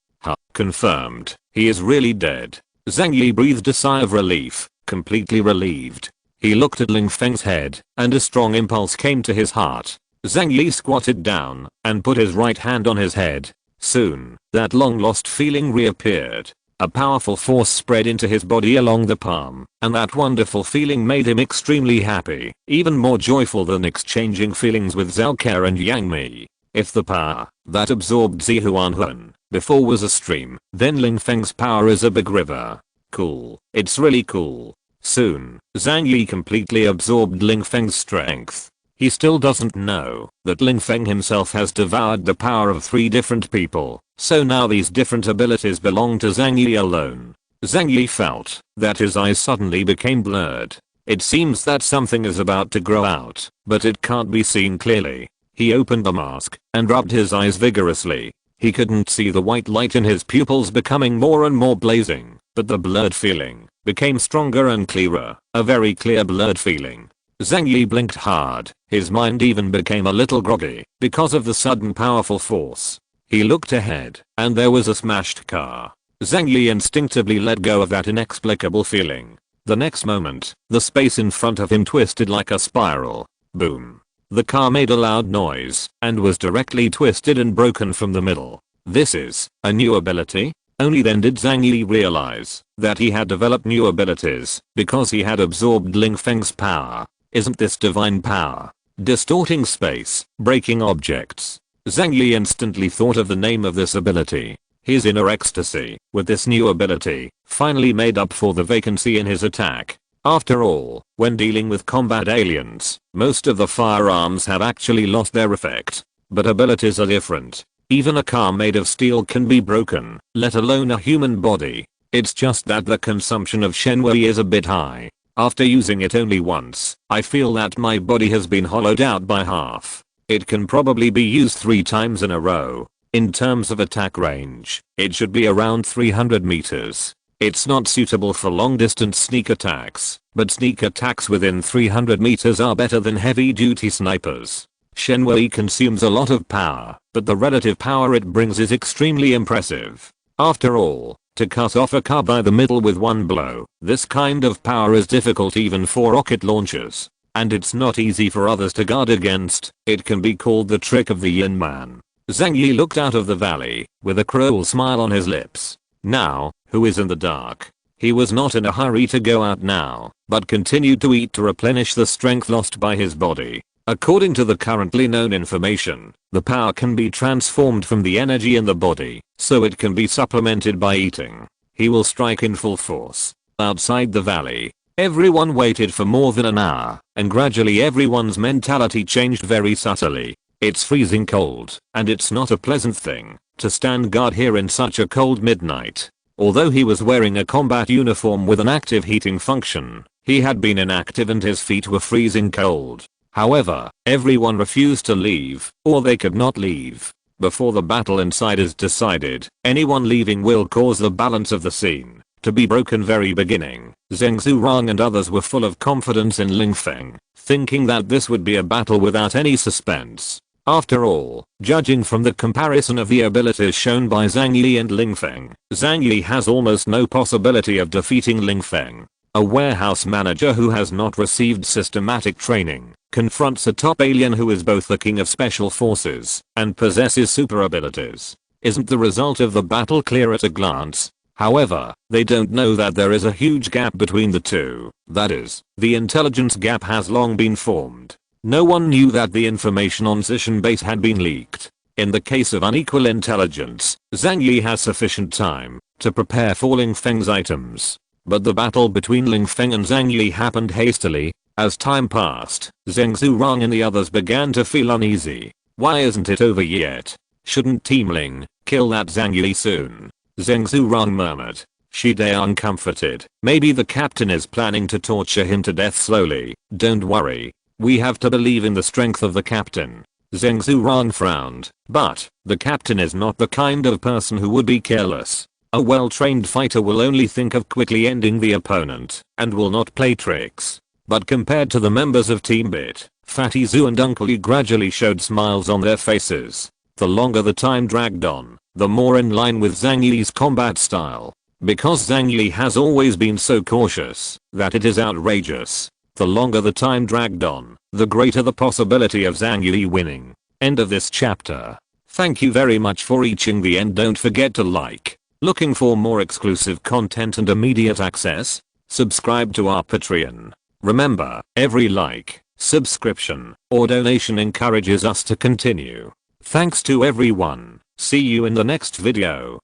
Confirmed. He is really dead. Zhang Yi breathed a sigh of relief, completely relieved. He looked at Ling Feng's head, and a strong impulse came to his heart. Zhang Yi squatted down, and put his right hand on his head. Soon, that long-lost feeling reappeared. A powerful force spread into his body along the palm, and that wonderful feeling made him extremely happy, even more joyful than exchanging feelings with Zhao Ke and Yang Mi. If the power that absorbed Zihuanhuan before was a stream, then Ling Feng's power is a big river. Cool. It's really cool. Soon, Zhang Yi completely absorbed Ling Feng's strength. He still doesn't know that Ling Feng himself has devoured the power of 3 different people, so now these different abilities belong to Zhang Yi alone. Zhang Yi felt that his eyes suddenly became blurred. It seems that something is about to grow out, but it can't be seen clearly. He opened the mask and rubbed his eyes vigorously. He couldn't see the white light in his pupils becoming more and more blazing, but the blurred feeling became stronger and clearer, a very clear blurred feeling. Zhang Yi blinked hard, his mind even became a little groggy because of the sudden powerful force. He looked ahead, and there was a smashed car. Zhang Yi instinctively let go of that inexplicable feeling. The next moment, the space in front of him twisted like a spiral. Boom. The car made a loud noise, and was directly twisted and broken from the middle. This is a new ability? Only then did Zhang Yi realize that he had developed new abilities, because he had absorbed Ling Feng's power. Isn't this divine power? Distorting space, breaking objects. Zhang Yi instantly thought of the name of this ability. His inner ecstasy, with this new ability, finally made up for the vacancy in his attack. After all, when dealing with combat aliens, most of the firearms have actually lost their effect. But abilities are different. Even a car made of steel can be broken, let alone a human body. It's just that the consumption of Shenwei is a bit high. After using it only once, I feel that my body has been hollowed out by half. It can probably be used 3 times in a row. In terms of attack range, it should be around 300 meters. It's not suitable for long-distance sneak attacks, but sneak attacks within 300 meters are better than heavy-duty snipers. Shenwei consumes a lot of power, but the relative power it brings is extremely impressive. After all, to cut off a car by the middle with one blow, this kind of power is difficult even for rocket launchers. And it's not easy for others to guard against. It can be called the trick of the Yin Man. Zhang Yi looked out of the valley, with a cruel smile on his lips. Now, who is in the dark? He was not in a hurry to go out now, but continued to eat to replenish the strength lost by his body. According to the currently known information, the power can be transformed from the energy in the body, so it can be supplemented by eating. He will strike in full force. Outside the valley, everyone waited for more than an hour, and gradually everyone's mentality changed very subtly. It's freezing cold, and it's not a pleasant thing to stand guard here in such a cold midnight. Although he was wearing a combat uniform with an active heating function, he had been inactive and his feet were freezing cold. However, everyone refused to leave, or they could not leave. Before the battle inside is decided, anyone leaving will cause the balance of the scene to be broken very beginning. Zheng Zurong and others were full of confidence in Ling Feng, thinking that this would be a battle without any suspense. After all, judging from the comparison of the abilities shown by Zhang Yi and Ling Feng, Zhang Yi has almost no possibility of defeating Ling Feng. A warehouse manager who has not received systematic training confronts a top alien who is both the king of special forces and possesses super abilities. Isn't the result of the battle clear at a glance? However, they don't know that there is a huge gap between the two. That is, the intelligence gap has long been formed. No one knew that the information on Zishan base had been leaked. In the case of unequal intelligence, Zhang Yi has sufficient time to prepare for Ling Feng's items. But the battle between Ling Feng and Zhang Yi happened hastily. As time passed, Zheng Zurong and the others began to feel uneasy. Why isn't it over yet? Shouldn't Team Ling kill that Zhang Yi soon? Zheng Zurong murmured. She day uncomforted. Maybe the captain is planning to torture him to death slowly. Don't worry. We have to believe in the strength of the captain. Zheng Zurong frowned. But, the captain is not the kind of person who would be careless. A well-trained fighter will only think of quickly ending the opponent, and will not play tricks. But compared to the members of Team Bit, Fatty Zhu and Uncle Yi gradually showed smiles on their faces. The longer the time dragged on, the more in line with Zhang Yi's combat style. Because Zhang Yi has always been so cautious, that it is outrageous. The longer the time dragged on, the greater the possibility of Zhang Yi winning. End of this chapter. Thank you very much for reaching the end. Don't forget to like. Looking for more exclusive content and immediate access? Subscribe to our Patreon. Remember, every like, subscription, or donation encourages us to continue. Thanks to everyone. See you in the next video.